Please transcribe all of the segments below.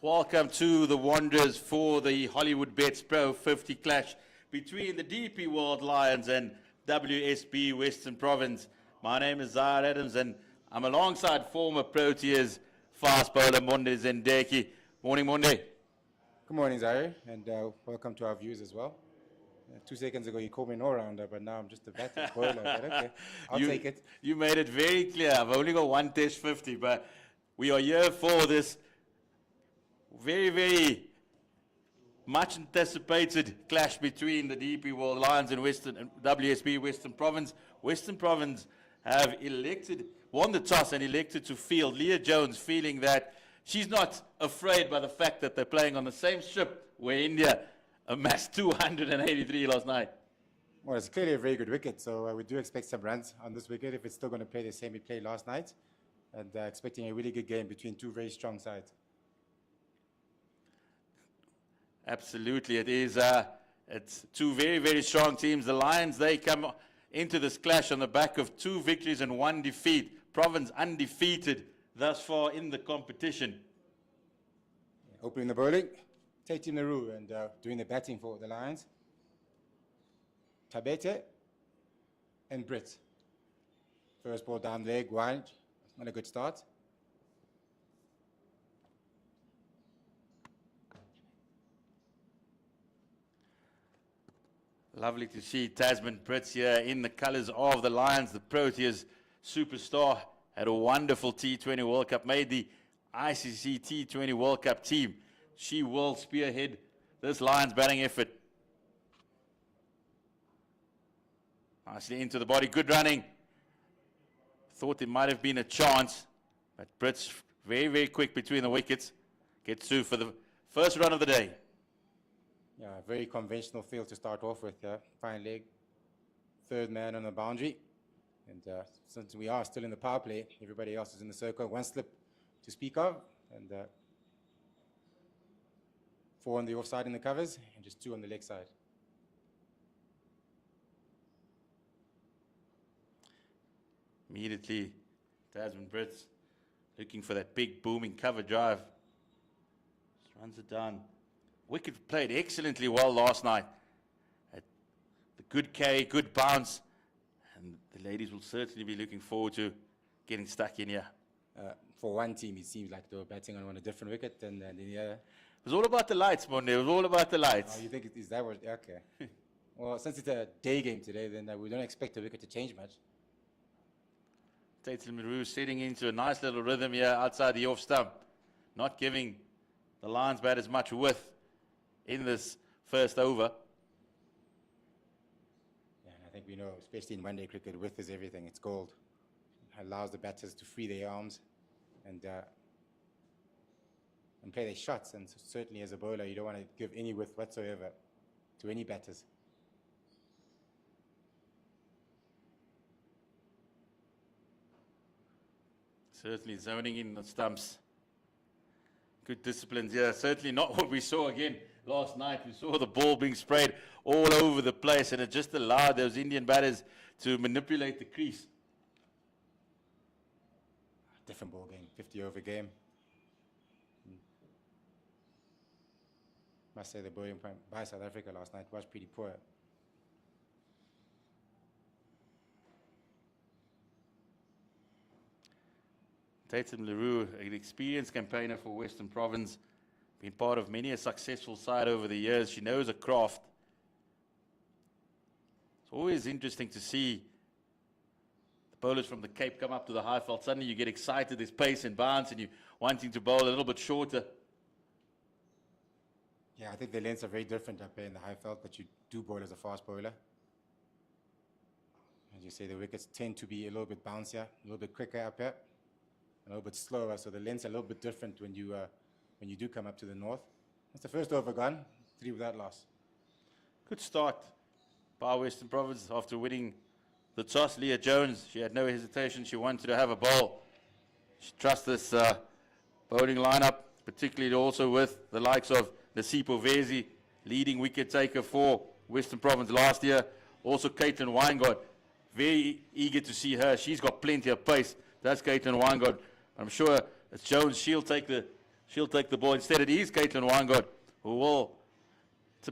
Welcome to the Wanderers for the Hollywoodbets Pro50 clash between the DP World Lions and WSB Western Province. My name is Zahar Adams and I'm alongside former Proteas fast bowler Monde Zendeki. Morning, Monde. Good morning, Zahar, and welcome to our viewers as well. 2 seconds ago you called me an all-rounder, but now I'm just a batter bowler, but okay, I'll take it. You made it very clear. I've only got one test 50, but we are here for this very, very much anticipated clash between the DP World Lions and WSB Western Province. Western Province have won the toss and elected to field. Leah Jones feeling that she's not afraid by the fact that they're playing on the same strip where India amassed 283 last night. Well, it's clearly a very good wicket, so we do expect some runs on this wicket if it's still going to play the same it played last night, and expecting a really good game between two very strong sides. Absolutely, it is. It's two very, very strong teams. The Lions, they come into this clash on the back of 2 victories and 1 defeat. Province undefeated thus far in the competition. Opening the bowling, Tatum Naru, and doing the batting for the Lions, Tabete and Britt. First ball down leg, wide, not a good start. Lovely to see Tasman Brits here in the colours of the Lions. The Proteas superstar had a wonderful T20 World Cup, made the ICC T20 World Cup team. She will spearhead this Lions batting effort. Nicely into the body, good running. Thought there might have been a chance, but Brits very, very quick between the wickets. Gets through for the first run of the day. Yeah, very conventional field to start off with. Fine leg, third man on the boundary. And since we are still in the power play, everybody else is in the circle. 1 slip to speak of, and 4 on the offside in the covers, and just 2 on the leg side. Immediately, Tasman Brits looking for that big booming cover drive. Just runs it down. Wicket played excellently well last night. The good carry, good bounce, and the ladies will certainly be looking forward to getting stuck in here. For one team, it seems like they were batting on a different wicket than the other. It was all about the lights, Monday. It was all about the lights. Oh, you think is that what? Okay. Well, since it's a day game today, then we don't expect the wicket to change much. Tatum Naru setting into a nice little rhythm here outside the off stump, not giving the Lions batters much width in this first over. Yeah, I think we know, especially in one-day cricket, width is everything. It's gold. It allows the batters to free their arms and play their shots. And certainly as a bowler, you don't want to give any width whatsoever to any batters. Certainly zoning in the stumps. Good disciplines here. Certainly not what we saw again last night. We saw the ball being sprayed all over the place, and it just allowed those Indian batters to manipulate the crease. Different ball game, 50-over game. Must say the bowling by South Africa last night was pretty poor. Tatum Naru, an experienced campaigner for Western Province, been part of many a successful side over the years. She knows her craft. It's always interesting to see the bowlers from the Cape come up to the high felt. Suddenly you get excited, there's pace and bounce, and you're wanting to bowl a little bit shorter. Yeah, I think the lengths are very different up here in the high felt, but you do bowl as a fast bowler. As you say, the wickets tend to be a little bit bouncier, a little bit quicker up here, a little bit slower, so the lengths are a little bit different when you do come up to the north. That's the first over gone, 3 without loss. Good start by Western Province after winning the toss. Leah Jones, she had no hesitation. She wanted to have a bowl. She trusts this bowling lineup, particularly also with the likes of Nasipo Vezi, leading wicket taker for Western Province last year. Also Caitlin Weingart, very eager to see her. She's got plenty of pace. That's Caitlin Weingart. I'm sure as Jones, she'll take the She'll take the ball. Instead, it is Caitlin Weingart who will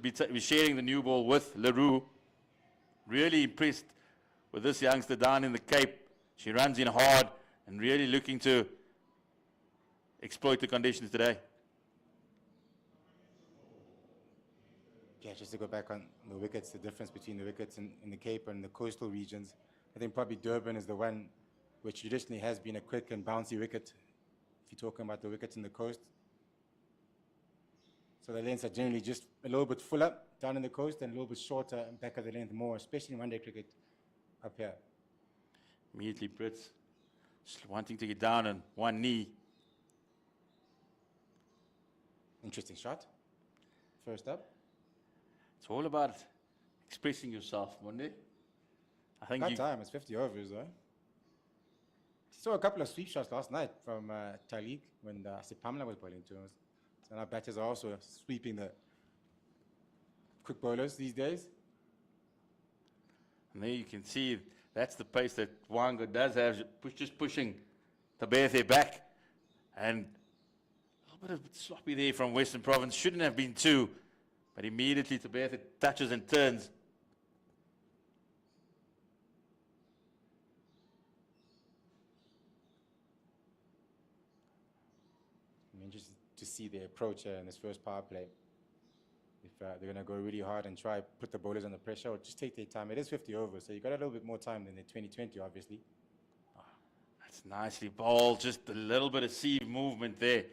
be sharing the new ball with LaRue. Really impressed with this youngster down in the Cape. She runs in hard and really looking to exploit the conditions today. Yeah, just to go back on the wickets, the difference between the wickets in the Cape and the coastal regions, I think probably Durban is the one which traditionally has been a quick and bouncy wicket, if you're talking about the wickets in the coast. So the lengths are generally just a little bit fuller down in the coast and a little bit shorter back of the length more, especially in one-day cricket up here. Immediately, Brits just wanting to get down on one knee. Interesting shot. First up. It's all about expressing yourself, Monday. I think That time, it's 50 overs though. Saw a couple of sweep shots last night from Talik when Pamela was bowling to us. So our batters are also sweeping the quick bowlers these days. And there you can see that's the pace that Wanga does have, just pushing Tabethe back. And a little bit of sloppy there from Western Province. Shouldn't have been two, but immediately Tabethe touches and turns. I'm interested to see their approach in this first power play. If they're going to go really hard and try put the bowlers under pressure or just take their time. It is 50 overs, so you've got a little bit more time than the 2020, obviously. Oh, that's nicely bowled. Just a little bit of sieve movement there.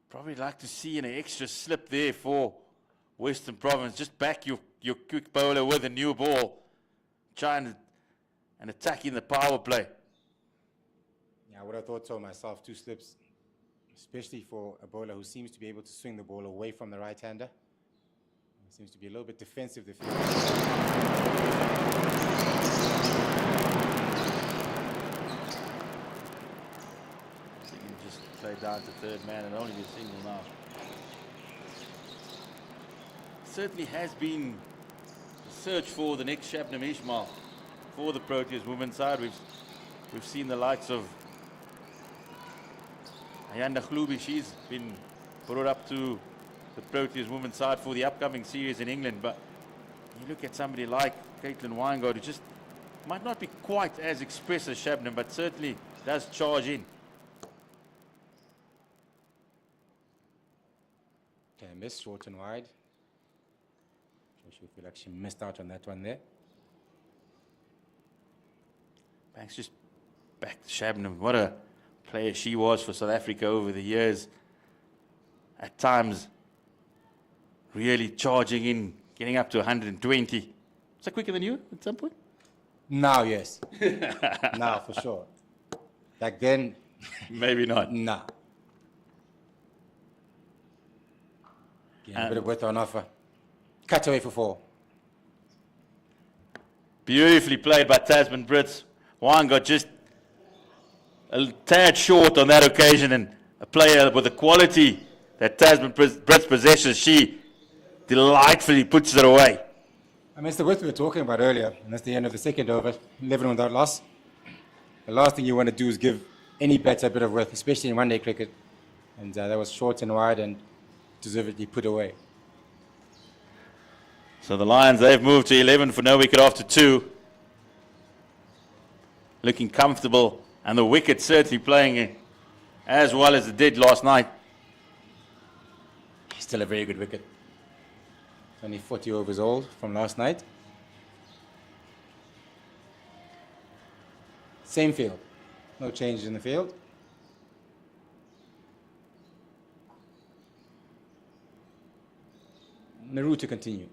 Probably like to see an extra slip there for Western Province. Just back your quick bowler with a new ball. Trying and attacking the power play. Yeah, I would have thought so myself. 2 slips, especially for a bowler who seems to be able to swing the ball away from the right-hander. Seems to be a little bit defensive. The field. So you can just play down to third man and only be a single now. Certainly has been a search for the next Shabnam Ismail for the Proteas women's side. We've seen the likes of Ayanda Khlubi. She's been brought up to the Proteas women's side for the upcoming series in England. But you look at somebody like Caitlin Weingart, who just might not be quite as express as Shabnam, but certainly does charge in. Okay, miss, short and wide. She feel like she missed out on that one there. Banks just back to Shabnam. What a player she was for South Africa over the years. At times, really charging in, getting up to 120. Is that quicker than you at some point? Now, yes. Now, for sure. Back then, maybe not. Nah. A bit of width on offer. Cut away for 4. Beautifully played by Tasman Brits. Weingart just a tad short on that occasion, and a player with the quality that Tasman Brits possesses, she delightfully puts it away. I mean, it's the width we were talking about earlier, and that's the end of the second over, 11 without loss. The last thing you want to do is give any batter a bit of width, especially in one-day cricket. And that was short and wide and deservedly put away. So the Lions, they've moved to 11 for no wicket after 2. Looking comfortable, and the wicket certainly playing as well as it did last night. Still a very good wicket. It's only 40 overs old from last night. Same field. No changes in the field. Naru to continue.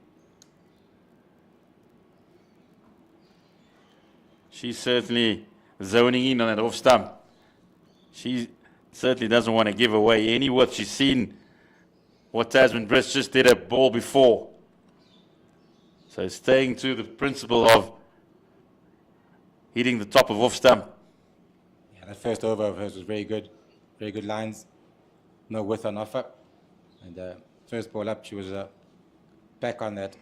She's certainly zoning in on that off stump. She certainly doesn't want to give away any width. She's seen what Tasman Brits just did a ball before. So staying to the principle of hitting the top of off stump. Yeah, that first over of hers was very good. Very good lines. No width on offer. And first ball up, she was back on that,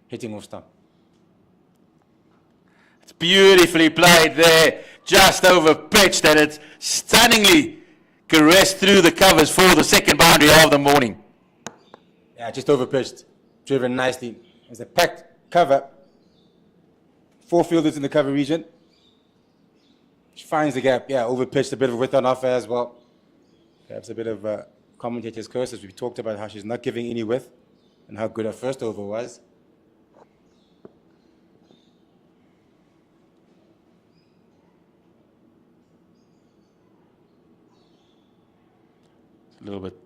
hitting off stump. Beautifully played there, just over pitched, and it's stunningly caressed through the covers for the second boundary of the morning. Yeah, just overpitched, driven nicely. There's a packed cover. 4 fielders in the cover region. She finds the gap. Yeah, overpitched, a bit of width on offer as well. Perhaps a bit of commentator's curse as we talked about how she's not giving any width and how good her first over was. A little bit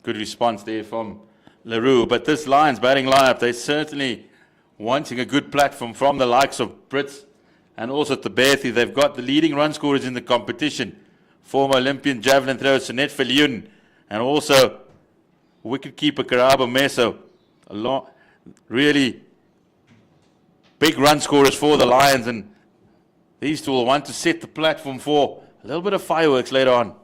good response there from LaRue, but this Lions batting lineup, they're certainly wanting a good platform from the likes of Brits and also Tabethi. They've got the leading run scorers in the competition, former Olympian javelin thrower Sunette Viljoen, and also wicketkeeper Karabo Meso. Really big run scorers for the Lions, and these two will want to set the platform for a little bit of fireworks later on.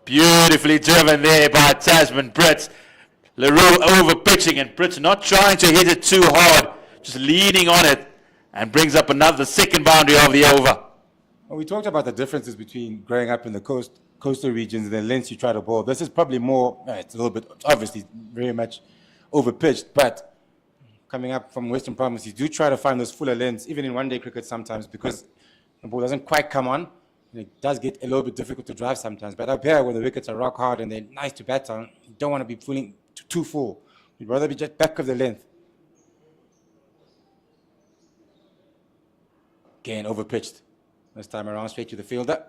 Beautifully driven there by Tasman Brits. LaRue over pitching, and Brits not trying to hit it too hard, just leaning on it, and brings up another second boundary of the over. Well, we talked about the differences between growing up in the coastal regions and the lengths you try to bowl. This is probably more, it's a little bit, obviously, very much overpitched, but coming up from Western Province, you do try to find those fuller lengths, even in one-day cricket sometimes, because the ball doesn't quite come on. It does get a little bit difficult to drive sometimes. But up here, where the wickets are rock hard and they're nice to bat on, you don't want to be pulling too full. You'd rather be just back of the length. Again, overpitched. This time around, straight to the fielder.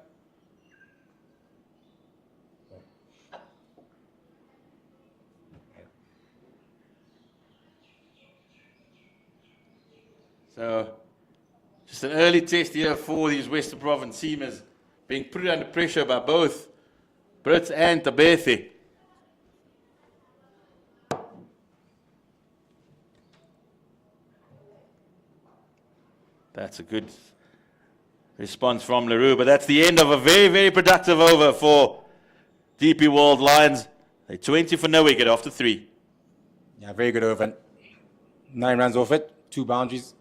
So, just an early test here for these Western Province seamers, being put under pressure by both Brits and Tabethi. That's a good response from LaRue, but that's the end of a very, very productive over for DP World Lions. They're 20 for no wicket after 3. Yeah, very good over. 9 runs off it, 2 boundaries,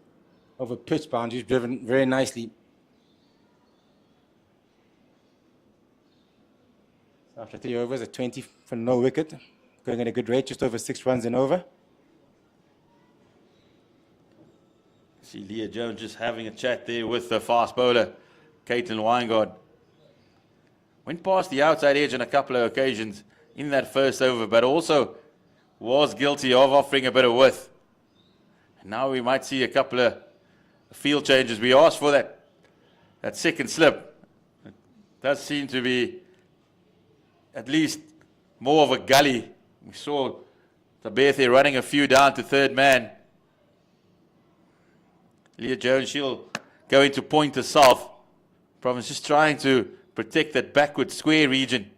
over pitch boundaries, driven very nicely. After 3 overs, a 20 for no wicket, going at a good rate, just over 6 runs and over. See Leah Jones just having a chat there with the fast bowler, Caitlin Weingard. Went past the outside edge on a couple of occasions in that first over, but also was guilty of offering a bit of width. And now we might see a couple of field changes. We asked for that second slip. It does seem to be at least more of a gully. We saw Tabethi running a few down to third man. Leah Jones, she'll go into pointer south. Province just trying to protect that backward square region.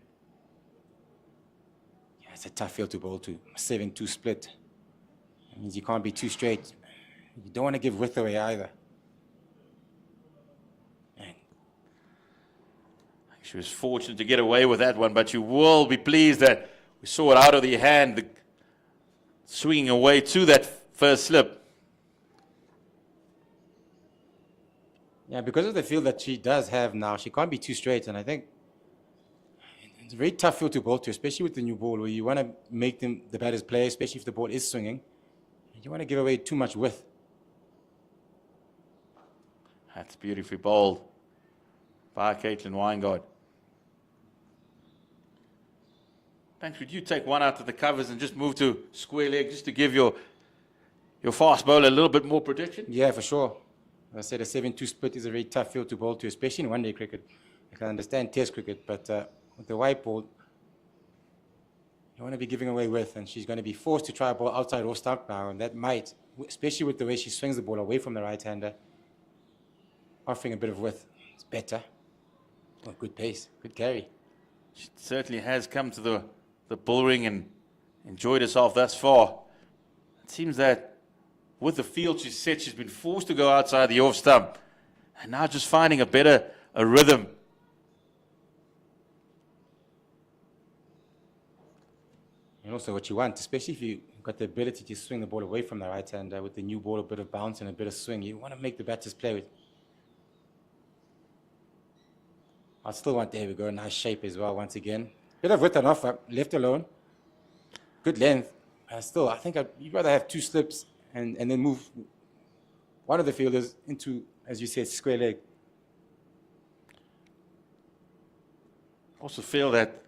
Yeah, it's a tough field to bowl to. 7-2 split. That means you can't be too straight. You don't want to give width away either. She was fortunate to get away with that one, but you will be pleased that we saw it out of the hand, swinging away to that first slip. Yeah, because of the field that she does have now, she can't be too straight, and I think it's a very tough field to bowl to, especially with the new ball, where you want to make the batters play, especially if the ball is swinging. You want to give away too much width. That's beautifully bowled by Caitlin Weingard. Thanks. Would you take one out of the covers and just move to square leg just to give your fast bowler a little bit more protection? Yeah, for sure. As I said, a 7-2 split is a very tough field to bowl to, especially in one-day cricket. I can understand test cricket, but with the white ball, you want to be giving away width, and she's going to be forced to try a ball outside or stump now, and that might, especially with the way she swings the ball away from the right-hander, offering a bit of width. It's better. Oh, good pace, good carry. She certainly has come to the bull ring and enjoyed herself thus far. It seems that with the field she's set, she's been forced to go outside the off stump, and now just finding a rhythm. And also what you want, especially if you've got the ability to swing the ball away from the right-hander with the new ball, a bit of bounce and a bit of swing, you want to make the batters play with. I still want, there we go, nice shape as well once again. Bit of width and off, left alone. Good length. Still, I think you'd rather have 2 slips and then move one of the fielders into, as you said, square leg. I also feel that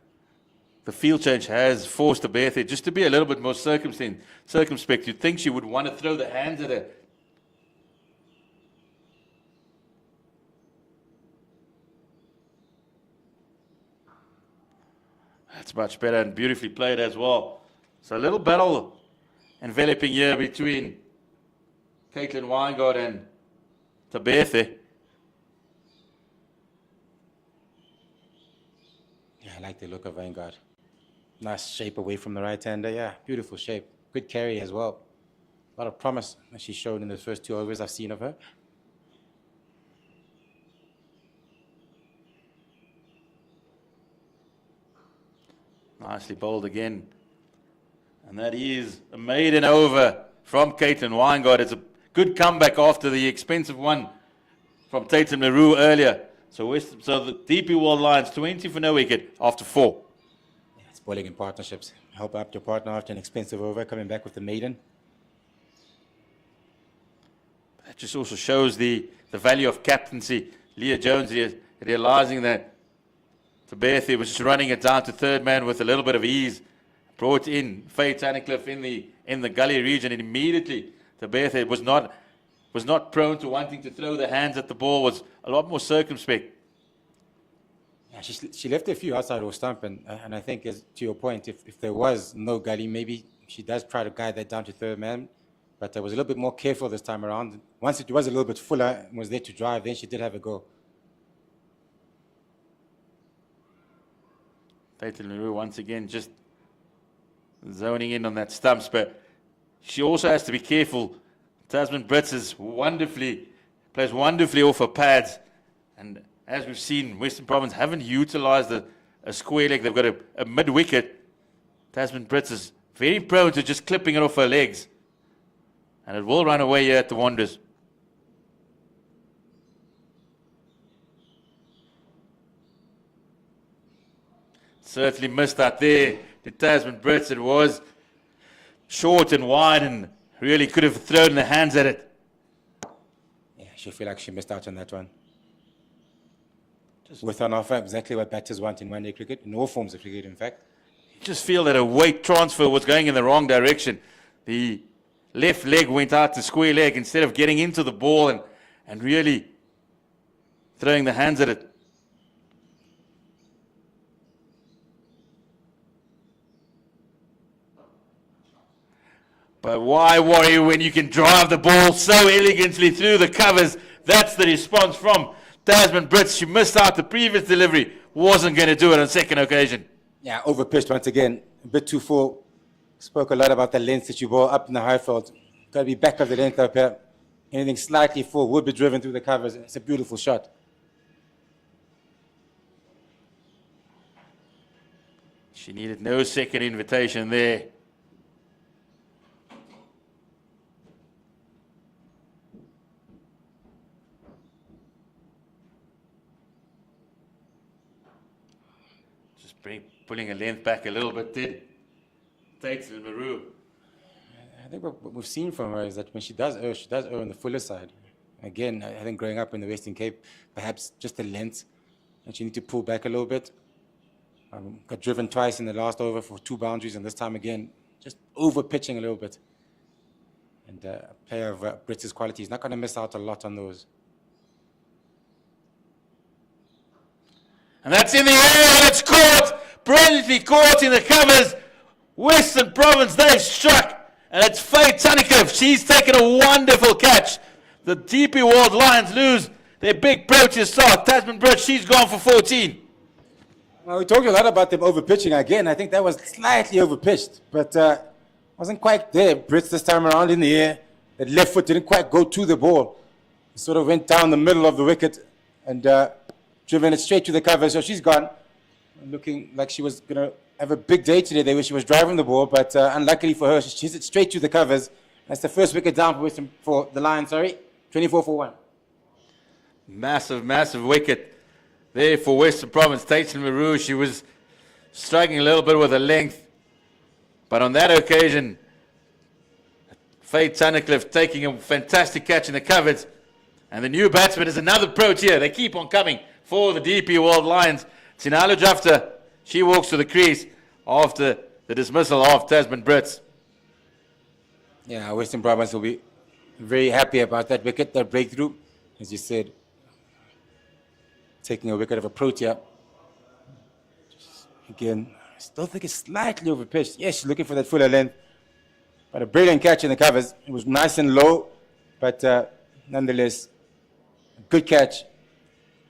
the field change has forced the Berthe just to be a little bit more circumspect. You'd think she would want to throw the hands at it. That's much better and beautifully played as well. So a little battle enveloping here between Caitlin Weingart and Berthe. Yeah, I like the look of Weingart. Nice shape away from the right-hander. Yeah, beautiful shape. Good carry as well. A lot of promise that she showed in the first 2 overs I've seen of her. Nicely bowled again. And that is a maiden over from Caitlin Weingart. It's a good comeback after the expensive one from Tatum LaRue earlier. So the DP World Lions 20 for no wicket after 4. Yeah, it's bowling in partnerships. Help out your partner after an expensive over, coming back with the maiden. That just also shows the value of captaincy. Leah Jones here realizing that Berthe was just running it down to third man with a little bit of ease. Brought in Faye Tunnicliffe in the gully region, and immediately Berthe was not prone to wanting to throw the hands at the ball, was a lot more circumspect. Yeah, she left a few outside off stump, and I think, as to your point, if there was no gully, maybe she does try to guide that down to third man, but I was a little bit more careful this time around. Once it was a little bit fuller and was there to drive, then she did have a go. Tatum LaRue once again just zoning in on that stumps, but she also has to be careful. Tasman Brits plays wonderfully off her pads, and as we've seen, Western Province haven't utilised a square leg. They've got a mid-wicket. Tasman Brits is very prone to just clipping it off her legs, and it will run away here at the Wanderers. Certainly missed out there. The Tasman Brits, it was short and wide and really could have thrown the hands at it. Yeah, she feel like she missed out on that one. Just with an offer, exactly what batters want in one-day cricket, in all forms of cricket, in fact. You just feel that a weight transfer was going in the wrong direction. The left leg went out to square leg instead of getting into the ball and really throwing the hands at it. But why worry when you can drive the ball so elegantly through the covers? That's the response from Tasman Brits. She missed out the previous delivery. Wasn't going to do it on second occasion. Yeah, overpitched once again. A bit too full. Spoke a lot about the length that you ball up in the high field. Got to be back of the length up here. Anything slightly full would be driven through the covers. It's a beautiful shot. She needed no second invitation there. Pulling a length back a little bit, did Tatum LaRue. I think what we've seen from her is that when she does err on the fuller side. Again, I think growing up in the Western Cape, perhaps just the length, and she need to pull back a little bit. Got driven twice in the last over for 2 boundaries, and this time again, just over pitching a little bit. And a player of Brits' quality is not going to miss out a lot on those. And that's in the air, and it's caught. Brilliantly caught in the covers. Western Province, they've struck. And it's Faye Tunnicliffe. She's taken a wonderful catch. The DP World Lions lose their big protest start. Tasman Brits, she's gone for 14. Well, we talked a lot about them overpitching again. I think that was slightly overpitched, but wasn't quite there. Brits this time around in the air. That left foot didn't quite go to the ball. It sort of went down the middle of the wicket and driven it straight to the cover. So she's gone. Looking like she was going to have a big day today there where she was driving the ball, but unluckily for her, she hit it straight to the covers. That's the first wicket down for the Lions, 24 for 1. Massive, massive wicket. there for Western Province. Tayton LaRue, she was struggling a little bit with her length. But on that occasion, Faye Tunnicliffe taking a fantastic catch in the covers. And the new batsman is another Protea. They keep on coming for the DP World Lions. Tsinalo Jafta, she walks to the crease after the dismissal of Tasman Brits. Yeah, Western Province will be very happy about that wicket, that breakthrough. As you said, taking a wicket of a Protea. Again, I still think it's slightly overpitched. Yes, she's looking for that fuller length. But a brilliant catch in the covers. It was nice and low, but nonetheless, a good catch.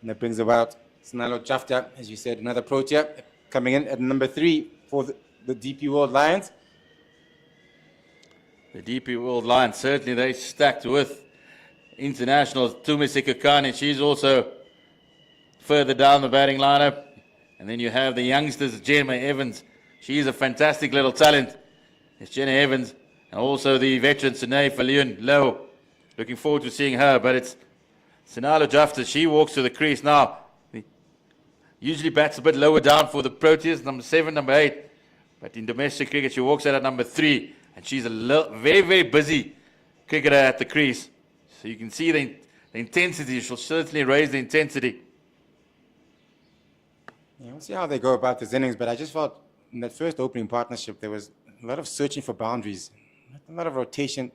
And that brings about Tsinalo Jafta, as you said, another Protea, coming in at number 3 for the DP World Lions. The DP World Lions, certainly they stacked with internationals. Tumisi Kakani, she's also further down the batting lineup. And then you have the youngsters, Jenna Evans. She's a fantastic little talent. It's Jenna Evans. And also the veteran, Sine Faliun Low. Looking forward to seeing her. But it's Tsinalo Jafta. She walks to the crease now. Usually bats a bit lower down for the Proteas, number 7, number 8. But in domestic cricket, she walks out at number 3. And she's a very, very busy cricketer at the crease. So you can see the intensity. She'll certainly raise the intensity. Yeah, we'll see how they go about this innings. But I just felt in that first opening partnership, there was a lot of searching for boundaries. A lot of rotation.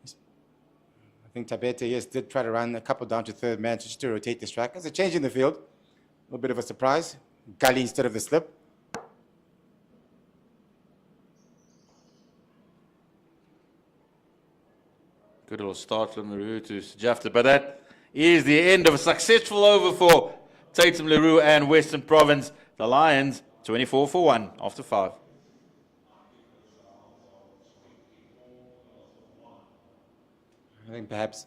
I think Tabete, yes, did try to run a couple down to third man just to rotate the strike. There's a change in the field. A little bit of a surprise. Gully instead of the slip. Good little start from LaRue to Jafta. But that is the end of a successful over for Tatum LaRue and Western Province. The Lions, 24 for 1 after 5. I think perhaps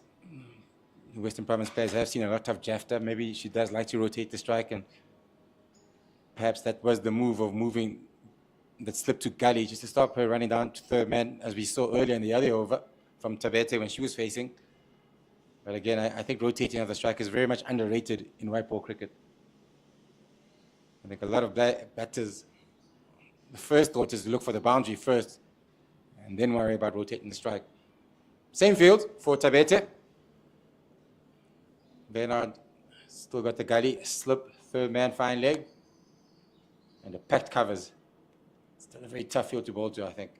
the Western Province players have seen a lot of Jafta. Maybe she does like to rotate the strike, and perhaps that was the move of moving that slip to Gully just to stop her running down to third man, as we saw earlier in the other over from Tabete when she was facing. But again, I think rotating of the strike is very much underrated in white ball cricket. I think a lot of batters, the first thought is to look for the boundary first and then worry about rotating the strike. Same field for Tabete. Bernard still got the Gully, slip, third man, fine leg, and the packed covers. Still a very tough field to bowl to, I think.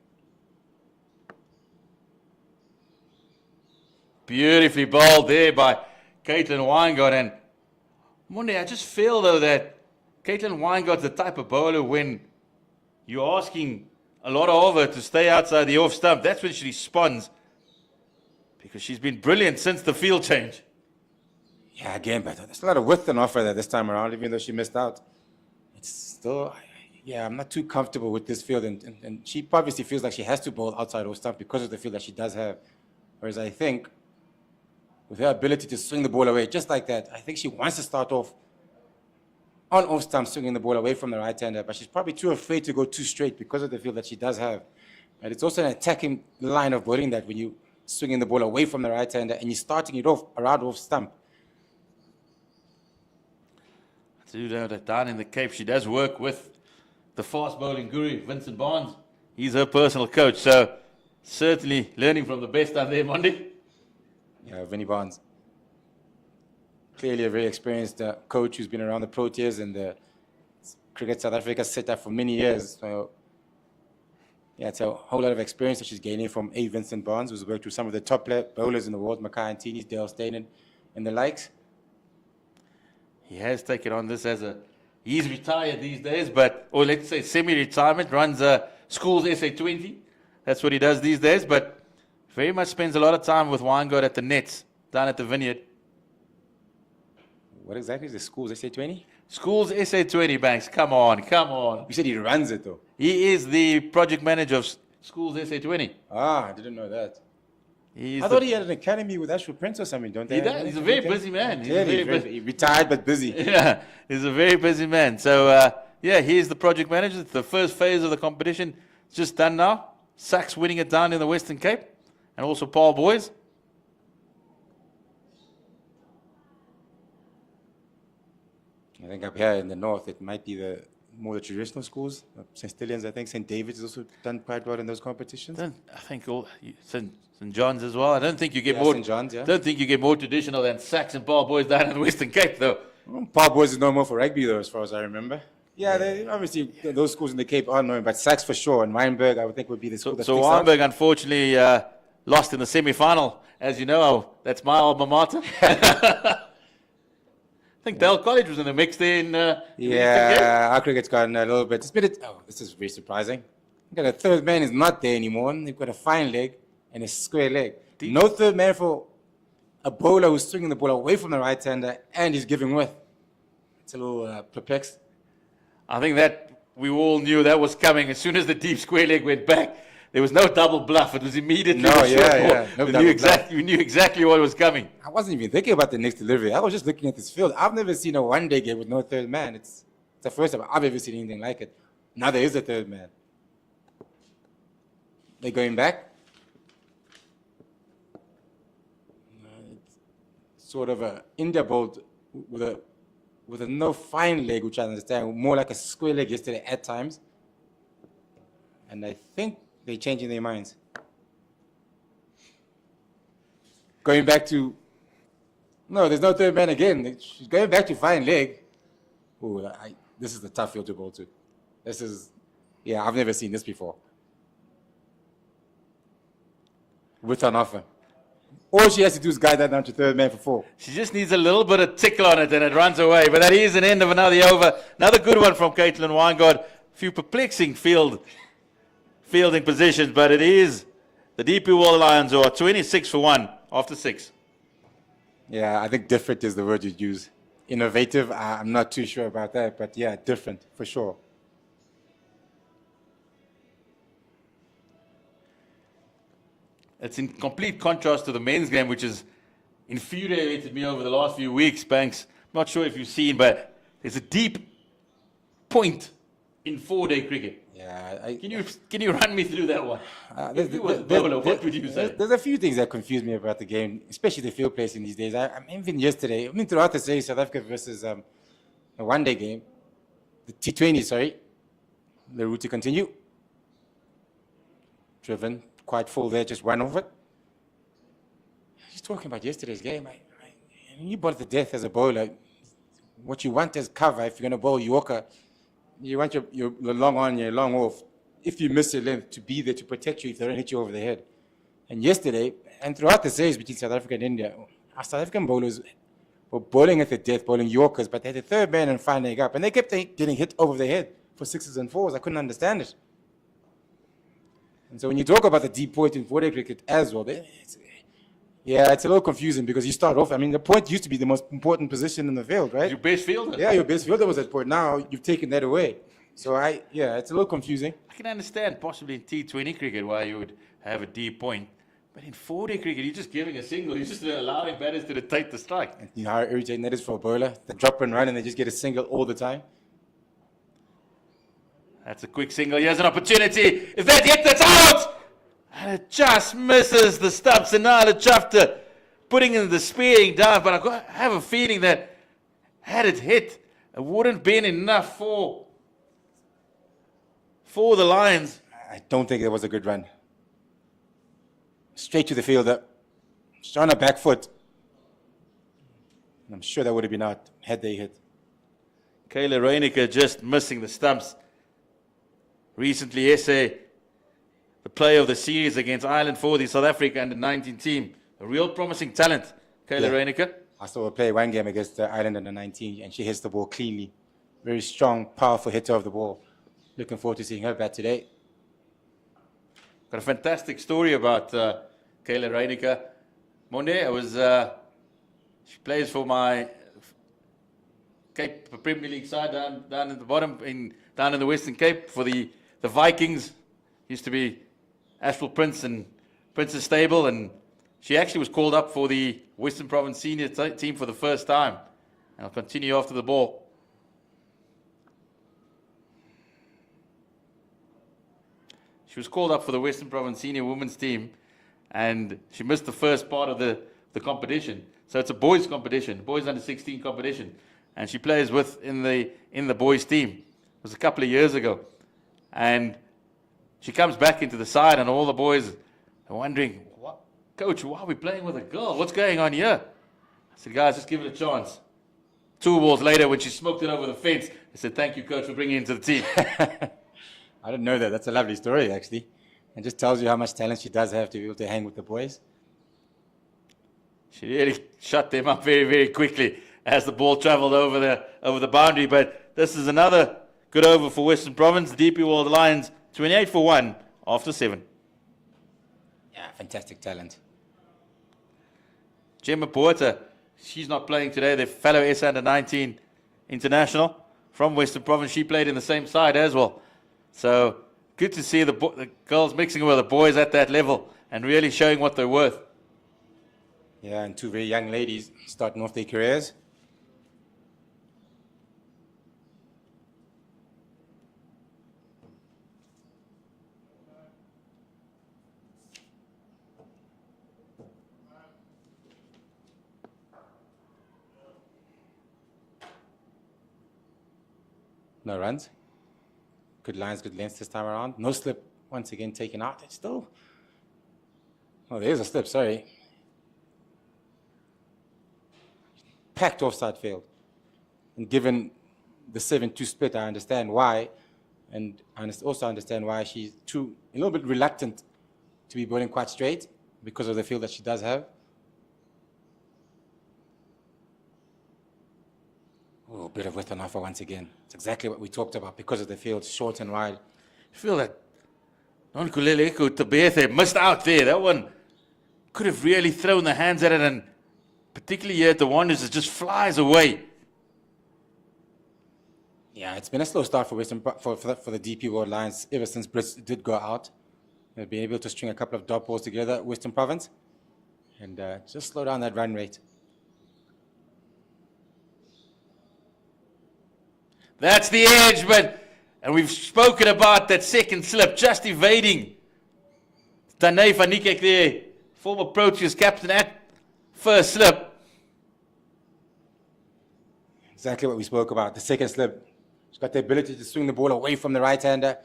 Beautifully bowled there by Caitlin Weingart. And Monday, I just feel though that Caitlin Weingart's the type of bowler when you're asking a lot of her to stay outside the off stump, that's when she responds. Because she's been brilliant since the field change. Yeah, again, but there's a lot of width and offer there this time around, even though she missed out. It's still, yeah, I'm not too comfortable with this field. And she obviously feels like she has to bowl outside off stump because of the field that she does have. Whereas I think with her ability to swing the ball away just like that, I think she wants to start off on off stump, swinging the ball away from the right-hander, but she's probably too afraid to go too straight because of the field that she does have. And it's also an attacking line of bowling that when you swinging the ball away from the right-hander and you're starting it off around off stump. I do know that down in the Cape, she does work with the fast bowling guru, Vincent Barnes. He's her personal coach, so certainly learning from the best out there, Monday. Yeah, Vinnie Barnes. Clearly a very experienced coach who's been around the Proteas and the Cricket South Africa setup for many years. So, yeah, it's a whole lot of experience that she's gaining from A. Vincent Barnes, who's worked with some of the top bowlers in the world, Mackay Antini, Dale Steyn, and the likes. He has taken on this as he's retired these days, but, or let's say semi-retirement, runs Schools SA20. That's what he does these days, but very much spends a lot of time with Weingart at the nets, down at the Vineyard. What exactly is the Schools SA20? Schools SA20, Banks. Come on, come on. You said he runs it, though. He is the project manager of Schools SA20. Ah, I didn't know that. I thought he had an academy with Ashwood Prince or something, don't they? He does. He's a very busy man. He's retired but busy. Yeah, he's a very busy man. So, yeah, he's the project manager. The first phase of the competition is just done now. Sachs winning it down in the Western Cape. And also Paul Boys. I think up here in the north, it might be the more the traditional schools. St. Stilians, I think St. David's has also done quite well in those competitions. I think all St. John's as well. I don't think you get Yeah, more. St. John's, yeah. Don't think you get more traditional than Sax and Bar Boys down in the Western Cape, though. Well, Paul Boys is known more for rugby, though, as far as I remember. Yeah, they, obviously, those schools in the Cape are known, but Sax for sure, and Wynberg, I would think, would be the school that So sticks out. Wynberg, unfortunately, lost in the semi-final. As you know, that's my alma mater. I think Dale College was in the mix there in the Eastern Cape. Yeah, our cricket's gotten a little bit. Oh, this is very surprising. A third man is not there anymore. They've got a fine leg and a square leg. No third man for a bowler who's swinging the ball away from the right-hander and he's giving width. It's a little perplexed. I think that we all knew that was coming. As soon as the deep square leg went back, there was no double bluff. It was immediately. No, the short yeah, ball. yeah. No We double knew bluff. we knew exactly what was coming. I wasn't even thinking about the next delivery. I was just looking at this field. I've never seen a one-day game with no third man. It's the first time I've ever seen anything like it. Now there is a third man. They're going back. It's sort of a India bowled with a no fine leg, which I understand, more like a square leg yesterday at times. And I think they're changing their minds. Going back to, no, there's no third man again. She's going back to fine leg. Ooh, this is a tough field to bowl to. This is, yeah, I've never seen this before. With an offer. All she has to do is guide that down to third man for 4. She just needs a little bit of tickle on it and it runs away. But that is an end of another over. Another good one from Caitlin Weingart. A few perplexing fielding positions, but it is the DP World Lions who are 26 for 1 after 6. Yeah, I think different is the word you'd use. Innovative, I'm not too sure about that, but yeah, different for sure. It's in complete contrast to the men's game, which has infuriated me over the last few weeks, Banks. I'm not sure if you've seen, but there's a deep point in 4-day cricket. Yeah, Can you run me through that one? If you were a bowler, what would you say? There's a few things that confuse me about the game, especially the field placing these days. Even yesterday, throughout the series, South Africa versus a one-day game, the T20, sorry, the route to continue. Driven, quite full there, just one over it. He's talking about yesterday's game. You bowl to death as a bowler. What you want is cover. If you're going to bowl Yorker, you want your long on, your long off. If you miss your length, to be there to protect you if they don't hit you over the head. And yesterday, and throughout the series between South Africa and India, our South African bowlers were bowling at the death, bowling Yorkers, but they had the third man and fine leg up. And they kept getting hit over the head for 6s and 4s. I couldn't understand it. And so when you talk about the deep point in 4-day cricket as well, it's a little confusing because you start off, the point used to be the most important position in the field, right? Your best fielder. Yeah, your best fielder was at point. Now you've taken that away. So it's a little confusing. I can understand possibly in T20 cricket why you would have a deep point. But in 4-day cricket, you're just giving a single. You're just allowing batters to rotate the strike. And you know how irritating that is for a bowler? They drop and run and they just get a single all the time. That's a quick single. Here's an opportunity. If that hit, that's out! And it just misses the stumps. And now Chafter putting in the spearing dive. But I have a feeling that had it hit, it wouldn't been enough for the Lions. I don't think it was a good run. Straight to the fielder. Just on a back foot. I'm sure that would have been out had they hit. Kayla Reinecker just missing the stumps. Recently, SA, the player of the series against Ireland for the South Africa under-19 team. A real promising talent, Kayla Reinecker. I saw her play one game against Ireland under-19, and she hits the ball cleanly. Very strong, powerful hitter of the ball. Looking forward to seeing her bat today. Got a fantastic story about Kayla Reinecker. Monde, she plays for my Cape Premier League side down at the bottom, down in the Western Cape for the Vikings. Used to be Ashville Prince and Prince's stable, and she actually was called up for the Western Province senior team for the first time. And I'll continue after the ball. She was called up for the Western Province senior women's team, and she missed the first part of the competition. So it's a boys competition, boys under 16 competition. and she plays with in the boys' team. It was a couple of years ago, and she comes back into the side, and all the boys are wondering, Coach, why are we playing with a girl? What's going on here? I said, guys, just give it a chance. 2 balls later, when she smoked it over the fence, I said, thank you, Coach, for bringing it into the team. I didn't know that. That's a lovely story, actually. And just tells you how much talent she does have to be able to hang with the boys. She really shut them up very, very quickly as the ball travelled over the boundary. But this is another good over for Western Province. The DP World Lions, 28 for 1 after 7. Yeah, fantastic talent. Gemma Porter, she's not playing today. The fellow S under 19 international from Western Province. She played in the same side as well. So good to see the girls mixing with the boys at that level and really showing what they're worth. Yeah, and 2 very young ladies starting off their careers. No runs. Good lines, good lengths this time around. No slip once again taken out. It's still... Oh, there's a slip, sorry. Packed offside field. And given the 7-2 split, I understand why. And I also understand why she's a little bit reluctant to be bowling quite straight because of the field that she does have. Oh, a bit of width on offer once again. It's exactly what we talked about because of the field, short and wide. I feel that Nonkulele Tabethe missed out there. That one could have really thrown the hands at it, and particularly here at the Wanderers, it just flies away. Yeah, it's been a slow start for the DP World Lions ever since Brits did go out. They've been able to string a couple of dot balls together, Western Province, and just slow down that run rate. That's the edge, and we've spoken about that second slip, just evading Tanay van Niekerk there, former Proteas captain at first slip. Exactly what we spoke about, the second slip. She's got the ability to swing the ball away from the right-hander.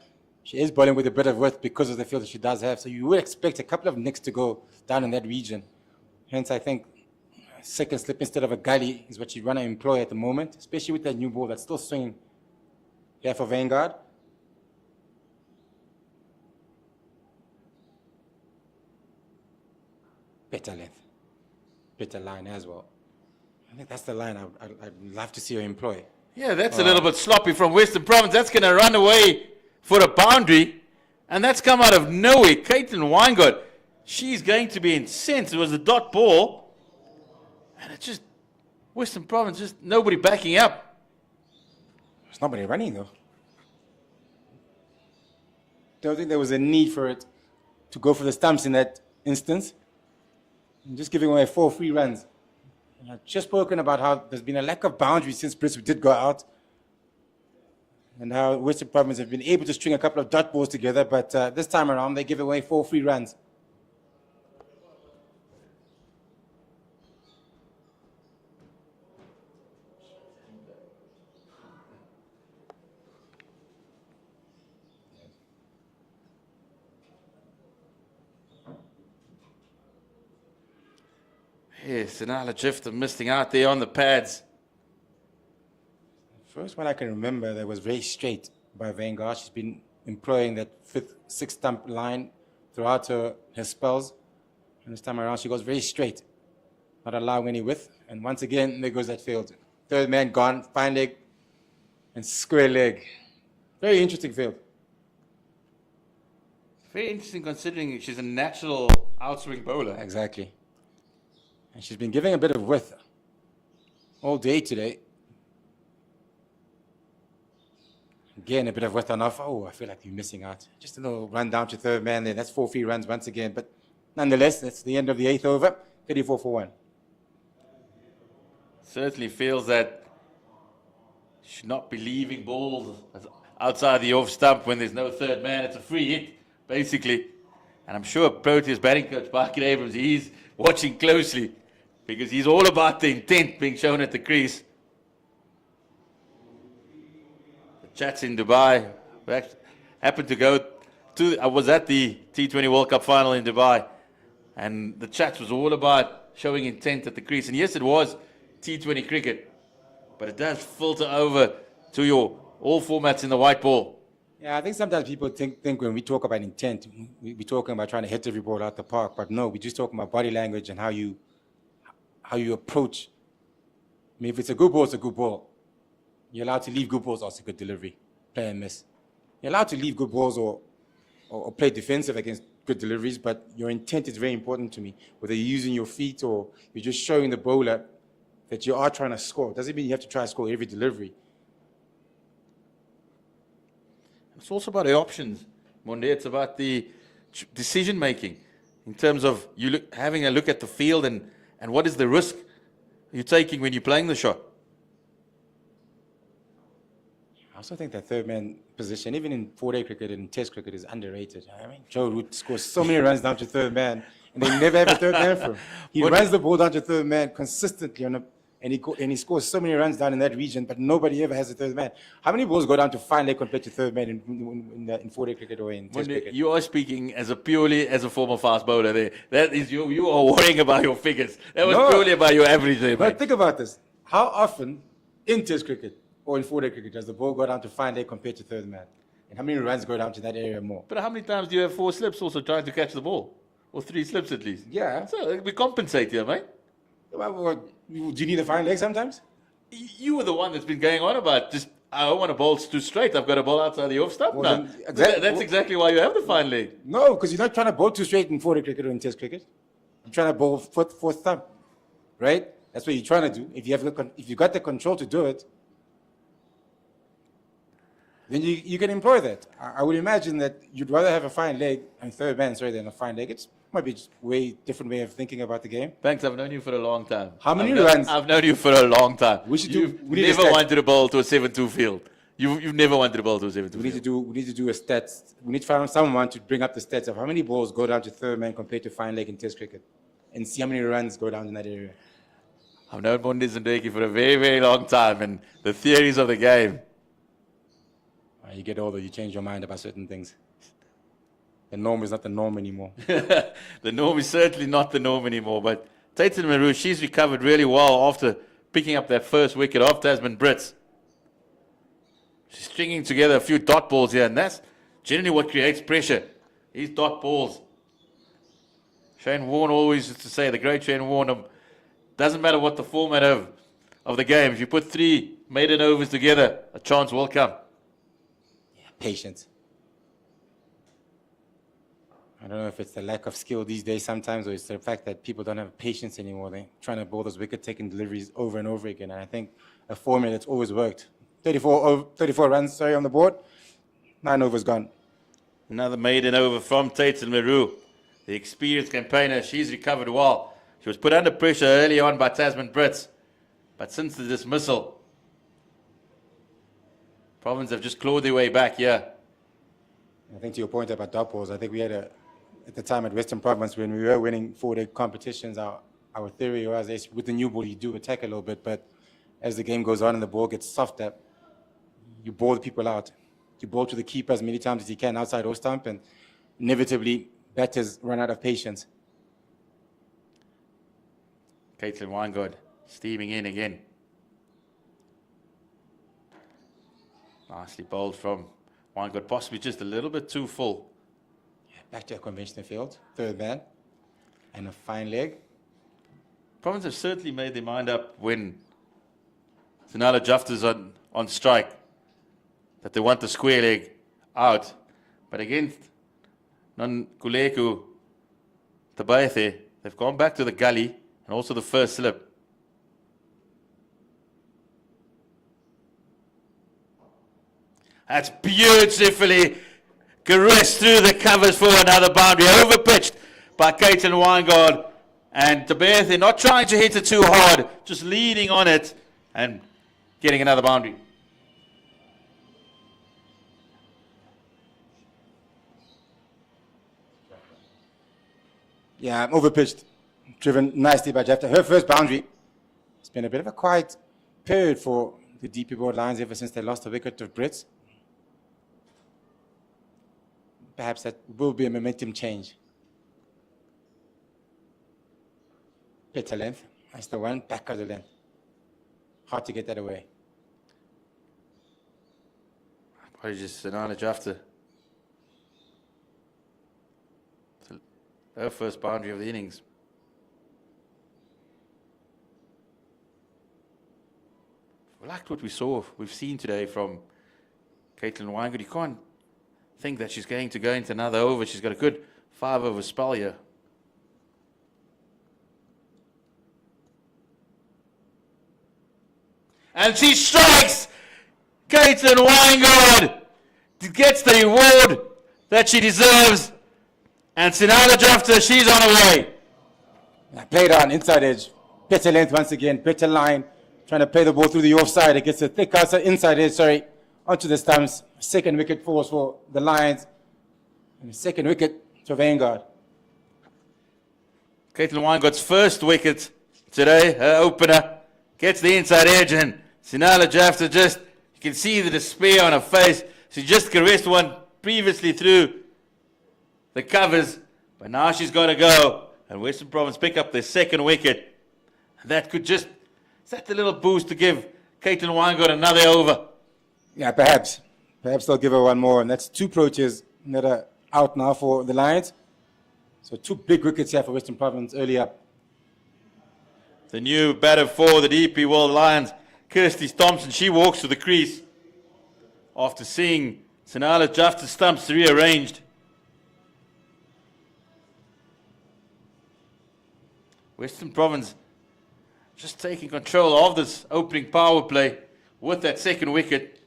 She is bowling with a bit of width because of the field that she does have, so you would expect a couple of nicks to go down in that region. Hence, I think second slip instead of a gully is what you'd want to employ at the moment, especially with that new ball that's still swinging here for Vanguard. Better length, better line as well. I think that's the line I'd love to see her employ. Yeah, that's a little bit sloppy from Western Province. That's going to run away for a boundary, and that's come out of nowhere. Caitlin Weingart, she's going to be incensed. It was a dot ball. And it's just, Western Province, just nobody backing up. There's nobody running, though. Don't think there was a need for it to go for the stumps in that instance. And just giving away 4 free runs. And I've just spoken about how there's been a lack of boundaries since Brits did go out. And how Western Province have been able to string a couple of dot balls together, but this time around they give away 4 free runs. Yes, Anala Jifter missing out there on the pads. First one I can remember that was very straight by Vanguard. She's been employing that 5th, 6th stump line throughout her spells. And this time around she goes very straight, not allowing any width. And once again, there goes that field. Third man gone, fine leg and square leg. Very interesting field. Very interesting considering she's a natural outswing bowler. Exactly. And she's been giving a bit of width all day today. Again, a bit of width on off. Oh, I feel like you're missing out. Just a little run down to third man there. That's 4 free runs once again. But nonetheless, that's the end of the 8th over. 34 for 1. Certainly feels that should not be leaving balls outside the off stump when there's no third man. It's a free hit, basically. And I'm sure Proteas batting coach Parker Abrams, he's watching closely because he's all about the intent being shown at the crease. chats in Dubai. We actually happened to go to, I was at the T20 World Cup final in Dubai, and the chats was all about showing intent at the crease. And yes, it was T20 cricket, but it does filter over to your all formats in the white ball. Yeah, I think sometimes people think when we talk about intent, we're talking about trying to hit every ball out the park. But no, we're just talking about body language and how you approach. I mean, if it's a good ball, it's a good ball. You're allowed to leave good balls, also good delivery, play and miss. You're allowed to leave good balls or play defensive against good deliveries, but your intent is very important to me. Whether you're using your feet or you're just showing the bowler that you are trying to score. It doesn't mean you have to try to score every delivery. It's also about the options, Monde. It's about the decision making in terms of having a look at the field and what is the risk you're taking when you're playing the shot. I also think that third man position, even in 4-day cricket and test cricket, is underrated. I mean, Joe Root scores so many runs down to third man, and they never have a third man for him. He runs the ball down to third man consistently, and he scores so many runs down in that region, but nobody ever has a third man. How many balls go down to fine leg compared to third man in 4-day cricket or in test cricket? You are speaking purely as a former fast bowler there. That is, you are worrying about your figures. That was purely about your average there, But mate. think about this. How often in test cricket or in 4-day cricket does the ball go down to fine leg compared to third man? And how many runs go down to that area more? But how many times do you have 4 slips also trying to catch the ball? Or 3 slips at least? Yeah. So we compensate here, mate. Well, do you need a fine leg sometimes? You were the one that's been going on about just, I don't want to bowl too straight. I've got to bowl outside the off stump Well, now. then, That's exactly why you have the fine leg. No, because you're not trying to bowl too straight in 4-day cricket or in test cricket. You're trying to bowl fourth stump, right? That's what you're trying to do. If you got the control to do it, then you can employ that. I would imagine that you'd rather have a fine leg and third man, than a fine leg. It's might be just way different way of thinking about the game. Thanks, I've known you for a long time. How many runs? I've known you for a long time. You've never wanted to bowl to a 7-2 field. You've never wanted to bowl to a 7-2 field. We need to do a stats. We need to find someone to bring up the stats of how many balls go down to third man compared to fine leg in test cricket, and see how many runs go down in that area. I've known Monde Zindeki for a very, very long time, and the theories of the game. You get older, you change your mind about certain things. The norm is not the norm anymore. The norm is certainly not the norm anymore, but Tatum Maru, she's recovered really well after picking up that first wicket off Tasman Brits. She's stringing together a few dot balls here, and that's generally what creates pressure. These dot balls. Shane Warne always used to say, the great Shane Warne, doesn't matter what the format of the game, if you put 3 maiden overs together, a chance will come. Patience. I don't know if it's the lack of skill these days sometimes, or it's the fact that people don't have patience anymore. They're trying to bowl those wicket-taking deliveries over and over again. And I think a format that's always worked. 34 runs, on the board. 9 overs gone. Another maiden over from Tatum Maru. The experienced campaigner, she's recovered well. She was put under pressure early on by Tasman Brits. But since the dismissal, Province have just clawed their way back here. I think to your point about dot balls, I think we had at the time at Western Province when we were winning 4-day competitions, our theory was with the new ball you do attack a little bit, but as the game goes on and the ball gets softer, you ball the people out. You bowl to the keeper as many times as you can outside off stump, and inevitably batters run out of patience. Caitlin Weingard steaming in again. Nicely bowled from Weingard, possibly just a little bit too full. Back to a conventional field, third man, and a fine leg. Province have certainly made their mind up when Zanala Jafta's on strike, that they want the square leg out. But against Nonkuleku Tabaithe, they've gone back to the gully and also the first slip. That's beautifully caressed through the covers for another boundary. Overpitched by Caitlin Weingard. And Tabaithe not trying to hit it too hard, just leading on it and getting another boundary. Yeah, overpitched, driven nicely by Jafta. Her first boundary. It's been a bit of a quiet period for the DP Board Lions ever since they lost the wicket to Brits. perhaps that will be a momentum change. Better length. That's the one. Back of the length. Hard to get that away. Apologies, Sinala after her first boundary of the innings. We liked what we've seen today from Caitlin Weingood. You can't think that she's going to go into another over. She's got a good 5-over spell here. And she strikes! Caitlin Weingood gets the reward that she deserves. And Sinala Jafta, she's on her way. Played on, inside edge. Better length once again, better line. Trying to play the ball through the offside. It gets a thick outside, inside edge, sorry, onto the stumps. Second wicket falls for the Lions. And the second wicket to Vanguard. Caitlin Weingood's first wicket today, her opener, gets the inside edge, and Sinala Jafta just, you can see the despair on her face. She just caressed one previously through the covers, but now she's got to go. And Western Province pick up their second wicket. That could just set the little boost to give Caitlin Weingood another over. Yeah, perhaps. Perhaps they'll give her one more, and that's 2 approaches that are out now for the Lions. So 2 big wickets here for Western Province early up. The new batter for the DP World Lions, Kirsty Thompson, she walks to the crease after seeing Sinala Jafta's stumps rearranged. Western Province just taking control of this opening power play with that second wicket.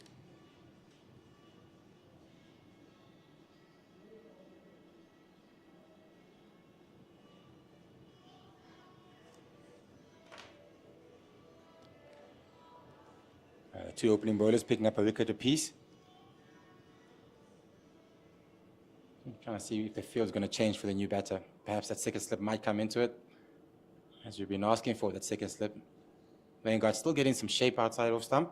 Two opening bowlers picking up a wicket apiece. I'm trying to see if the field's going to change for the new batter. Perhaps that second slip might come into it, as you've been asking for, that second slip. Vanguard still getting some shape outside off stump.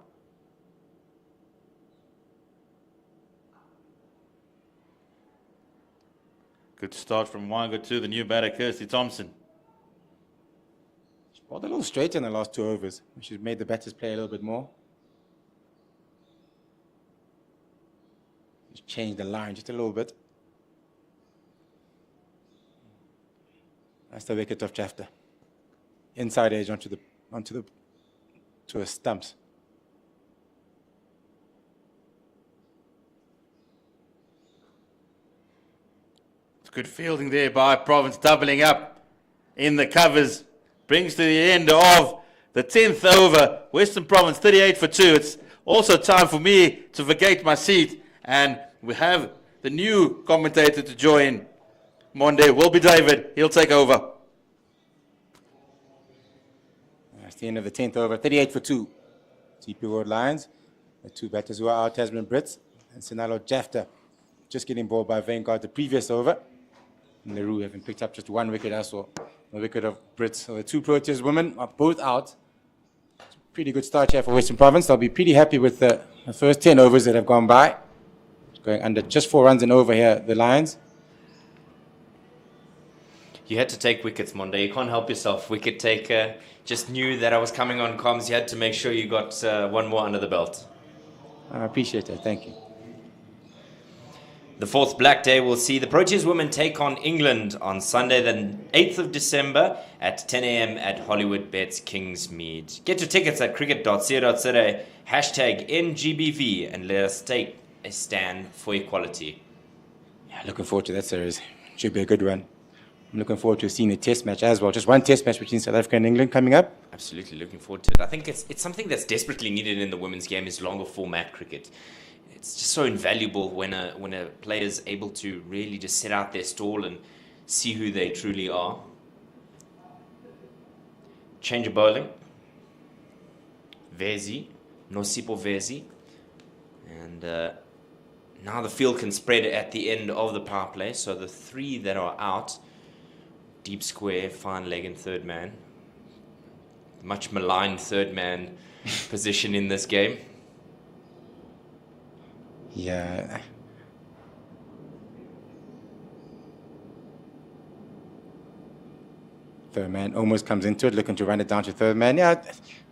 Good start from Weingood to the new batter, Kirsty Thompson. She bowled a little straight in the last 2 overs. She's made the batters play a little bit more. Just changed the line just a little bit. That's the wicket of Jafta. Inside edge onto the stumps. It's good fielding there by Province, doubling up in the covers. Brings to the end of the 10th over. Western Province 38 for 2. It's also time for me to vacate my seat, and we have the new commentator to join. Monday will be David. He'll take over. That's the end of the 10th over. 38 for 2. DP World Lions. The 2 batters who are out, Tasman Brits and Sinala Jafta, just getting bowled by Vanguard the previous over. And Leroux having picked up just 1 wicket as well. The wicket of Brits. So the 2 Proteas women are both out. Pretty good start here for Western Province. They'll be pretty happy with the first 10 overs that have gone by. Going under just 4 runs and over here, the Lions. You had to take wickets, Monday. You can't help yourself. Wicket taker. Just knew that I was coming on comms. You had to make sure you got 1 more under the belt. I appreciate that. Thank you. The 4th Black Day will see the Proteas women take on England on Sunday, the 8th of December at 10 a.m. at Hollywoodbets Kingsmead. Get your tickets at cricket.co.za, #NGBV, and let us take a stand for equality. Yeah, looking forward to that series. Should be a good one. I'm looking forward to seeing a test match as well. Just 1 test match between South Africa and England coming up. Absolutely looking forward to it. I think it's something that's desperately needed in the women's game, is longer format cricket. It's just so invaluable when a player is able to really just set out their stall and see who they truly are. Change of bowling. Vezi, Nosipo Vezi. And now the field can spread at the end of the power play. So the 3 that are out, deep square, fine leg and third man. Much maligned third man position in this game. Yeah. Third man almost comes into it, looking to run it down to third man. Yeah,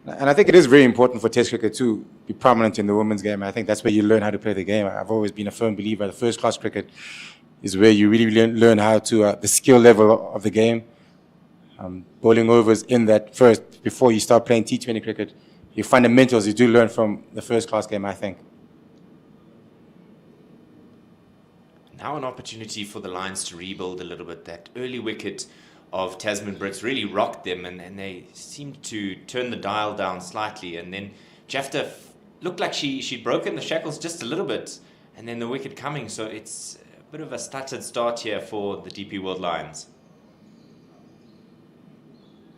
and I think it is very important for Test cricket to be prominent in the women's game. I think that's where you learn how to play the game. I've always been a firm believer the first-class cricket is where you really learn how to, the skill level of the game. Bowling overs in that first, before you start playing T20 cricket, your fundamentals you do learn from the first-class game, I think. Now an opportunity for the Lions to rebuild a little bit. That early wicket of Tasman Brits really rocked them, and they seemed to turn the dial down slightly. And then Jafta looked like she'd broken the shackles just a little bit, and then the wicket coming. So it's a bit of a stuttered start here for the DP World Lions.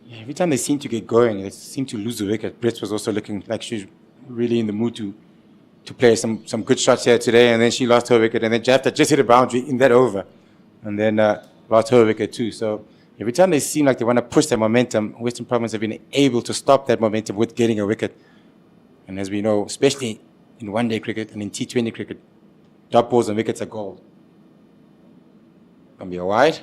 Yeah, every time they seem to get going, they seem to lose the wicket. Brits was also looking like she's really in the mood to play some good shots here today, and then she lost her wicket, and then Jafta just hit a boundary in that over, and then lost her wicket too. So every time they seem like they want to push their momentum, Western Province have been able to stop that momentum with getting a wicket. And as we know, especially in one-day cricket and in T20 cricket, dot balls and wickets are gold. Gonna be a wide.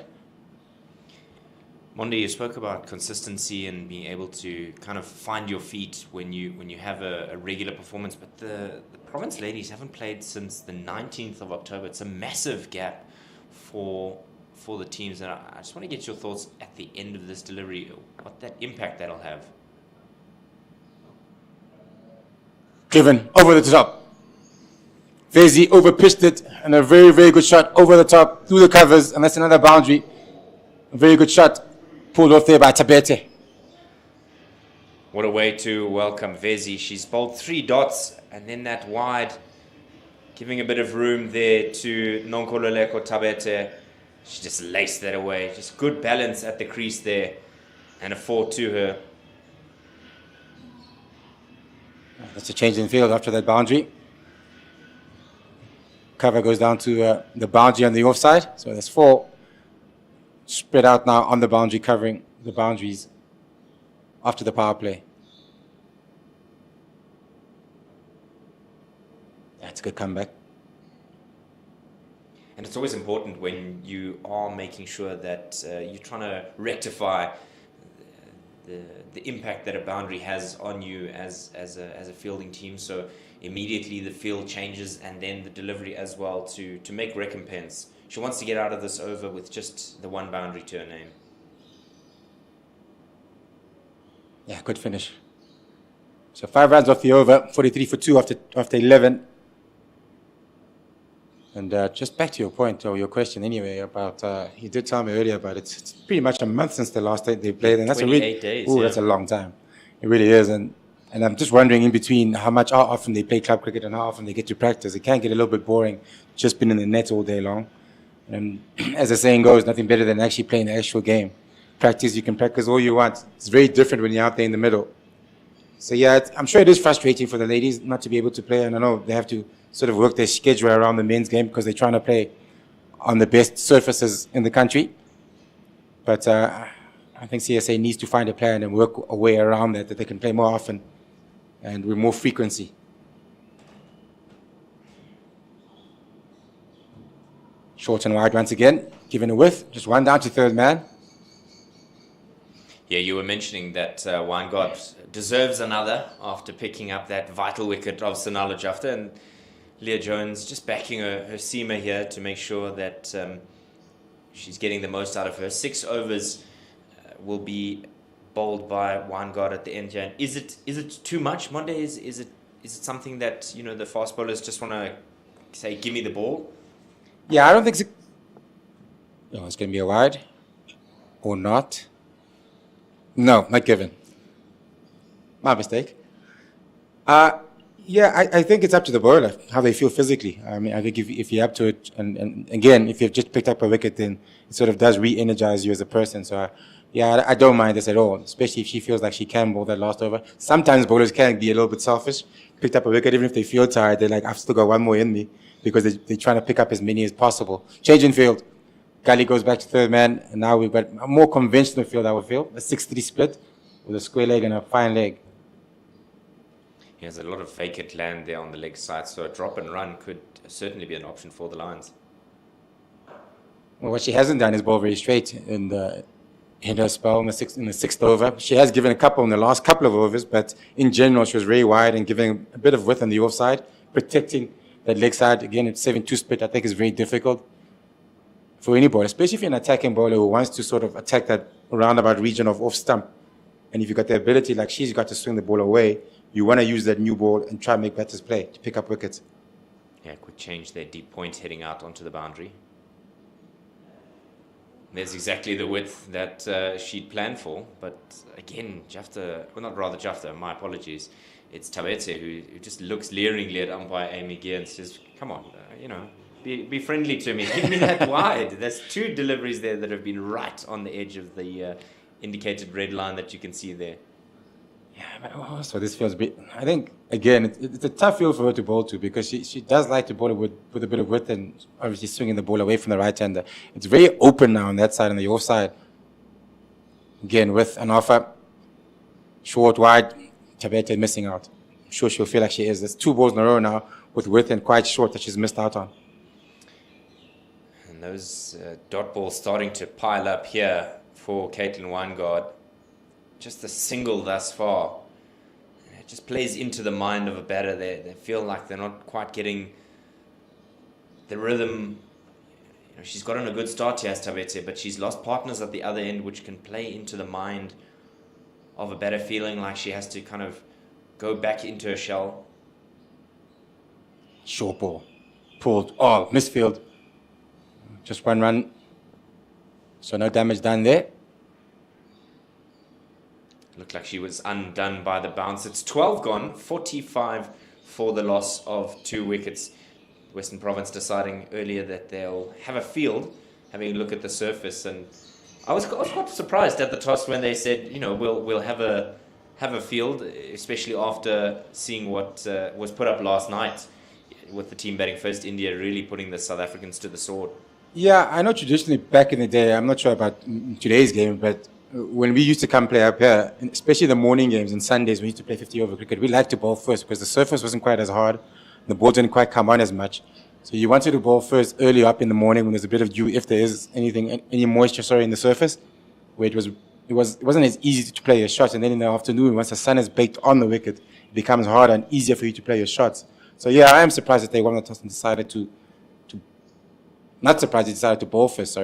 Monde, you spoke about consistency and being able to kind of find your feet when you have a regular performance, but the Province ladies haven't played since the 19th of October. It's a massive gap for the teams, and I just want to get your thoughts at the end of this delivery, what that impact that'll have. Given over the top. Vezi over-pitched it, and a very, very good shot over the top, through the covers, and that's another boundary. A very good shot, pulled off there by Tabete. What a way to welcome Vezi. She's bowled 3 dots, and then that wide, giving a bit of room there to Nonkololeko Tabete. She just laced that away. Just good balance at the crease there, and a 4 to her. That's a change in field after that boundary. Cover goes down to the boundary on the offside. So there's 4 spread out now on the boundary, covering the boundaries after the power play. That's a good comeback. And it's always important when you are making sure that you're trying to rectify the impact that a boundary has on you as a fielding team. So immediately the field changes, and then the delivery as well to make recompense. She wants to get out of this over with just the 1 boundary to her name. Yeah, good finish. So 5 runs off the over, 43 for 2 after 11. And just back to your point, or your question anyway, about, you did tell me earlier about it's pretty much a month since the last day they played, and that's 28 days. Ooh, yeah. That's a long time. It really is, and I'm just wondering in between how often they play club cricket and how often they get to practice. It can get a little bit boring, just being in the net all day long. And as the saying goes, nothing better than actually playing the actual game. Practice, you can practice all you want. It's very different when you're out there in the middle. So yeah, I'm sure it is frustrating for the ladies not to be able to play, and I know they have to sort of work their schedule around the men's game because they're trying to play on the best surfaces in the country. But I think CSA needs to find a plan and work a way around that they can play more often and with more frequency. Short and wide once again, given a whiff, just 1 down to third man. Yeah, you were mentioning that Weingart deserves another after picking up that vital wicket of Sonala Jafta, and Leah Jones just backing her seamer here to make sure that she's getting the most out of her. 6 overs will be bowled by Weingart at the end here. Is it too much, Monde? Is it something that the fast bowlers just want to say, give me the ball? Yeah, I don't think so. No, it's going to be a wide or not. No, not given. My mistake. Yeah, I think it's up to the bowler, how they feel physically. I mean, I think if you're up to it, and again, if you've just picked up a wicket, then it sort of does re-energize you as a person. So, yeah, I don't mind this at all, especially if she feels like she can bowl that last over. Sometimes bowlers can be a little bit selfish. Picked up a wicket, even if they feel tired, they're like, I've still got 1 more in me, because they're trying to pick up as many as possible. Change in field. Gully goes back to third man, and now we've got a more conventional field, I would feel. A 6-3 split with a square leg and a fine leg. He has a lot of vacant land there on the leg side, so a drop and run could certainly be an option for the Lions. Well, what she hasn't done is bowl very straight in hit her spell in the sixth over. She has given a couple in the last couple of overs, but in general, she was very wide and giving a bit of width on the offside, protecting that leg side. Again, it's 7-2 split, I think is very difficult for any bowler, especially if you're an attacking bowler who wants to sort of attack that roundabout region of off stump. And if you've got the ability, like she's got, to swing the ball away, you want to use that new ball and try and make batters play to pick up wickets. Yeah, quick change there. Deep point heading out onto the boundary. There's exactly the width that she'd planned for. But again, Jafta, well, not rather Jafta, my apologies. It's Tabete who just looks leeringly at umpire Amy Gear and says, come on, be friendly to me. Give me that wide. There's two deliveries there that have been right on the edge of the indicated red line that you can see there. Yeah, but also this feels a bit, I think, again, it's a tough field for her to bowl to because she does like to bowl with a bit of width and obviously swinging the ball away from the right-hander. It's very open now on that side, on the offside. Again, with an offer, short, wide, Tabete missing out. I'm sure she'll feel like she is. There's 2 balls in a row now with width and quite short that she's missed out on. And those dot balls starting to pile up here for Caitlin Weingard. Just a single thus far. It just plays into the mind of a batter. They feel like they're not quite getting the rhythm. She's got on a good start here, Tabete, but she's lost partners at the other end, which can play into the mind of a batter, feeling like she has to kind of go back into her shell. Short ball. Pulled. Oh, misfield. Just 1 run. So no damage done there. Looked like she was undone by the bounce. It's 12 gone, 45 for the loss of 2 wickets. Western Province deciding earlier that they'll have a field, having a look at the surface. And I was quite surprised at the toss when they said, we'll have a field, especially after seeing what was put up last night with the team batting first, India really putting the South Africans to the sword. Yeah, I know traditionally back in the day, I'm not sure about today's game, but when we used to come play up here, especially the morning games and Sundays, we used to play 50-over cricket. We liked to bowl first because the surface wasn't quite as hard. The ball didn't quite come on as much. So you wanted to bowl first early up in the morning when there's a bit of dew, if there is any moisture, in the surface, where it wasn't as easy to play your shots. And then in the afternoon, once the sun is baked on the wicket, it becomes harder and easier for you to play your shots. So yeah, I am surprised that they won the toss and decided to not surprised they decided to bowl first,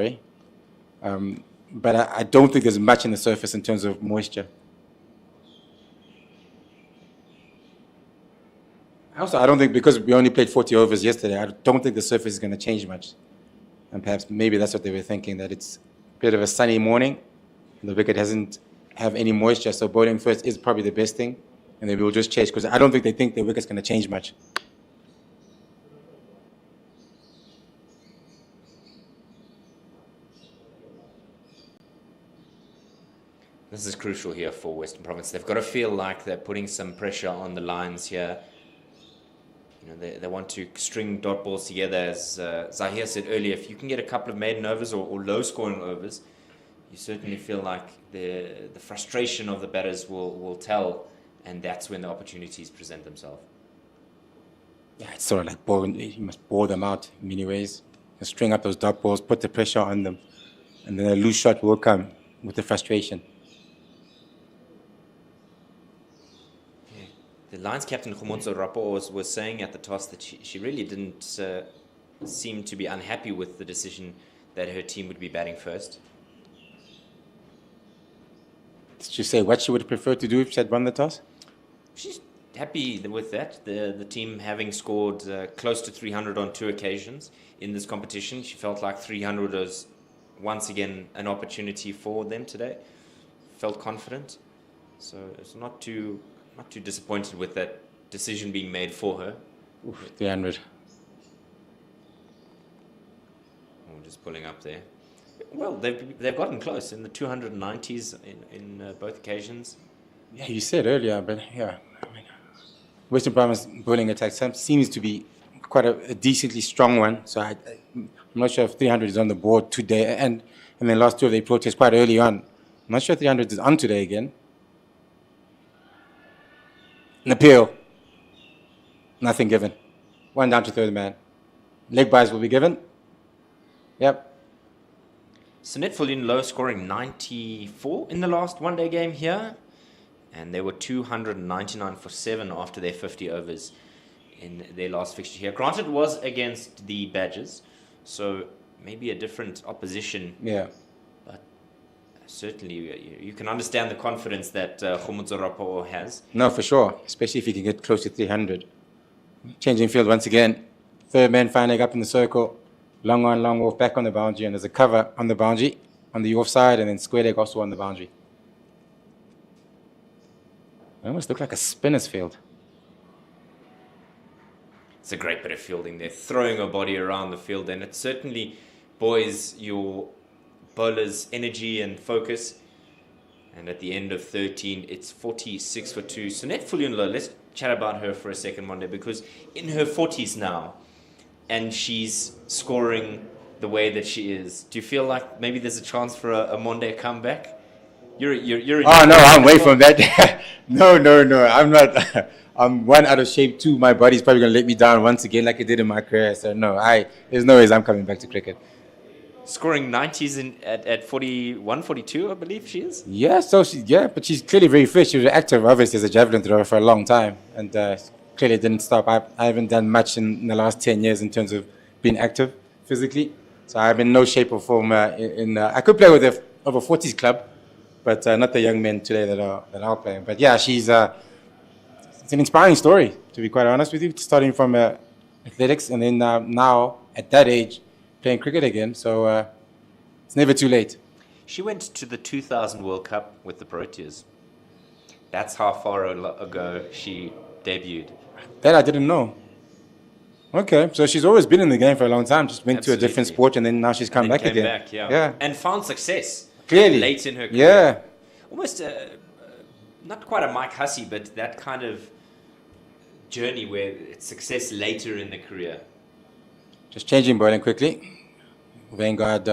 but I don't think there's much in the surface in terms of moisture. Also, I don't think, because we only played 40 overs yesterday, I don't think the surface is going to change much. And perhaps maybe that's what they were thinking, that it's a bit of a sunny morning, and the wicket doesn't have any moisture, so bowling first is probably the best thing, and then we'll just chase, because I don't think they think the wicket's going to change much. This is crucial here for Western Province. They've got to feel like they're putting some pressure on the lines here. They want to string dot balls together. As Zahir said earlier, if you can get a couple of maiden overs or low-scoring overs, you certainly feel like the frustration of the batters will tell, and that's when the opportunities present themselves. Yeah, it's sort of like bowling. You must bore them out in many ways. And string up those dot balls, put the pressure on them, and then a loose shot will come with the frustration. The Lions captain Khomotso Rapo was saying at the toss that she really didn't seem to be unhappy with the decision that her team would be batting first. Did she say what she would prefer to do if she had won the toss? She's happy with that. The team having scored close to 300 on 2 occasions in this competition. She felt like 300 was once again an opportunity for them today. Felt confident. So it's not too disappointed with that decision being made for her. Oof, 300. We're just pulling up there. Well, they've gotten close in the 290s in both occasions. Yeah, you said earlier, but yeah. Western Province bowling attack seems to be quite a decently strong one. So I'm not sure if 300 is on the board today. And then last 2 of the protests quite early on. I'm not sure if 300 is on today again. An appeal. Nothing given. 1 down to third man. Leg byes will be given. Yep. Sunette Fulin scoring 94 in the last one-day game here. And they were 299 for 7 after their 50 overs in their last fixture here. Granted, it was against the Badgers, so maybe a different opposition. Yeah. But certainly, you can understand the confidence that Khomotso Rapo has. No, for sure, especially if you can get close to 300. Changing field once again. Third man finally up in the circle. Long on, long off, back on the boundary, and there's a cover on the boundary, on the offside, and then square leg also on the boundary. It almost looked like a spinner's field. It's a great bit of fielding. They're throwing a body around the field, and it certainly buoys your bowler's energy and focus. And at the end of 13, it's 46 for 2. Sunette Fulin, let's chat about her for a second, Monday, because in her 40s now, and she's scoring the way that she is, do you feel like maybe there's a chance for a Monday comeback? You're Oh, no, I'm way from that. No, I'm not. I'm one, out of shape. Two, my body's probably going to let me down once again like it did in my career. So, no, there's no ways I'm coming back to cricket. Scoring 90s at 41, 42, I believe she is. Yeah, but she's clearly very fit. She was active, obviously, as a javelin thrower for a long time. And clearly didn't stop. I haven't done much in the last 10 years in terms of being active physically. So I'm in no shape or form. I could play with the over 40s club, but not the young men today that are playing. But yeah, it's an inspiring story, to be quite honest with you, starting from athletics and then now at that age playing cricket again. So it's never too late. She went to the 2000 World Cup with the Proteas. That's how far ago she debuted. That I didn't know. Okay, so she's always been in the game for a long time, just went Absolutely. to a different sport, and then now she's come back again. Back, yeah. And found success. Clearly. Late in her career. Yeah. Almost, not quite a Mike Hussey, but that kind of journey where it's success later in the career. Just changing bowling quickly. Vanguard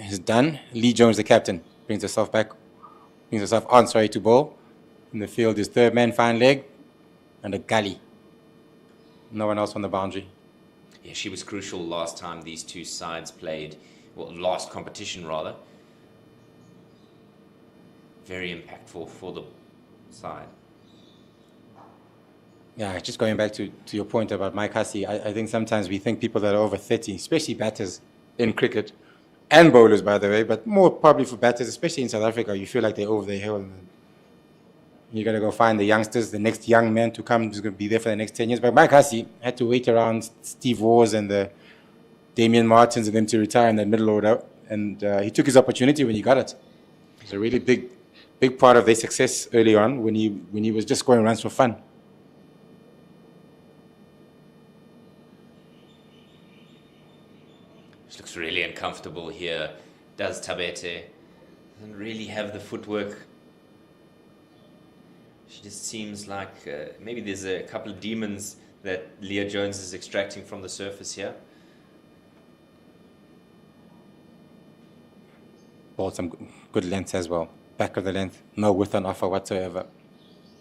is done. Lee Jones, the captain, brings herself on to bowl. In the field is third man, fine leg, and a gully. No one else on the boundary. Yeah, she was crucial last time these two sides played, well, last competition rather. Very impactful for the side. Yeah, just going back to your point about Mike Hussey, I think sometimes we think people that are over 30, especially batters in cricket, and bowlers, by the way, but more probably for batters, especially in South Africa, you feel like they're over the hill. And you got to go find the youngsters, the next young man to come who's going to be there for the next 10 years. But Mike Hussey had to wait around Steve Wars and the Damian Martins and them to retire in that middle order. And he took his opportunity when he got it. It was a really big part of their success early on when he was just scoring runs for fun. She looks really uncomfortable here. Does Tabete. Doesn't really have the footwork. She just seems like maybe there's a couple of demons that Leah Jones is extracting from the surface here. Bowled some good lengths as well. Back of the length, no width on offer whatsoever.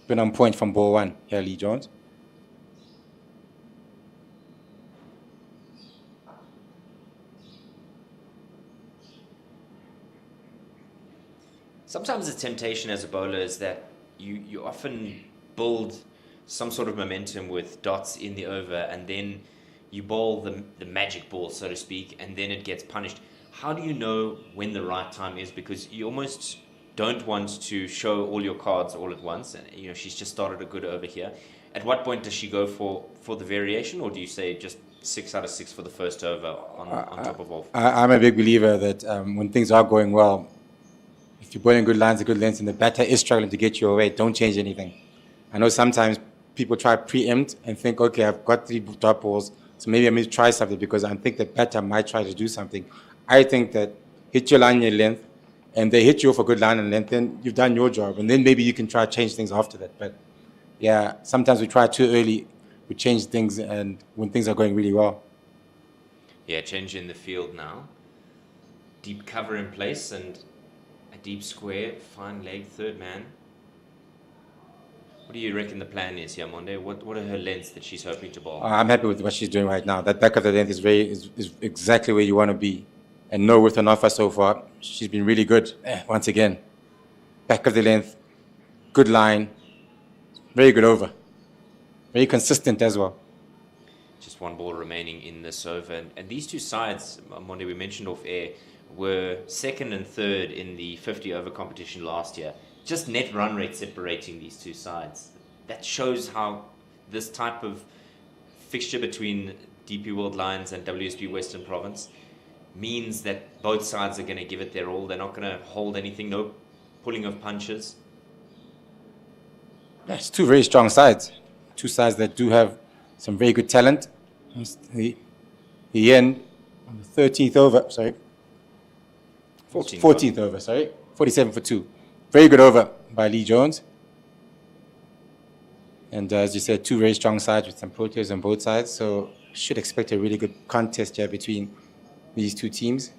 Been on point from ball one here, Lee Jones. Sometimes the temptation as a bowler is that you often build some sort of momentum with dots in the over, and then you bowl the magic ball, so to speak, and then it gets punished. How do you know when the right time is? Because you almost don't want to show all your cards all at once. And she's just started a good over here. At what point does she go for the variation, or do you say just 6 out of 6 for the first over on top of all? I'm a big believer that when things are going well, if you're bowling good lines and good lengths and the batter is struggling to get you away, don't change anything. I know sometimes people try preempt and think, okay, I've got 3 dot balls, so maybe I'm going to try something because I think the batter might try to do something. I think that hit your line and length, and they hit you off a good line and length, then you've done your job, and then maybe you can try to change things after that. But yeah, sometimes we try too early, we change things, and when things are going really well. Yeah, change in the field now. Deep cover in place and a deep square, fine leg, third man. What do you reckon the plan is here, Monde? What are her lengths that she's hoping to bowl? I'm happy with what she's doing right now. That back of the length is exactly where you want to be. and no with an offer so far. She's been really good. Once again, back of the length, good line, very good over. Very consistent as well. Just one ball remaining in this over. And these two sides, Monday, we mentioned off air, were second and third in the 50-over competition last year. Just net run rate separating these two sides. That shows how this type of fixture between DP World Lions and WSB Western Province means that both sides are going to give it their all. They're not going to hold anything, no pulling of punches. It's two very strong sides. Two sides that do have some very good talent. The end on the 13th over, sorry. 14th over, sorry. 47 for 2. Very good over by Lee Jones. And as you said, two very strong sides with some Proteas on both sides. So should expect a really good contest here between these two teams.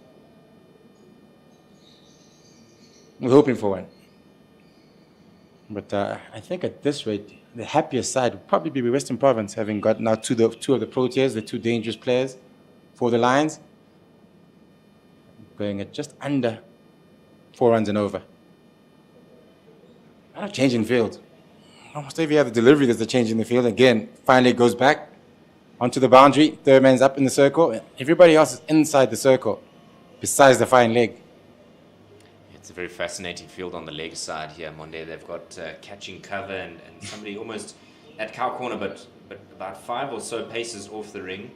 We're hoping for one. But I think at this rate, the happiest side would probably be Western Province, having got now two of the Proteas, the two dangerous players for the Lions, going at just under 4 runs and over. And a change in field. Almost every other delivery, there's a change in the field. Again, finally it goes back onto the boundary. Third man's up in the circle. Everybody else is inside the circle, besides the fine leg. It's a very fascinating field on the leg side here, Monday. They've got catching cover and somebody almost at cow corner, but about 5 or so paces off the ring.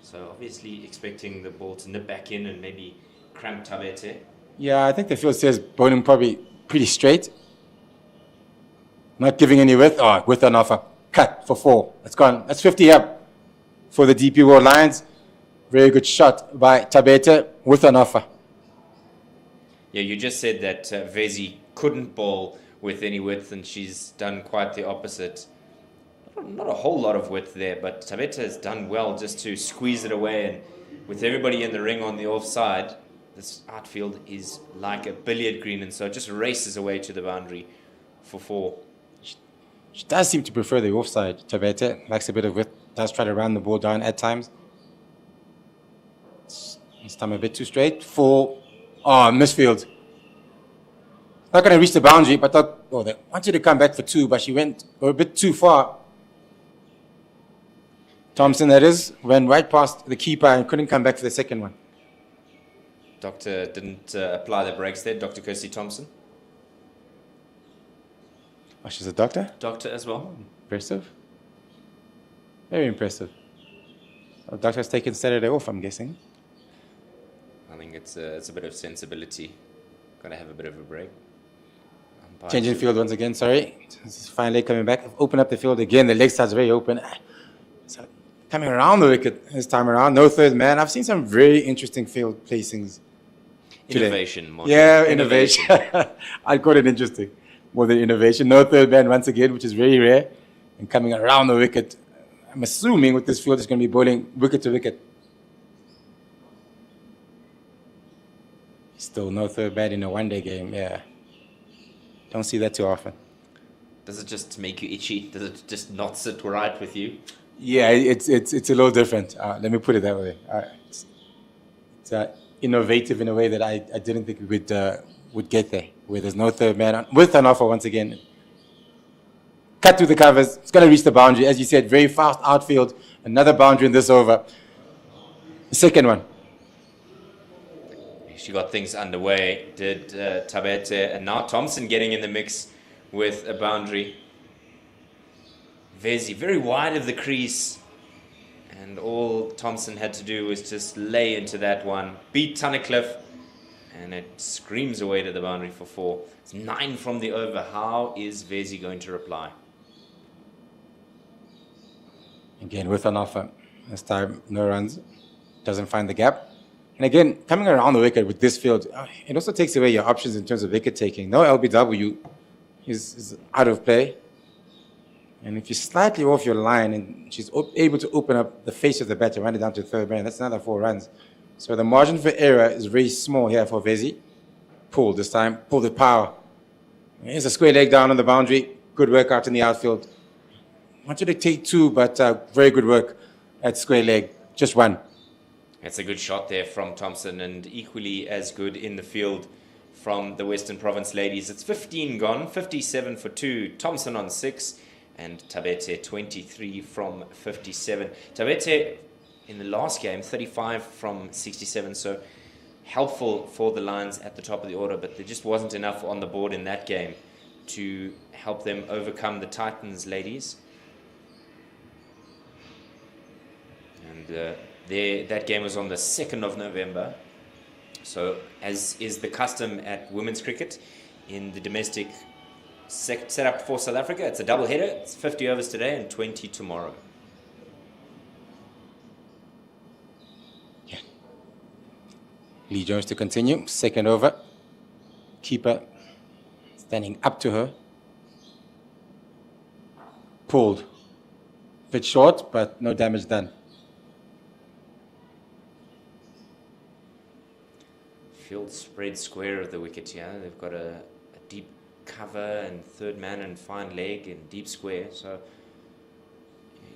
So obviously expecting the ball to nip back in and maybe cramp Tabete. Yeah, I think the field says bowling probably pretty straight. Not giving any width. Oh, width on offer. Cut for 4. It's gone. That's 50 up for the DP World Lions. Very good shot by Tabete with an offer. Yeah, you just said that Vezi couldn't bowl with any width, and she's done quite the opposite. Not a whole lot of width there, but Tabete has done well just to squeeze it away. And with everybody in the ring on the offside, this outfield is like a billiard green, and so it just races away to the boundary for 4. She does seem to prefer the offside, Tabete. Likes a bit of width. Does try to run the ball down at times. This time a bit too straight. 4. Oh, misfield. Not going to reach the boundary, but thought, they wanted to come back for 2, but she went a bit too far. Thompson, that is, went right past the keeper and couldn't come back for the second one. Doctor didn't apply the brakes there, Dr. Kirsty Thompson. Oh, she's a doctor? Doctor as well. Impressive. Very impressive. The doctor's taken Saturday off, I'm guessing. I think it's a bit of sensibility. Got to have a bit of a break. Changing field once again, sorry. Fine leg coming back. Open up the field again. The leg side's very open. So coming around the wicket this time around. No third man. I've seen some very interesting field placings today. Innovation. Yeah, innovation. I'd call it interesting. More than innovation. No third man once again, which is very rare. And coming around the wicket. I'm assuming with this field, it's going to be bowling wicket to wicket. Still no third man in a one-day game, yeah. Don't see that too often. Does it just make you itchy? Does it just not sit right with you? Yeah, it's a little different. Let me put it that way. It's innovative in a way that I didn't think we would get there, where there's no third man with an offer once again. Cut through the covers. It's going to reach the boundary. As you said, very fast outfield. Another boundary in this over. The second one. She got things underway, did Tabete, and now Thompson getting in the mix with a boundary. Vezi very wide of the crease, and all Thompson had to do was just lay into that one, beat Tunnicliffe, and it screams away to the boundary for 4. It's 9 from the over. How is Vezi going to reply? Again, with an offer. This time, no runs. Doesn't find the gap. And again, coming around the wicket with this field, it also takes away your options in terms of wicket taking. No LBW is out of play. And if you're slightly off your line and she's able to open up the face of the bat and run it down to third man, that's another 4 runs. So the margin for error is very small here for Vezi. Pull this time, pull the power. Here's a square leg down on the boundary. Good work out in the outfield. Wanted to take 2, but very good work at square leg. Just 1. That's a good shot there from Thompson, and equally as good in the field from the Western Province ladies. It's 15 gone, 57 for 2. Thompson on 6, and Tabete 23 from 57. Tabete in the last game 35 from 67, so helpful for the Lions at the top of the order, but there just wasn't enough on the board in that game to help them overcome the Titans ladies. And that game was on the 2nd of November. So, as is the custom at women's cricket in the domestic setup for South Africa, it's a double header. It's 50 overs today and 20 tomorrow. Yeah. Lee Jones to continue. Second over. Keeper standing up to her. Pulled. Bit short, but no damage done. Field spread square of the wicket here. They've got a deep cover and third man and fine leg and deep square. So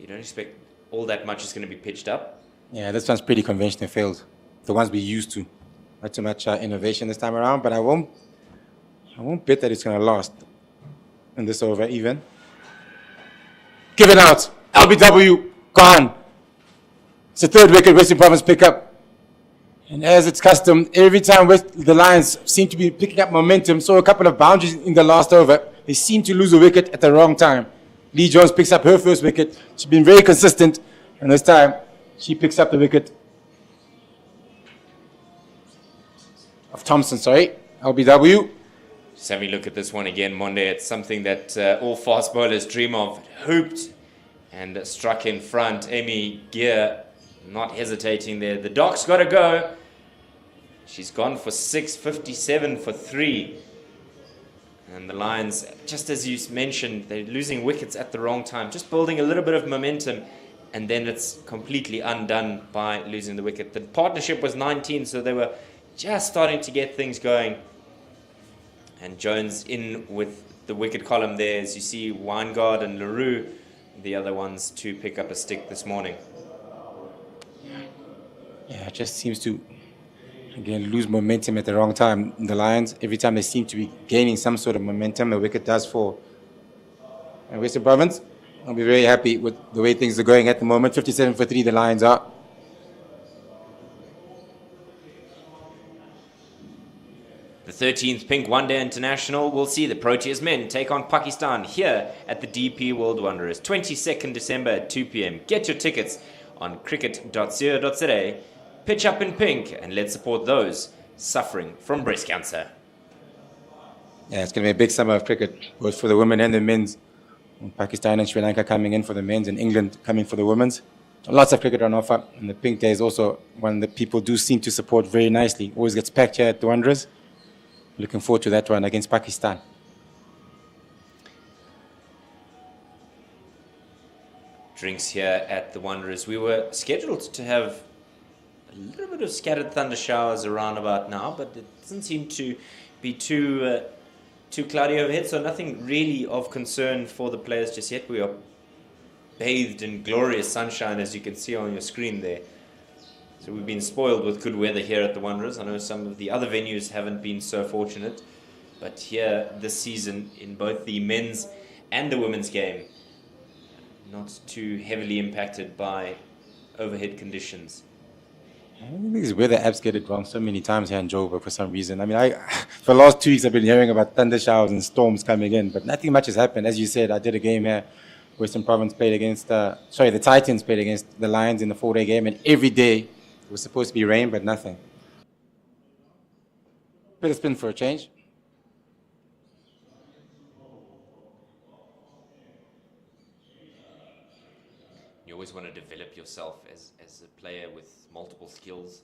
you don't expect all that much is going to be pitched up. Yeah, this one's pretty conventional field. The ones we used to. Not too much innovation this time around, but I won't bet that it's going to last in this over even. Give it out. LBW gone. It's the third wicket Western Province pick up. And as it's custom, every time the Lions seem to be picking up momentum, saw a couple of boundaries in the last over, they seem to lose a wicket at the wrong time. Lee Jones picks up her first wicket. She's been very consistent, and this time she picks up the wicket of Thompson, LBW. Just having a look at this one again, Monde. It's something that all fast bowlers dream of. Hooped and struck in front. Amy Gear not hesitating there. The Doc's got to go. She's gone for 6, 57 for 3. And the Lions, just as you mentioned, they're losing wickets at the wrong time. Just building a little bit of momentum, and then it's completely undone by losing the wicket. The partnership was 19, so they were just starting to get things going. And Jones in with the wicket column there, as you see Weingard and LaRue, the other ones to pick up a stick this morning. Yeah, it just seems to, again, lose momentum at the wrong time. The Lions, every time they seem to be gaining some sort of momentum, the wicket does fall. And Western Province, I'll be very happy with the way things are going at the moment. 57 for 3, the Lions are. The 13th Pink One Day International will see the Proteas men take on Pakistan here at the DP World Wanderers. 22nd December at 2 p.m. Get your tickets on cricket.co.za. Pitch up in pink, and let's support those suffering from breast cancer. Yeah, it's going to be a big summer of cricket, both for the women and the men's. Pakistan and Sri Lanka coming in for the men's, and England coming for the women's. Lots of cricket on offer, and the Pink Day is also one that people do seem to support very nicely. Always gets packed here at the Wanderers. Looking forward to that one against Pakistan. Drinks here at the Wanderers. We were scheduled to have a little bit of scattered thunder showers around about now, but it doesn't seem to be too cloudy overhead, so nothing really of concern for the players just yet. We are bathed in glorious sunshine, as you can see on your screen there. So we've been spoiled with good weather here at the Wanderers. I know some of the other venues haven't been so fortunate, but here this season in both the men's and the women's game, not too heavily impacted by overhead conditions. I think these weather apps get it wrong so many times here in Joburg for some reason. I mean, for the last 2 weeks I've been hearing about thunder showers and storms coming in, but nothing much has happened. As you said, I did a game here. Western Province played against, the Titans played against the Lions in the 4-day game, and every day it was supposed to be rain, but nothing. Bit of spin for a change. You always want to develop yourself as a player with multiple skills.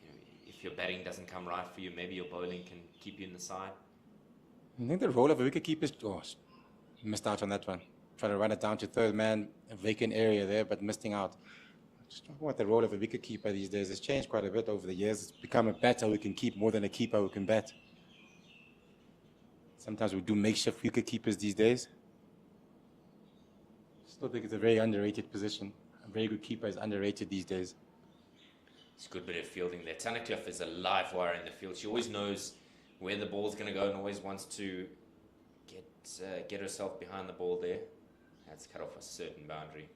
You know, if your batting doesn't come right for you, maybe your bowling can keep you in the side. I think the role of a wicketkeeper is... missed out on that one. Trying to run it down to third man, a vacant area there, but missing out. Just talking about the role of a wicketkeeper these days. It's changed quite a bit over the years. It's become a batter who can keep more than a keeper who can bat. Sometimes we do makeshift wicketkeepers these days. Still think it's a very underrated position. A very good keeper is underrated these days. It's a good bit of fielding there. Tunnicliffe is a live wire in the field. She always knows where the ball's going to go and always wants to get herself behind the ball there. That's cut off a certain boundary.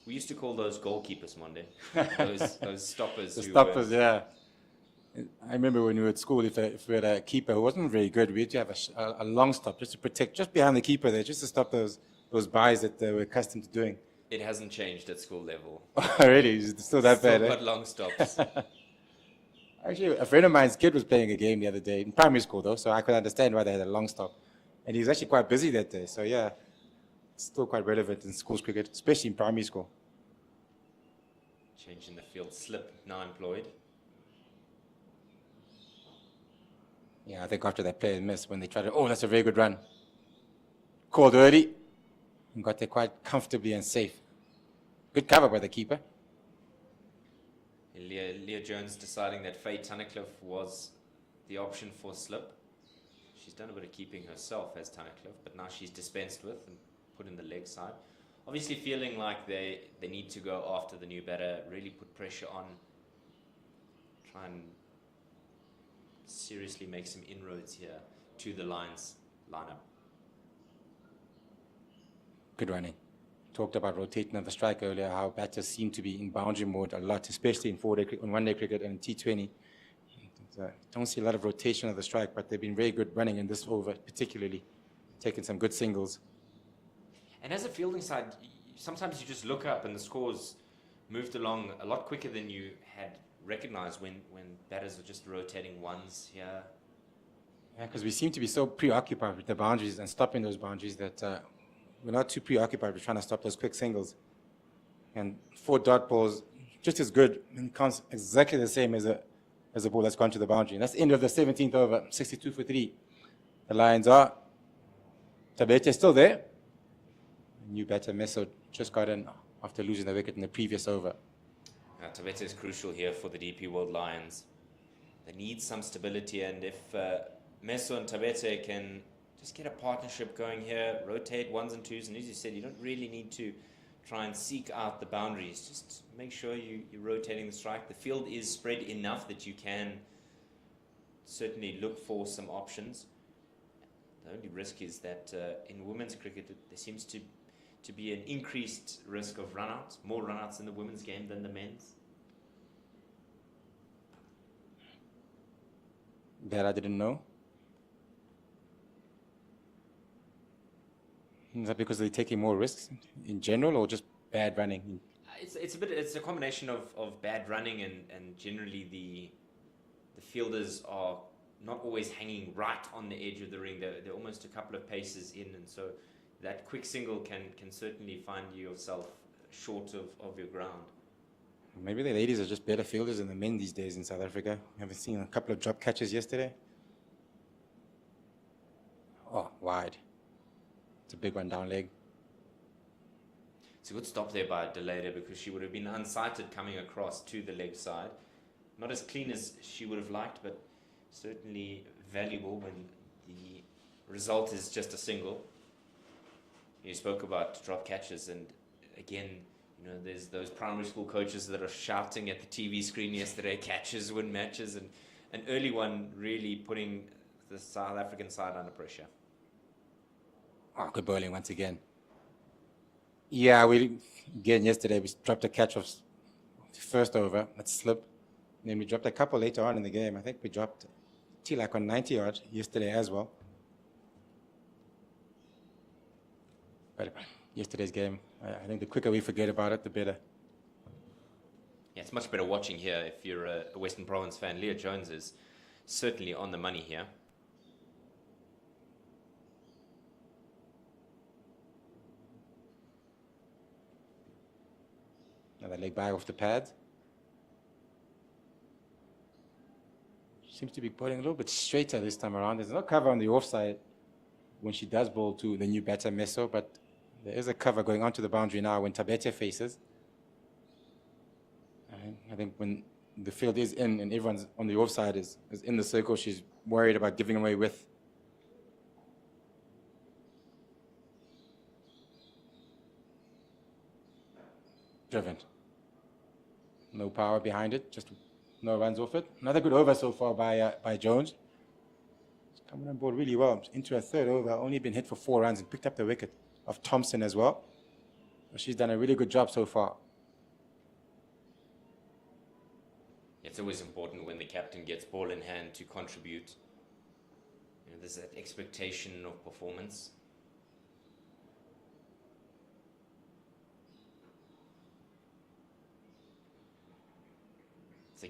We used to call those goalkeepers, Monde. those stoppers. The stoppers, yeah. I remember when we were at school, if we had a keeper who wasn't very good, we had to have a long stop just to protect, just behind the keeper there, just to stop those buys that they were accustomed to doing. It hasn't changed at school level. Really? It's still that bad, Still got long stops. Actually, a friend of mine's kid was playing a game the other day, in primary school though, so I could understand why they had a long stop. And he was actually quite busy that day, so yeah, it's still quite relevant in schools cricket, especially in primary school. Change in the field. Slip now employed. Yeah, I think after that play miss, when they tried to, oh, that's a very good run. Called early, and got there quite comfortably and safe. Good cover by the keeper. Leah Jones deciding that Faye Tunnicliffe was the option for slip. She's done a bit of keeping herself as Tunnicliffe, but now she's dispensed with and put in the leg side. Obviously feeling like they need to go after the new batter, really put pressure on, try and seriously make some inroads here to the lineup. Good running. Talked about rotating of the strike earlier, how batters seem to be in boundary mode a lot, especially in one-day cricket and T20. Don't see a lot of rotation of the strike, but they've been very good running in this over, particularly taking some good singles. And as a fielding side, sometimes you just look up and the scores moved along a lot quicker than you had recognized when batters are just rotating ones here. Yeah, because we seem to be so preoccupied with the boundaries and stopping those boundaries that we're not too preoccupied with trying to stop those quick singles. And 4 dot balls, just as good, and counts exactly the same as a ball that's gone to the boundary. And that's the end of the 17th over, 62 for 3. The Lions are. Tabete still there. New batter Meso just got in after losing the wicket in the previous over. Tabete is crucial here for the DP World Lions. They need some stability, and if Meso and Tabete can just get a partnership going here, rotate ones and twos, and as you said, you don't really need to try and seek out the boundaries. Just make sure you're rotating the strike. The field is spread enough that you can certainly look for some options. The only risk is that in women's cricket, there seems to be an increased risk of runouts, more runouts in the women's game than the men's. That I didn't know. Is that because they're taking more risks in general, or just bad running? It's a combination of bad running and generally the fielders are not always hanging right on the edge of the ring. They're almost a couple of paces in, and so that quick single can certainly find yourself short of your ground. Maybe the ladies are just better fielders than the men these days in South Africa. Haven't seen a couple of drop catches yesterday. Oh, wide. It's a big one down leg. It's a good stop there by Deleda because she would have been unsighted coming across to the leg side. Not as clean as she would have liked, but certainly valuable when the result is just a single. You spoke about drop catches, and again, you know, there's those primary school coaches that are shouting at the TV screen yesterday, catches win matches, and an early one really putting the South African side under pressure. Oh, good bowling once again. Yeah, again yesterday we dropped a catch off first over, that slip. And then we dropped a couple later on in the game. I think we dropped Tilak on 90 yards yesterday as well. But yesterday's game, I think the quicker we forget about it, the better. Yeah, it's much better watching here if you're a Western Province fan. Leah Jones is certainly on the money here. Another leg by off the pad. Seems to be putting a little bit straighter this time around. There's no cover on the offside when she does bowl to the new batter Meso, but there is a cover going onto the boundary now when Tabete faces. I think when the field is in and everyone's on the offside is in the circle, she's worried about giving away with. Driven. No power behind it, just no runs off it. Another good over so far by Jones. He's coming on board really well. Into a third over, only been hit for 4 runs and picked up the wicket of Thompson as well. She's done a really good job so far. It's always important when the captain gets ball in hand to contribute. You know, there's that expectation of performance. It's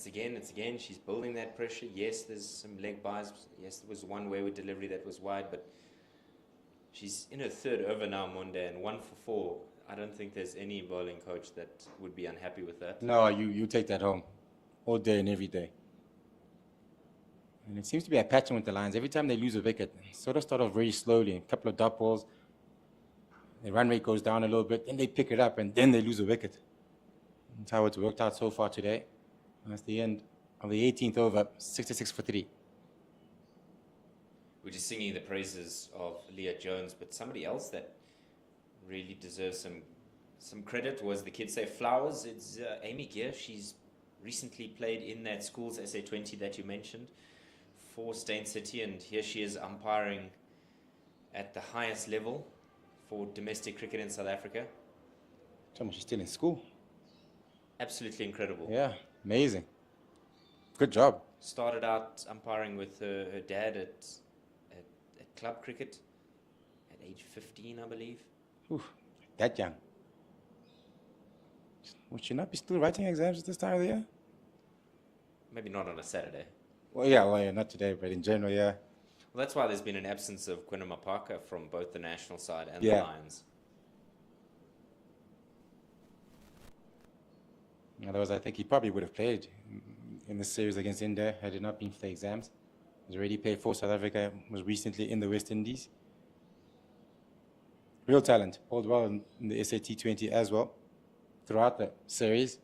again. She's building that pressure. Yes, there's some leg buys. Yes, there was one wayward delivery that was wide, but she's in her third over now, Monday, and 1 for 4. I don't think there's any bowling coach that would be unhappy with that. No, you take that home all day and every day. And it seems to be a pattern with the Lions. Every time they lose a wicket, they sort of start off very slowly. A couple of dot balls, the run rate goes down a little bit, then they pick it up, and then they lose a wicket. That's how it's worked out so far today. And that's the end of the 18th over, 66 for 3. We're just singing the praises of Leah Jones, but somebody else that really deserves some credit was the kids say flowers. It's Amy Gear. She's recently played in that school's SA20 that you mentioned for Steyn City, and here she is umpiring at the highest level for domestic cricket in South Africa. Tell me she's still in school. Absolutely incredible. Yeah, amazing. Good job. Started out umpiring with her dad at club cricket at age 15, I believe. Ooh, that young. Would she not be still writing exams at this time of the year? Maybe not on a Saturday. Well, yeah, not today, but in general, yeah. Well, that's why there's been an absence of Quinn Mapaka from both the national side and Yeah. the Lions. Otherwise, I think he probably would have played in the series against India had it not been for the exams. He's already played for South Africa, was recently in the West Indies. Real talent, bowled well in the SAT20 as well, throughout the series.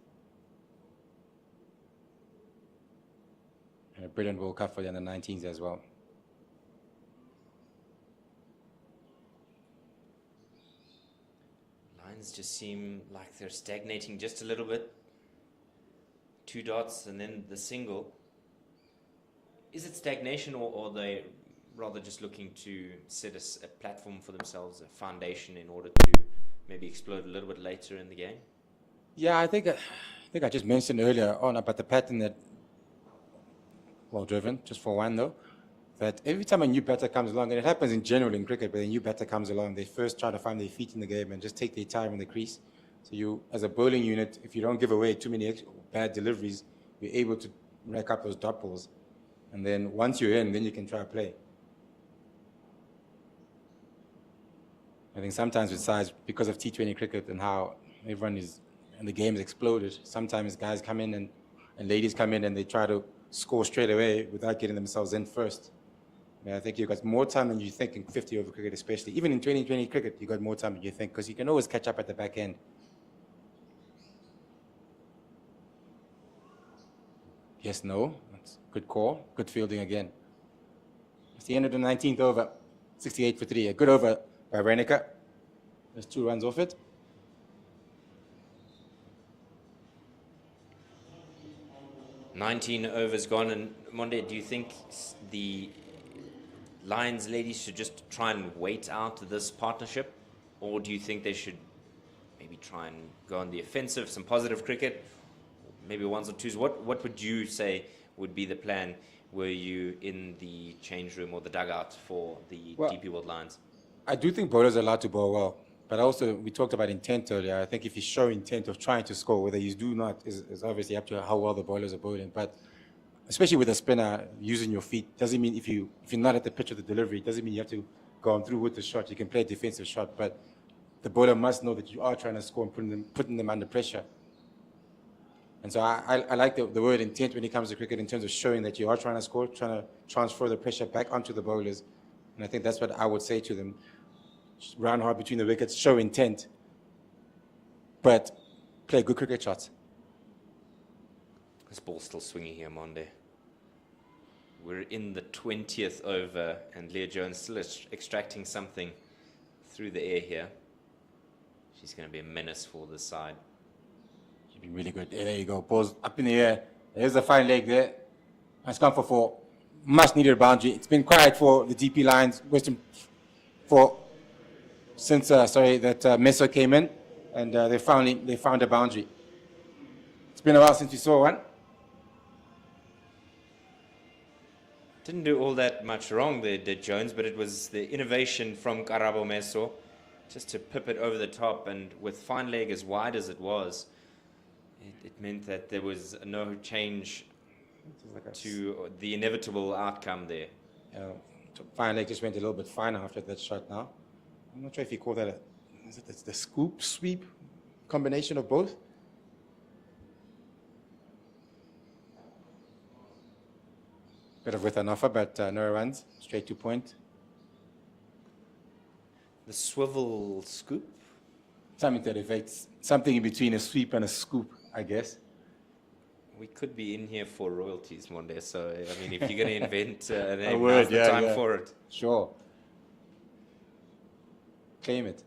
And a brilliant World Cup for the under-19s as well. Lions just seem like they're stagnating just a little bit. 2 dots and then the single. Is it stagnation, or are they rather just looking to set a platform for themselves, a foundation, in order to maybe explode a little bit later in the game? Yeah, I think I just mentioned earlier on about the pattern that, well driven, just for one though, that every time a new batter comes along, and it happens in general in cricket, but a new batter comes along, they first try to find their feet in the game and just take their time in the crease. So you, as a bowling unit, if you don't give away too many bad deliveries, you're able to rack up those dot balls. And then once you're in, then you can try to play. I think sometimes with size, because of T20 cricket and how everyone is, and the game's exploded, sometimes guys come in and ladies come in and they try to score straight away without getting themselves in first. I mean, I think you've got more time than you think in 50 over cricket, especially. Even in 2020 cricket, you've got more time than you think, because you can always catch up at the back end. Yes, no. That's a good call. Good fielding again. It's the end of the 19th over. 68 for 3. A good over by Renica. There's 2 runs off it. "19 overs gone." And Monday, do you think the Lions ladies should just try and wait out this partnership? Or do you think they should maybe try and go on the offensive, some positive cricket, maybe 1s or 2s? What would you say would be the plan were you in the change room or the dugout for the DP World Lions? I do think bowlers are allowed to bowl well. But also, we talked about intent earlier. I think if you show intent of trying to score, whether you do not is obviously up to how well the bowlers are bowling. But especially with a spinner, using your feet doesn't mean if you're not at the pitch of the delivery, it doesn't mean you have to go on through with the shot. You can play a defensive shot, but the bowler must know that you are trying to score and putting them under pressure. And so I like the word intent when it comes to cricket in terms of showing that you are trying to score, trying to transfer the pressure back onto the bowlers. And I think that's what I would say to them. Just round hard between the wickets, show intent, but play good cricket shots. This ball's still swinging here, Monday. We're in the 20th over, and Leah Jones still extracting something through the air here. She's going to be a menace for this side. You been really good. There you go. Balls up in the air. There's a fine leg there. It's gone for 4. Much needed boundary. It's been quiet for the DP Lions. Since Meso came in, and they found a boundary. It's been a while since we saw one. Didn't do all that much wrong there, did Jones, but it was the innovation from Karabo Meso just to pip it over the top, and with fine leg as wide as it was, it meant that there was no change to the inevitable outcome there. Fine leg just went a little bit finer after that shot now. I'm not sure if you call that the scoop, sweep, combination of both. Bit of width on offer, but no runs, straight to point. The swivel scoop? Something that affects something in between a sweep and a scoop, I guess. We could be in here for royalties one day, so I mean, if you're going to invent a name, a word, now's the time for it. Sure. Claim it.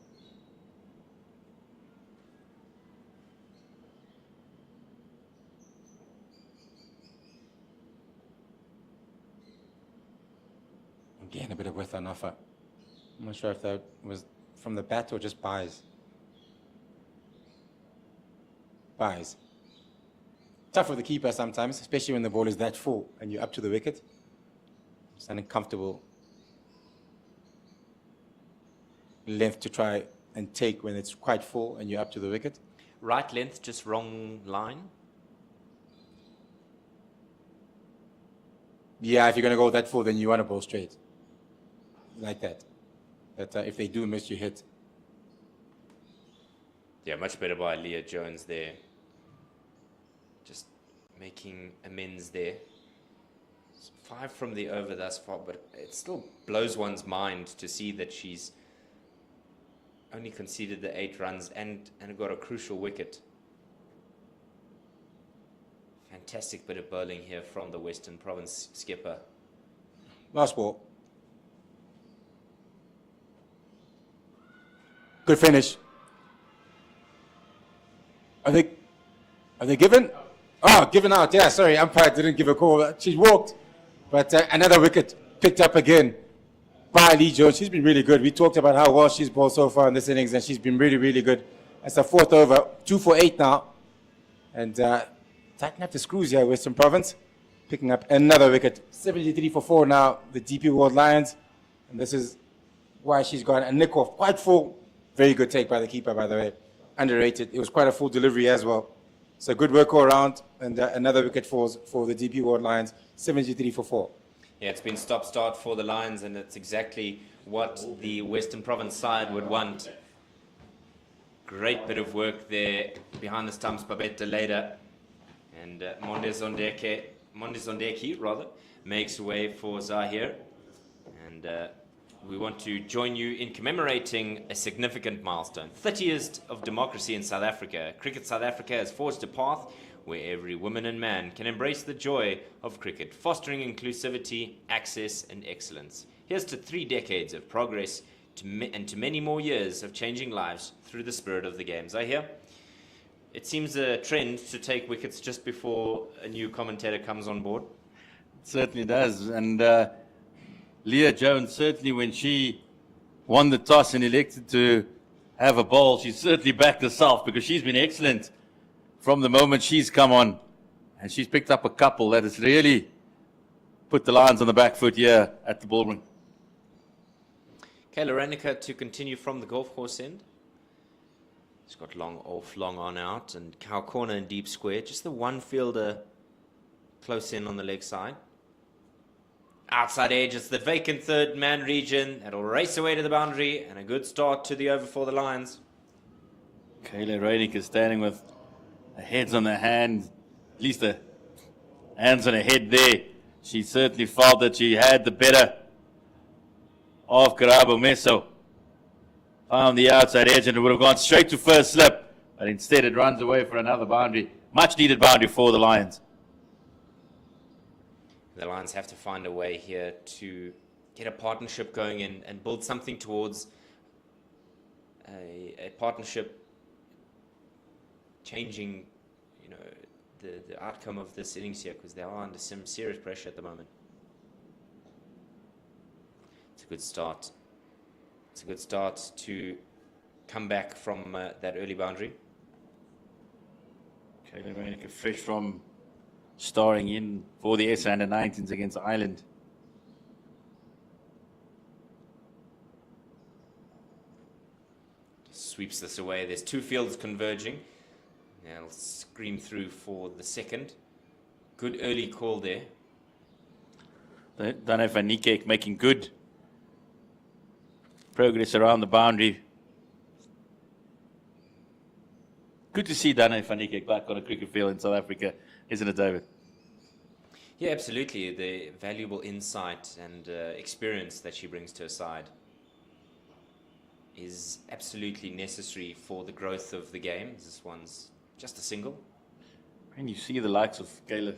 Again, a bit of width on offer. I'm not sure if that was from the bat or just buys. Buys. Tough for the keeper sometimes, especially when the ball is that full and you're up to the wicket. It's an uncomfortable length to try and take when it's quite full and you're up to the wicket. Right length, just wrong line? Yeah, if you're going to go that full, then you want to bowl straight. Like that. That if they do miss, you hit. Yeah, much better by Leah Jones there. Just making amends there. It's 5 from the over thus far, but it still blows one's mind to see that she's only conceded the 8 runs and got a crucial wicket. Fantastic bit of bowling here from the Western Province skipper. Last ball. Good finish. Are they given? Oh, given out. Yeah, sorry, umpire didn't give a call. She's walked, but another wicket picked up again by Lee Jones. She's been really good. We talked about how well she's bowled so far in this innings, and she's been really, really good. That's the 4th over, 2 for 8 now, and tighten up the screws here, Western Province, picking up another wicket. 73 for 4 now, the DP World Lions, and this is why she's got a nick off, quite full. Very good take by the keeper, by the way. Underrated. It was quite a full delivery as well. So good work all around, and another wicket falls for the DP World Lions, 73 for 4. Yeah, it's been stop-start for the Lions, and it's exactly what the Western Province side would want. Great bit of work there behind the stumps, Babette later. And Monde Zondeki makes way for Zahir. And we want to join you in commemorating a significant milestone. 30 years of democracy in South Africa. Cricket South Africa has forged a path where every woman and man can embrace the joy of cricket, fostering inclusivity, access, and excellence. Here's to 3 decades of progress and to many more years of changing lives through the spirit of the game. Zahir, it seems a trend to take wickets just before a new commentator comes on board. It certainly does. And Leah Jones, certainly when she won the toss and elected to have a bowl, she certainly backed herself because she's been excellent from the moment she's come on. And she's picked up a couple that has really put the Lions on the back foot here at the Bullring. Kayla Ranica to continue from the golf course end. She's got long off, long on out, and cow corner and deep square. Just the one fielder close in on the leg side. Outside edge, it's the vacant third man region. That'll race away to the boundary, and a good start to the over for the Lions. Kayla Rainick is standing with her heads on her hands, at least the hands on her head there. She certainly felt that she had the better of Karabo Meso. Found the outside edge and it would have gone straight to first slip, but instead it runs away for another boundary. Much needed boundary for the Lions. The Lions have to find a way here to get a partnership going and build something towards a partnership changing you know, the outcome of this innings here, because they are under some serious pressure at the moment. It's a good start. It's a good start to come back from that early boundary. Kayla Reinicke fresh from starring in for the SA Under-19s against Ireland. Sweeps this away. There's two fields converging. They'll scream through for the second. Good early call there. Dane van Niekerk making good progress around the boundary. Good to see Dane van Niekerk back on a cricket field in South Africa, isn't it, David? Yeah, absolutely. The valuable insight and experience that she brings to her side is absolutely necessary for the growth of the game. This one's just a single. And you see the likes of Kayla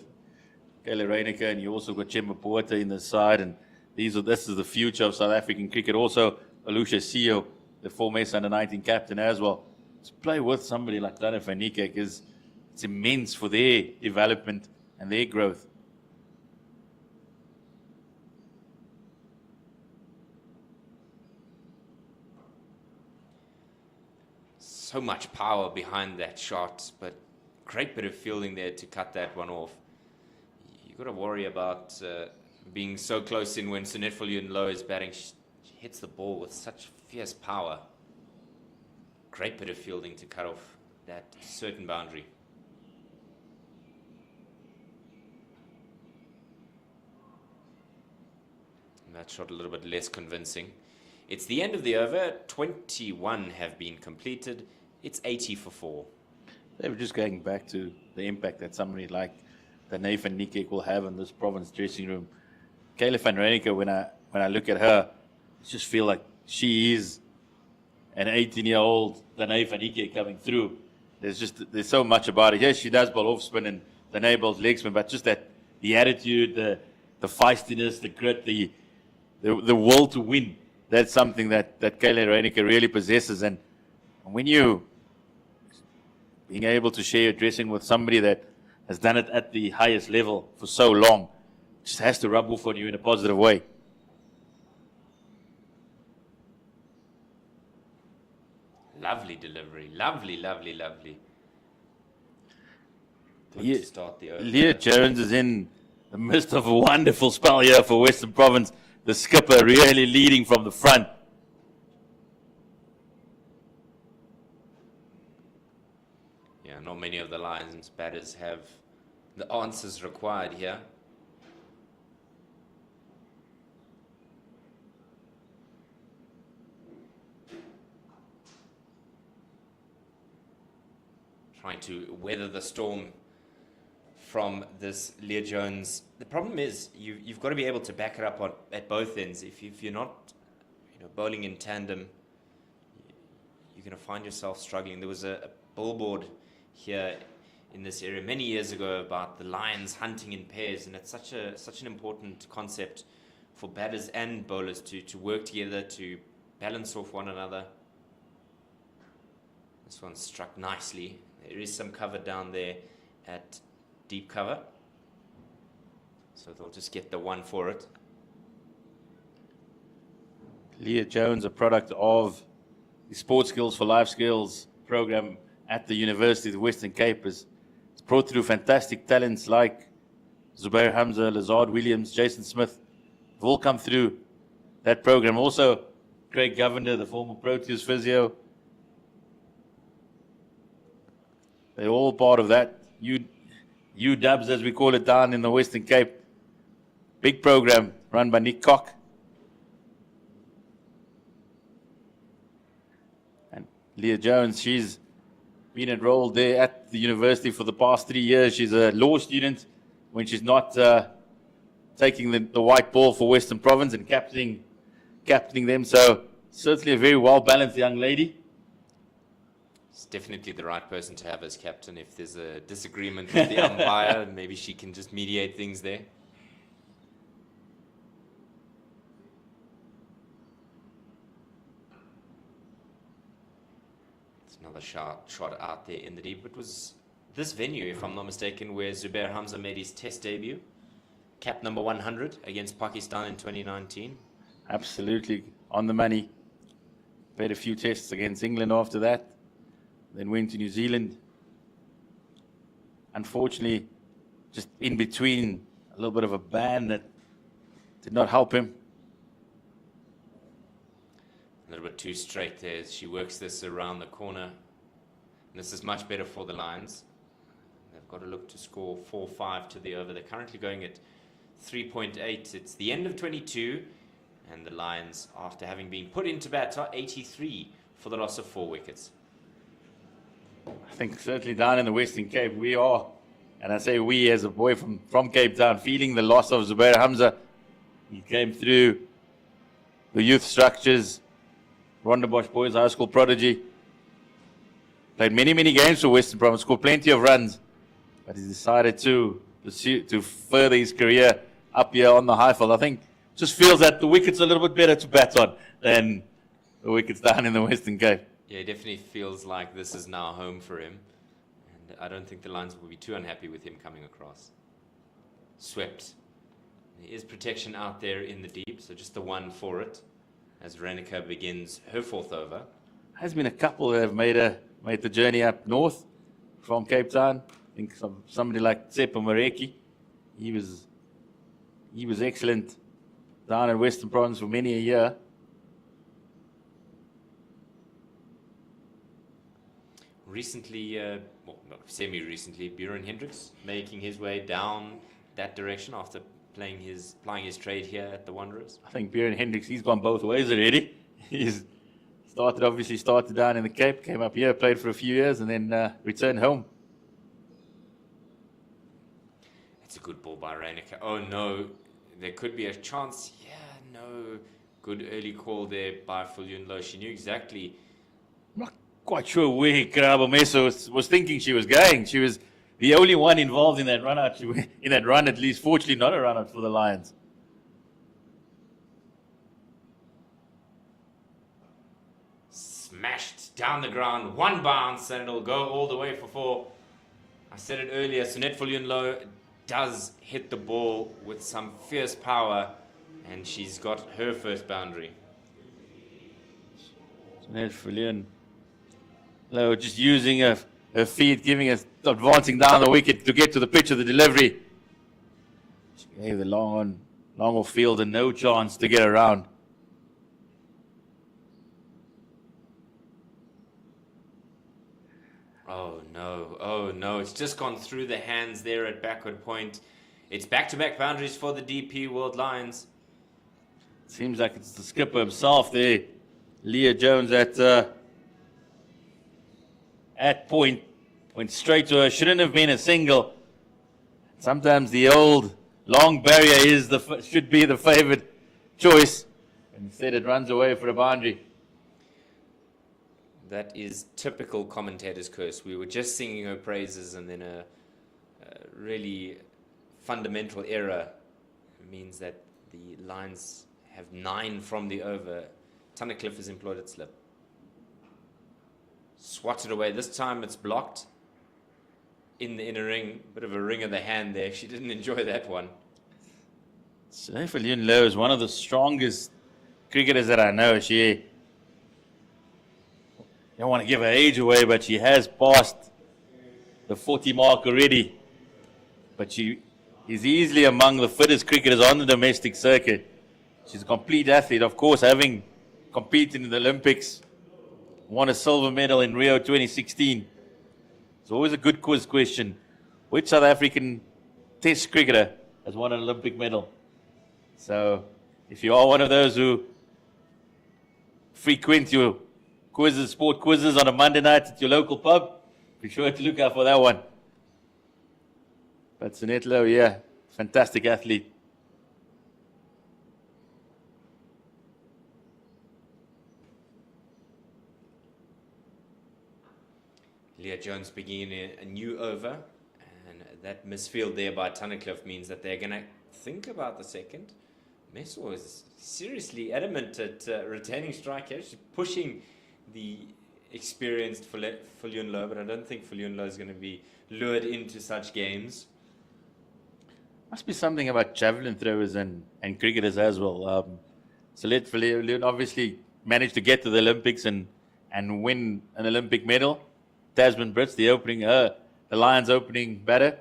Reinicke, and you also got Chemba Porter in the side, and this is the future of South African cricket. Also, Alusha Sio, the former Under-19 captain as well. To play with somebody like Dane van Niekerk it's immense for their development and their growth. So much power behind that shot, but great bit of fielding there to cut that one off. You've got to worry about being so close in when Sunette Viljoen is batting. She hits the ball with such fierce power. Great bit of fielding to cut off that certain boundary. And that shot a little bit less convincing. It's the end of the over. 21 have been completed. It's 80 for 4. They were just going back to the impact that somebody like Dane van Niekerk will have in this province dressing room. Kayla van Reinicke, when I look at her, I just feel like she is an 18-year-old Dane van Niekerk coming through. There's so much about it. Yes, she does bowl off spin and Dane bowls leg spin, but just the attitude, the feistiness, the grit, the will to win. That's something that Kayla Reinicke really possesses. And when you being able to share your dressing with somebody that has done it at the highest level for so long, it just has to rub off on you in a positive way. Lovely delivery. Lovely, lovely, lovely. Good to start the over. Leah Jones is in the midst of a wonderful spell here for Western Province. The skipper really leading from the front. Yeah, not many of the Lions batters have the answers required here. Trying to weather the storm from this Leah Jones. The problem is you've got to be able to back it up at both ends. If you're not, bowling in tandem, you're going to find yourself struggling. There was a billboard here in this area many years ago about the lions hunting in pairs, and it's such an important concept for batters and bowlers to work together, to balance off one another. This one's struck nicely. There is some cover down there at deep cover, so they'll just get the one for it. Leah Jones, a product of the Sports Skills for Life Skills program at the University of the Western Cape, has brought through fantastic talents like Zubair Hamza, Lazard Williams, Jason Smith. They've all come through that program. Also, Craig Govender, the former Proteas physio. They're all part of that UWs, as we call it down in the Western Cape. Big program run by Nick Koch. And Leah Jones, she's been enrolled there at the university for the past 3 years. She's a law student when she's not taking the white ball for Western Province and captaining them. So certainly a very well-balanced young lady. It's definitely the right person to have as captain. If there's a disagreement with the umpire, maybe she can just mediate things there. It's another shot out there in the deep. It was this venue, if I'm not mistaken, where Zubair Hamza made his test debut. Cap number 100 against Pakistan in 2019. Absolutely on the money. Played a few tests against England after that. Then went to New Zealand. Unfortunately, just in between, a little bit of a ban that did not help him. A little bit too straight there as she works this around the corner. And this is much better for the Lions. They've got to look to score 4-5 to the over. They're currently going at 3.8. It's the end of 22. And the Lions, after having been put into bat, are 83 for the loss of 4 wickets. I think certainly down in the Western Cape, we are, and I say we as a boy from Cape Town, feeling the loss of Zubair Hamza. He came through the youth structures, Rondebosch Boys High School prodigy. Played many, many games for Western Province, scored plenty of runs, but he decided to further his career up here on the Highfield. I think just feels that the wicket's a little bit better to bat on than the wickets down in the Western Cape. Yeah, it definitely feels like this is now home for him. And I don't think the Lions will be too unhappy with him coming across. Swept. There is protection out there in the deep, so just the one for it as Renica begins her 4th over. Has been a couple that have made the journey up north from Cape Town. I think somebody like Tsepo Mareki. He was excellent down in Western Province for many a year. Recently, well, not semi-recently, Buren Hendricks making his way down that direction after plying his trade here at the Wanderers. I think Buren Hendricks, he's gone both ways already. He's started down in the Cape, came up here, played for a few years, and then returned home. It's a good ball by Renica. Oh no, there could be a chance. Yeah, no. Good early call there by Fulyunlo. She knew exactly. I'm not quite sure where Karabo Meso was thinking she was going. She was the only one involved in that run out. In that run, at least, fortunately, not a run out for the Lions. Smashed down the ground, one bounce, and it'll go all the way for 4. I said it earlier, Sunette Fulyunlo does hit the ball with some fierce power, and she's got her first boundary. Sunette Fulyunlo just using her feet, advancing down the wicket to get to the pitch of the delivery. She gave the long off fielder no chance to get around. Oh no, it's just gone through the hands there at backward point. It's back-to-back boundaries for the DP World Lions. Seems like it's the skipper himself there, Leah Jones at point. Went straight to her, shouldn't have been a single. Sometimes the old long barrier should be the favored choice. Instead it runs away for a boundary. That is typical commentator's curse. We were just singing her praises, and then a really fundamental error means that the Lions have 9 from the over. Tunnicliffe has employed its slip. Swatted away. This time it's blocked in the inner ring. Bit of a ring of the hand there. She didn't enjoy that one. Sunette Fulyunlo is one of the strongest cricketers that I know. She, I don't want to give her age away, but she has passed the 40 mark already. But she is easily among the fittest cricketers on the domestic circuit. She's a complete athlete, of course, having competed in the Olympics. Won a silver medal in Rio 2016. It's always a good quiz question. Which South African test cricketer has won an Olympic medal? So, if you are one of those who frequent your quizzes, sport quizzes on a Monday night at your local pub, be sure to look out for that one. But Sunette Fulyunlo, yeah, fantastic athlete. Leah Jones beginning a new over, and that misfield there by Tunnicliffe means that they're going to think about the second. Meso was seriously adamant at retaining strike here. She's pushing the experienced Fulunlo, but I don't think Fulunlo is going to be lured into such games. Must be something about javelin throwers and cricketers as well. So Leon obviously managed to get to the Olympics and win an Olympic medal. Tasman Brits, the Lions opening batter,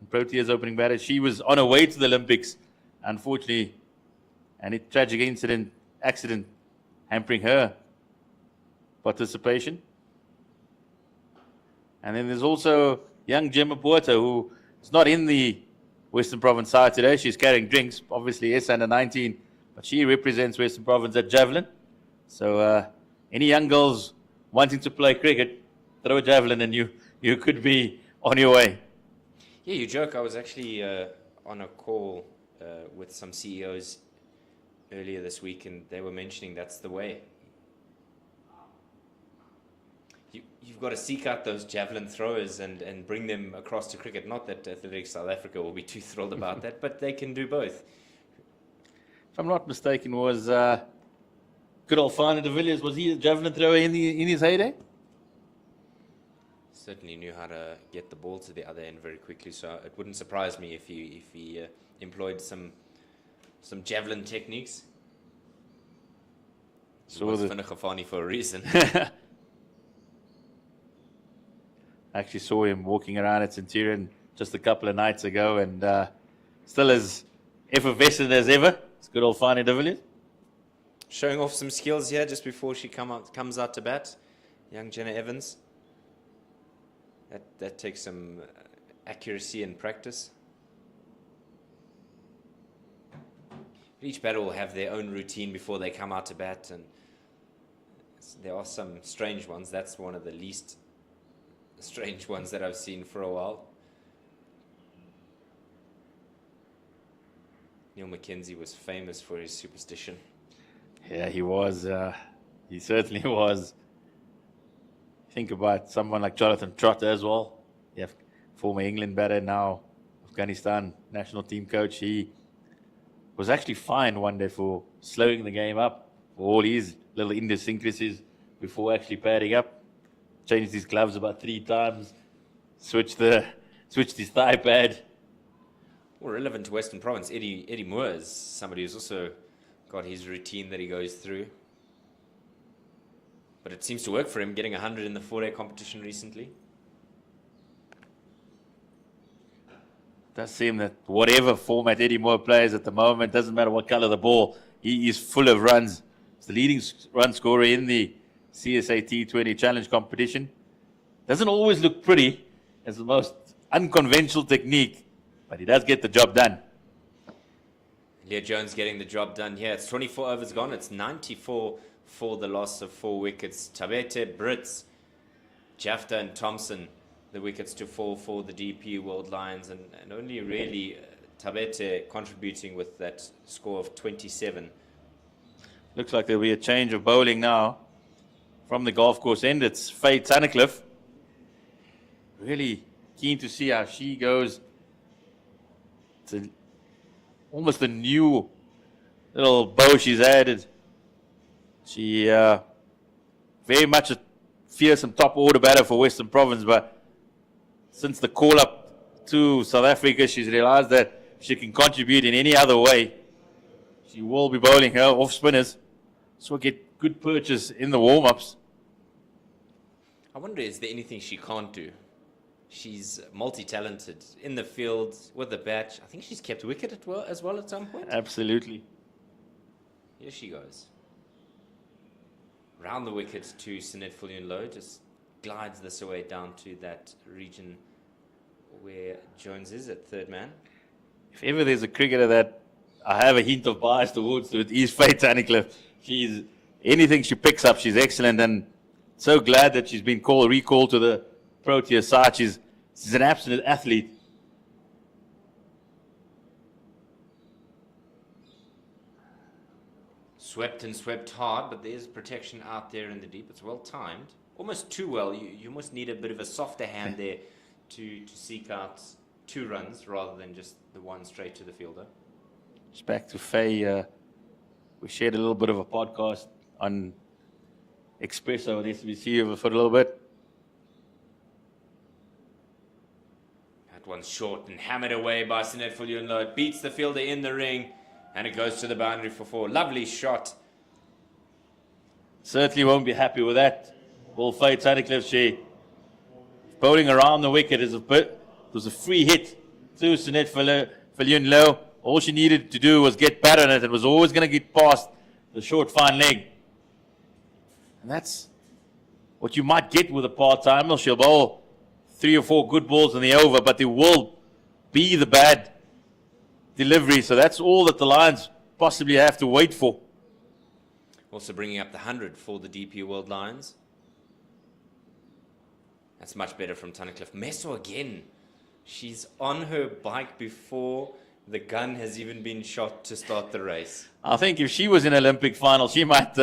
Proteas opening batter. She was on her way to the Olympics, unfortunately, and a tragic accident hampering her participation. And then there's also young Gemma Porter, who is not in the Western Province side today. She's carrying drinks, obviously S under 19, but she represents Western Province at javelin. So any young girls wanting to play cricket, throw a javelin and you could be on your way. Yeah, you joke. I was actually on a call with some CEOs earlier this week, and they were mentioning that's the way. You've got to seek out those javelin throwers and bring them across to cricket. Not that Athletics South Africa will be too thrilled about that, but they can do both. If I'm not mistaken, was good old Fana de Villiers, was he a javelin thrower in his heyday? Certainly knew how to get the ball to the other end very quickly, so it wouldn't surprise me if he employed some javelin techniques. He was Finnegafani for a reason. I actually saw him walking around at Centurion just a couple of nights ago, and still as effervescent as ever. It's good old Fana de Villiers. Showing off some skills here just before she comes out to bat. Young Jenna Evans. That takes some accuracy and practice. Each batter will have their own routine before they come out to bat, and there are some strange ones. That's one of the least strange ones that I've seen for a while. Neil McKenzie was famous for his superstition. Yeah, he was. He certainly was. Think about someone like Jonathan Trotter as well. Yeah, former England batter, now Afghanistan national team coach. He was actually fined one day for slowing the game up for all his little idiosyncrasies before actually padding up. Changed his gloves about 3 times, switched his thigh pad. Well, relevant to Western Province, Eddie Moore is somebody who's also got his routine that he goes through. But it seems to work for him, getting 100 in the 4-day competition recently. It does seem that whatever format Eddie Moore plays at the moment, doesn't matter what color the ball, he is full of runs. He's the leading run scorer in the CSA T20 Challenge competition. Doesn't always look pretty as the most unconventional technique, but he does get the job done. Leah Jones getting the job done here. It's 24 overs gone. It's 94 for the loss of 4 wickets. Tabete, Brits, Jafta and Thompson, the wickets to fall for the DP World Lions, and only really Tabete contributing with that score of 27. Looks like there'll be a change of bowling now. From the golf course end, it's Faye Tunnicliffe. Really keen to see how she goes. It's almost a new little bow she's added. She very much a fearsome top order batter for Western Province, but since the call up to South Africa, she's realized that she can contribute in any other way. She will be bowling her off spinners, so we'll get good purchase in the warm-ups. I wonder, is there anything she can't do? She's multi-talented in the field with the bat. I think she's kept wicket as well at some point. Absolutely. Here she goes. Round the wicket to Sinet Fulunlo. Just glides this away down to that region where Jones is at third man. If ever there's a cricketer that I have a hint of bias towards, it is Faye Tunnicliffe. She's anything she picks up, she's excellent, and so glad that she's been recalled to the Proteas side. She's an absolute athlete. Swept and swept hard, but there's protection out there in the deep. It's well timed. Almost too well. You must need a bit of a softer hand there to seek out 2 runs rather than just the one straight to the fielder. Just back to Faye. We shared a little bit of a podcast on espresso this receiver for a little bit. That one's short and hammered away by Sinet Viljoenlo. It beats the fielder in the ring, and it goes to the boundary for 4. Lovely shot. Certainly won't be happy with that. Ball fade Tunnicliff. She bowling around the wicket is a bit. It was a free hit to Sinet Viljoenlo. All she needed to do was get bat on it. It was always going to get past the short fine leg. And that's what you might get with a part-timer. She'll bowl 3 or 4 good balls in the over, but there will be the bad delivery. So that's all that the Lions possibly have to wait for. Also bringing up the 100 for the DP World Lions. That's much better from Tunnicliff. Meso again. She's on her bike before the gun has even been shot to start the race. I think if she was in Olympic final, she might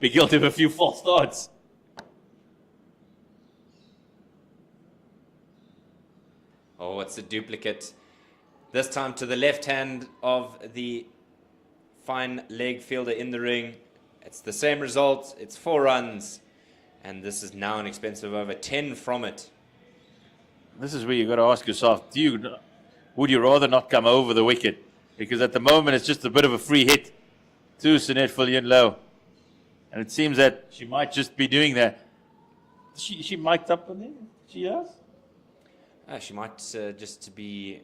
be guilty of a few false starts. Oh, it's a duplicate. This time to the left hand of the fine leg fielder in the ring. It's the same result. It's 4 runs. And this is now an expensive over. 10 from it. This is where you've got to ask yourself, would you rather not come over the wicket? Because at the moment, it's just a bit of a free hit to Sinet Viljoenlo. And it seems that she might just be doing that. She mic'd up on there? She has? She might just be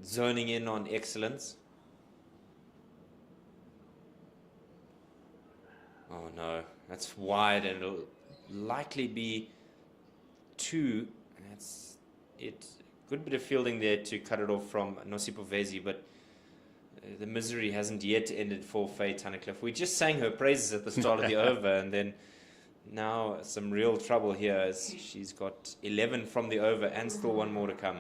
zoning in on excellence. Oh no, that's wide and it'll likely be 2. That's it. Good bit of fielding there to cut it off from Nosipho Vezi, but the misery hasn't yet ended for Faye Tunnicliff. We just sang her praises at the start of the over, and then now some real trouble here as she's got 11 from the over and still 1 more to come.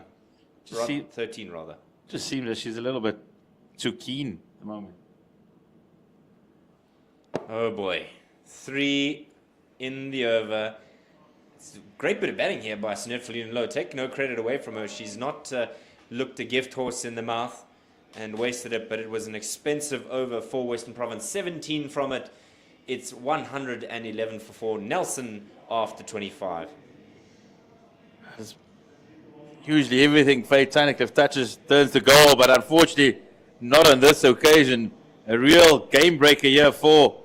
13 rather. Just seems that she's a little bit too keen at the moment. Oh boy. 3 in the over. It's a great bit of batting here by Sinet Viljoenlo. Take no credit away from her. She's not looked a gift horse in the mouth and wasted it, but it was an expensive over for Western Province. 17 from it. It's 111 for 4. Nelson after 25. Usually everything Faye Tunnicliff touches turns to goal, but unfortunately not on this occasion. A real game breaker here for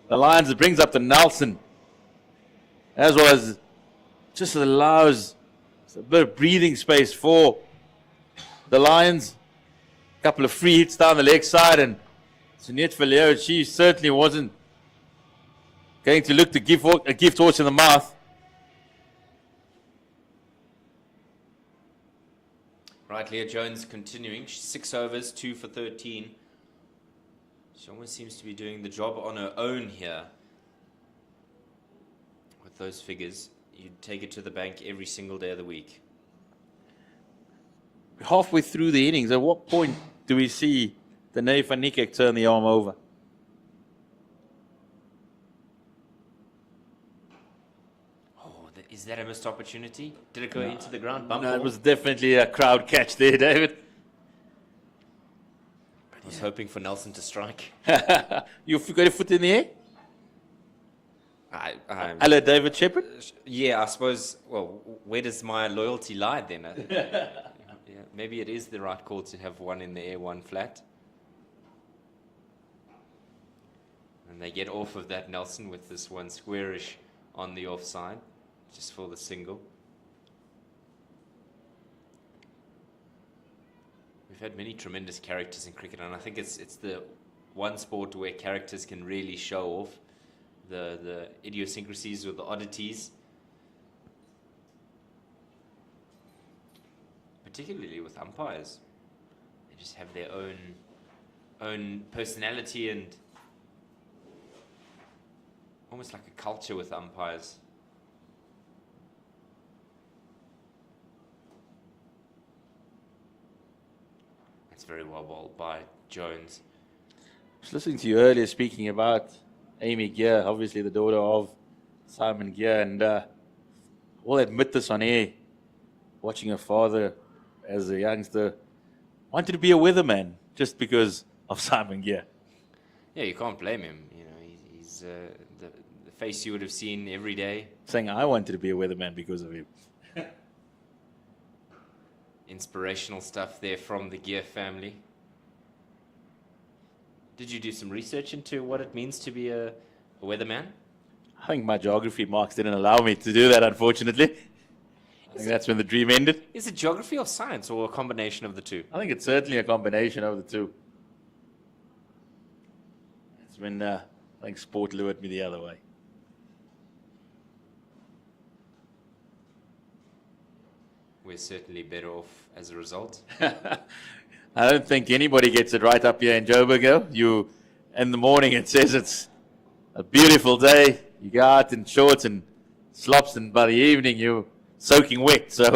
the Lions. It brings up the Nelson, as well as just allows a bit of breathing space for the Lions. A couple of free hits down the leg side, and Sinet Viljoenlo, she certainly wasn't going to look to give a gift horse in the mouth. Right, Leah Jones continuing. 6 overs, 2 for 13. She almost seems to be doing the job on her own here. With those figures, you'd take it to the bank every single day of the week. Halfway through the innings, at what point do we see the Danae van Niekerk turn the arm over? Is that a missed opportunity? Did it go into the ground? Bump No, it ball? was definitely a crowd catch there, David. I was hoping for Nelson to strike. You've got a foot in the air? Hello, David Shepherd? Yeah, I suppose, well, where does my loyalty lie then? Yeah, maybe it is the right call to have 1 in the air, 1 flat. And they get off of that Nelson with this one squarish on the offside, just for the single. We've had many tremendous characters in cricket, and I think it's the one sport where characters can really show off the idiosyncrasies or the oddities, particularly with umpires. They just have their own personality and almost like a culture with umpires. That's very well bowled by Jones. I was listening to you earlier speaking about Amy Gear, obviously the daughter of Simon Gear, and I'll admit this on air, watching her father as a youngster, wanted to be a weatherman just because of Simon Gear. Yeah, you can't blame him. You know, he's the face you would have seen every day. Saying I wanted to be a weatherman because of him. Inspirational stuff there from the Gear family. Did you do some research into what it means to be a weatherman? I think my geography marks didn't allow me to do that, unfortunately. I think that's when the dream ended. Is it geography or science, or a combination of the two? I think it's certainly a combination of the two. It's when I think sport lured me the other way. We're certainly better off as a result. I don't think anybody gets it right up here in Joburg. Though. You, in the morning, it says it's a beautiful day. You go out in shorts and slops, and by the evening, you're soaking wet. So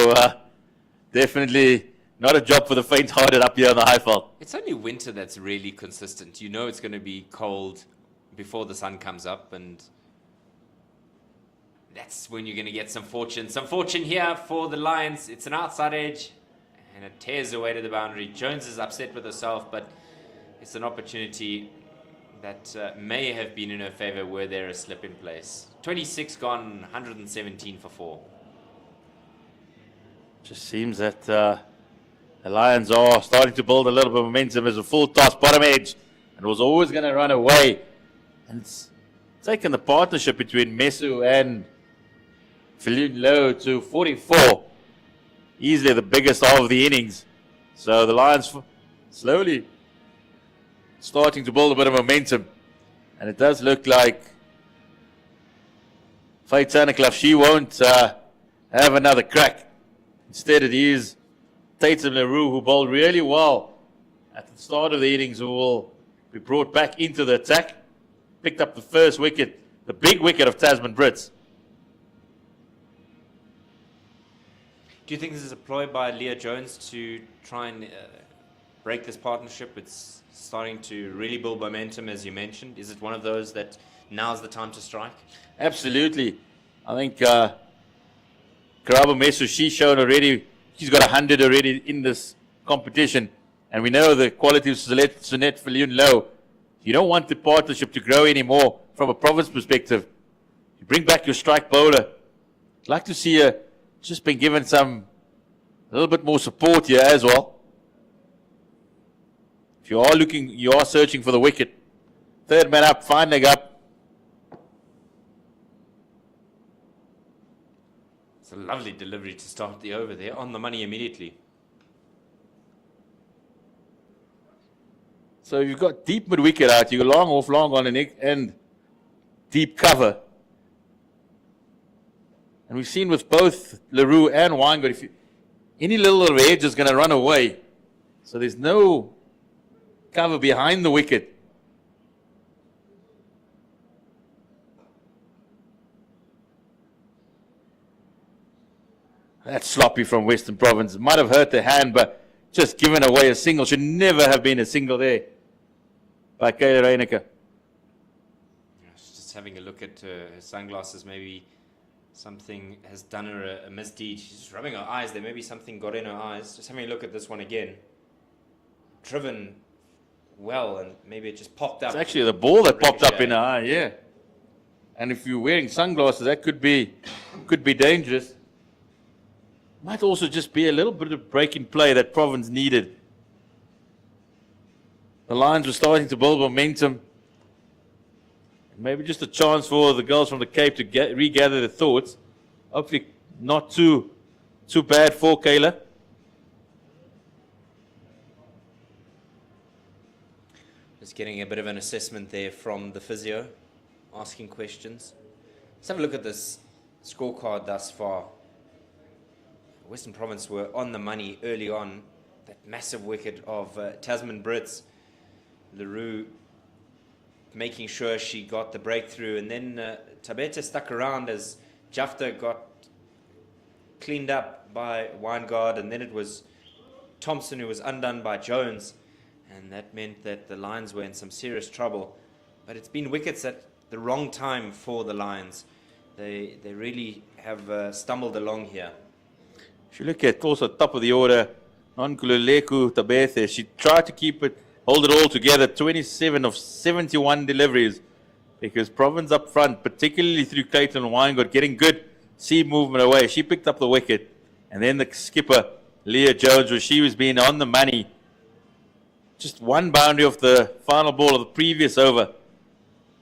definitely not a job for the faint-hearted up here on the Highveld. It's only winter that's really consistent. You know it's going to be cold before the sun comes up, and that's when you're going to get some fortune. Some fortune here for the Lions. It's an outside edge, and it tears away to the boundary. Jones is upset with herself, but it's an opportunity that may have been in her favor were there a slip in place. 26 gone, 117 for 4. Just seems that the Lions are starting to build a little bit of momentum as a full toss bottom edge, and was always going to run away. And it's taken the partnership between Mesu and Viljoen Low to 44. Easily the biggest of the innings. So the Lions slowly starting to build a bit of momentum. And it does look like Faith Sanaclough, she won't have another crack. Instead it is Tatum LaRue, who bowled really well at the start of the innings, who will be brought back into the attack. Picked up the first wicket, the big wicket of Tasman Brits. Do you think this is a ploy by Leah Jones to try and break this partnership? It's starting to really build momentum, as you mentioned. Is it one of those that now's the time to strike? Absolutely. I think Karabo Mesu, she's shown already, she's got 100 already in this competition. And we know the quality of Sunette Viljoen Low. You don't want the partnership to grow anymore from a province perspective. You bring back your strike bowler. I'd like to see her just been given a little bit more support here as well. If you are looking, you are searching for the wicket. Third man up, fine leg up. It's a lovely delivery to start the over there, on the money immediately. So you've got deep mid wicket out, you go long off long on the end, deep cover. And we've seen with both LaRue and Weingart, if any little edge is going to run away. So there's no cover behind the wicket. That's sloppy from Western Province. Might have hurt the hand, but just given away a single. Should never have been a single there by Kayla Reyneke. Just having a look at her sunglasses, maybe something has done her a misdeed. She's rubbing her eyes there. Maybe something got in her eyes. Just having a look at this one again. Driven well, and maybe it just popped up. It's actually the ball that popped up in her eye, yeah. And if you're wearing sunglasses, that could be dangerous. Might also just be a little bit of break in play that Province needed. The Lions were starting to build momentum. Maybe just a chance for the girls from the Cape to regather their thoughts. Hopefully not too bad for Kayla. Just getting a bit of an assessment there from the physio, asking questions. Let's have a look at this scorecard thus far. Western Province were on the money early on. That massive wicket of Tasman Brits. LaRue making sure she got the breakthrough, and then Tabeta stuck around as Jafta got cleaned up by Weingart, and then it was Thompson who was undone by Jones, and that meant that the Lions were in some serious trouble. But it's been wickets at the wrong time for the Lions. They really have stumbled along here. If you look at also top of the order, Nonkululeko Tabethe, she tried to hold it all together, 27 of 71 deliveries. because Province up front, particularly through Clayton Weingart, getting good seam movement away. She picked up the wicket. And then the skipper, Leah Jones, where she was being on the money. Just one boundary off the final ball of the previous over.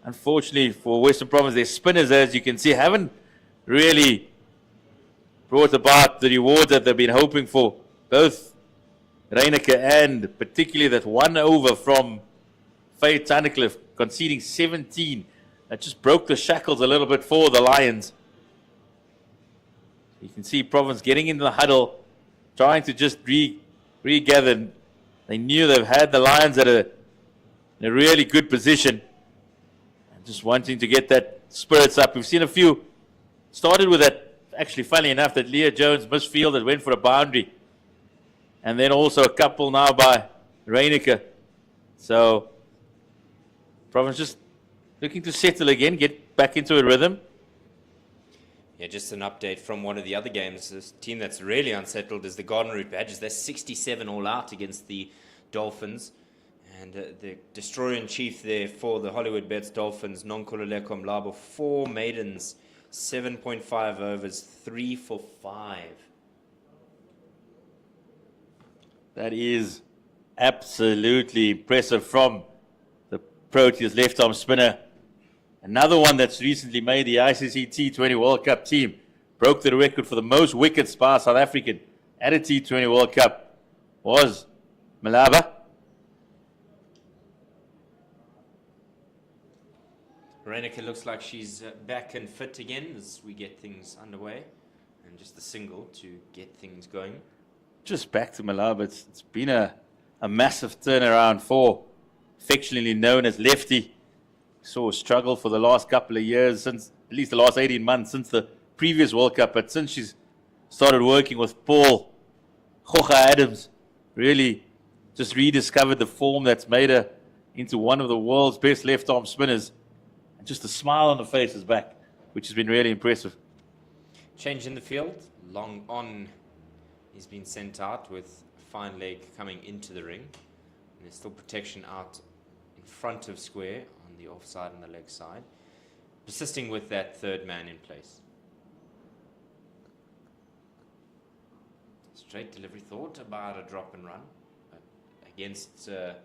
Unfortunately for Western Province, their spinners, as you can see, haven't really brought about the rewards that they've been hoping for. Both Reineke and particularly that one over from Faye Tunnicliffe, conceding 17. That just broke the shackles a little bit for the Lions. You can see Province getting into the huddle, trying to just regather. They knew they've had the Lions in a really good position. And just wanting to get that spirits up. We've seen a few. Started with that, actually funny enough, that Leah Jones misfielded, went for a boundary. And then also a couple now by Reineke. So Province just looking to settle again, get back into a rhythm. Yeah, just an update from one of the other games. This team that's really unsettled is the Garden Route Badgers. They're 67 all out against the Dolphins. And the destroyer-in-chief there for the Hollywoodbets Dolphins, Nonkululeko Mlabo, 4 maidens, 7.5 overs, 3 for 5. That is absolutely impressive from the Proteas left-arm spinner. Another one that's recently made the ICC T20 World Cup team. Broke the record for the most wickets by a South African at a T20 World Cup was Malaba. Reineke looks like she's back and fit again as we get things underway. And just the single to get things going. Just back to Malaba. It's been a massive turnaround for affectionately known as Lefty. Saw a struggle for the last couple of years, since at least the last 18 months since the previous World Cup. But since she's started working with Paul Khocha Adams, really just rediscovered the form that's made her into one of the world's best left-arm spinners. And just a smile on the face is back, which has been really impressive. Change in the field. Long on, he's been sent out with fine leg coming into the ring. And there's still protection out in front of square on the offside and the leg side, persisting with that third man in place. Straight delivery, thought about a drop and run, but against her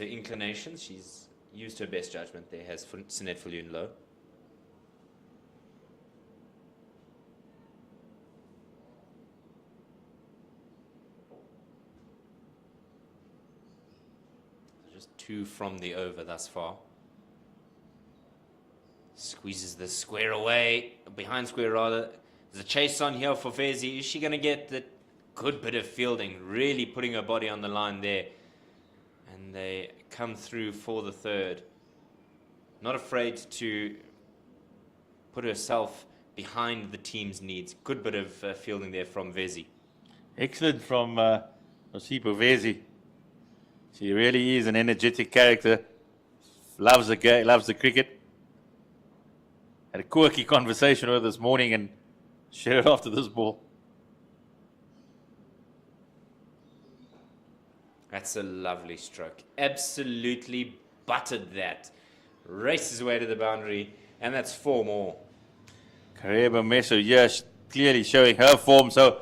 inclinations, she's used her best judgment there, has Sinet Viljoen-Louw. Just 2 from the over thus far. Squeezes the square away, behind square rather. There's a chase on here for Fezi. Is she going to get the good bit of fielding? Really putting her body on the line there. And they come through for the third. Not afraid to put herself behind the team's needs. Good bit of fielding there from Vezi. Excellent from Nosipho Vezi. She really is an energetic character. Loves the game, loves the cricket. Had a quirky conversation with her this morning and shared it after this ball. That's a lovely stroke. Absolutely buttered that. Races away to the boundary, and that's 4 more. Kareba Meso, yes, clearly showing her form. So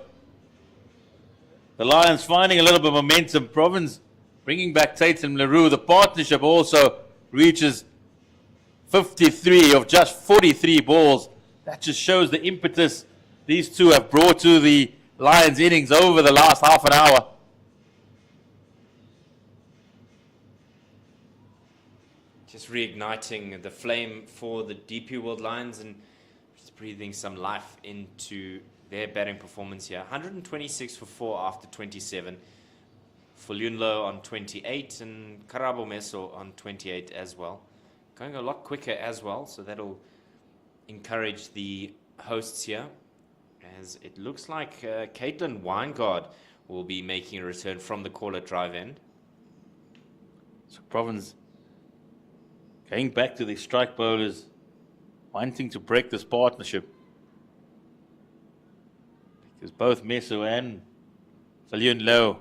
the Lions finding a little bit of momentum. Province bringing back Tatum LaRue. The partnership also reaches 53 of just 43 balls. That just shows the impetus these two have brought to the Lions innings over the last half an hour. Just reigniting the flame for the DP World Lions and just breathing some life into their batting performance here. 126 for 4 after 27. Viljoen-Louw on 28 and Karabo Meso on 28 as well. Going a lot quicker as well, so that'll encourage the hosts here. As it looks like Caitlin Weingart will be making a return from the call at drive end. So Province going back to the strike bowlers, wanting to break this partnership. Because both Meso and Viljoen-Louw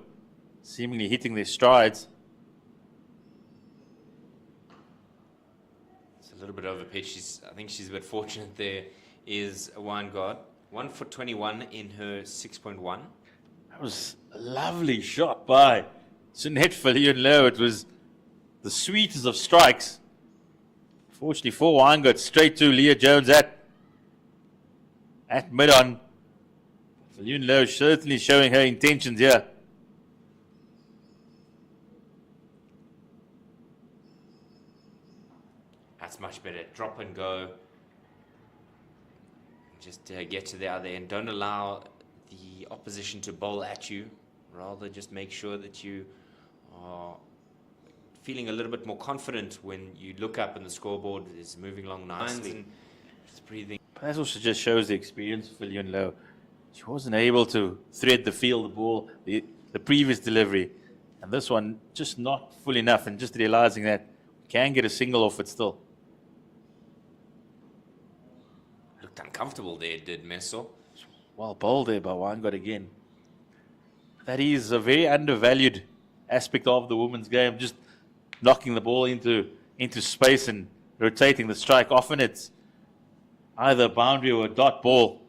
seemingly hitting their strides. It's a little bit over pitch. I think she's a bit fortunate there. Is a wine guard. 1 foot 21 in her 6.1. That was a lovely shot by Sunette Viljoen. It was the sweetest of strikes. Fortunately for Wine got straight to Leah Jones at mid-on. Viljoen certainly showing her intentions here. That's much better. Drop and go. Just get to the other end. Don't allow the opposition to bowl at you. Rather, just make sure that you are feeling a little bit more confident when you look up and the scoreboard is moving along nicely. And just breathing. But that also just shows the experience of Viljoen. She wasn't able to thread the field, the ball, the previous delivery. And this one, just not full enough. And just realizing that we can get a single off it still. Looked uncomfortable there, did Meso. Well bowled there by Wangod again. That is a very undervalued aspect of the women's game. Just knocking the ball into space and rotating the strike. Often it's either a boundary or a dot ball.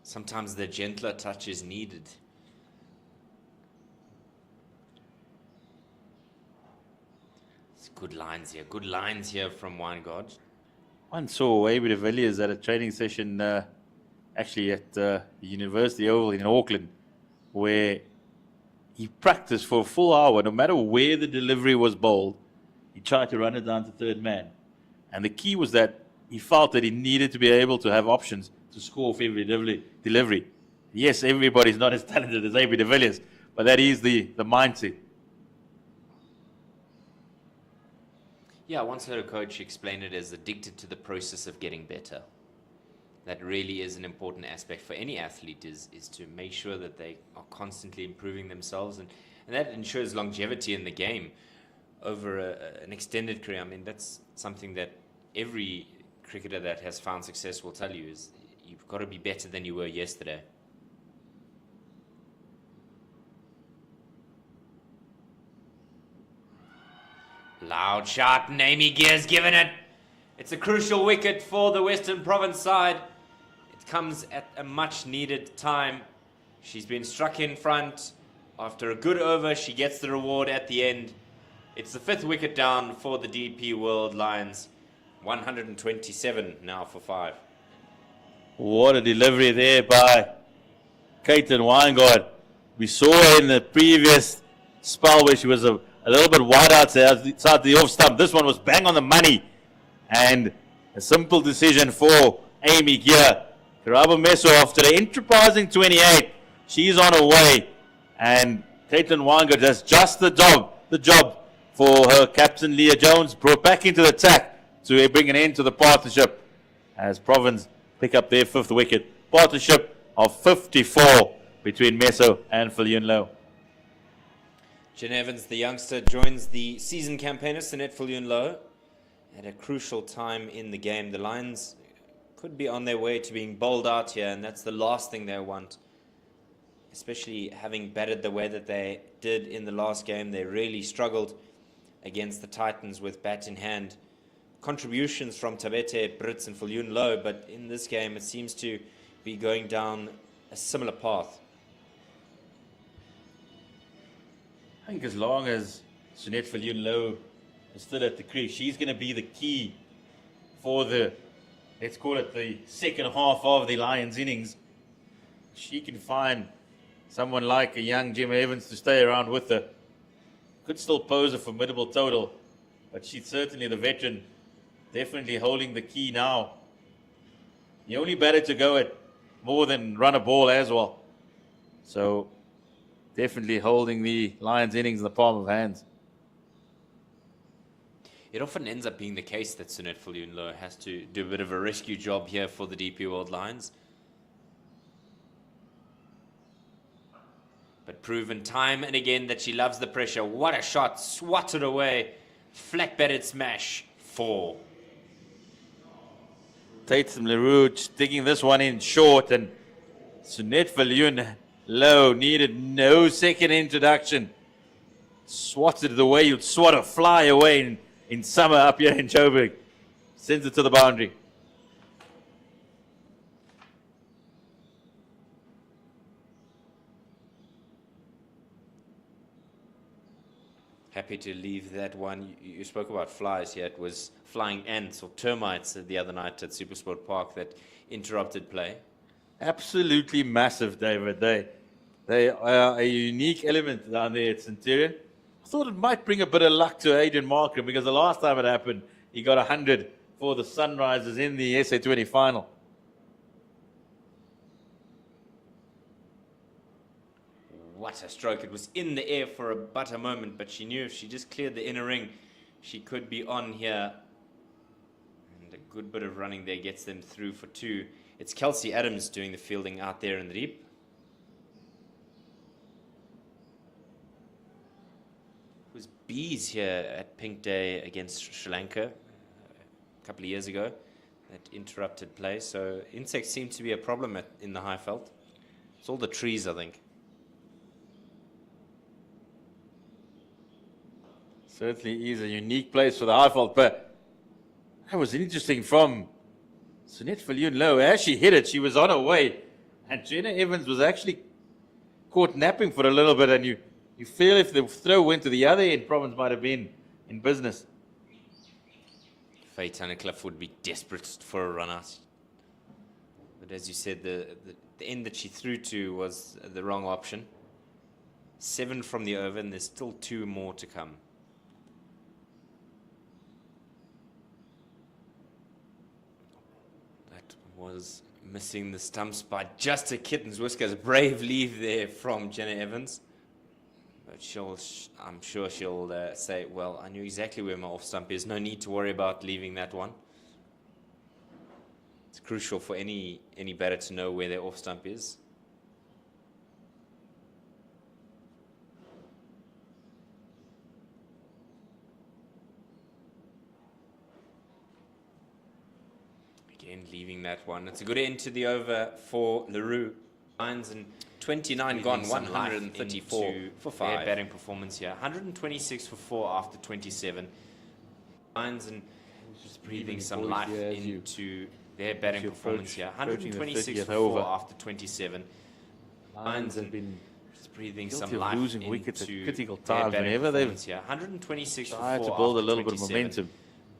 Sometimes the gentler touch is needed. It's good lines here. Good lines here from Weingard. One saw Wavy de Villiers at a training session actually at the University Oval in Auckland, where he practiced for a full hour. No matter where the delivery was bowled, he tried to run it down to third man. And the key was that he felt that he needed to be able to have options to score for every delivery. Yes, everybody's not as talented as Wavy de Villiers, but that is the mindset. Yeah, I once heard a coach explain it as addicted to the process of getting better. That really is an important aspect for any athlete, is to make sure that they are constantly improving themselves, and that ensures longevity in the game over an extended career. I mean, that's something that every cricketer that has found success will tell you, is you've got to be better than you were yesterday. Loud shot, and Amy Gear's given it. It's a crucial wicket for the Western Province side. It comes at a much needed time. She's been struck in front. After a good over, she gets the reward at the end. It's the 5th wicket down for the DP World Lions. 127 now for 5. What a delivery there by Caitlin Weingard. We saw her in the previous spell where she was a little bit wide outside the off stump. This one was bang on the money. And a simple decision for Amy Gear. Karabo Meso after the enterprising 28. She's on her way. And Caitlin Weingard does just the job for her captain Leah Jones. Brought back into the attack to bring an end to the partnership as Province pick up their 5th wicket. Partnership of 54 between Meso and Viljoen. Jen Evans, the youngster, joins the season campaigner Sunette Viljoen at a crucial time in the game. The Lions could be on their way to being bowled out here, and that's the last thing they want. Especially having batted the way that they did in the last game. They really struggled against the Titans with bat in hand. Contributions from Tabete, Brits and Viljoen, but in this game it seems to be going down a similar path. I think as long as Sunette Viljoen is still at the crease, she's going to be the key for the, let's call it the second half of the Lions innings. She can find someone like a young Jim Evans to stay around with her. Could still pose a formidable total, but she's certainly the veteran, definitely holding the key now. The only batter to go at more than run a ball as well. So definitely holding the Lions innings in the palm of hands. It often ends up being the case that Sunette Viljoen has to do a bit of a rescue job here for the DP World Lions. But proven time and again that she loves the pressure. What a shot, swatted away. Flat-batted smash, 4. Tatum LaRue digging this one in short, and Sunette Viljoen low, needed no second introduction. Swatted it away. You'd swat a fly away in summer up here in Joburg. Sends it to the boundary. Happy to leave that one. You spoke about flies here. It was flying ants or termites the other night at Supersport Park that interrupted play. Absolutely massive, David. They are a unique element down there at Centurion. I thought it might bring a bit of luck to Adrian Markham because the last time it happened, he got 100 for the Sunrisers in the SA20 final. What a stroke. It was in the air for but a moment, but she knew if she just cleared the inner ring, she could be on here. And a good bit of running there gets them through for 2. It's Kelsey Adams doing the fielding out there in the deep. It was bees here at Pink Day against Sri Lanka a couple of years ago that interrupted play. So insects seem to be a problem in the Highveld. It's all the trees, I think. Certainly is a unique place for the Highveld, but that was interesting from Sunette Viljoen-Low. As she hit it, she was on her way, and Jenna Evans was actually caught napping for a little bit, and you feel if the throw went to the other end, Province might have been in business. Faye Tunnicliffe would be desperate for a run out. But as you said, the end that she threw to was the wrong option. 7 from the over, and there's still 2 more to come. Was missing the stumps by just a kitten's whiskers. Brave leave there from Jenna Evans. But I'm sure she'll say, well, I knew exactly where my off stump is. No need to worry about leaving that one. It's crucial for any batter to know where their off stump is. Leaving that one. It's a good end to the over for Leroux. Lines and 29 gone, 134 for 5. Their batting performance here. 126 for 4 after 27. Lines and just breathing some life into their batting performance here. 126 for 4 after 27. Lines have been just breathing some life losing wickets at critical their times batting whenever they've performance here. 126 for 4 tried to build a little bit of momentum.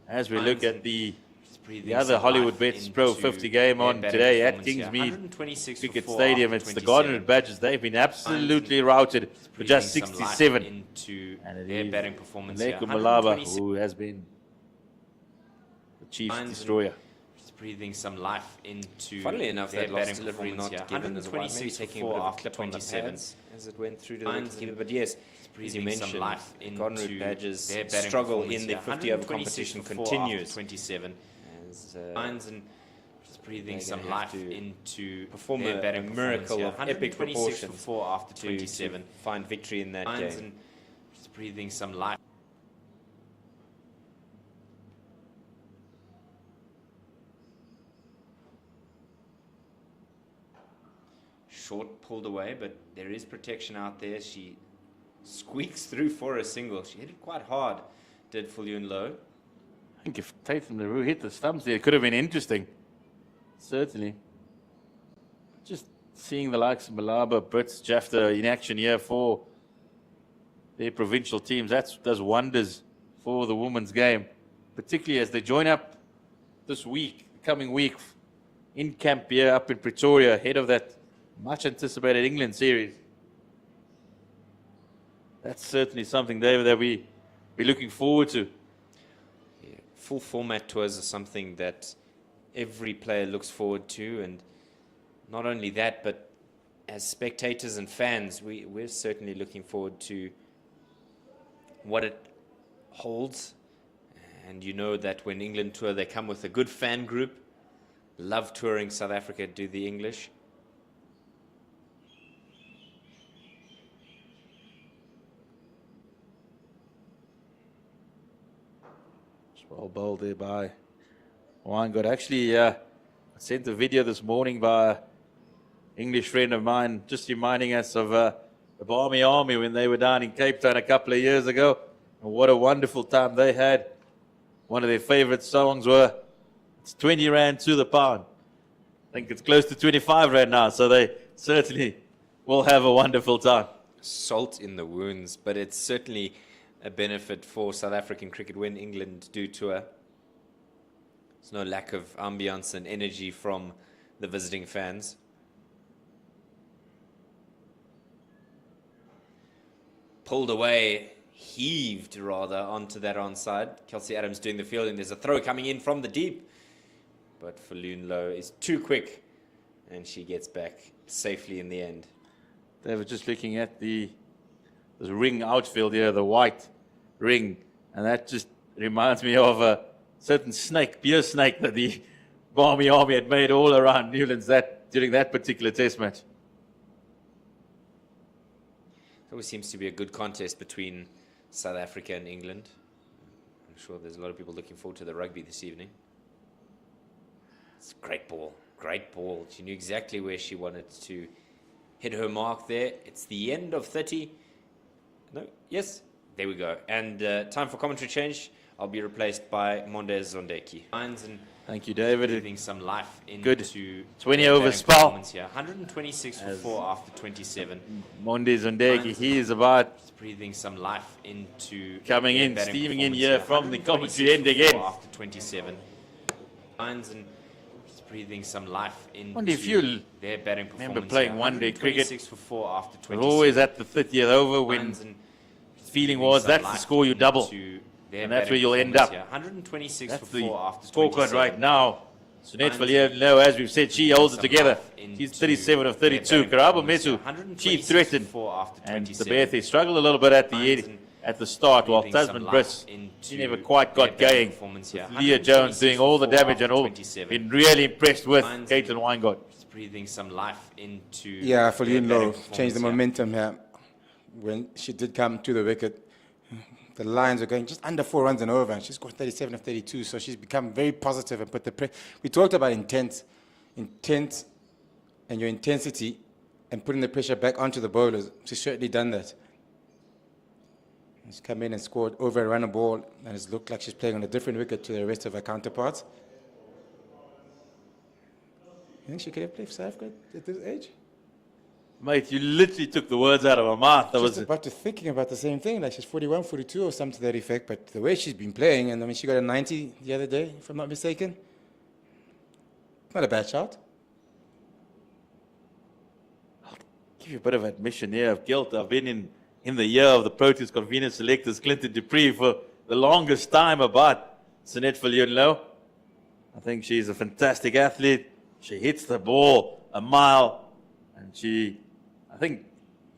As we look at the other Hollywoodbets Pro50 game on today at Kingsmead Cricket Stadium. It's the Garden Badgers. They've been absolutely routed for just 67. And it is Maleko Malaba who has been the Chiefs destroyer. Just breathing some life into Funnily enough, their that last batting delivery performance not here. given as well. Maybe taking a bit of a clip on the pads as it went through to the wicketkeeper. But yes, as you mentioned, Garden Badgers' struggle in the 50 over competition continues. 27. And just breathing some life into perform their a batting miracle performance of here. epic 126 proportions for 4 after 27. to find victory in that game. And just breathing some life. Short pulled away, but there is protection out there. She squeaks through for a single. She hit it quite hard, did Viljoen-Low. I think if Tatum Leroux hit the stumps there, it could have been interesting. Certainly. Just seeing the likes of Malaba, Brits, Jafta in action here for their provincial teams, that does wonders for the women's game, particularly as they join up this week, coming week, in camp here up in Pretoria, ahead of that much anticipated England series. That's certainly something, David, that we're looking forward to. Full format tours are something that every player looks forward to, and not only that, but as spectators and fans, we're certainly looking forward to what it holds. And you know that when England tour, they come with a good fan group. Love touring South Africa, do the English. Well bowled there by Weingart. Actually, I sent a video this morning by English friend of mine, just reminding us of the Barmy Army when they were down in Cape Town a couple of years ago. And what a wonderful time they had. One of their favorite songs were, it's 20 Rand to the pound. I think it's close to 25 Rand now, so they certainly will have a wonderful time. Salt in the wounds, but it's certainly a benefit for South African cricket when England do tour. There's no lack of ambience and energy from the visiting fans. Pulled away, heaved rather, onto that onside. Kelsey Adams doing the fielding. There's a throw coming in from the deep. But Falunlo is too quick, and she gets back safely in the end. They were just looking at the ring outfield here, the white ring. And that just reminds me of a certain snake, beer snake, that the Barmy Army had made all around Newlands during that particular test match. It always seems to be a good contest between South Africa and England. I'm sure there's a lot of people looking forward to the rugby this evening. It's a great ball, great ball. She knew exactly where she wanted to hit her mark there. It's the end of 30. No, yes, there we go. And time for commentary change. I'll be replaced by Mondes Zondeki. Thank you, David. Breathing some life into good 20 over spell. 126 for 4 after 27. Mondes Zondeki, he is about breathing some life into coming in, steaming in here from the commentary end again. After 27. And breathing some life into their batting performance. Remember playing one-day cricket. 6 for 4 after 27. Always at the 30th over when the feeling was that's the score you double. And that's where you'll end up. 126 that's for 4 after 27. Scorecard right now. Sunette Falunlo, as we've said, she holds it together. She's 37 of 32. Karabo Mesu, she threatened. And the Bethe struggled a little bit at the end, at the start, while Tasman Briss, she never quite got going. Leah Jones doing all the damage and all. Been really impressed with Caitlin Weingart. Breathing some life into. Yeah, Falunlo changed the momentum here. When she did come to the wicket, the Lions are going just under 4 runs and over, and she's got 37 of 32, so she's become very positive and put the pressure. We talked about intent and your intensity and putting the pressure back onto the bowlers. She's certainly done that. She's come in and scored over a run a ball, and it's looked like she's playing on a different wicket to the rest of her counterparts. You think she could have played for South Africa at this age? Mate, you literally took the words out of my mouth. I was about to thinking about the same thing, like she's 41, 42 or something to that effect, but the way she's been playing, and I mean, she got a 90 the other day, if I'm not mistaken. Not a bad shot. I'll give you a bit of admission here of guilt. I've been in the year of the Proteas convener selectors, Clinton Dupree, for the longest time about Sunette Falunlo. I think she's a fantastic athlete. She hits the ball a mile, and I think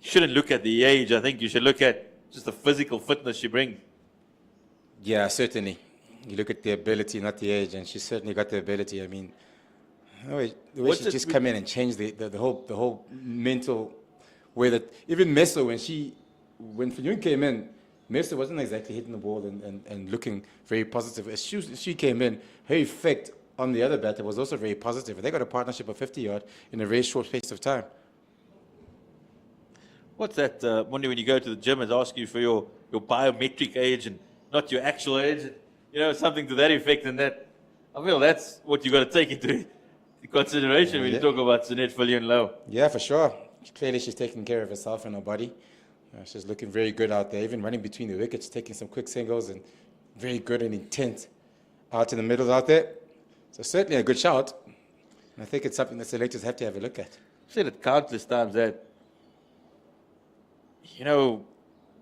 you shouldn't look at the age. I think you should look at just the physical fitness she brings. Yeah, certainly. You look at the ability, not the age, and she's certainly got the ability. I mean, the way she just come in and change the whole mental way that even Meso, when Falun came in, Meso wasn't exactly hitting the ball and looking very positive. As she came in, her effect on the other batter was also very positive. They got a partnership of 50 yard in a very short space of time. What's that, Monday, when you go to the gym and ask you for your biometric age and not your actual age? You know, something to that effect, and that, I feel that's what you got to take into consideration when you talk about Sunette Falunlo. Yeah, for sure. Clearly she's taking care of herself and her body. She's looking very good out there, even running between the wickets, taking some quick singles, and very good and intent out in the middle out there. So certainly a good shout. And I think it's something that selectors have to have a look at. I've said it countless times that, you know,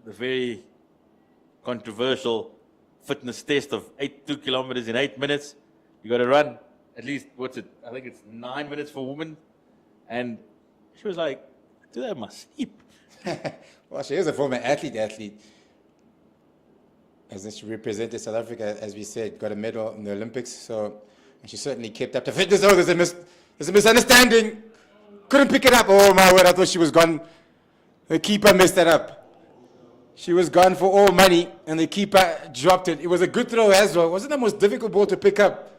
the very controversial fitness test of 2 kilometers in 8 minutes. You got to run at least, I think it's 9 minutes for women. And she was like, I do that in my sleep. Well, she is a former athlete. As she represented South Africa, as we said, got a medal in the Olympics. So, and she certainly kept up to fitness. Oh, there's a misunderstanding. Couldn't pick it up. Oh my word, I thought she was gone. The keeper messed that up. She was gone for all money, and the keeper dropped it. It was a good throw as well. It wasn't the most difficult ball to pick up.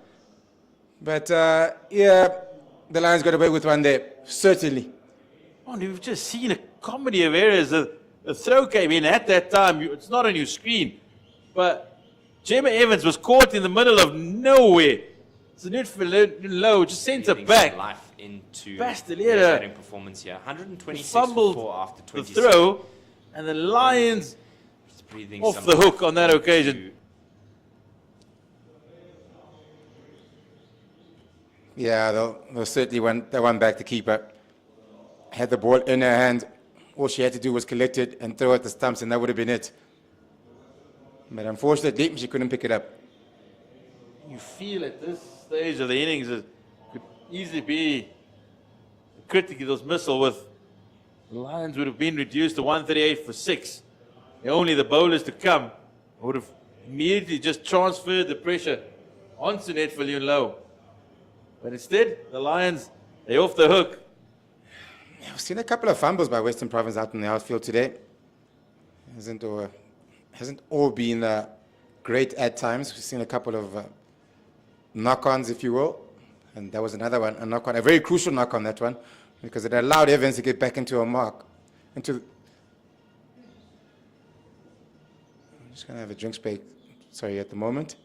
But, yeah, the Lions got away with one there. Certainly. Oh, we've just seen a comedy of errors. The throw came in at that time. It's not on your screen. But Gemma Evans was caught in the middle of nowhere. Zanut low, just sent it back. Some life into Bastilleira their batting performance here. 126 for fumbled 4 after the 27. throw, and the Lions Just breathing off some the hook life on that into- occasion. Yeah, they'll certainly want that one back. The keeper had the ball in her hand. All she had to do was collect it and throw at the stumps, and that would have been it. But unfortunately, she couldn't pick it up. You feel at this stage of the innings it could easily be a critical missile with the Lions would have been reduced to 138 for 6. Only the bowlers to come would have immediately just transferred the pressure onto Netfillion low. But instead, the Lions, they're off the hook. I've seen a couple of fumbles by Western Province out in the outfield today. Hasn't all been great at times. We've seen a couple of knock-ons, if you will. And that was another one, a knock-on, a very crucial knock-on, that one, because it allowed Evans to get back into a mark. I'm just going to have a drink break, sorry, at the moment.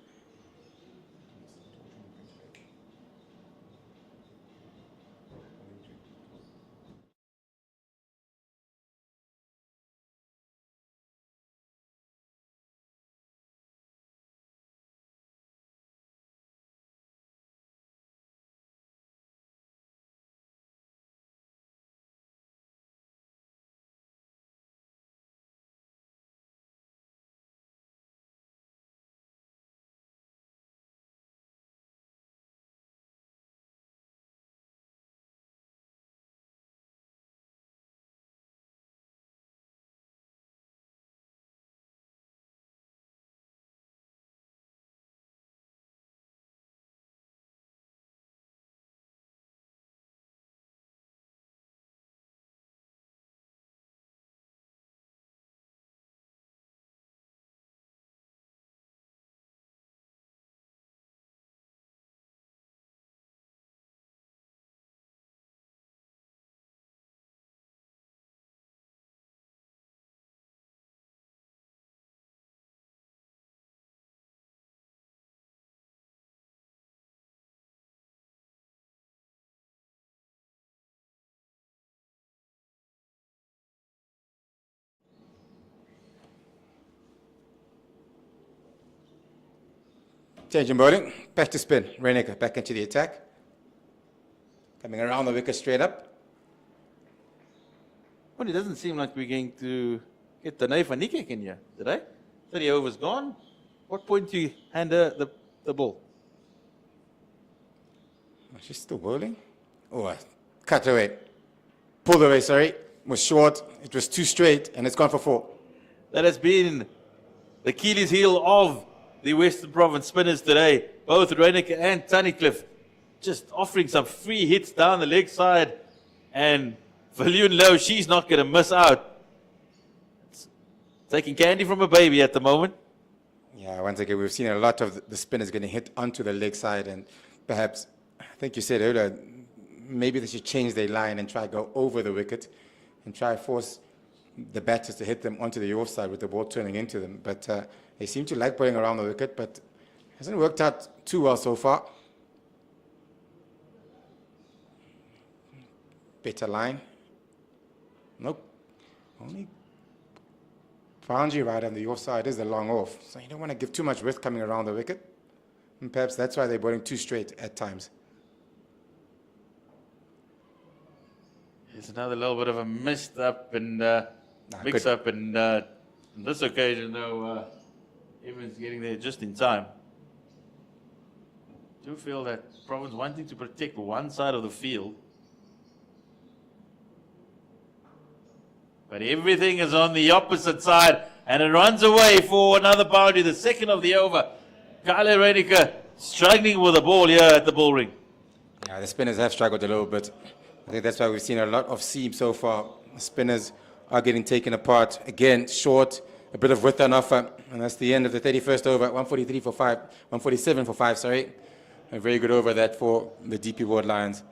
Change in bowling, back to spin. Reiniger back into the attack. Coming around the wicket straight up. Well, it doesn't seem like we're going to get the Van Niekerk in here today. 30 overs gone. What point do you hand her the ball? She's still bowling. Oh, cut away. Pulled away, sorry. Was short. It was too straight, and it's gone for 4. That has been the Achilles heel of the Western Province spinners today. Both Reiniger and Tunnicliffe just offering some free hits down the leg side. And Viljoen Low, she's not going to miss out. It's taking candy from a baby at the moment. Yeah, once again, we've seen a lot of the spinners getting hit onto the leg side, and perhaps, I think you said earlier, maybe they should change their line and try to go over the wicket and try to force the batters to hit them onto the offside with the ball turning into them. But they seem to like putting around the wicket, but it hasn't worked out too well so far. Better line. Nope. Only boundary right on the offside is the long off. So you don't want to give too much width coming around the wicket. And perhaps that's why they're bowling too straight at times. It's another little bit of a mixed up and mix up, and on this occasion, though, Evans getting there just in time. I do feel that Province wanting to protect one side of the field, but everything is on the opposite side, and it runs away for another boundary, the second of the over. Kyle Reiniger struggling with the ball here at the bull ring. Yeah, the spinners have struggled a little bit. I think that's why we've seen a lot of seam so far. The spinners are getting taken apart. Again, short, a bit of width on offer, and that's the end of the 31st over. 143 for 5, 147 for 5, sorry. A very good over that for the DP World Lions.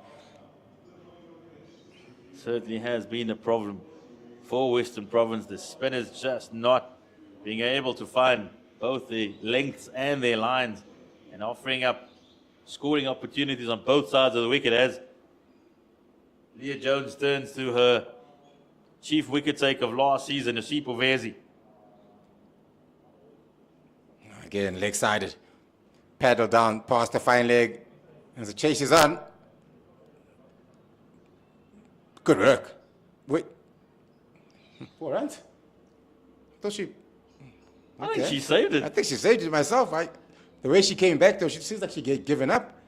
Certainly has been a problem for Western Province. The spinners just not being able to find both the lengths and their lines and offering up scoring opportunities on both sides of the wicket as Leah Jones turns to her chief wicket take of last season, Asipo Vezi. Again, leg-sided. Paddle down past the fine leg. As the chase is on. Good work. Wait. 4 runs? I thought she... I think she saved it. I think she saved it myself. The way she came back, though, she seems like she get given up.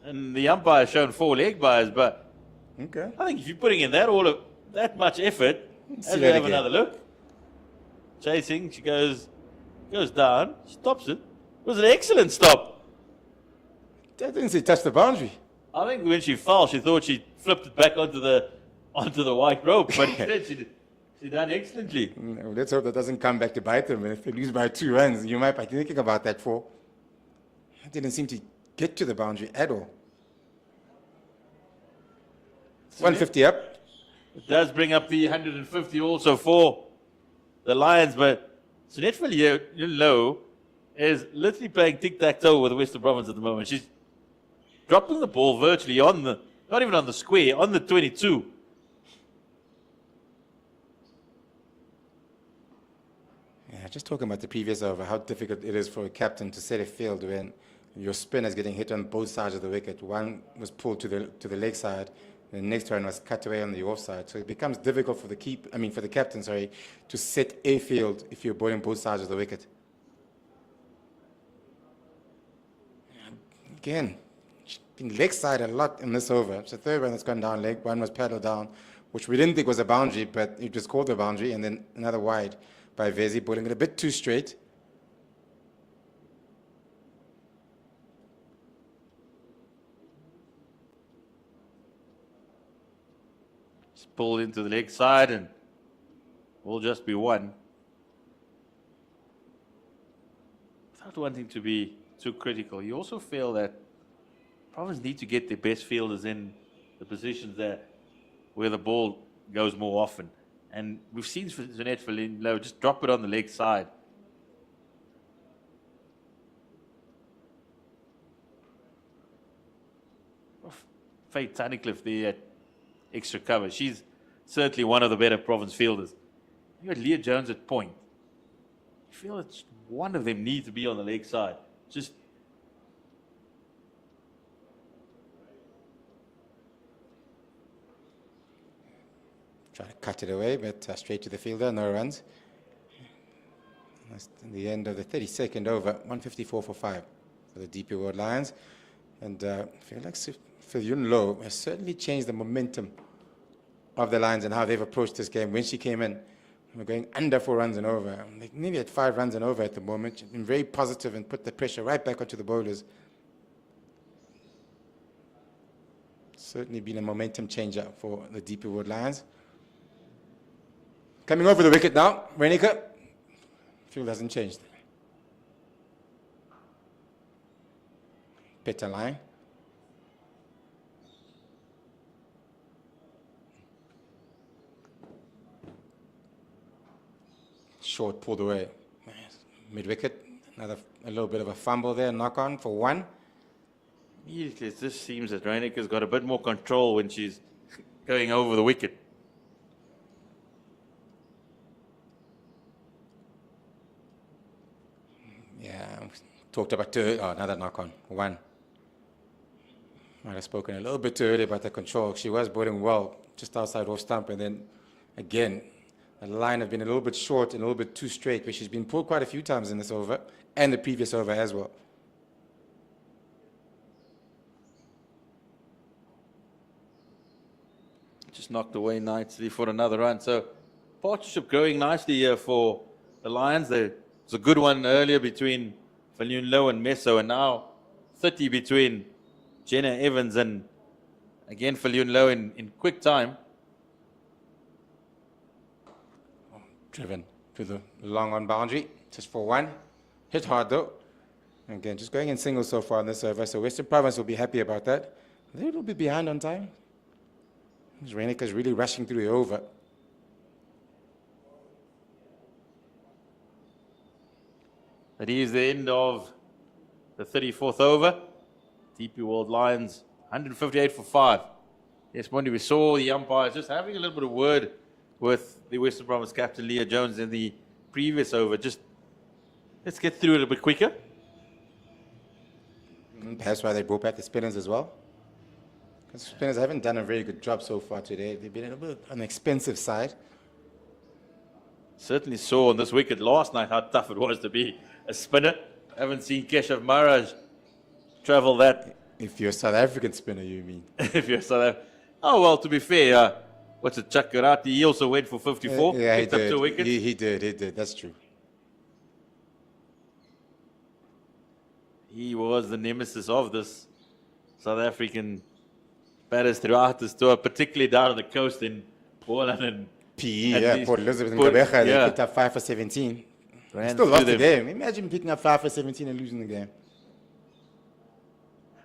And the umpire shown 4 leg byes, but Okay. I think if you're putting in that much effort, See as we that have again. another look. Chasing, she goes down, stops it. It was an excellent stop. I didn't say touch the boundary. I think when she fell, she thought she flipped it back onto the white rope, but instead she done excellently. Well, let's hope that doesn't come back to bite them. If they lose by 2 runs, you might be thinking about that 4. I didn't seem to get to the boundary at all. 150 up. It does bring up the 150 also for the Lions, but Sunette Low is literally playing tic-tac-toe with the Western Province at the moment. She's dropping the ball virtually not even on the square, on the 22. Yeah, just talking about the previous over, how difficult it is for a captain to set a field when your spinner is getting hit on both sides of the wicket. One was pulled to the leg side, and the next one was cut away on the off side. So it becomes difficult for the captain, to set a field if you're bowling both sides of the wicket. Again, she's been leg side a lot in this over. It's the third one that's gone down leg. One was paddled down, which we didn't think was a boundary, but it just called a boundary, and then another wide by Vezi, bowling it a bit too straight. Just pulled into the leg side and will just be 1. Without wanting to be too critical, you also feel that Province need to get their best fielders in the positions where the ball goes more often. And we've seen Sunette Low just drop it on the leg side. Faith Tunnicliffe there at extra cover. She's certainly one of the better Province fielders. You got Leah Jones at point. I feel that one of them needs to be on the leg side. Just Try to cut it away, but straight to the fielder, no runs. That's the end of the 32nd over, 154 for 5 for the DP World Lions. And I feel like Yun Lo has certainly changed the momentum of the Lions and how they've approached this game. When she came in, we're going under 4 runs and over. Like maybe at 5 runs and over at the moment. She's been very positive and put the pressure right back onto the bowlers. Certainly been a momentum changer for the DP World Lions. Coming over the wicket now, Renica. Field hasn't changed. Better line. Short pulled away. Mid wicket. A little bit of a fumble there. Knock on for 1. immediately it just seems that Reinecke's got a bit more control when she's going over the wicket. Yeah, talked about two. Oh, another knock on. 1. Might have spoken a little bit too early about the control. She was bowling well just outside off stump, and then again, the line has been a little bit short and a little bit too straight, but she's been pulled quite a few times in this over and the previous over as well. Just knocked away nicely for another run. So partnership growing nicely here for the Lions. There was a good one earlier between Falun Low and Meso, and now 30 between Jenna Evans and again Falun Low in quick time. Driven to the long on boundary, just for 1. Hit hard though. Again, just going in singles so far in this over, so Western Province will be happy about that. They will be behind on time. Renika's really rushing through the over. That is the end of the 34th over. DP World Lions 158 for 5. Yes, Monday, we saw the umpires just having a little bit of word with the Western Province captain Leah Jones in the previous over. Just let's get through it a bit quicker. Perhaps why they brought back the spinners as well. Because spinners haven't done a very good job so far today. They've been a little bit on the expensive side. Certainly saw on this wicket last night how tough it was to be a spinner. I haven't seen Keshav Maharaj travel that. If you're a South African spinner, you mean? If you're South African. Oh, well, to be fair, what's it, Chakarati? He also went for 54. Yeah, he picked up did. 2 wickets. He did. That's true. He was the nemesis of this South African batters throughout this tour, particularly down on the coast in Poland and PE, at yeah, least Port Elizabeth and Port- Gqeberha, they yeah. picked up 5 for 17. ran Still lost through the them. game. Imagine picking up 5 for 17 and losing the game.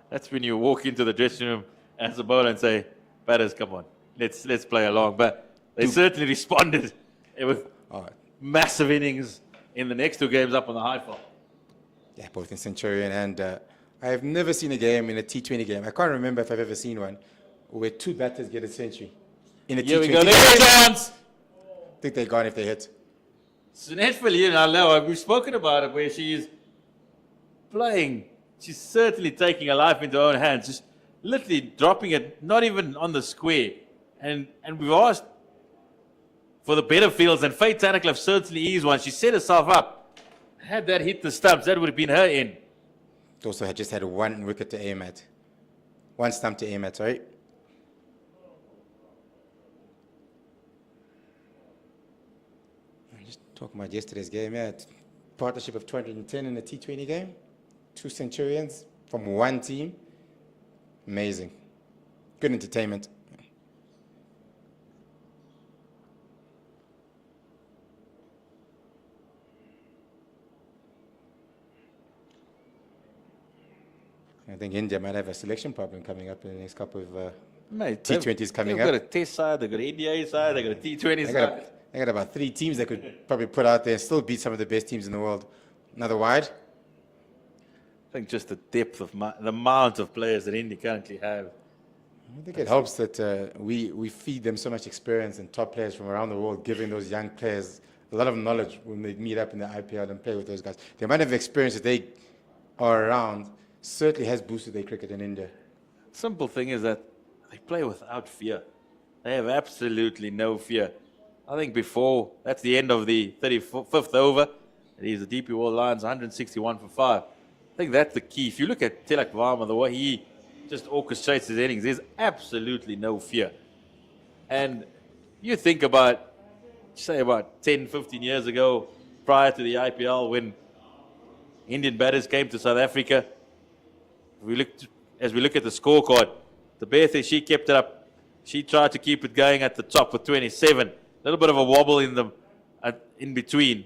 That's when you walk into the dressing room as a bowler and say, batters, come on, let's play along. But they certainly responded with massive innings in the next 2 games up on the high fall. Yeah, both in Centurion and I have never seen a game in a T20 game. I can't remember if I've ever seen one where 2 batters get a century in a Here T20. we go. There's a chance. I think they're gone if they hit. Sunette Villiers, I know, we've spoken about it, where she's playing. She's certainly taking her life into her own hands, just literally dropping it, not even on the square. And we've asked for the better fields, and Faye Tanacliff certainly is one. She set herself up. Had that hit the stumps, that would have been her in. Also had just had 1 wicket to aim at. 1 stump to aim at, sorry. I'm just talking about yesterday's game, yeah. Partnership of 210 in a T20 game. 2 Centurions from 1 team. Amazing. Good entertainment. I think India might have a selection problem coming up in the next couple of Mate, T20s coming they've up. got a test side, they've got an India side, they've got a T20 side. They got about 3 teams that could probably put out there and still beat some of the best teams in the world. Another wide. I think just the depth of the amount of players that India currently have. I think it helps that we feed them so much experience and top players from around the world, giving those young players a lot of knowledge when they meet up in the IPL and play with those guys. The amount of experience that they are around certainly has boosted their cricket in India. Simple thing is that they play without fear. They have absolutely no fear. I think before, that's the end of the 35th over. It is the DP World Lions 161 for 5. I think that's the key. If you look at Tilak Varma, the way he just orchestrates his innings, there's absolutely no fear. And you think about, say about 10, 15 years ago, prior to the IPL, when Indian batters came to South Africa, as we look at the scorecard, the Berthe, she kept it up. She tried to keep it going at the top with 27. A little bit of a wobble in between.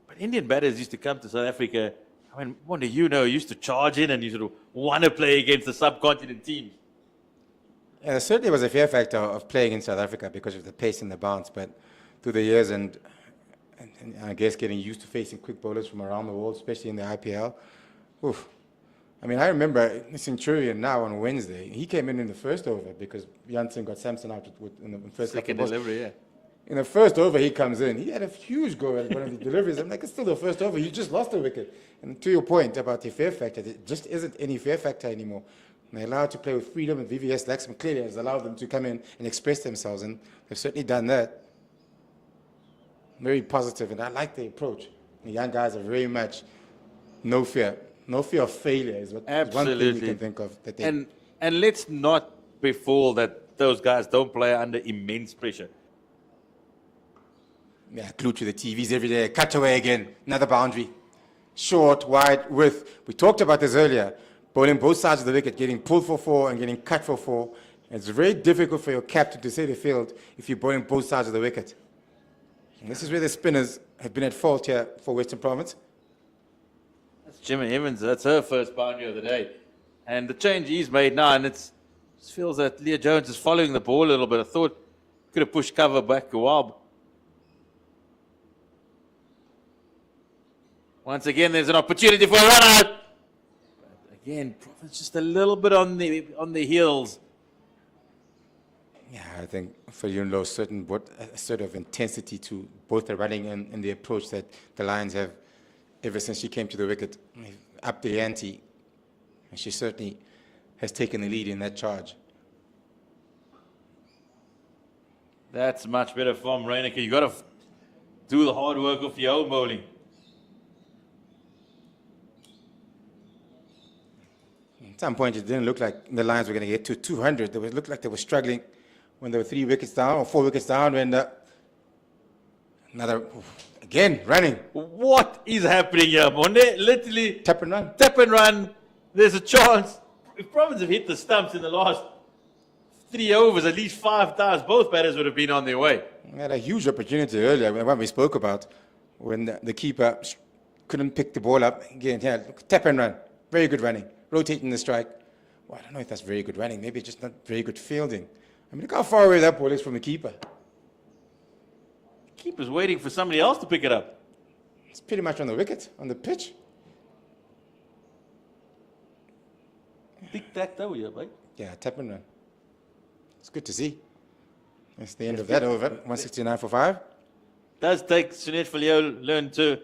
But Indian batters used to come to South Africa. I mean, what do you know? Used to charge in and you sort of want to play against the subcontinent teams. Yeah, there certainly was a fear factor of playing in South Africa because of the pace and the bounce, but through the years and I guess getting used to facing quick bowlers from around the world, especially in the IPL. Oof. I mean, I remember Centurion now on Wednesday. He came in the first over because Janssen got Samson out in the first Second couple of balls. delivery, yeah. In the first over, he comes in. He had a huge go at one of the deliveries. I'm like, it's still the first over. You just lost a wicket. And to your point about the fear factor, there just isn't any fear factor anymore. And they're allowed to play with freedom, and VVS Laxman clearly has allowed them to come in and express themselves, and they've certainly done that. Very positive, and I like the approach. The young guys are very much no fear. No fear of failure is what one thing we can think of. That they, and let's not be fooled that those guys don't play under immense pressure. yeah, glued to the TVs every day. Cut away again, another boundary. Short, wide, width. We talked about this earlier. Bowling both sides of the wicket, getting pulled for 4 and getting cut for 4. It's very difficult for your captain to see the field if you're bowling both sides of the wicket. And this is where the spinners have been at fault here for Western Province. That's Jimmy Evans. That's her first boundary of the day. And the change he's made now, and it's Just feels that Leah Jones is following the ball a little bit. I thought could have pushed cover back a while. Once again, there's an opportunity for a run out. But again, Province just a little bit on the heels. Yeah, I think for Yunlo, certain a sort of intensity to both the running and the approach that the Lions have ever since she came to the wicket. Up the ante, and she certainly has taken the lead in that charge. That's much better from Reyneke. You got to do the hard work of your own bowling. At some point, it didn't look like the Lions were going to get to 200. It looked like they were struggling when they were 3 wickets down or 4 wickets down. When another, again, running. What is happening here, Monde? Literally, Tap and run. tap and run. There's a chance. If Province have hit the stumps in the last 3 overs, at least 5 times, both batters would have been on their way. We had a huge opportunity earlier, when we spoke about, when the keeper couldn't pick the ball up. Again, yeah, tap and run. Very good running. Rotating the strike. Well, I don't know if that's very good running. Maybe just not very good fielding. I mean, look how far away that ball is from the keeper. Keeper's waiting for somebody else to pick it up. It's pretty much on the wicket, on the pitch. Tic-tac-toe here, mate. Yeah, tap and run. It's good to see. That's the end of that over. 169 for 5. Does take Sunette Villiers learn to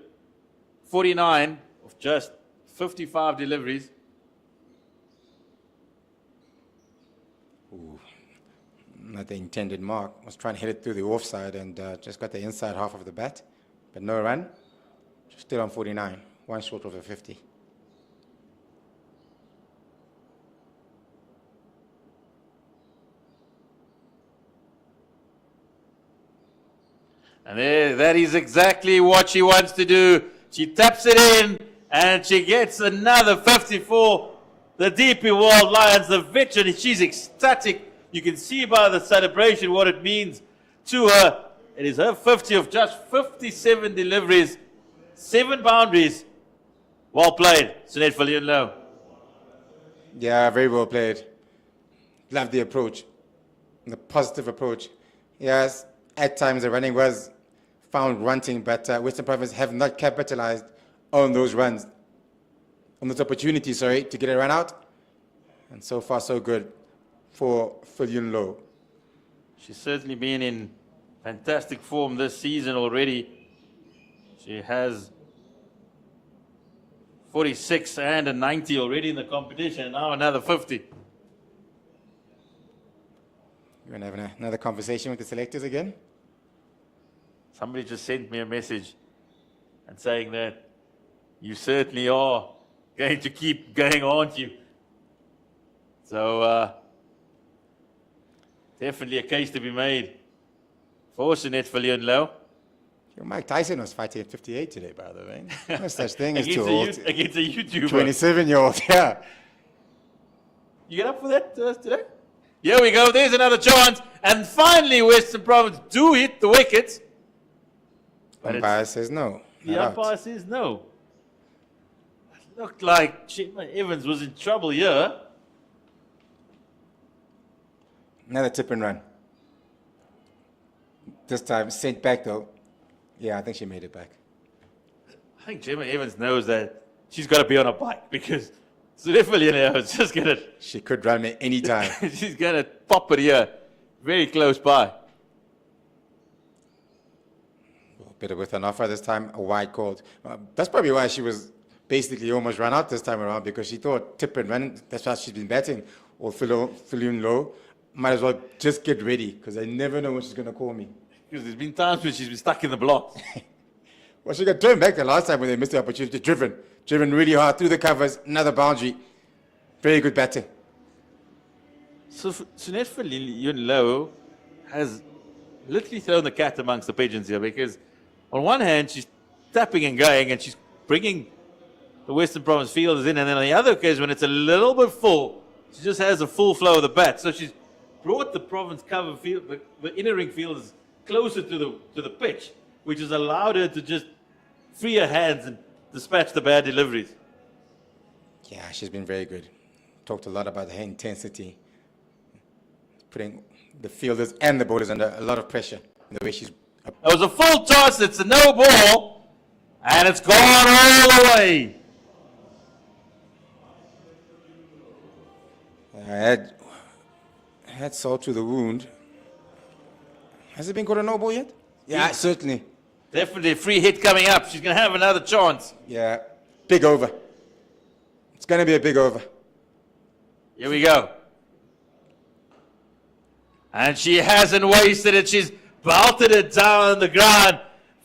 49 of just 55 deliveries. Ooh, not the intended mark. Was trying to hit it through the offside and just got the inside half of the bat. But no run. Still on 49. 1 short of a 50. And there, that is exactly what she wants to do. She taps it in, and she gets another 54. The DP World Lions, the veteran, she's ecstatic. You can see by the celebration what it means to her. It is her 50 of just 57 deliveries, 7 boundaries. Well played, Sunette Villiers. Yeah, very well played. Love the approach, the positive approach. Yes, at times the running was found wanting, but Western Province have not capitalized on those runs, on those opportunities, to get a run out. And so far, so good for Yun Lo. She's certainly been in fantastic form this season already. She has 46 and a 90 already in the competition, and now another 50. You want to have another conversation with the selectors again? Somebody just sent me a message and saying that you certainly are going to keep going, aren't you? So, definitely a case to be made for Sunette Villiers. Mike Tyson was fighting at 58 today, by the way. No such thing as too old. Against a YouTuber. 27-year-old, yeah. You get up for that today? Here we go. There's another chance. And finally, Western Province do hit the wickets. But umpire says no. The umpire says no. It looked like Evans was in trouble here. Another tip and run. This time sent back though. Yeah, I think she made it back. I think Gemma Evans knows that she's got to be on a bike because Sunette Villiers is just going to... She could run it any time. She's going to pop it here, very close by. Better with an offer this time, a wide called. That's probably why she was basically almost run out this time around, because she thought tip and run, that's why she's been batting, or Yun Lo, might as well just get ready, because I never know when she's going to call me. Because there's been times when she's been stuck in the blocks. Well, she got turned back the last time when they missed the opportunity. Driven really hard through the covers, another boundary. Very good batting. So Sunette Villiers has literally thrown the cat amongst the pigeons here, because on one hand, she's tapping and going, and she's bringing the Western Province fielders in, and then on the other occasion, when it's a little bit full, she just has a full flow of the bat. So she's brought the Province cover field, the inner ring fielders closer to the pitch, which has allowed her to just free her hands and dispatch the bad deliveries. Yeah, she's been very good. Talked a lot about her intensity putting the fielders and the bowlers under a lot of pressure in the way she's. It was a full toss. It's a no ball. And it's gone all the way. I had salt to the wound. Has it been called a no ball yet? Yeah, certainly. Definitely a free hit coming up. She's going to have another chance. Yeah, big over. It's going to be a big over. Here we go. And she hasn't wasted it. She's belted it down on the ground.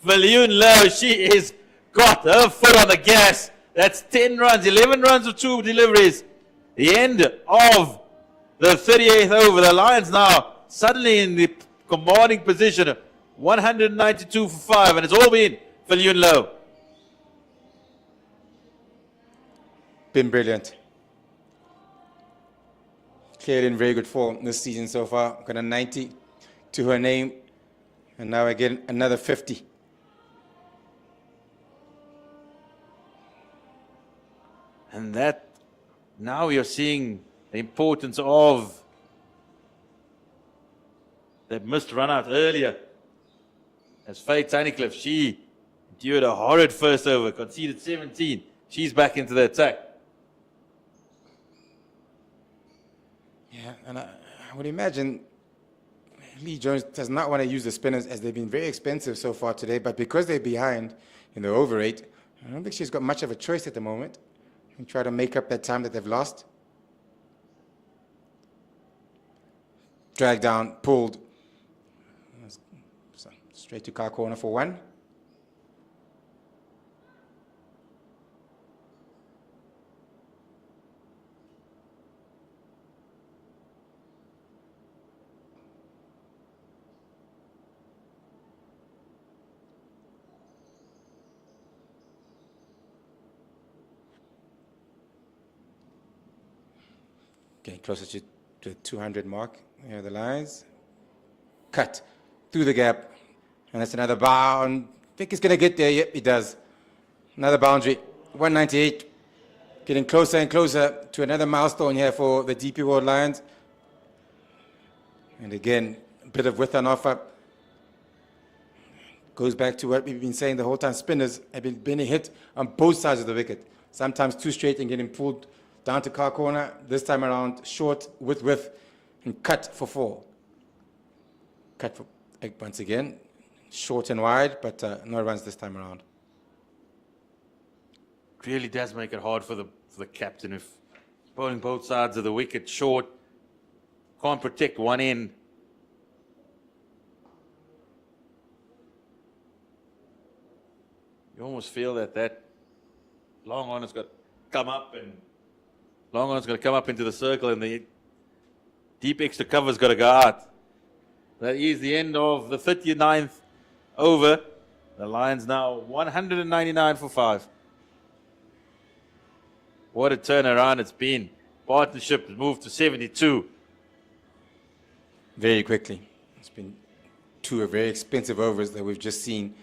Viljoen Louw, she is got her foot on the gas. That's 10 runs, 11 runs with 2 deliveries. The end of the 38th over. The Lions now suddenly in the commanding position. 192 for 5, and it's all been Viljoen Louw. Been brilliant. Clearly in very good form this season so far. Got a 90 to her name, and now again another 50. And that, now you're seeing the importance of that missed run out earlier. As Faye Tunnicliffe, she endured a horrid first over, conceded 17. She's back into the attack. Yeah, and I would imagine Lee Jones does not want to use the spinners as they've been very expensive so far today, but because they're behind in the over 8, I don't think she's got much of a choice at the moment. And try to make up that time that they've lost. Drag down, pulled. Straight to car corner for 1. Getting closer to the 200 mark. Here are the lines. Cut through the gap. And that's another bound. Think he's going to get there. Yep, he does. Another boundary. 198. Getting closer and closer to another milestone here for the DP World Lions. And again, a bit of width on offer. Goes back to what we've been saying the whole time. Spinners have been being hit on both sides of the wicket. Sometimes too straight and getting pulled down to car corner. This time around, short with width and cut for 4. Cut for once again. Short and wide, but no runs this time around. Really does make it hard for the captain if bowling both sides of the wicket short. Can't protect one end. You almost feel that long on has got to come up and long on's going to come up into the circle and the deep extra cover's got to go out. That is the end of the 59th over. The Lions now 199 for 5. What a turnaround it's been. Partnership has moved to 72. Very quickly. It's been 2 very expensive overs that we've just seen.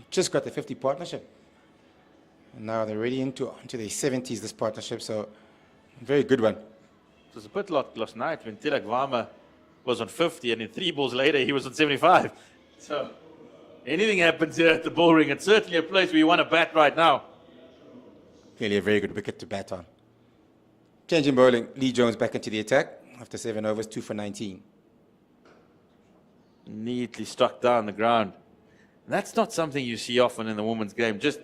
Just got the 50 partnership. And now they're already into the 70s, this partnership, so very good one. It was a bit like last night when Tilak Varma was on 50 and then 3 balls later he was on 75. So anything happens here at the bull ring. It's certainly a place where you want to bat right now. Clearly a very good wicket to bat on. Changing bowling, Lee Jones back into the attack after 7 overs, 2 for 19. Neatly struck down the ground. That's not something you see often in the women's game. Just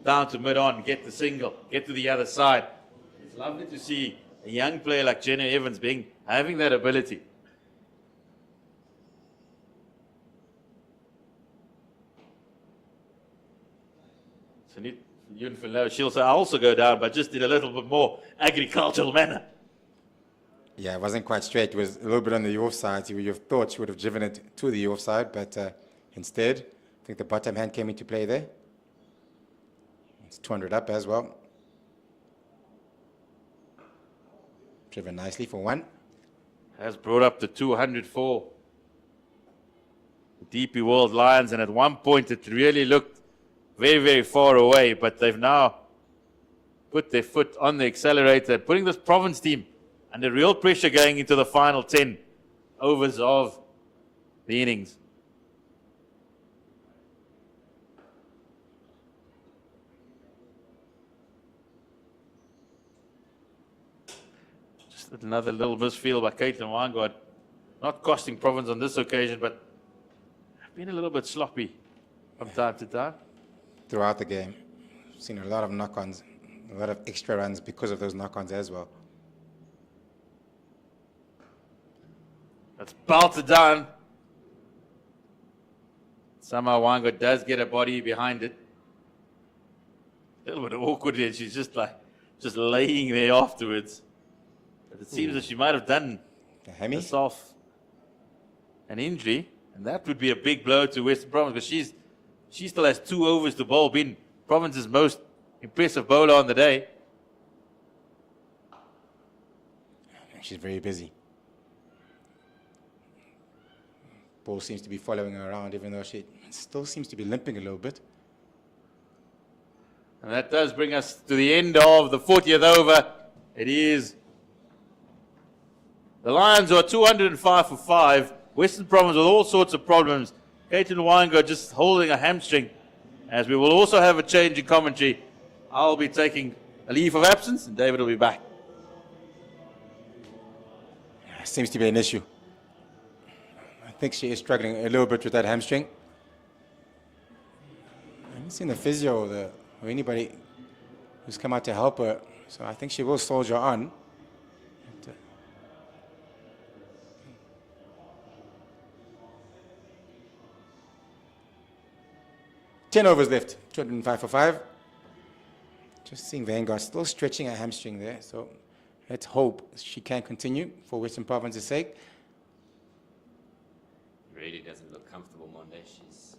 down to mid-on, get the single, get to the other side. It's lovely to see a young player like Jenna Evans having that ability. So she'll also go down, but just in a little bit more agricultural manner. Yeah, it wasn't quite straight. It was a little bit on the offside. You would have thought she would have driven it to the offside, but instead, I think the bottom hand came into play there. It's 200 up as well. Driven nicely for 1. Has brought up the 204. The DP World Lions, and at one point it really looked very, very far away, but they've now put their foot on the accelerator, putting this province team under real pressure going into the final 10. overs of the innings. Just another little misfield by Caitlin Weingart. Not costing Province on this occasion, but been a little bit sloppy from time to time. Throughout the game, seen a lot of knock-ons, a lot of extra runs because of those knock-ons as well. That's belted down. Somehow Weingart does get a body behind it. A little bit awkward here. She's just laying there afterwards. But it seems that she might have done herself an injury, and that would be a big blow to Western Province, because she still has 2 overs to bowl, being Province's most impressive bowler on the day. She's very busy. Ball seems to be following her around, even though she still seems to be limping a little bit. And that does bring us to the end of the 40th over. It is the Lions are 205 for 5. Western Province with all sorts of problems. Caitlin Weingart just holding a hamstring. As we will also have a change in commentary. I'll be taking a leave of absence, and David will be back. Seems to be an issue. I think she is struggling a little bit with that hamstring. I haven't seen the physio or anybody who's come out to help her, so I think she will soldier on. 10 overs left, 205 for 5. Just seeing Vanguard still stretching her hamstring there, so let's hope she can continue for Western Province's sake. Really doesn't look comfortable, Monday. She's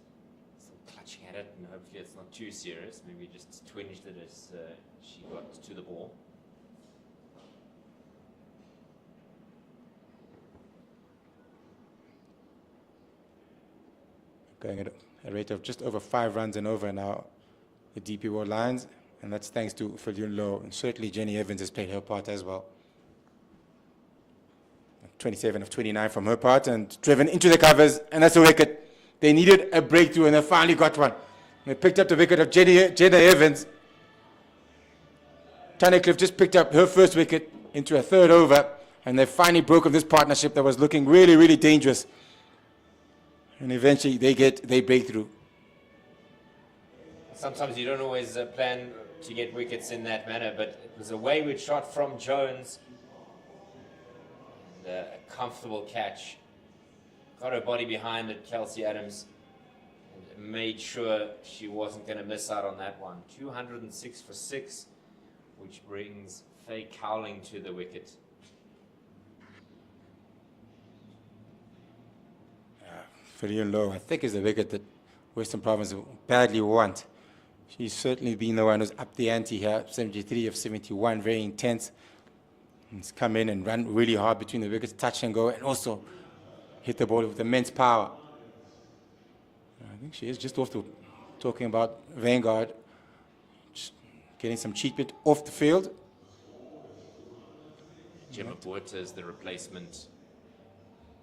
still clutching at it, and hopefully it's not too serious. Maybe just twinged it as she got to the ball. Going at a rate of just over 5 runs and over now, the DP World Lions, and that's thanks to Philion Low, and certainly Jenny Evans has played her part as well. 27 of 29 from her part, and driven into the covers, and that's a wicket. They needed a breakthrough, and they finally got one. They picked up the wicket of Jenny Evans. Tunnicliffe just picked up her first wicket into a 3rd over, and they finally broke up this partnership that was looking really, really dangerous. And eventually they break through. Sometimes you don't always plan to get wickets in that manner, but it was a wayward shot from Jones. And a comfortable catch. Got her body behind it, Kelsey Adams. And made sure she wasn't going to miss out on that one. 206 for 6, which brings Faye Cowling to the wicket. Philion Low, I think, is the wicket that Western Province badly want. She's certainly been the one who's up the ante here. 73 of 71, very intense. He's come in and run really hard between the wickets, touch and go, and also hit the ball with immense power. I think she is just off to talking about Vanguard, just getting some treatment off the field. Gemma Botha is the replacement.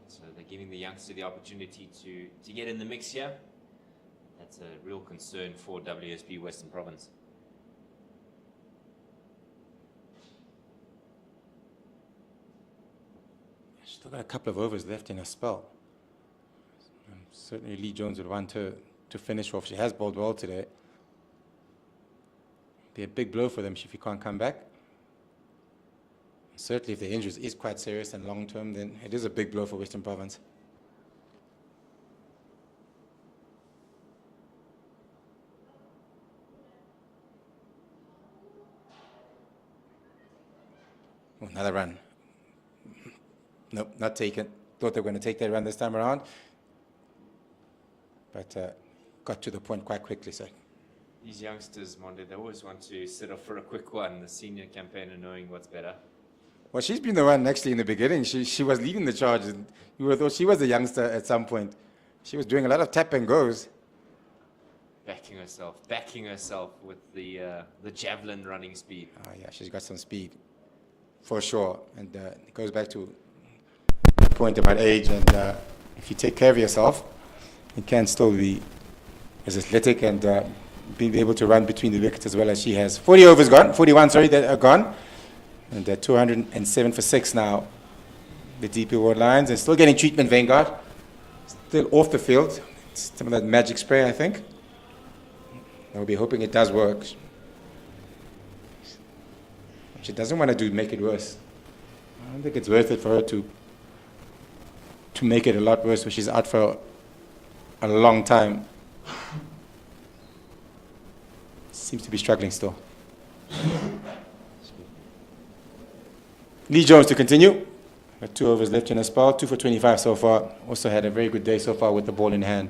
So they're giving the youngster the opportunity to get in the mix here. That's a real concern for WSB Western Province. Still got a couple of overs left in her spell. Certainly Lee Jones would want her to finish off. She has bowled well today. Be a big blow for them if he can't come back. Certainly if the injury is quite serious and long term, then it is a big blow for Western Province. Oh, another run. Nope, not taken. Thought they were going to take that run this time around. But got to the point quite quickly, so. These youngsters, Monday, they always want to set off for a quick one. The senior campaigner knowing what's better. Well, she's been the one actually in the beginning. She was leading the charge. And you would have thought she was a youngster at some point. She was doing a lot of tap and goes. Backing herself with the javelin running speed. Oh yeah, she's got some speed, for sure. And it goes back to point about age, and if you take care of yourself, you can still be as athletic and be able to run between the wickets as well as she has. 40 overs gone, 41, sorry, that are gone. And 207 for 6 now. The DP World Lions, and still getting treatment, Vanguard. Still off the field. It's some of that magic spray, I think. I'll be hoping it does work. She doesn't want to make it worse. I don't think it's worth it for her to make it a lot worse when she's out for a long time. Seems to be struggling still. Lee Jones to continue. Got 2 overs left in a spell, 2 for 25 so far. Also had a very good day so far with the ball in hand.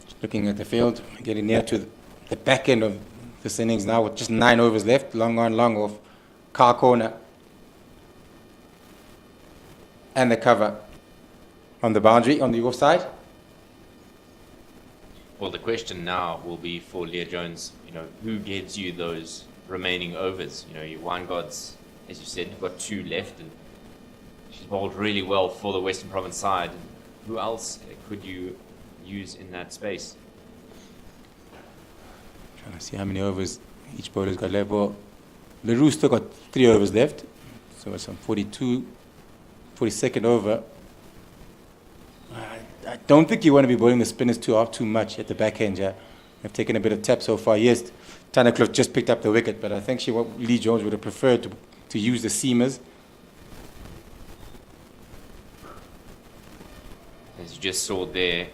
Just looking at the field, getting near to the back end of this innings now with just 9 overs left. Long on, long off. Car corner. And the cover on the boundary, on the offside. Well, the question now will be for Leah Jones, who gives you those remaining overs? Your Wineguards, as you said, got 2 left, and she's bowled really well for the Western Province side. Who else could you use in that space? Trying to see how many overs each bowler's got left. Well, LaRue still got 3 overs left, so it's on 42, 42nd over. I don't think you want to be bowling the spinners too much at the back end. Yeah, they've taken a bit of tap so far. Yes, Tunnicliffe just picked up the wicket, but I think Lee Jones would have preferred to use the seamers. As you just saw there,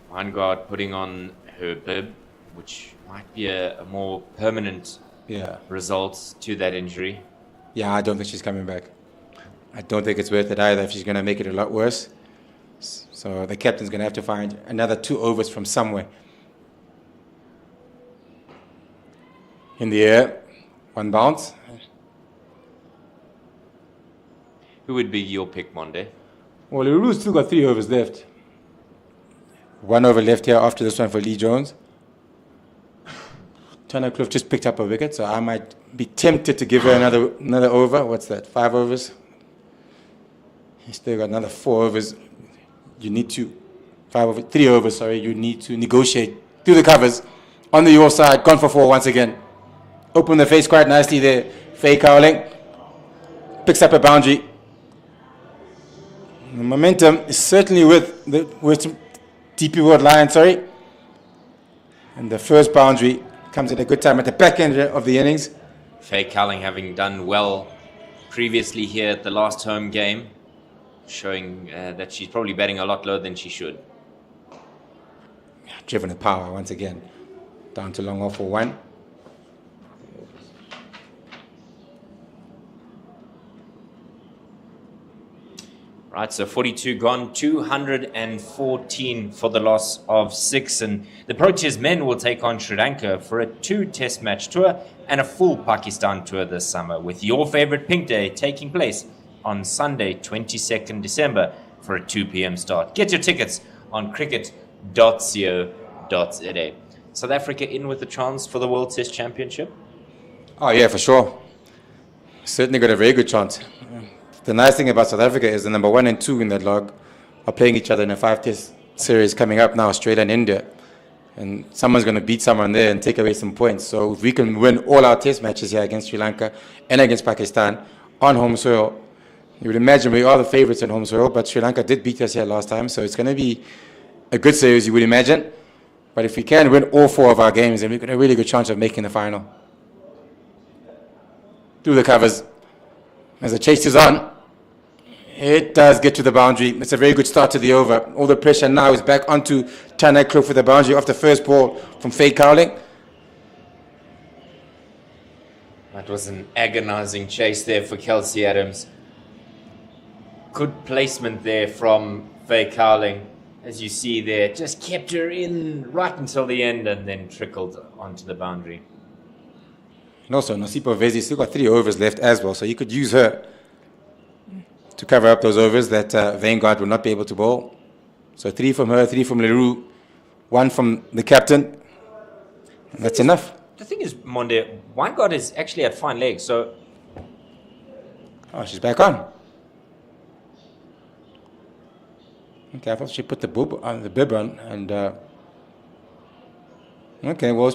Wineguard putting on her bib, which might be a more permanent result to that injury. Yeah, I don't think she's coming back. I don't think it's worth it either if she's going to make it a lot worse. So the captain's going to have to find another 2 overs from somewhere. In the air, 1 bounce. Who would be your pick, Monday? Well, LaRue's still got 3 overs left. 1 over left here after this one for Lee Jones. Tunnicliffe just picked up a wicket, so I might be tempted to give her another over. What's that, 5 overs? He's still got another 4 overs. You need to, 3 overs, sorry, you need to negotiate through the covers. On the your side, gone for 4 once again. Open the face quite nicely there. Faye Cowling picks up a boundary. The momentum is certainly with the DP World Lions, sorry. And the first boundary comes at a good time at the back end of the innings. Faye Cowling having done well previously here at the last home game, showing that she's probably batting a lot lower than she should. Driven with power once again. Down to long off for 1. Right, so 42 gone, 214 for the loss of 6. And the Proteas men will take on Sri Lanka for a 2 test match tour and a full Pakistan tour this summer, with your favorite Pink Day taking place on Sunday, 22nd December for a 2 p.m. start. Get your tickets on cricket.co.za. South Africa in with a chance for the World Test Championship? Oh, yeah, for sure. Certainly got a very good chance. The nice thing about South Africa is the number 1 and 2 in that log are playing each other in a 5-test series coming up now, Australia and India. And someone's going to beat someone there and take away some points. So if we can win all our test matches here against Sri Lanka and against Pakistan on home soil, you would imagine we are the favorites on home soil, but Sri Lanka did beat us here last time, so it's going to be a good series, you would imagine. But if we can win all 4 of our games, then we've got a really good chance of making the final. Through the covers. As the chase is on, it does get to the boundary. It's a very good start to the over. All the pressure now is back onto Tunnicliffe for the boundary off the first ball from Faye Cowling. That was an agonizing chase there for Kelsey Adams. Good placement there from Faye Cowling. As you see there, just kept her in right until the end and then trickled onto the boundary. And also, Nosipo Vezi still got 3 overs left as well, so you could use her to cover up those overs that Vanguard will not be able to bowl. So 3 from her, 3 from LaRue, 1 from the captain. And that's enough. The thing is, Monde, Wineguard is actually at fine legs, so... Oh, she's back on. Okay, I thought she put the bib on, and okay, well,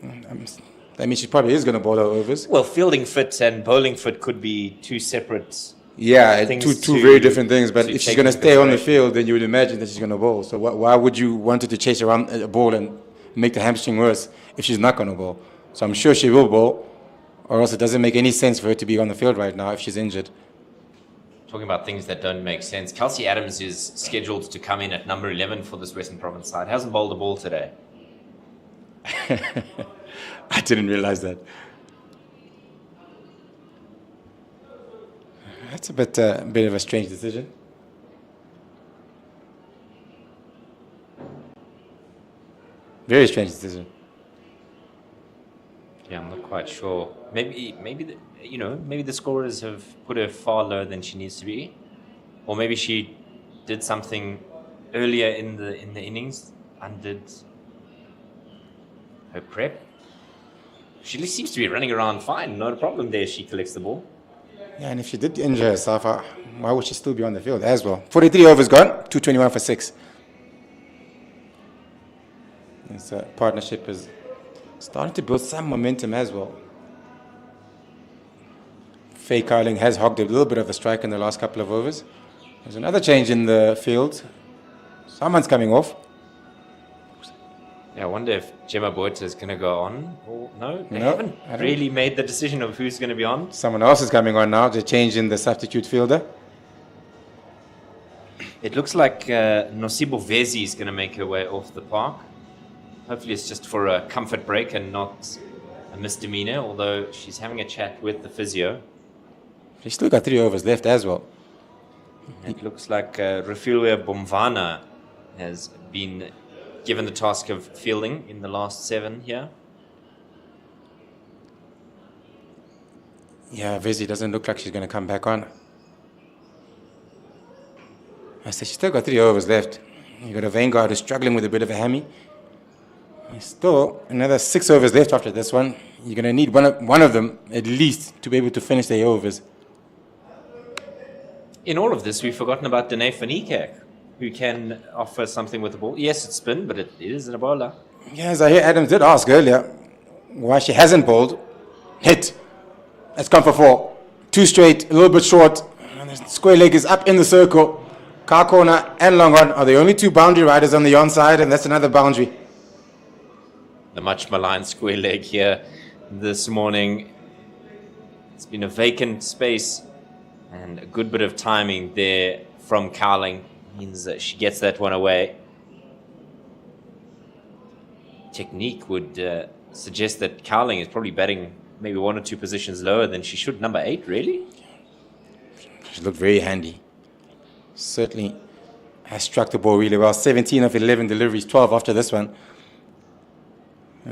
that means she probably is going to bowl her overs. Well, fielding fit and bowling fit could be two separate. Yeah, things two to- very different things. But to if she's take going to into stay on the consideration. field, then you would imagine that she's going to bowl. So why would you want her to chase around a ball and make the hamstring worse if she's not going to bowl? So I'm sure she will bowl, or else it doesn't make any sense for her to be on the field right now if she's injured. Talking about things that don't make sense, Kelsey Adams is scheduled to come in at number 11 for this Western Province side. Hasn't bowled a ball today. I didn't realize that. That's a bit of a strange decision. Very strange decision. Yeah, I'm not quite sure. Maybe the scorers have put her far lower than she needs to be, or maybe she did something earlier in the innings, undid her prep. She seems to be running around fine, not a problem there. She collects the ball. Yeah, and if she did injure herself, why would she still be on the field as well? 43 overs gone, 221 for 6. This partnership is starting to build some momentum as well. Faye Carling has hogged a little bit of the strike in the last couple of overs. There's another change in the field. Someone's coming off. Yeah, I wonder if Gemma Botha is going to go on. Or no, they No, haven't I don't- really made the decision of who's going to be on. Someone else is coming on now. They change in the substitute fielder. It looks like Nosibo Vezi is going to make her way off the park. Hopefully it's just for a comfort break and not a misdemeanor, although she's having a chat with the physio. She's still got 3 overs left as well. It looks like Refilwe Bomvana has been given the task of fielding in the last 7 here. Yeah, Vizzy doesn't look like she's going to come back on. I said she's still got 3 overs left. You got a Vanguard who's struggling with a bit of a hammy. There's still another 6 overs left after this one. You're going to need one of them at least to be able to finish the overs. In all of this, we've forgotten about Danae van Niekerk, who can offer something with the ball. Yes, it's spin, but it is an bowler. Yeah, as I hear Adams did ask earlier why she hasn't bowled. Hit. That's gone for 4. 2 straight, a little bit short. And the square leg is up in the circle. Car corner and long on are the only 2 boundary riders on the onside, and that's another boundary. The much maligned square leg here this morning. It's been a vacant space, and a good bit of timing there from Cowling means that she gets that one away. Technique would suggest that Cowling is probably batting maybe 1 or 2 positions lower than she should. Number 8, really? She looked very handy. Certainly has struck the ball really well. 17 of 11 deliveries, 12 after this one.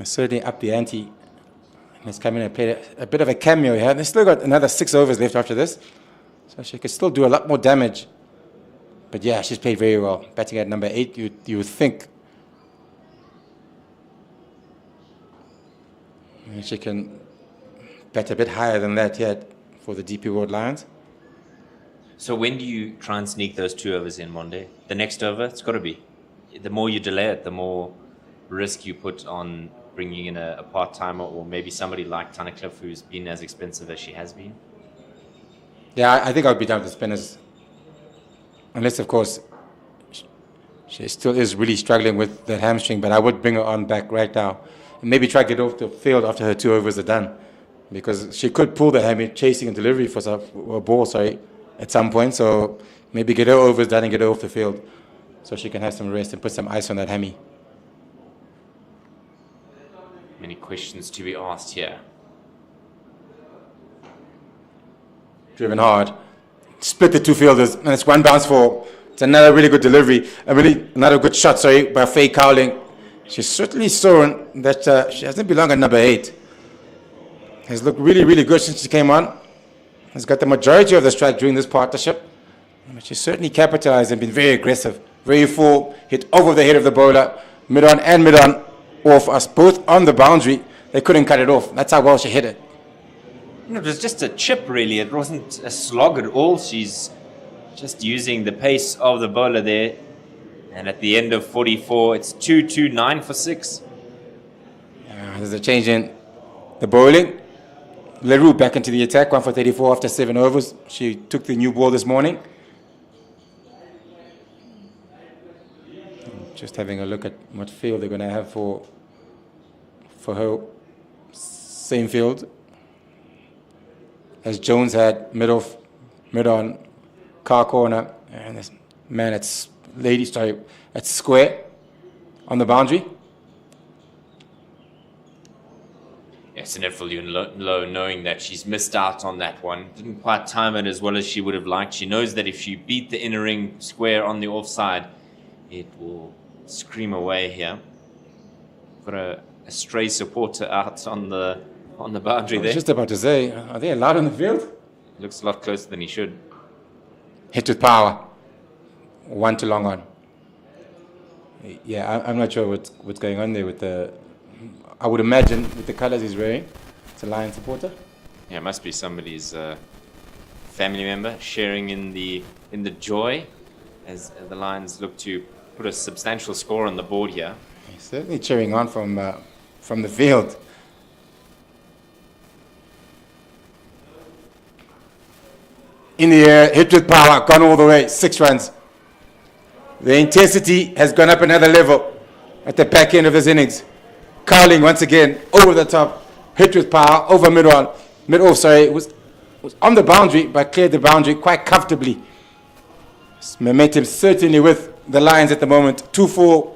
Certainly up the ante. And it's come in and played a bit of a cameo here. They still got another 6 overs left after this. So she could still do a lot more damage. But yeah, she's played very well. Batting at number 8, you would think she can bat a bit higher than that yet for the DP World Lions. So when do you try and sneak those 2 overs in one day? The next over? It's got to be. The more you delay it, the more risk you put on bringing in a part-timer or maybe somebody like Tunnicliffe who's been as expensive as she has been. Yeah, I think I would be down with the spinners. Unless, of course, she still is really struggling with that hamstring, but I would bring her on back right now. And maybe try to get off the field after her 2 overs are done. Because she could pull the hammy chasing a delivery for a ball, at some point. So maybe get her overs done and get her off the field so she can have some rest and put some ice on that hammy. Many questions to be asked here. Driven hard. Split the 2 fielders, and it's 1 bounce for. It's another really good delivery. Another good shot, by Faye Cowling. She's certainly shown that she hasn't belonged at number 8. Has looked really, really good since she came on. Has got the majority of the strike during this partnership. But she's certainly capitalized and been very aggressive. Very full, hit over the head of the bowler, mid-on and mid-on, off us, both on the boundary. They couldn't cut it off. That's how well she hit it. It was just a chip, really. It wasn't a slog at all. She's just using the pace of the bowler there And at the end of 44, it's 2-2-9 for 6. There's a change in the bowling. Leroux back into the attack, 1 for 34 after 7 overs. She took the new ball this morning. Just having a look at what field they're going to have for her. Same field as Jones had, mid on, car corner, and this man at square on the boundary. Yes, and for Yun Lo, knowing that she's missed out on that one, didn't quite time it as well as she would have liked. She knows that if she beat the inner ring square on the offside, it will scream away here. Got a stray supporter out on the boundary I was there. just about to say, are they allowed on the field? Looks a lot closer than he should. Hit with power. 1 to long on. Yeah, I'm not sure what's going on there with the. I would imagine with the colors he's wearing, it's a Lion supporter. Yeah, it must be somebody's family member sharing in the joy as the Lions look to put a substantial score on the board here. He's certainly cheering on from the field. In the air, hit with power, gone all the way, 6 runs. The intensity has gone up another level at the back end of this innings. Cowling once again over the top, hit with power, over mid-off, was on the boundary, but cleared the boundary quite comfortably. Momentum certainly with the Lions at the moment. 2-4,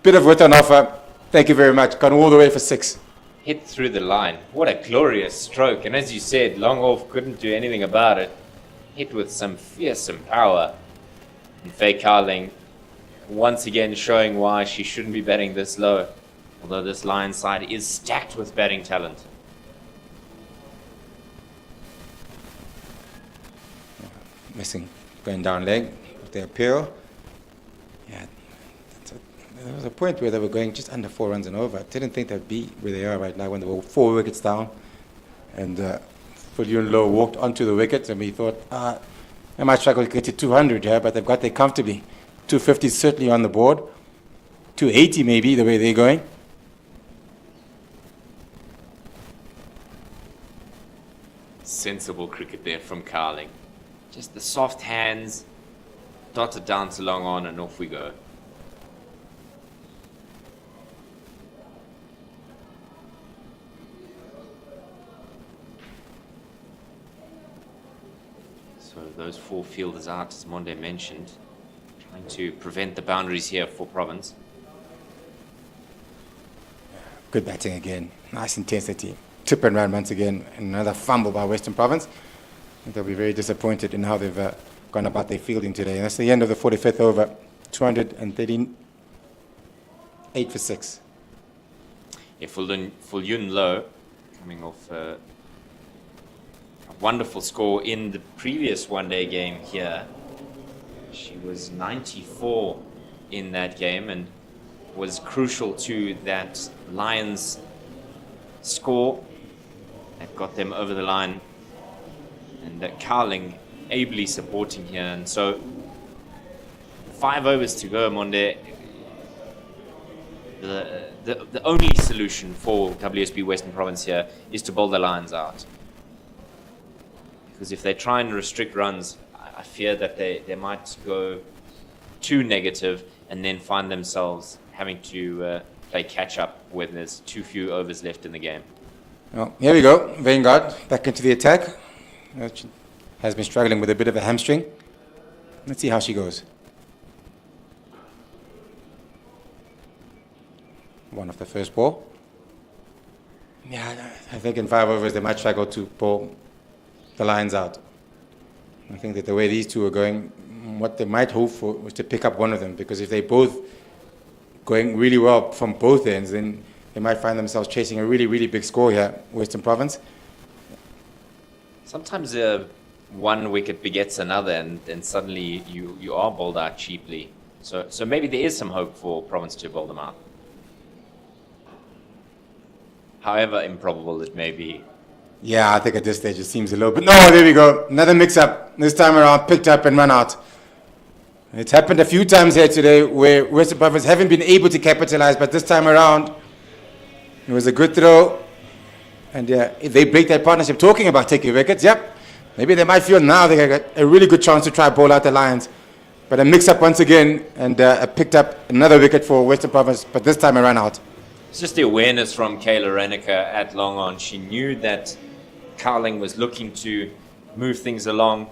bit of width on offer. Thank you very much. Gone all the way for 6. Hit through the line. What a glorious stroke. And as you said, long off couldn't do anything about it. Hit with some fearsome power. And Faye Cowling once again showing why she shouldn't be batting this low. Although this Lions side is stacked with batting talent. Missing, going down leg with the appeal. Yeah, there was a point where they were going just under 4 runs and over. I didn't think they'd be where they are right now when they were 4 wickets down. And Yun Lo walked onto the wicket, and we thought, they might struggle to get to 200 here, but they've got there comfortably. 250 is certainly on the board. 280 maybe, the way they're going. Sensible cricket there from Cowling. Just the soft hands, dotted down to long on, and off we go. So those 4 fielders out, as Monde mentioned, trying to prevent the boundaries here for Province. Good batting again. Nice intensity. Tip and run once again. Another fumble by Western Province. I think they'll be very disappointed in how they've gone about their fielding today. And that's the end of the 45th over. 238 for 6. Yeah, for Yun Lo, coming off a wonderful score in the previous one-day game here. She was 94 in that game and was crucial to that Lions score that got them over the line, and that Cowling ably supporting here. And so 5 overs to go, Monde. The only solution for WSB Western Province here is to bowl the Lions out, because if they try and restrict runs, I fear that they might go too negative and then find themselves having to play catch up when there's too few overs left in the game. Well, here we go. Vanguard back into the attack. She has been struggling with a bit of a hamstring. Let's see how she goes. One off the first ball. Yeah, I think in 5 overs they might struggle to pull the Lions out. I think that the way these two are going, what they might hope for was to pick up one of them, because if they both going really well from both ends, then they might find themselves chasing a really, really big score here, Western Province. Sometimes one wicket begets another, and suddenly you are bowled out cheaply. So maybe there is some hope for Province to bowl them out. However improbable it may be. Yeah, I think at this stage it seems a little bit. No, there we go. Another mix-up. This time around, picked up and run out. It's happened a few times here today where Western Province haven't been able to capitalize, but this time around, it was a good throw. And if they break that partnership, talking about taking wickets, yep, maybe they might feel now they got a really good chance to try bowl out the Lions. But a mix-up once again, and picked up another wicket for Western Province, but this time around out. It's just the awareness from Kayla Reneker at long on. She knew that Cowling was looking to move things along.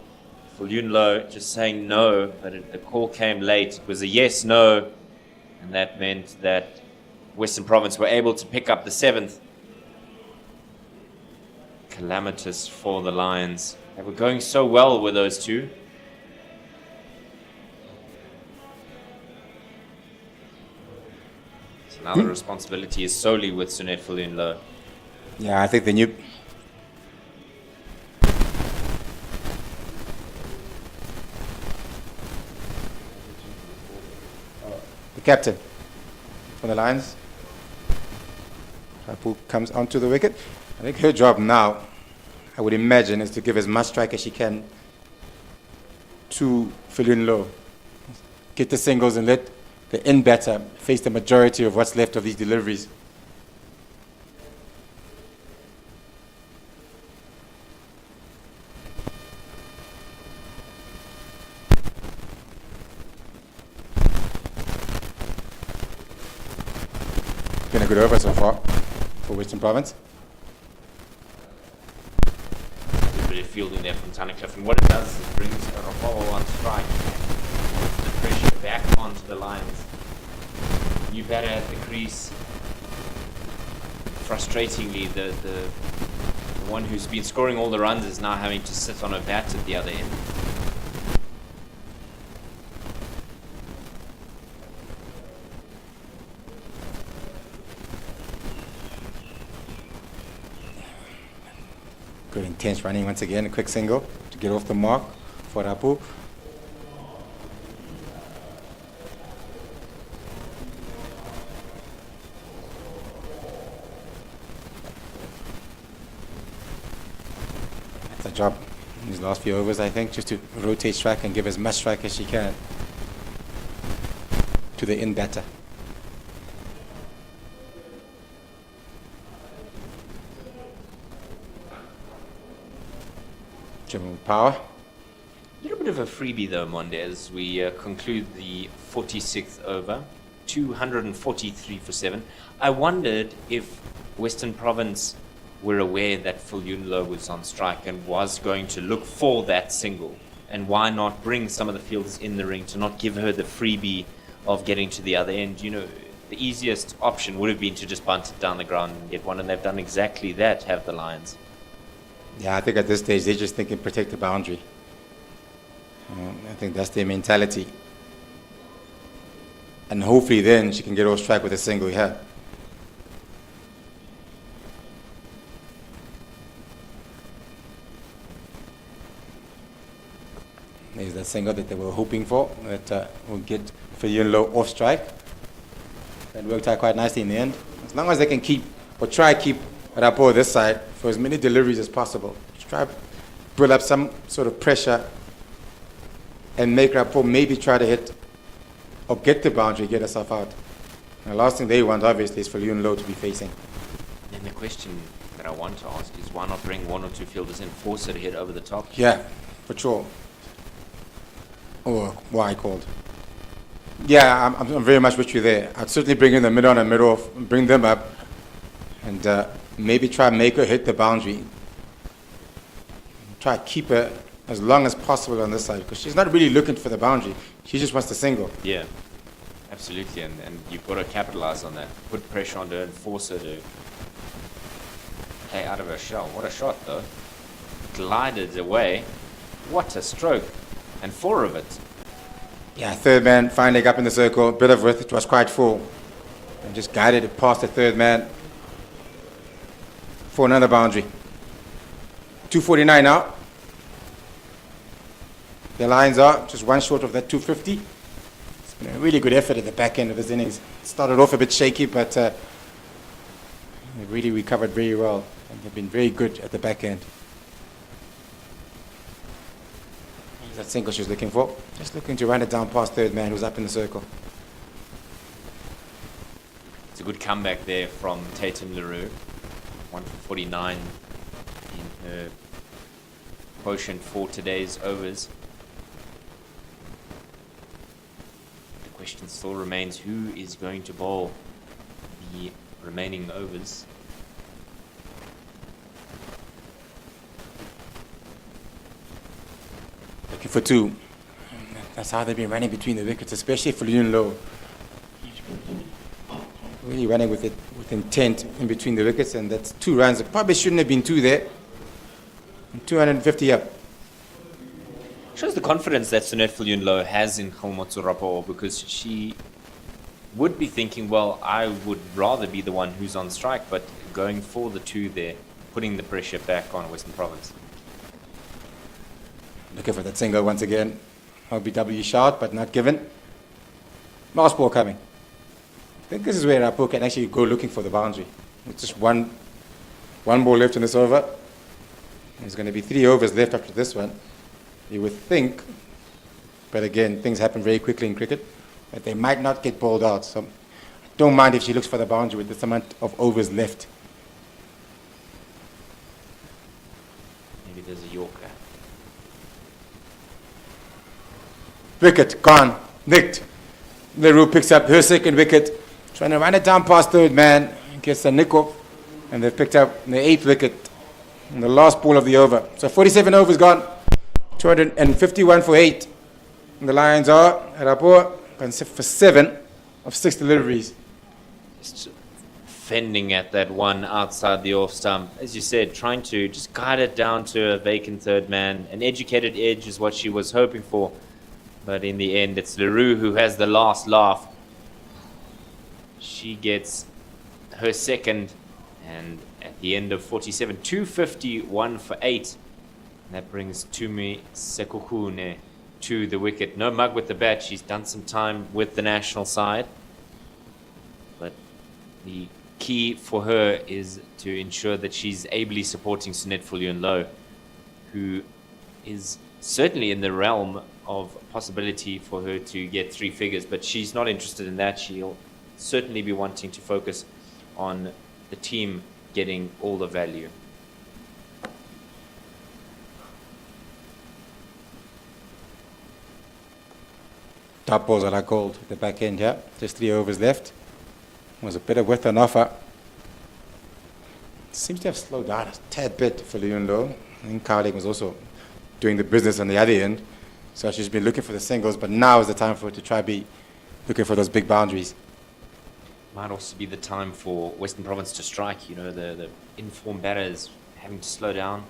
Fulunlo just saying no, but the call came late. It was a yes, no, and that meant that Western Province were able to pick up the 7th. Calamitous for the Lions. They were going so well with those two. So now the responsibility is solely with Sunette Fulunlo. Yeah, I think the new... The captain for the Lions. Rapu comes onto the wicket. I think her job now, I would imagine, is to give as much strike as she can to Fulunlo. Get the singles and let the in batter face the majority of what's left of these deliveries. Been a good over so far for Western Province. A bit of fielding there from Tunnicliffe, and what it does is it brings Rapolo on strike. The pressure back onto the Lions. New batter at the crease. Frustratingly, the one who's been scoring all the runs is now having to sit on a bat at the other end. Good intense running once again, a quick single to get off the mark for Rapu. That's a job in these last few overs, I think, just to rotate strike and give as much strike as she can to the in batter. General power. A little bit of a freebie though, Monde, as we conclude the 46th over. 243 for 7. I wondered if Western Province were aware that Fulunlo was on strike and was going to look for that single. And why not bring some of the fielders in the ring to not give her the freebie of getting to the other end? You know, the easiest option would have been to just bunt it down the ground and get one, and they've done exactly that, have the Lions. Yeah, I think at this stage they're just thinking protect the boundary. I think that's their mentality. And hopefully then she can get off strike with a single here. There's that single that they were hoping for, that will get Fulunlo off strike. That worked out quite nicely in the end. As long as they can keep, or try to keep Rapo this side for as many deliveries as possible. Just try to build up some sort of pressure and make Rapo maybe try to hit or get the boundary, get herself out. And the last thing they want, obviously, is for Fulunlo to be facing. And the question that I want to ask is, why not bring one or two fielders in, force her to hit over the top? Yeah, for sure. Or what I called. Yeah, I'm very much with you there. I'd certainly bring in the mid-on and mid-off, bring them up, and maybe try and make her hit the boundary. Try to keep her as long as possible on this side, because she's not really looking for the boundary. She just wants the single. Yeah, absolutely, and you've got to capitalize on that. Put pressure on her and force her to play out of her shell. What a shot, though. Glided away. What a stroke. And 4 of it. Yeah, third man finally up in the circle. Bit of width, it was quite full. And just guided it past the third man for another boundary. 249 now. The Lions are just one short of that 250. It's been a really good effort at the back end of this innings. It started off a bit shaky, but they really recovered very well. And they've been very good at the back end. That single she was looking for. Just looking to run it down past third man who's up in the circle. It's a good comeback there from Tatum Leroux. 1 for 49 in her quotient for today's overs. The question still remains, who is going to bowl the remaining overs? Looking for 2. That's how they've been running between the wickets, especially for Yun Low. Really running with intent in between the wickets, and that's 2 runs. It probably shouldn't have been 2 there. 250 up. Shows the confidence that Sunette Viljoen-Louw has in Kgalmotso Rapopo, because she would be thinking, well, I would rather be the one who's on strike, but going for the 2 there, putting the pressure back on Western Province. Looking for that single once again. LBW shot, but not given. Last ball coming. I think this is where Rapo can actually go looking for the boundary. It's just one ball left in this over. There's going to be 3 overs left after this one. You would think, but again, things happen very quickly in cricket, that they might not get bowled out. So don't mind if she looks for the boundary with this amount of overs left. Maybe there's a Yorker. Wicket, gone, nicked. Leroux picks up her second wicket, trying to run it down past third man, gets a nick off, and they've picked up the 8th wicket in the last ball of the over. So 47 overs gone, 251 for 8. And the Lions are at Rapo for 7 of 6 deliveries. Just fending at that one outside the off stump. As you said, trying to just guide it down to a vacant third man. An educated edge is what she was hoping for. But in the end, it's Leroux who has the last laugh. She gets her second, and at the end of 47, 251 for 8. And that brings Tumi Sekokune to the wicket. No mug with the bat. She's done some time with the national side. But the key for her is to ensure that she's ably supporting Sunette Viljoen-Louw, who is certainly in the realm of possibility for her to get 3 figures, but she's not interested in that. She'll certainly be wanting to focus on the team getting all the value. Top balls are like gold at the back end here. Just 3 overs left. Was a bit of width on offer. Seems to have slowed down a tad bit for Viljoen-Louw. I think Cowling was also doing the business on the other end. So she's been looking for the singles, but now is the time for her to try be looking for those big boundaries. Might also be the time for Western Province to strike. You know, the informed batters having to slow down.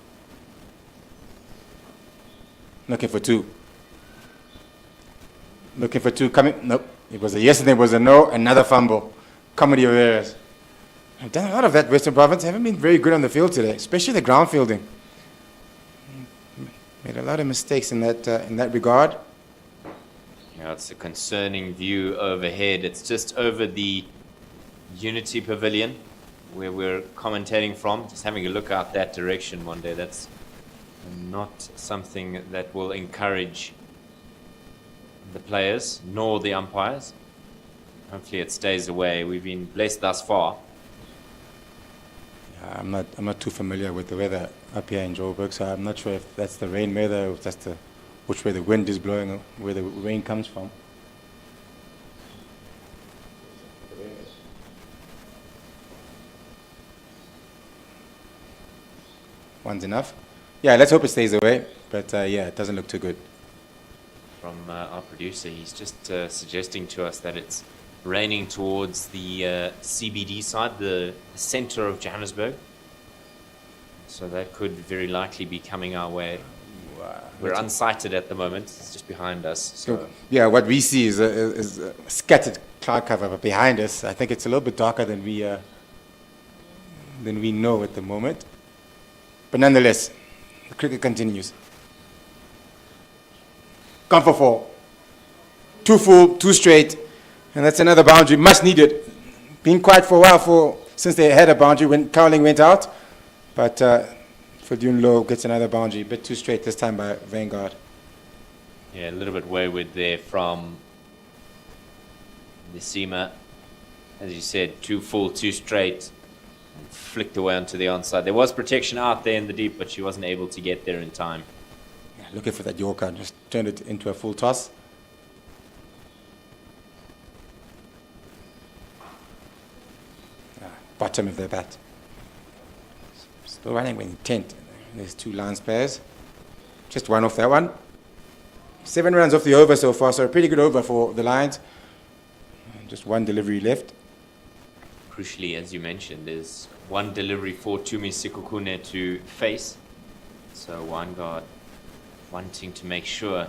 Looking for 2. Looking for 2 coming. Nope. It was a yes and it was a no. Another fumble. Comedy of errors. I've done a lot of that, Western Province. Haven't been very good on the field today, especially the ground fielding. Made a lot of mistakes in that regard. Yeah, it's a concerning view overhead. It's just over the Unity Pavilion where we're commentating from. Just having a look out that direction one day. That's not something that will encourage the players nor the umpires. Hopefully it stays away. We've been blessed thus far. Yeah, I'm not too familiar with the weather up here in Joburg, so I'm not sure if that's the rain weather or if that's which way the wind is blowing or where the rain comes from. One's enough. Yeah, let's hope it stays away, but yeah, it doesn't look too good. From our producer, he's just suggesting to us that it's raining towards the CBD side, the center of Johannesburg. So that could very likely be coming our way. We're unsighted at the moment. It's just behind us. So yeah, what we see is a scattered cloud cover, but behind us, I think it's a little bit darker than we know at the moment. But nonetheless, the cricket continues. Gone for 4. 2 full, 2 straight, and that's another boundary, much needed. Been quiet for a while since they had a boundary when Cowling went out, but Viljoen-Louw gets another boundary, a bit too straight this time by Vanguard. Yeah, a little bit wayward there from the seamer. As you said, 2 full, 2 straight. And flicked away onto the onside. There was protection out there in the deep, but she wasn't able to get there in time. Yeah, looking for that Yorker, just turned it into a full toss. Bottom of the bat. Still running with intent. There's 2 lines pairs. Just one off that one. 7 runs off the over so far, so a pretty good over for the Lions. Just 1 delivery left. Crucially, as you mentioned, there's 1 delivery for Tumi Sekukune to face. So Vanguard wanting to make sure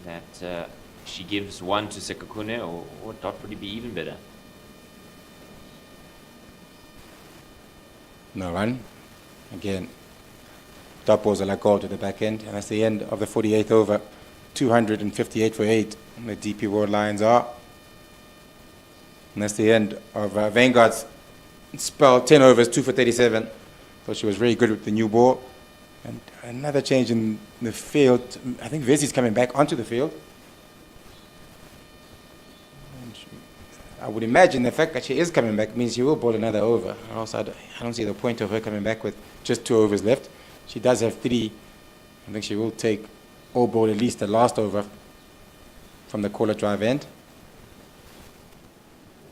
that she gives 1 to Sekukune, or Dot would be even better. No run. Again, dot balls are like goal to the back end, and that's the end of the 48th over. 258 for 8. The DP World Lions are. And that's the end of Vanguard's spell. 10 overs, 2 for 37. Thought she was very good with the new ball. And another change in the field. I think Vesi's coming back onto the field. I would imagine the fact that she is coming back means she will bowl another over. Also, I don't see the point of her coming back with just 2 overs left. She does have 3. I think she will take or bowl at least the last over from the caller drive end.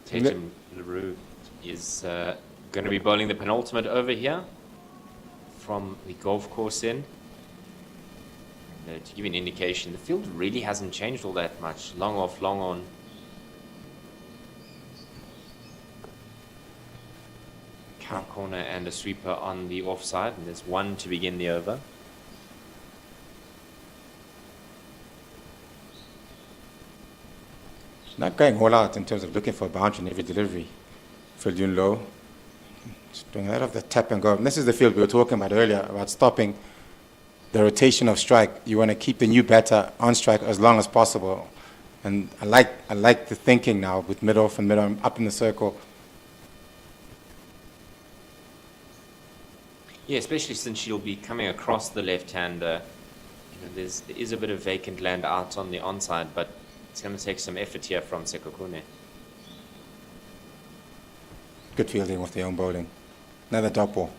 Tatum LaRue is going to be bowling the penultimate over here from the golf course in. To give you an indication, the field really hasn't changed all that much. Long off, long on. Cow corner and a sweeper on the offside, and there's 1 to begin the over. She's not going all out in terms of looking for a boundary in every delivery. Phil Yun Low. She's doing a lot of the tap and go. And this is the field we were talking about earlier, about stopping the rotation of strike. You want to keep the new batter on strike as long as possible. And I like the thinking now with mid-off and mid-on up in the circle. Yeah, especially since she'll be coming across the left-hander. There is a bit of vacant land out on the onside, but it's going to take some effort here from Sekukune. Good fielding with their own bowling. Another dot ball.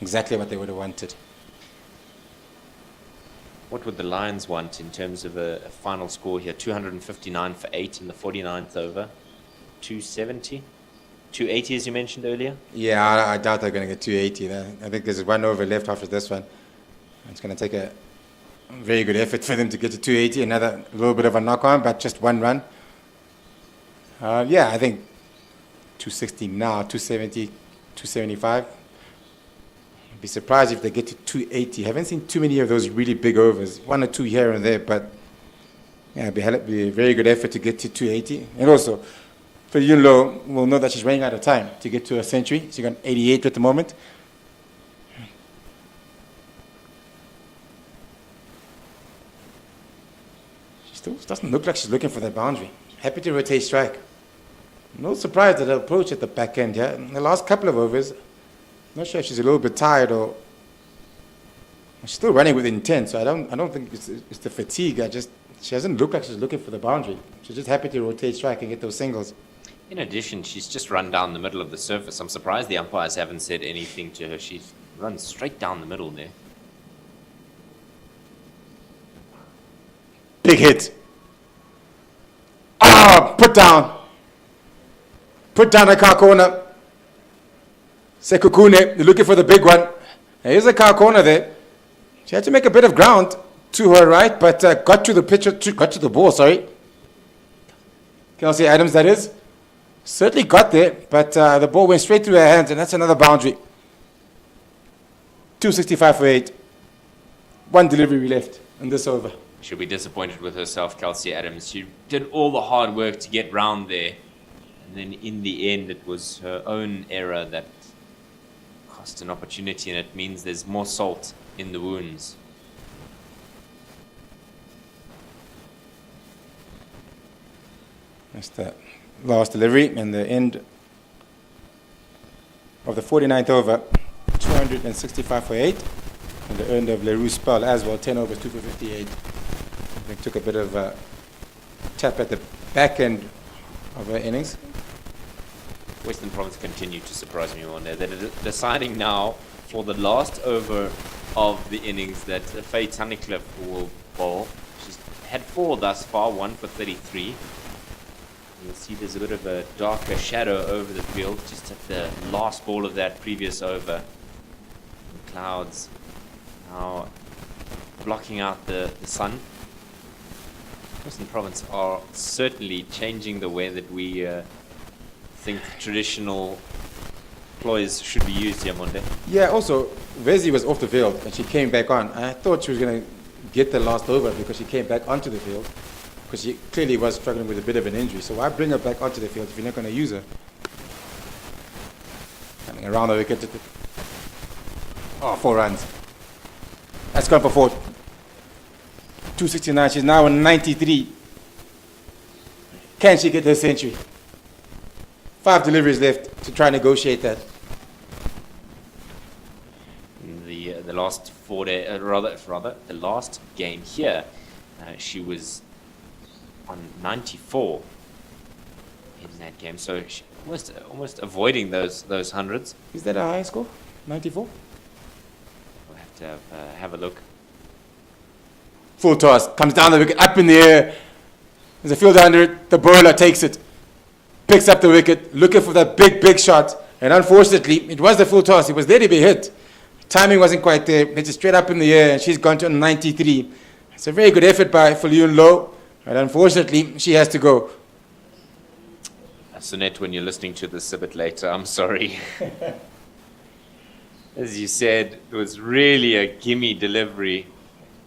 Exactly what they would have wanted. What would the Lions want in terms of a final score here? 259 for 8 in the 49th over. 270? 280 as you mentioned earlier? Yeah, I doubt they're going to get 280. I think there's 1 over left after this one. It's going to take a very good effort for them to get to 280. Another little bit of a knock-on, but just 1 run. Yeah, I think 260 now, 270, 275. I'd be surprised if they get to 280. I haven't seen too many of those really big overs. 1 or 2 here and there, but yeah, it'd be a very good effort to get to 280. And also, for Yun Lo, we'll know that she's running out of time to get to a century. She's got 88 at the moment. She still doesn't look like she's looking for that boundary. Happy to rotate strike. No surprise at her approach at the back end here. In the last couple of overs, not sure if she's a little bit tired or she's still running with intent. So I don't think it's the fatigue. She doesn't look like she's looking for the boundary. She's just happy to rotate strike and get those singles. In addition, she's just run down the middle of the surface. I'm surprised the umpires haven't said anything to her. She's run straight down the middle there. Big hit. Ah, put down. Put down a car corner. Sekukune, looking for the big one. Here's a car corner there. She had to make a bit of ground to her right, but got to the pitcher, got to the ball, sorry. Kelsey Adams, that is. Certainly got there, but the ball went straight through her hands, and that's another boundary. 265 for 8. 1 delivery left in this over. She'll be disappointed with herself, Kelsey Adams. She did all the hard work to get round there. And then in the end, it was her own error that cost an opportunity, and it means there's more salt in the wounds. That's the last delivery and the end of the 49th over. 265 for 8. And the end of LaRue's spell as well. 10 overs, 2 for 58. I think took a bit of a tap at the back end of her innings. Western Province continue to surprise me on there. They're deciding now for the last over of the innings that Faye Tunnicliffe will bowl. She's had 4 thus far, 1 for 33. You'll see there's a bit of a darker shadow over the field just at the last ball of that previous over. The clouds now blocking out the sun. Western Province are certainly changing the way that we think traditional ploys should be used here, Monde. Yeah, also, Vezi was off the field and she came back on. I thought she was going to get the last over because she came back onto the field, because she clearly was struggling with a bit of an injury. So why bring her back onto the field if you're not going to use her? Coming around the wicket. Oh, 4 runs. That's gone for 4. 269. She's now on 93. Can she get her century? 5 deliveries left to try and negotiate that. The last 4 days, rather the last game here, she was on 94 in that game, so she almost avoiding those hundreds. Is that a high score? 94? We'll have to have a look. Full toss, comes down the wicket, up in the air. There's a fielder under it, the bowler takes it, picks up the wicket, looking for that big shot, and unfortunately, it was the full toss. It was there to be hit. Timing wasn't quite there. It's straight up in the air, and she's gone to 93. It's a very good effort by Felyun Low, and unfortunately, she has to go. Sunette, when you're listening to this a bit later, I'm sorry. As you said, it was really a gimme delivery.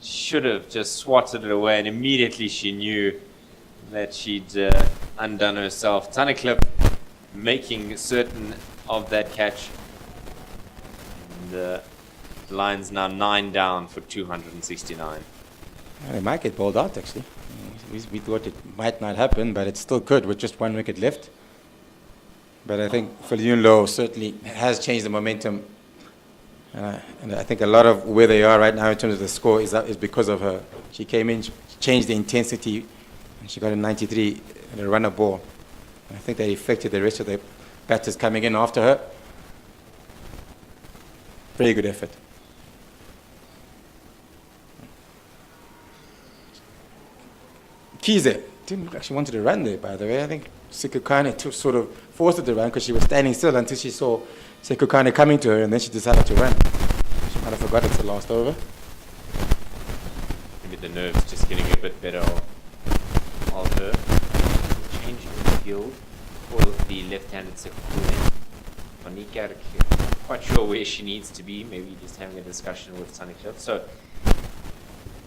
Should have just swatted it away, and immediately she knew that she'd undone herself. Tunnicliffe making certain of that catch. And the line's now 9 down for 269. Well, they might get bowled out, actually. We thought it might not happen, but it's still good with just 1 wicket left. But I think Felyun Low certainly has changed the momentum. And I think a lot of where they are right now in terms of the score is because of her. She came in, she changed the intensity, and she got a 93 and a runner ball. And I think that affected the rest of the batters coming in after her. Very good effort. Kize didn't look like she wanted to run there, by the way. I think Sekukane sort of forced her to run because she was standing still until she saw Sekukane coming to her, and then she decided to run. She might have forgot it's the last over. Maybe the nerves just getting a bit better of her. Changing the field for the left-handed Sekukane. Monika, not quite sure where she needs to be. Maybe just having a discussion with Tunnicliffe. So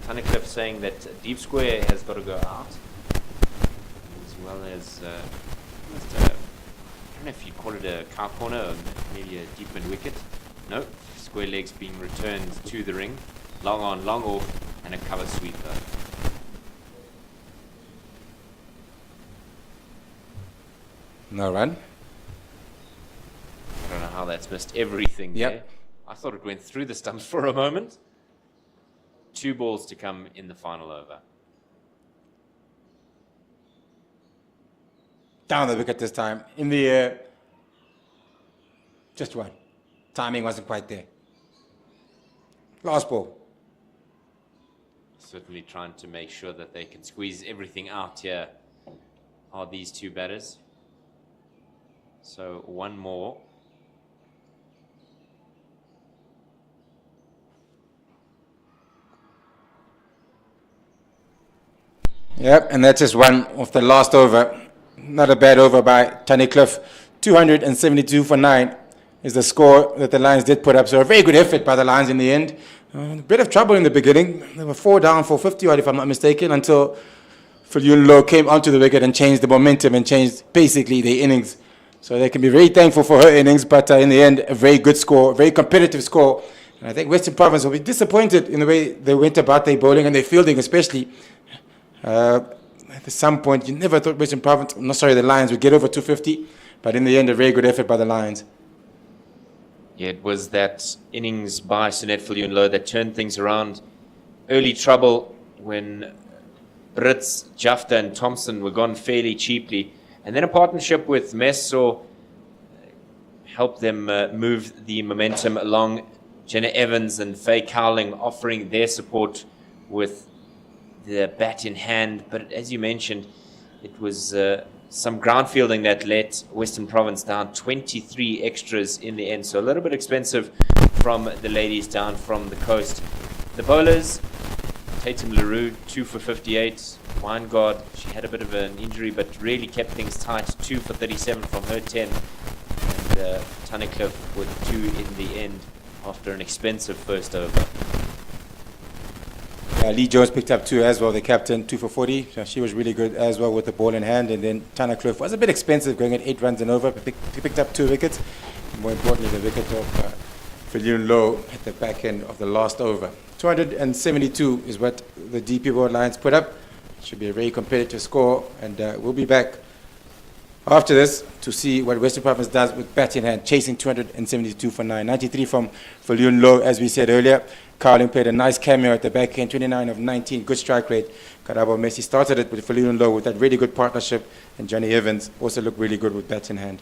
Tunnicliffe saying that deep square has got to go out, as well as I don't know if you call it a cow corner or maybe a deep mid wicket. No, square legs being returned to the ring. Long on, long off, and a cover sweeper. No run. I don't know how that's missed everything there. I thought it went through the stumps for a moment. 2 balls to come in the final over. Down the wicket this time. In the air. Just 1. Timing wasn't quite there. Last ball. Certainly trying to make sure that they can squeeze everything out here are these 2 batters. So 1 more. Yep, and that's just 1 of the last over. Not a bad over by Tunnicliffe. 272 for 9 is the score that the Lions did put up. So a very good effort by the Lions in the end. A bit of trouble in the beginning. They were 4 down for 50 odd, if I'm not mistaken, until Felyun Low came onto the wicket and changed the momentum and changed basically the innings. So they can be very thankful for her innings, but in the end, a very good score, a very competitive score. And I think Western Province will be disappointed in the way they went about their bowling and their fielding especially. At some point, you never thought Western Province, the Lions would get over 250, but in the end, a very good effort by the Lions. Yeah, it was that innings by Sunette Felyun Low that turned things around. Early trouble when Brits, Jafta, and Thompson were gone fairly cheaply. And then a partnership with Meso helped them move the momentum along. Jenna Evans and Faye Cowling offering their support with the bat in hand. But as you mentioned, it was some ground fielding that let Western Province down 23 extras in the end. So a little bit expensive from the ladies down from the coast. The bowlers, Tatum LaRue, 2 for 58. Weingard, she had a bit of an injury, but really kept things tight. 2 for 37 from her 10. And Tunnicliffe with 2 in the end after an expensive first over. Lee Jones picked up 2 as well, the captain, 2 for 40. So she was really good as well with the ball in hand. And then Tunnicliffe was a bit expensive, going at 8 runs and over. But he picked up 2 wickets. More importantly, the wicket of Viljoen Low at the back end of the last over. 272 is what the DP World Lions put up. Should be a very competitive score. And we'll be back after this to see what Western Province does with bat in hand, chasing 272 for 9. 93 from Viljoen Low, as we said earlier. Cowling played a nice cameo at the back end, 29 of 19, good strike rate. Karabo Messi started it with Viljoen Low with that really good partnership, and Johnny Evans also looked really good with bats in hand.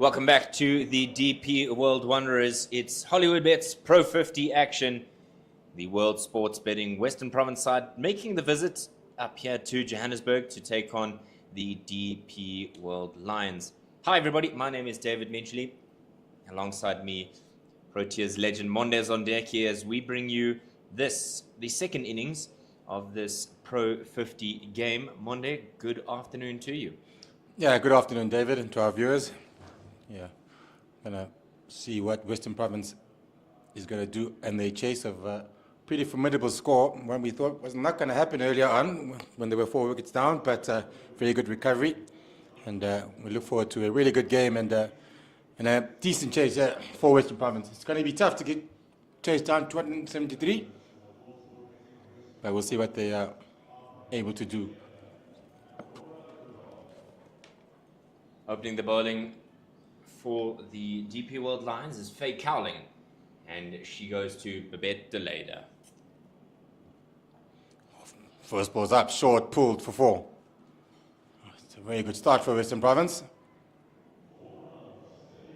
Welcome back to the DP World Wanderers. It's Hollywoodbets Pro50 action. The World Sports Betting Western Province side making the visit up here to Johannesburg to take on the DP World Lions. Hi everybody, my name is David Mitchley. Alongside me, Proteas legend Mondes on deck here as we bring you the second innings of this Pro50 game. Monde, good afternoon to you. Yeah, good afternoon, David, and to our viewers. Yeah, gonna see what Western Province is gonna do in the chase of a pretty formidable score, one we thought was not gonna happen earlier on when there were 4 wickets down, but very good recovery, and we look forward to a really good game and a decent chase for Western Province. It's gonna be tough to get chased down 273, but we'll see what they are able to do. Opening the bowling for the DP World Lions is Faye Cowling, and she goes to Babette Deleda. First ball's up, short, pulled for 4. It's a very good start for Western Province.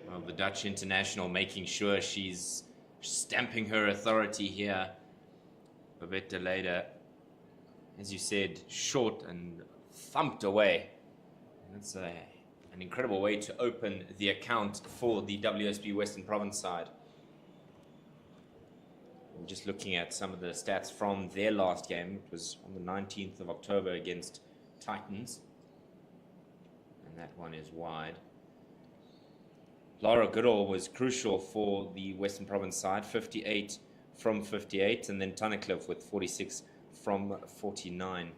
Well, the Dutch international making sure she's stamping her authority here. Babette Deleda, as you said, short and thumped away. That's an incredible way to open the account for the WSB Western Province side. I'm just looking at some of the stats from their last game. It was on the 19th of October against Titans. And that one is wide. Laura Goodall was crucial for the Western Province side, 58 from 58, and then Tunnicliffe with 46 from 49.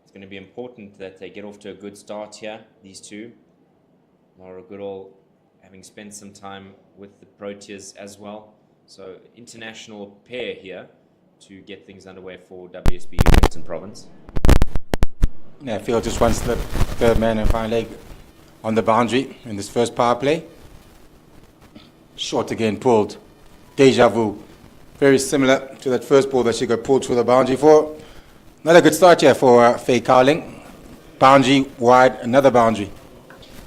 It's going to be important that they get off to a good start here, these two. Laura Goodall having spent some time with the Proteas as well. So international pair here to get things underway for WSB Western Province. Yeah, Phil just one slip, third man and final leg on the boundary in this first power play. Short again, pulled. Deja vu. Very similar to that first ball that she got pulled through the boundary for. Not a good start here for Faye Cowling. Boundary, wide, another boundary.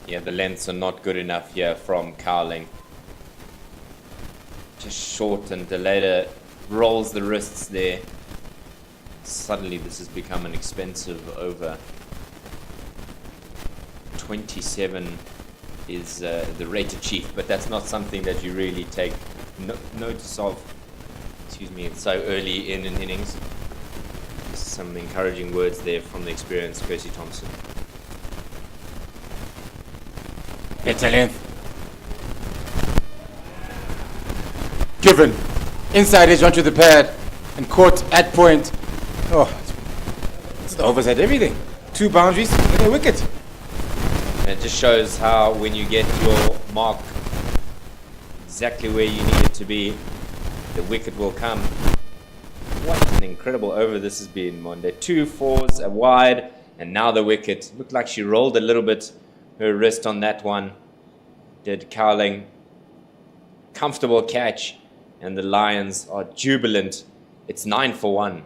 Yeah, the lengths are not good enough here from Cowling. Just short, and Deleda rolls the wrists there. Suddenly this has become an expensive over. 27 is the rate achieved, but that's not something that you really take notice of. Excuse me, it's so early in an innings. Some encouraging words there from the experienced Percy Thompson. Better length. Given. Inside edge onto the pad and caught at point. Oh, it's the overs had everything. 2 boundaries and a wicket. And it just shows how when you get your mark exactly where you need it to be, the wicket will come. What an incredible over this has been, Monde. 2 fours, a wide, and now the wicket. Looked like she rolled a little bit her wrist on that one. Did Cowling. Comfortable catch, and the Lions are jubilant. It's 9 for 1.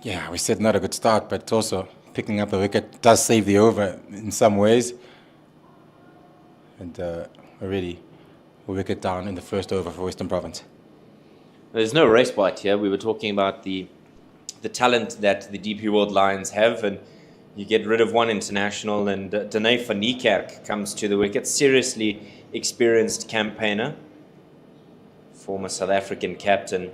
Yeah, we said not a good start, but also picking up a wicket does save the over in some ways. And already a wicket down in the first over for Western Province. There's no race bite here. We were talking about the talent that the DP World Lions have, and you get rid of one international, and Danae van Niekerk comes to the wicket. Seriously experienced campaigner, former South African captain,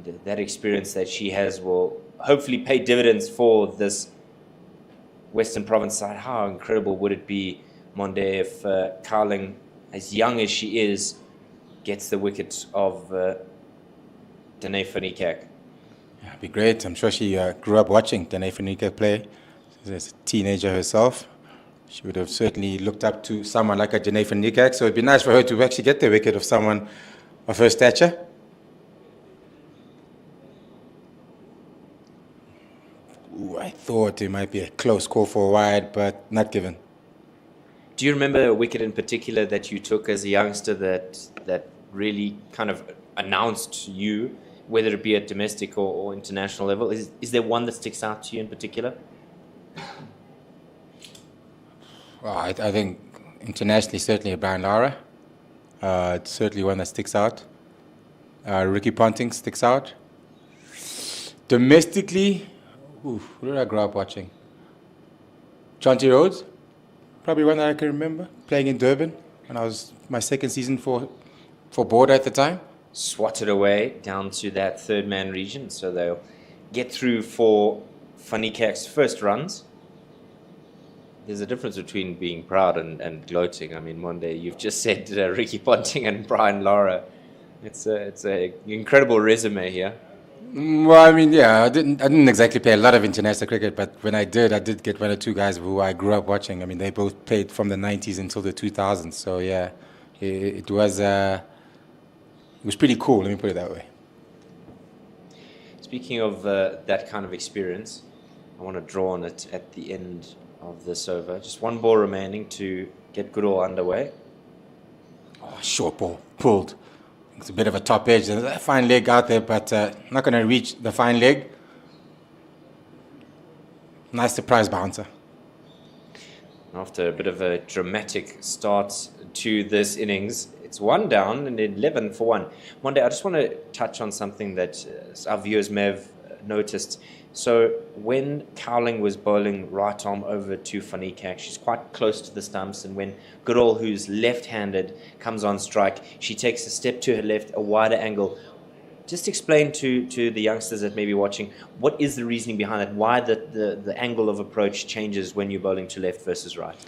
and that experience that she has will hopefully pay dividends for this Western Province side. How incredible would it be, Monde, if Cowling, as young as she is, gets the wicket of Danae van Niekerk? Yeah, it'd be great. I'm sure she grew up watching Danae van Niekerk play. As a teenager herself, she would have certainly looked up to someone like a Danae van Niekerk. So it'd be nice for her to actually get the wicket of someone of her stature. Ooh, I thought it might be a close call for a wide, but not given. Do you remember a wicket in particular that you took as a youngster that really kind of announced you, whether it be at domestic or international level? Is there one that sticks out to you in particular? Well, I think internationally, certainly Brian Lara. It's certainly one that sticks out. Ricky Ponting sticks out. Domestically, who did I grow up watching? Jonty Rhodes, probably one that I can remember, playing in Durban when I was my second season for Border at the time. Swatted away down to that third man region, so they'll get through for Fanikak's first runs. There's a difference between being proud and gloating. I mean, one day you've just said Ricky Ponting and Brian Lara. It's a incredible resume here. Well, I mean, yeah, I didn't exactly play a lot of international cricket, but when I did get one or two guys who I grew up watching. I mean, they both played from the 90s until the 2000s. So yeah, it was pretty cool. Let me put it that way. Speaking of that kind of experience, I want to draw on it at the end of this over. Just one ball remaining to get Goodall underway. Oh, short ball, pulled. It's a bit of a top edge. There's a fine leg out there, but not going to reach the fine leg. Nice surprise bouncer. After a bit of a dramatic start to this innings, it's one down and 11 for one. One day, I just want to touch on something that our viewers may have noticed. So when Cowling was bowling right arm over to Fanikak, she's quite close to the stumps, and when Goodall, who's left-handed, comes on strike, she takes a step to her left, a wider angle. Just explain to the youngsters that may be watching, what is the reasoning behind that? Why the angle of approach changes when you're bowling to left versus right?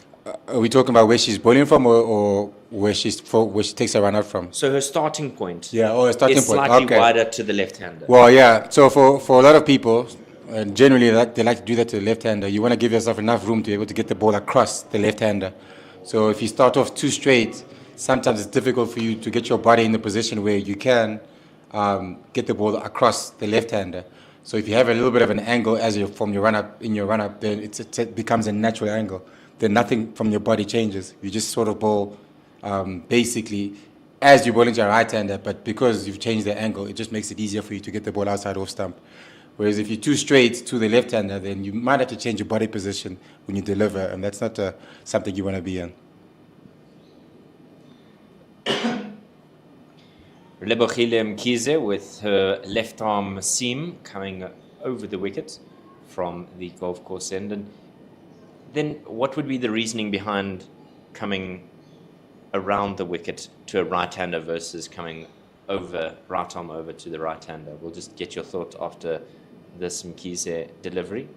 Are we talking about where she's bowling from, or where she takes her run out from? So her starting point, yeah, her starting is point slightly wider to the left-hander. Well, yeah. So for a lot of people, generally they like to do that to the left-hander. You want to give yourself enough room to be able to get the ball across the left-hander. So if you start off too straight, sometimes it's difficult for you to get your body in the position where you can get the ball across the left-hander. So if you have a little bit of an angle from your run-up, then it becomes a natural angle. Then nothing from your body changes. You just sort of bowl basically as you're bowling to a right-hander, but because you've changed the angle, it just makes it easier for you to get the ball outside off stump. Whereas if you're too straight to the left-hander, then you might have to change your body position when you deliver, and that's not something you want to be in. Relebogile Mkhize with her left arm seam coming over the wicket from the golf course end. And then what would be the reasoning behind coming around the wicket to a right-hander versus coming over, right arm over to the right-hander? We'll just get your thought after this Mkhize delivery.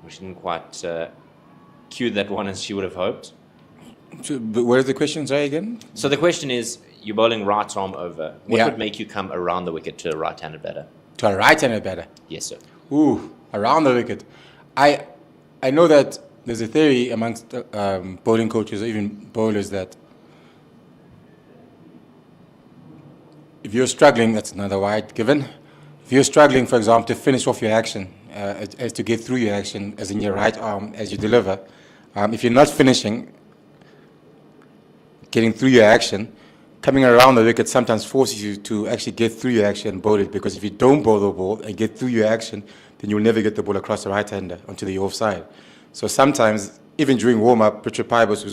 She didn't quite cue that one as she would have hoped. So, but what is the question? Sorry, again? So the question is, you're bowling right arm over. What Yeah. would make you come around the wicket to a right-handed batter? To a right-hander batter. Yes, sir. Ooh, around the wicket. I know that there's a theory amongst bowling coaches or even bowlers that if you're struggling, that's another wide given. If you're struggling, for example, to finish off your action, as to get through your action, as in your right arm, as you deliver, if you're not finishing, getting through your action, coming around the wicket sometimes forces you to actually get through your action and bowl it, because if you don't bowl the ball and get through your action, then you'll never get the ball across the right-hander onto the offside. So sometimes, even during warm-up, Richard Pybus,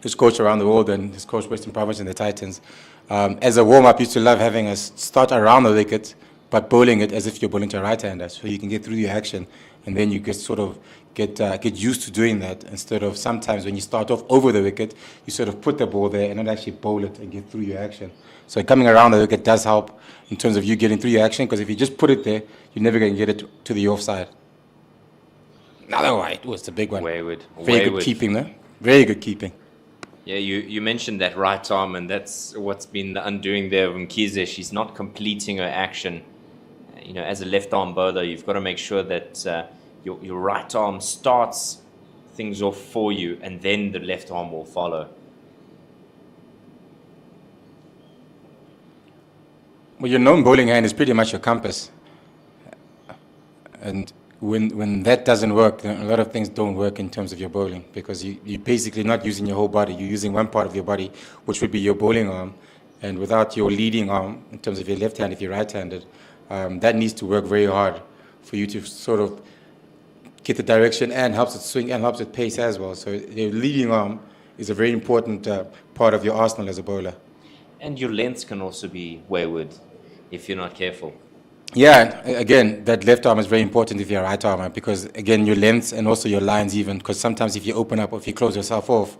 who's coached around the world and he's coached Western Province in the Titans, as a warm-up, used to love having us start around the wicket, but bowling it as if you're bowling to a right-hander, so you can get through your action, and then you get sort of get used to doing that, instead of sometimes when you start off over the wicket, you sort of put the ball there and not actually bowl it and get through your action. So coming around the wicket does help in terms of you getting through your action, because if you just put it there, you're never going to get it to the offside. Another wide. Oh, it's a big one. Wayward. Very good keeping, though. Very good keeping. Yeah, you mentioned that right arm, and that's what's been the undoing there of Mkhize. She's not completing her action. You know, as a left-arm bowler, you've got to make sure that your right arm starts things off for you, and then the left arm will follow. Well, your known bowling hand is pretty much your compass. And when that doesn't work, then a lot of things don't work in terms of your bowling, because you're basically not using your whole body. You're using one part of your body, which would be your bowling arm. And without your leading arm, in terms of your left hand, if you're right-handed, that needs to work very hard for you to sort of get the direction and helps it swing and helps it pace as well. So your leading arm is a very important part of your arsenal as a bowler. And your lengths can also be wayward if you're not careful. Yeah, again, that left arm is very important if you're a right armer because, again, your lengths and also your lines even, because sometimes if you open up or if you close yourself off,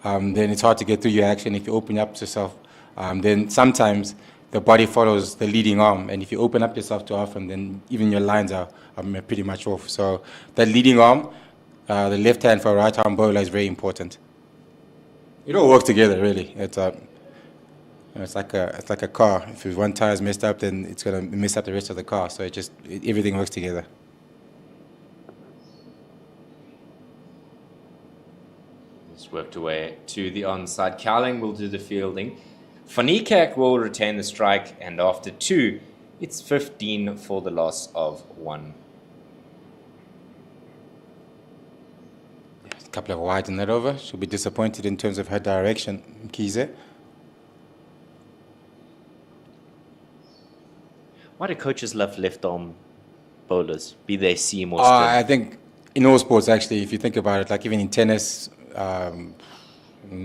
then it's hard to get through your action. If you open up yourself, then sometimes the body follows the leading arm. And if you open up yourself too often, then even your lines are pretty much off. So that leading arm, the left hand for a right arm bowler is very important. It all works together, really. It's like a car. If one tire is messed up, then it's going to mess up the rest of the car. So everything works together. It's worked away to the onside. Cowling will do the fielding. Van Niekerk will retain the strike, and after 2, it's 15 for the loss of 1. A couple of wide in that over. She'll be disappointed in terms of her direction, Kize. Why do coaches love left-arm bowlers, be they seam or I think in all sports, actually, if you think about it, like even in tennis,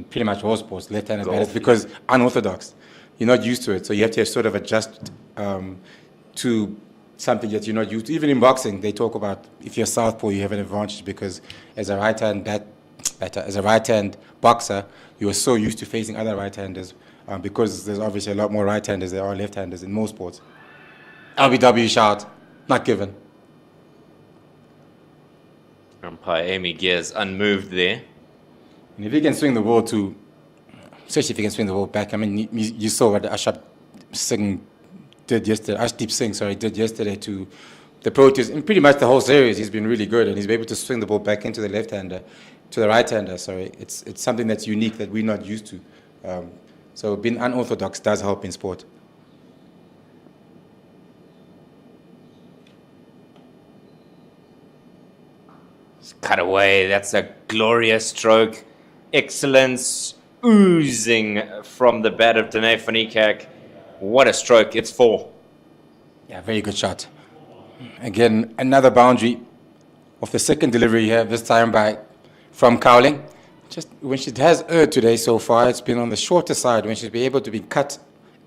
pretty much all sports, left-handed batters, because unorthodox. You're not used to it, so you have to sort of adjust to something that you're not used to. Even in boxing, they talk about if you're southpaw, you have an advantage because as a right-hand as a right-hand boxer, you are so used to facing other right-handers because there's obviously a lot more right-handers than there are left-handers in most sports. LBW shout, not given. Umpire Amy Gears unmoved there. And if you can swing the ball to, especially if you can swing the ball back, I mean, you saw what Arshdeep Singh did yesterday to the Proteas. In pretty much the whole series, he's been really good, and he's been able to swing the ball back into the left-hander, to the right-hander, sorry. It's something that's unique that we're not used to. So being unorthodox does help in sport. Cut away. That's a glorious stroke. Excellence oozing from the bat of Dane van Niekerk. What a stroke. It's 4. Yeah, very good shot. Again, another boundary of the second delivery here, this time from Cowling. Just when she has erred today so far, it's been on the shorter side when she's been able to be cut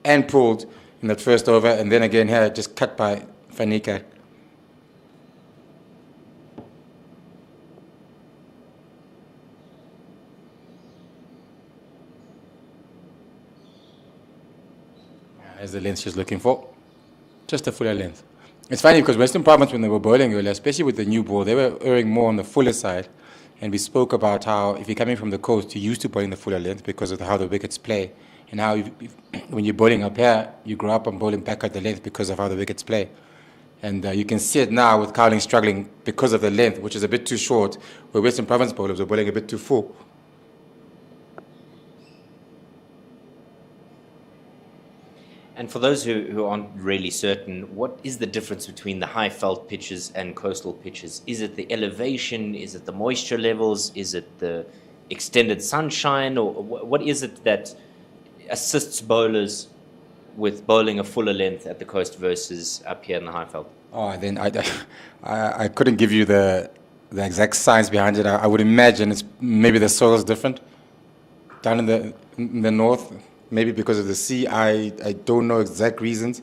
and pulled in that first over, and then again here, just cut by van Niekerk. As the length she's looking for. Just a fuller length. It's funny because Western Province, when they were bowling earlier, especially with the new ball, they were erring more on the fuller side. And we spoke about how if you're coming from the coast, you're used to bowling the fuller length because of how the wickets play. And how when you're bowling up here, you grow up on bowling back at the length because of how the wickets play. And you can see it now with Cowling struggling because of the length, which is a bit too short, where Western Province bowlers are bowling a bit too full. And for those who aren't really certain, what is the difference between the high felt pitches and coastal pitches? Is it the elevation? Is it the moisture levels? Is it the extended sunshine? Or what is it that assists bowlers with bowling a fuller length at the coast versus up here in the high felt? Oh, then I couldn't give you the exact science behind it. I would imagine it's maybe the soil is different down in the north. Maybe because of the sea, I don't know exact reasons.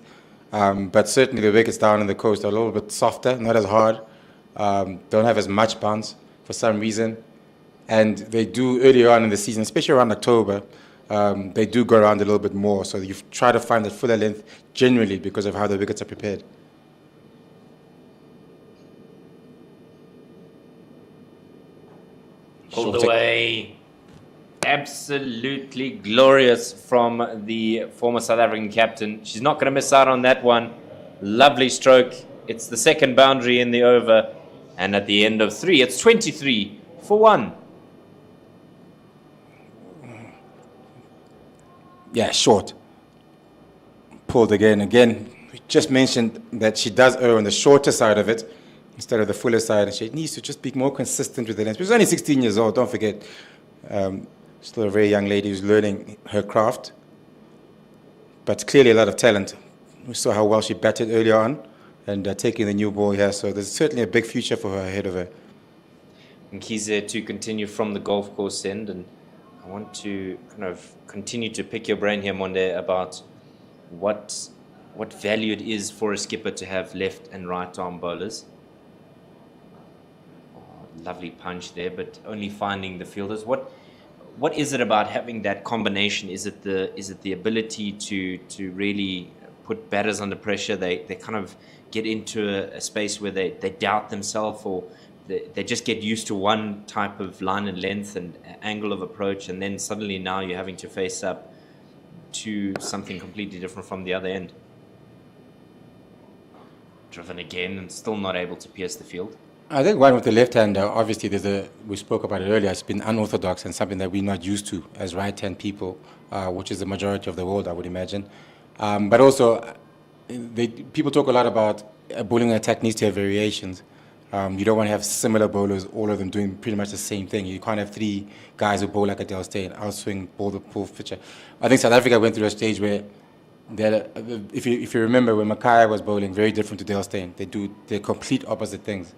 But certainly the wickets down on the coast are a little bit softer, not as hard, don't have as much bounce for some reason. And they do earlier on in the season, especially around October, they do go around a little bit more. So you try to find that fuller length generally because of how the wickets are prepared. Pulled away. Absolutely glorious from the former South African captain. She's not going to miss out on that one. Lovely stroke. It's the second boundary in the over. And at the end of 3, it's 23 for 1. Yeah, short. Pulled again. Again, we just mentioned that she does err on the shorter side of it instead of the fuller side. And she needs to just be more consistent with the length. She's only 16 years old, don't forget. Still a very young lady who's learning her craft, but clearly a lot of talent. We saw how well she batted earlier on, and taking the new ball here. So there's certainly a big future for her ahead of her. Mkhize to continue from the golf course end, and I want to kind of continue to pick your brain here, Monde, about what value it is for a skipper to have left and right arm bowlers. Oh, lovely punch there, but only finding the fielders. What is it about having that combination? Is it the ability to really put batters under pressure? They kind of get into a space where they doubt themselves, or they just get used to one type of line and length and angle of approach, and then suddenly now you're having to face up to something completely different from the other end. Driven again and still not able to pierce the field. I think one with the left hand, obviously we spoke about it earlier, it's been unorthodox and something that we're not used to as right-hand people, which is the majority of the world, I would imagine. But also, people talk a lot about a bowling attack needs to have variations. You don't want to have similar bowlers, all of them doing pretty much the same thing. You can't have three guys who bowl like a Dale Steyn, outswing, bowl the full pitcher. I think South Africa went through a stage where, if you remember, when Mackay was bowling, very different to Dale Steyn. They do the complete opposite things.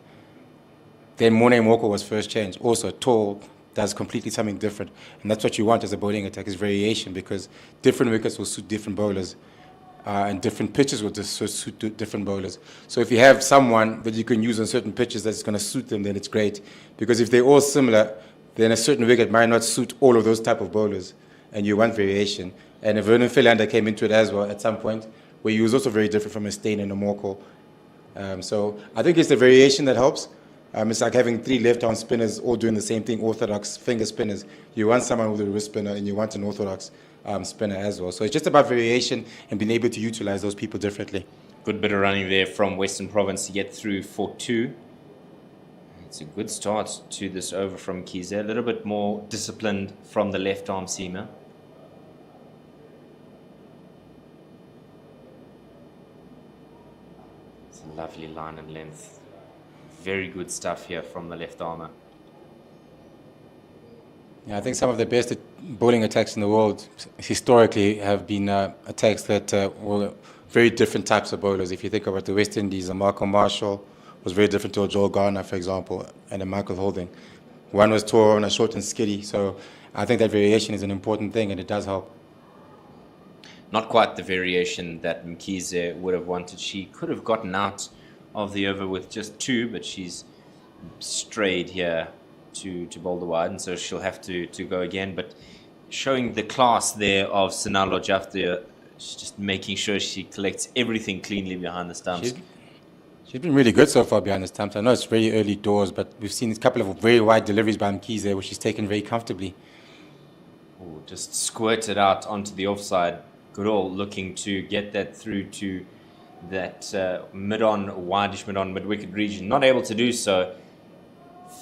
Then Morne Moko was first change, also tall, does completely something different. And that's what you want as a bowling attack, is variation, because different wickets will suit different bowlers. And different pitches will suit different bowlers. So if you have someone that you can use on certain pitches that's going to suit them, then it's great. Because if they're all similar, then a certain wicket might not suit all of those type of bowlers, and you want variation. And Vernon Philander came into it as well at some point, where he was also very different from a Steyn and a Morkel. So I think it's the variation that helps. It's like having three left-arm spinners all doing the same thing, orthodox finger spinners. You want someone with a wrist spinner, and you want an orthodox spinner as well. So it's just about variation and being able to utilize those people differently. Good bit of running there from Western Province to get through for 2. It's a good start to this over from Mkhize. A little bit more disciplined from the left arm seamer. It's a lovely line and length. Very good stuff here from the left armer. Yeah, I think some of the best bowling attacks in the world historically have been attacks that were very different types of bowlers. If you think about the West Indies, Marco Marshall was very different to a Joel Garner, for example, and a Michael Holding. One was tall, one was short and skinny. So I think that variation is an important thing, and it does help. Not quite the variation that Mkhize would have wanted. She could have gotten out of the over with just 2, but she's strayed here to bowl the wide, and so she'll have to go again. But showing the class there of Sinalo Jafta, she's just making sure she collects everything cleanly behind the stumps. She's been really good so far behind the stumps. I know it's very early doors, but we've seen a couple of very wide deliveries by Mkhize, which she's taken very comfortably. Ooh, just squirted out onto the offside. Goodall looking to get that through to that mid-on, wideish mid-on, mid-wicket region. Not able to do so.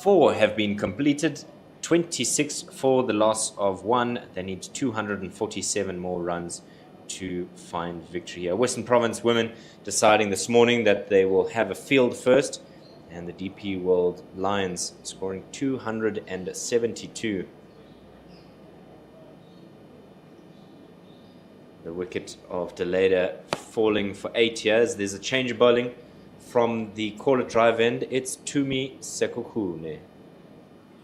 4 have been completed, 26 for the loss of 1. They need 247 more runs to find victory here. Western Province women deciding this morning that they will have a field first, and the DP World Lions scoring 272. The wicket of Deleda falling for 8 years. There's a change of bowling. From the caller drive end, it's Tumi Sekukune.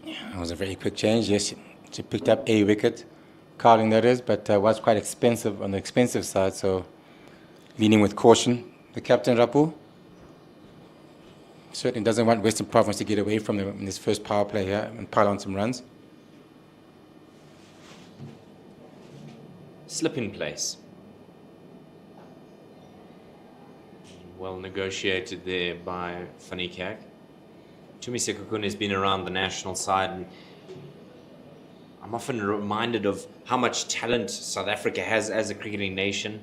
It was a very quick change. Yes, she picked up a wicket, Carling that is, but was quite expensive on the expensive side, so leaning with caution. The captain, Rapu, certainly doesn't want Western Province to get away from them in this first power play here and pile on some runs. Slip in place. Well negotiated there by Fanikak. Tumi Sekukune has been around the national side, and I'm often reminded of how much talent South Africa has as a cricketing nation.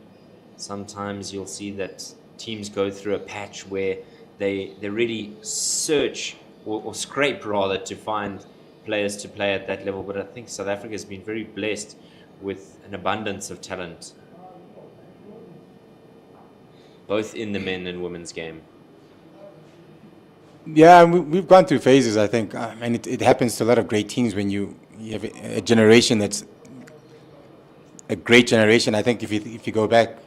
Sometimes you'll see that teams go through a patch where they really search or scrape rather to find players to play at that level, but I think South Africa has been very blessed with an abundance of talent, both in the men and women's game. Yeah, we've gone through phases, I think, and it happens to a lot of great teams when you have a generation that's a great generation. I think if you go back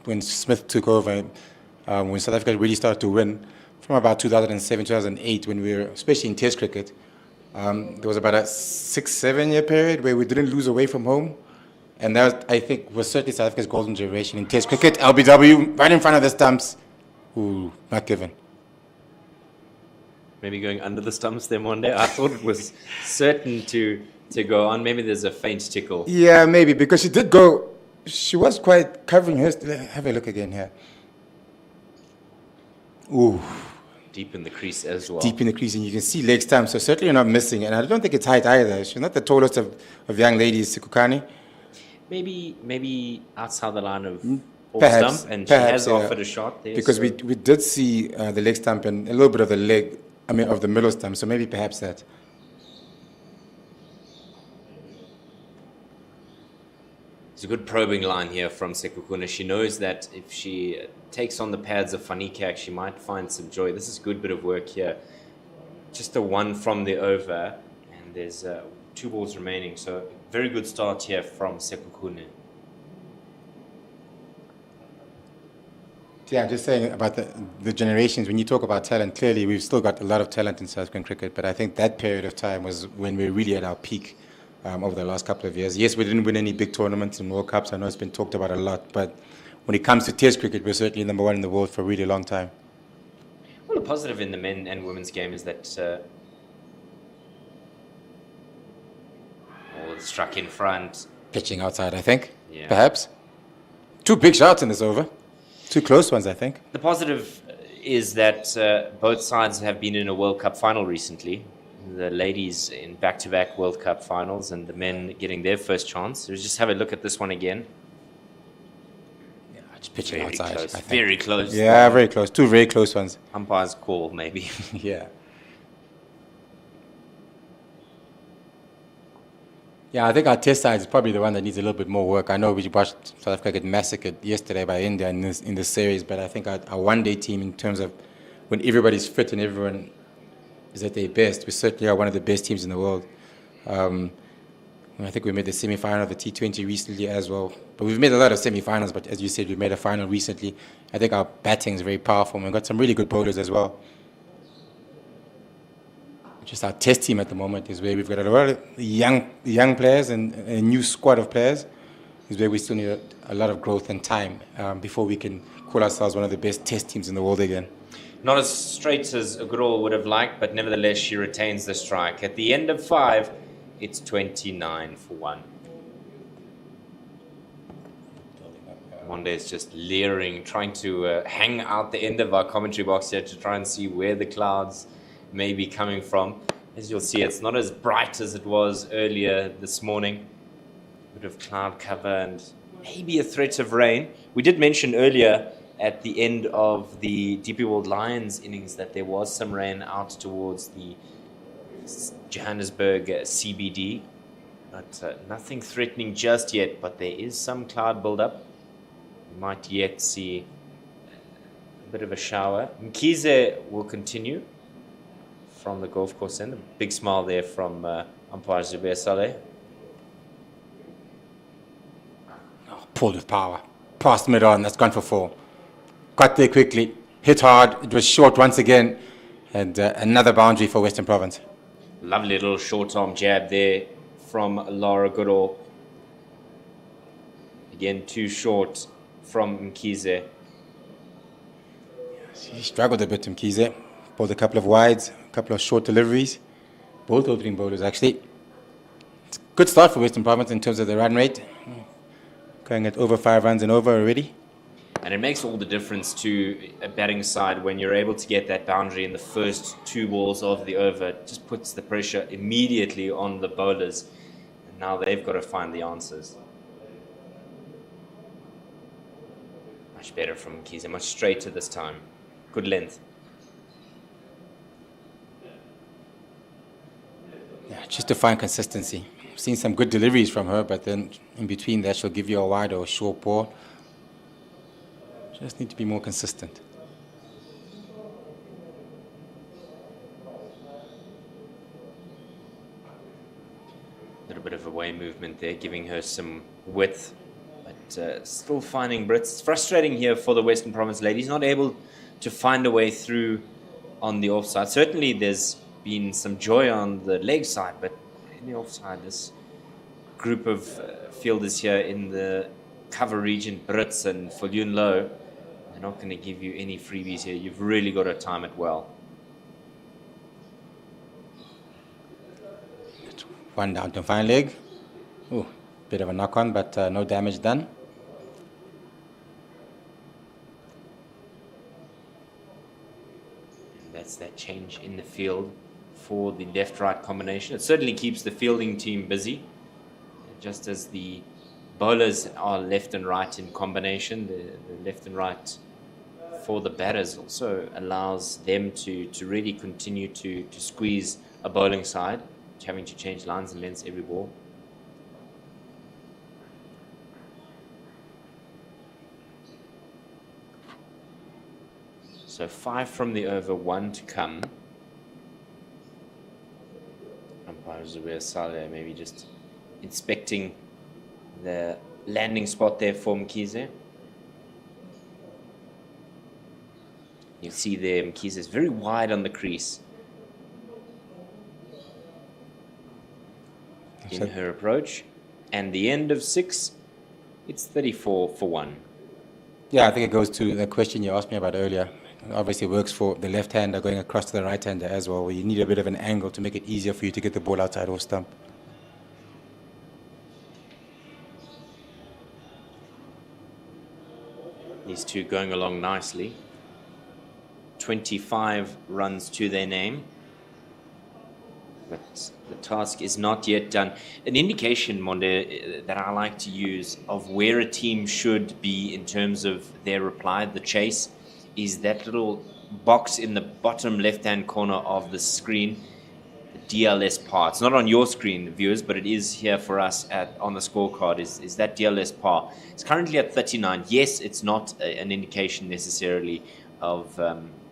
when Smith took over, when South Africa really started to win, from about 2007, 2008, when we were, especially in Test cricket, there was about a 6-7 year period where we didn't lose away from home. And that, I think, was certainly South Africa's golden generation in Test cricket. LBW, right in front of the stumps. Ooh, not given. Maybe going under the stumps there one day. I thought it was certain to go on. Maybe there's a faint tickle. Yeah, maybe, because she did go, she was quite covering her. Have a look again here. Ooh. Deep in the crease as well. Deep in the crease, and you can see leg stumps, so certainly you're not missing. And I don't think it's height either. She's not the tallest of young ladies, Sikukani. Maybe outside the line of off Perhaps, stump, and perhaps, she has yeah. offered a shot there. Because so we did see the leg stump and a little bit of the leg, of the middle stump, so maybe perhaps that. It's a good probing line here from Sekhukhune. She knows that if she takes on the pads of Fanikak, she might find some joy. This is a good bit of work here. Just a one from the over, and there's 2 balls remaining. So very good start here from Sekhukhune. Yeah, I'm just saying about the generations. When you talk about talent, clearly we've still got a lot of talent in South African cricket, but I think that period of time was when we were really at our peak over the last couple of years. Yes, we didn't win any big tournaments and World Cups. I know it's been talked about a lot, but when it comes to Test cricket, we're certainly number 1 in the world for a really long time. Well, the positive in the men and women's game is that struck in front. Pitching outside, I think, Yeah. perhaps. 2 big shots in this over. 2 close ones, I think. The positive is that both sides have been in a World Cup final recently. The ladies in back-to-back World Cup finals and the men getting their first chance. So just have a look at this one again. Yeah, just pitching Very outside, close. I think. Very close. Yeah, very close. 2 very close ones. Umpire's call, maybe. Yeah. Yeah, I think our test side is probably the one that needs a little bit more work. I know we watched South Africa get massacred yesterday by India in this series, but I think our one-day team, in terms of when everybody's fit and everyone is at their best, we certainly are one of the best teams in the world. I think we made the semi-final of the T20 recently as well. But we've made a lot of semi-finals, but as you said, we made a final recently. I think our batting is very powerful, and we've got some really good bowlers as well. Just our test team at the moment is where we've got a lot of young players and a new squad of players, is where we still need a lot of growth and time before we can call ourselves one of the best test teams in the world again. Not as straight as Agro would have liked, but nevertheless she retains the strike. At the end of 5, it's 29 for 1. Monde is just leering, trying to hang out the end of our commentary box here to try and see where the clouds may be coming from. As you'll see, it's not as bright as it was earlier this morning. A bit of cloud cover and maybe a threat of rain. We did mention earlier at the end of the DP World Lions innings that there was some rain out towards the Johannesburg CBD, but nothing threatening just yet, but there is some cloud buildup. We might yet see a bit of a shower. Mkhize will continue from the golf course end. A big smile there from umpire Zubair Saleh. Oh, pulled with power. Past mid-on, that's gone for 4. Got there quickly, hit hard, it was short once again, and another boundary for Western Province. Lovely little short-arm jab there from Lara Goodall. Again, too short from Mkhize. He struggled a bit, Mkhize. Bowled a couple of wides, a couple of short deliveries. Both opening bowlers, actually. It's a good start for Western Province in terms of the run rate. Going at over 5 runs and over already. And it makes all the difference to a batting side when you're able to get that boundary in the first 2 balls of the over. It just puts the pressure immediately on the bowlers. And now they've got to find the answers. Much better from Mkhize, much straighter this time. Good length. Yeah, just to find consistency. I've seen some good deliveries from her, but then in between that, she'll give you a wide or a short ball. Just need to be more consistent. A little bit of away movement there, giving her some width, but But still finding Brits. It's frustrating here for the Western Province ladies, not able to find a way through on the offside. Certainly there's been some joy on the leg side, but in the offside, this group of fielders here in the cover region, Brits and Fulyun Low, they're not going to give you any freebies here. You've really got to time it well. One down to fine leg. Ooh, bit of a knock on, but no damage done. That's that change in the field for the left-right combination. It certainly keeps the fielding team busy, just as the bowlers are left and right in combination. The left and right for the batters also allows them to really continue to squeeze a bowling side, having to change lines and lengths every ball. So 5 from the over, 1 to come. Umpire Zubair Saleh maybe just inspecting the landing spot there for Mkhize. You see there, Mkhize is very wide on the crease in her approach. And the end of 6, it's 34 for 1. Yeah, I think it goes to the question you asked me about earlier. It obviously works for the left-hander going across to the right-hander as well, where you need a bit of an angle to make it easier for you to get the ball outside off stump. These two going along nicely. 25 runs to their name. But the task is not yet done. An indication, Monde, that I like to use of where a team should be in terms of their reply, the chase, is that little box in the bottom left-hand corner of the screen, the DLS par. It's not on your screen, viewers, but it is here for us on the scorecard, is that DLS par. It's currently at 39. Yes, it's not an indication necessarily of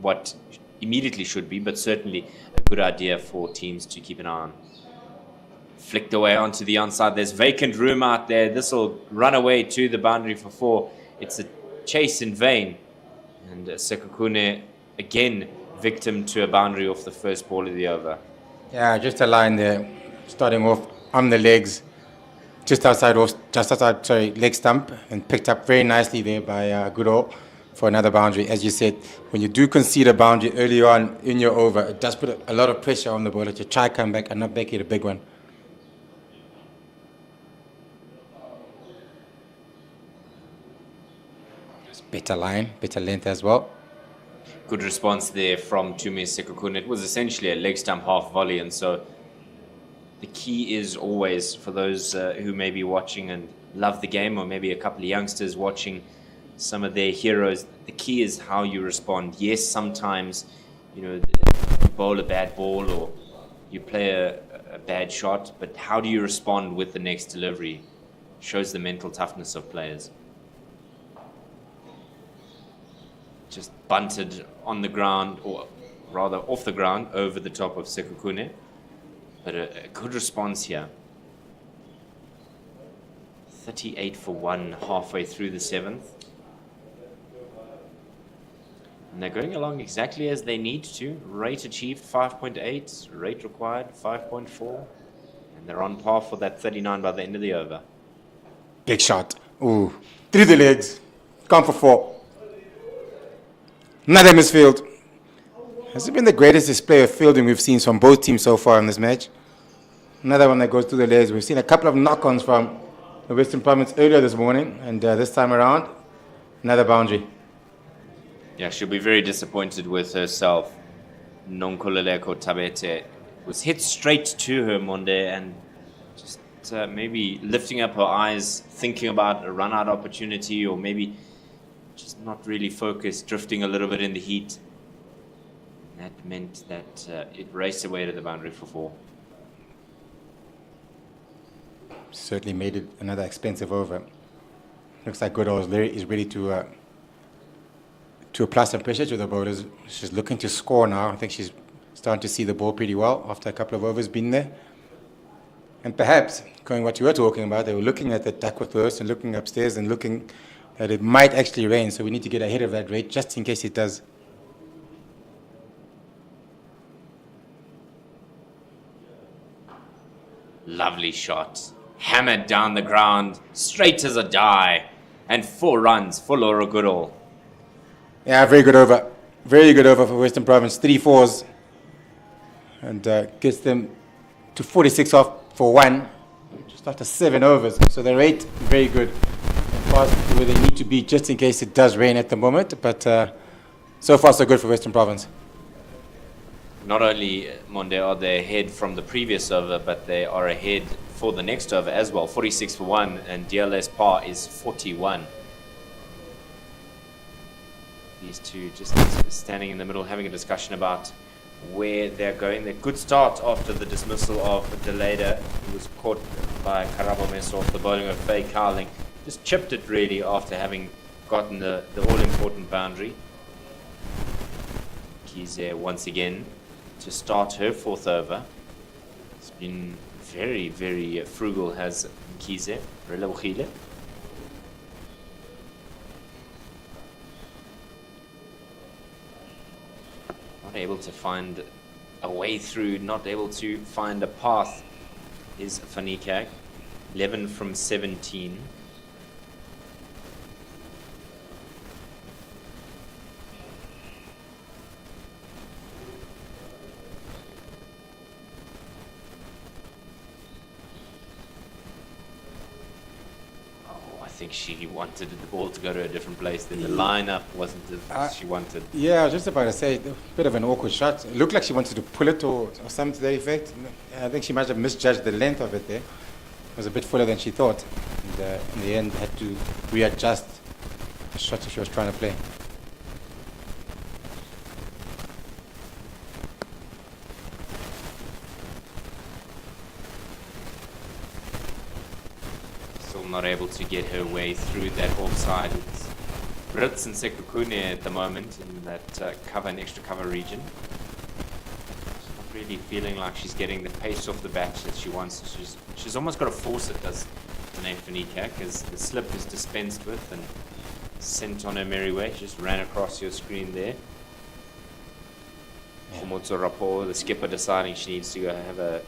what immediately should be, but certainly a good idea for teams to keep an eye on. Flicked away onto the onside. There's vacant room out there. This will run away to the boundary for 4. It's a chase in vain. And Sekhukhune, again, victim to a boundary off the first ball of the over. Yeah, just a line there, starting off on the legs, just outside, leg stump, and picked up very nicely there by Goodall for another boundary. As you said, when you do concede a boundary early on in your over, it does put a lot of pressure on the bowler to try come back and not make it a big one. Better line, better length as well. Good response there from Tumi Sekhukhune. It was essentially a leg stump half volley, and so the key is always, for those who may be watching and love the game, or maybe a couple of youngsters watching some of their heroes, the key is how you respond. Yes, sometimes, you bowl a bad ball or you play a bad shot, but how do you respond with the next delivery? Shows the mental toughness of players. Just bunted on the ground, or rather off the ground, over the top of Sekhukhune. But a good response here. 38 for 1 halfway through the 7th. And they're going along exactly as they need to. Rate achieved 5.8, rate required 5.4. And they're on par for that 39 by the end of the over. Big shot. Ooh. Through the legs. Gone for 4. Another misfield. Has it been the greatest display of fielding we've seen from both teams so far in this match? Another one that goes through the legs. We've seen a couple of knock-ons from the Western Province earlier this morning, and this time around, another boundary. Yeah, she'll be very disappointed with herself. Nonkululeko Tabete was hit straight to her, Monde, and just maybe lifting up her eyes, thinking about a run-out opportunity, or maybe just not really focused, drifting a little bit in the heat. That meant that it raced away to the boundary for 4. Certainly made it another expensive over. Looks like Goodall is ready to apply some pressure to the bowlers. She's looking to score now. I think she's starting to see the ball pretty well after a couple of overs being there. And perhaps, going what you were talking about, they were looking at the Duckworth Earth and looking upstairs and looking that it might actually rain, so we need to get ahead of that rate just in case it does. Lovely shot. Hammered down the ground, straight as a die. And 4 runs for Laura Goodall. Yeah, very good over. Very good over for Western Province. 3 fours. And gets them to 46 off for 1. Just after 7 overs. So the rate, very good. And past where they need to be just in case it does rain at the moment. But so far so good for Western Province. Not only, Monde, are they ahead from the previous over, but they are ahead for the next over as well. 46 for 1, and DLS par is 41. These two just standing in the middle, having a discussion about where they're going. Their good start after the dismissal of Deleda, who was caught by Karabo Meso off the bowling of Faye Cowling. Just chipped it really after having gotten the all-important boundary. Kize once again to start her 4th over. It's been very, very frugal, has Kize, Relawkhile. Not able to find a way through, not able to find a path is Fanikak. 11 from 17. I think she wanted the ball to go to a different place. Then the lineup wasn't as she wanted. Yeah, I was just about to say, a bit of an awkward shot. It looked like she wanted to pull it or something to that effect. I think she might have misjudged the length of it there. It was a bit fuller than she thought. And in the end, had to readjust the shot that she was trying to play. Not able to get her way through that offside. It's Brits and Sekukune at the moment in that cover and extra cover region. She's not really feeling like she's getting the pace off the bat that she wants. She's almost got to force it, does Danae Fanikak, as the slip is dispensed with and sent on her merry way. She just ran across your screen there. Khomotso Rapport, the skipper, deciding she needs to go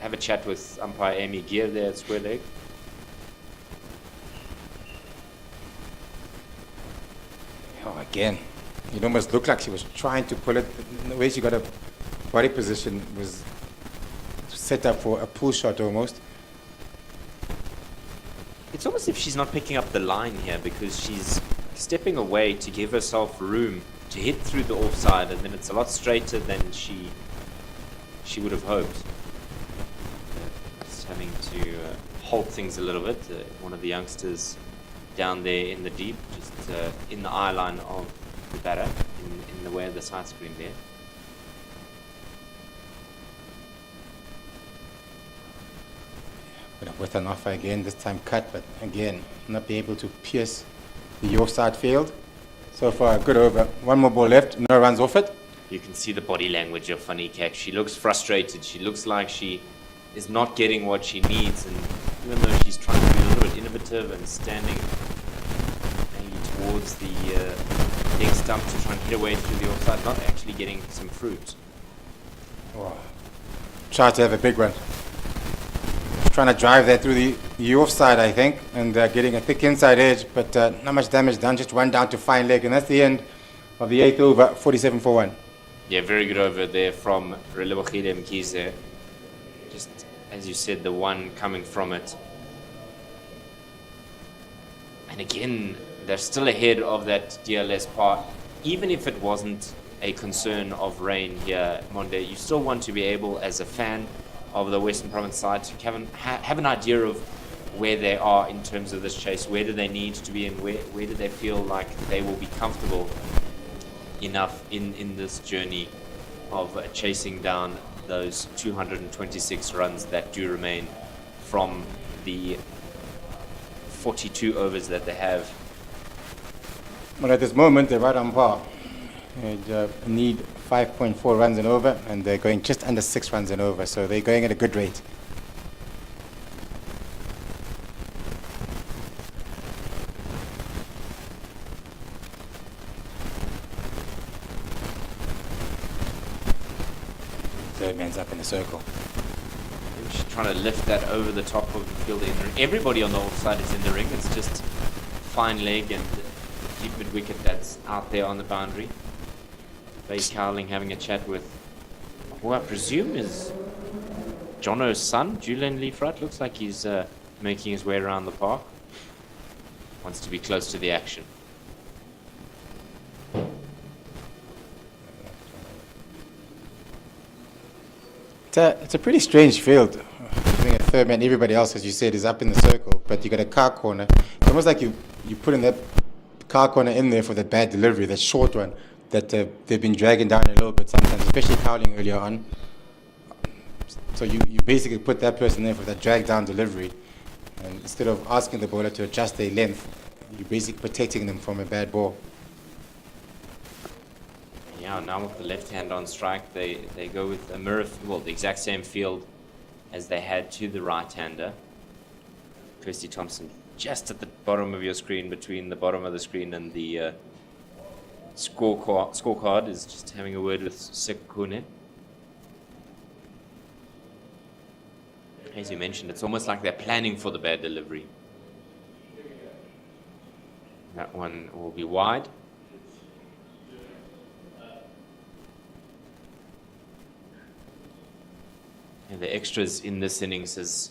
have a chat with umpire Amy Gear there at square leg. Again, it almost looked like she was trying to pull it. The way she got a body position was set up for a pull shot almost. It's almost as if she's not picking up the line here because she's stepping away to give herself room to hit through the offside, and then it's a lot straighter than she would have hoped. Just having to hold things a little bit. One of the youngsters down there in the deep, just in the eye line of the batter, in the way of the side screen there. But with an offer again, this time cut, but again, not be able to pierce the offside field. So far, good over. One more ball left, no runs off it. You can see the body language of Fanikak. She looks frustrated. She looks like she is not getting what she needs, and even though she's trying to be a little bit innovative and standing towards the leg stump to try and hit away through the offside, not actually getting some fruit. Oh. Try to have a big one. Trying to drive that through the offside, I think, and getting a thick inside edge, but not much damage done, just one down to fine leg, and that's the end of the 8th over, 47 for 1. Yeah, very good over there from Relawkhile Mkhize. Just, as you said, the one coming from it. And again, they're still ahead of that DLS part. Even if it wasn't a concern of rain here, Monde, you still want to be able, as a fan of the Western Province side, to have an idea of where they are in terms of this chase. Where do they need to be, and where do they feel like they will be comfortable enough in this journey of chasing down those 226 runs that do remain from the 42 overs that they have. Well, at this moment, they're right on par. They need 5.4 runs and over, and they're going just under 6 runs and over, so they're going at a good rate. circle. Just trying to lift that over the top of the field. Everybody on the offside is in the ring. It's just fine leg and deep mid wicket that's out there on the boundary. Ray Cowling having a chat with who I presume is Jono's son, Julian Leafrat. Looks like he's making his way around the park. Wants to be close to the action. It's a pretty strange field. Being a third man, everybody else, as you said, is up in the circle, but you got a car corner. It's almost like you put in that car corner in there for that bad delivery, that short one that they've been dragging down a little bit sometimes, especially Cowling earlier on. So you basically put that person there for that drag down delivery, and instead of asking the bowler to adjust their length, you're basically protecting them from a bad ball. Yeah, now with the left hand on strike, they go with a mirror, well, the exact same field as they had to the right-hander. Kirsty Thompson just at the bottom of your screen, between the bottom of the screen and the scorecard, is just having a word with Sekune. As you mentioned, it's almost like they're planning for the bad delivery. That one will be wide. And the extras in this innings has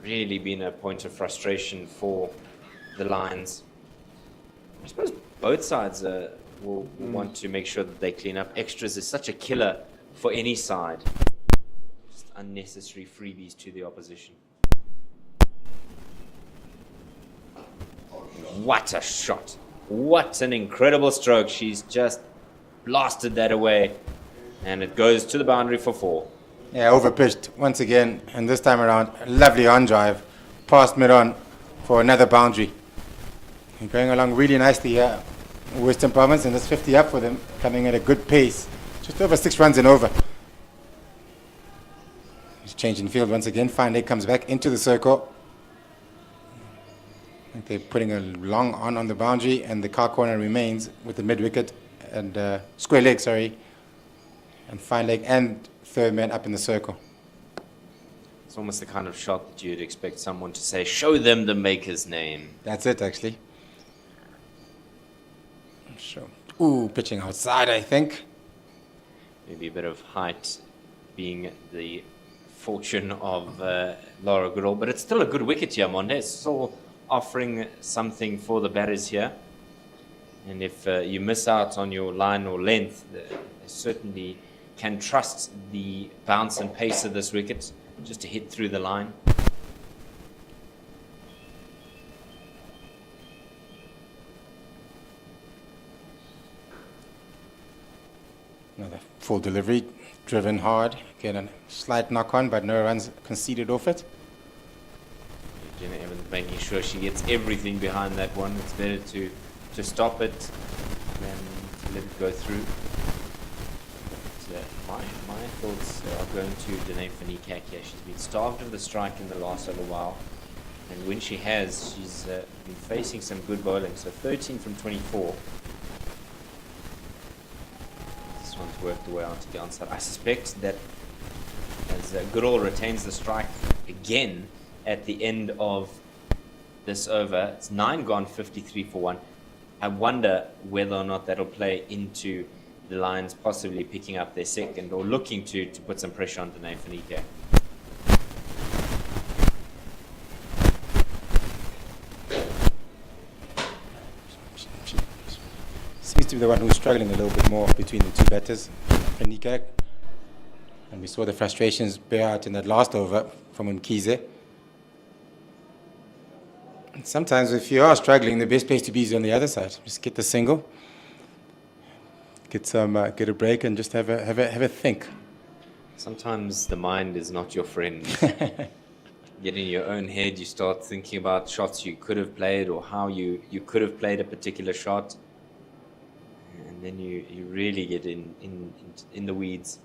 really been a point of frustration for the Lions. I suppose both sides will want to make sure that they clean up. Extras is such a killer for any side. Just unnecessary freebies to the opposition. What a shot. What an incredible stroke. She's just blasted that away. And it goes to the boundary for 4. Yeah, overpitched once again, and this time around, a lovely on drive, past mid-on for another boundary. And going along really nicely here, Western Province, and that's 50 up for them, coming at a good pace, just over 6 runs and over. He's changing field once again. Fine leg comes back into the circle. I think they're putting a long on the boundary, and the car corner remains with the mid wicket and square leg, sorry, and fine leg and third man up in the circle. It's almost the kind of shot that you'd expect someone to say, show them the maker's name. That's it, actually. Sure. Ooh, pitching outside, I think. Maybe a bit of height being the fortune of Laura Goodall, but it's still a good wicket here, Monde. It's still offering something for the batters here. And if you miss out on your line or length, certainly can trust the bounce and pace of this wicket just to hit through the line. Another full delivery, driven hard. Get a slight knock on, but no runs conceded off it. Jenna Evans making sure she gets everything behind that one. It's better to stop it than to let it go through. My thoughts are going to Danae Fanikak here. She's been starved of the strike in the last little while. And when she has, she's been facing some good bowling. So 13 from 24. This one's worked the way onto the onside. I suspect that as Goodall retains the strike again at the end of this over, it's 9 gone, 53 for 1. I wonder whether or not that'll play into the Lions possibly picking up their second or looking to put some pressure on Danae Fanikak. Seems to be the one who's struggling a little bit more between the two batters, Fanikak. And we saw the frustrations bear out in that last over from Mkize. Sometimes if you are struggling, the best place to be is on the other side. Just get the single. Get a break and just have a think. Sometimes the mind is not your friend. Get in your own head, you start thinking about shots you could have played or how you could have played a particular shot. And then you really get in the weeds.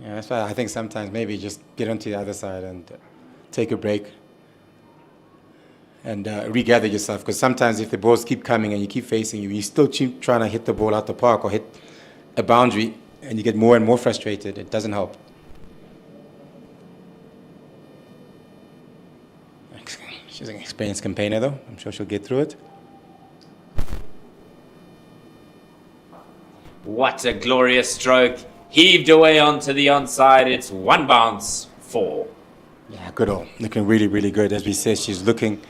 Yeah, that's why I think sometimes maybe just get onto the other side and take a break and regather yourself, because sometimes if the balls keep coming and you keep facing you still keep trying to hit the ball out the park or hit a boundary and you get more and more frustrated. It doesn't help. She's an experienced campaigner, though. I'm sure she'll get through it. What a glorious stroke. Heaved away onto the onside. It's one bounce, 4. Yeah, good all. Looking really, really good. As we said, she's looking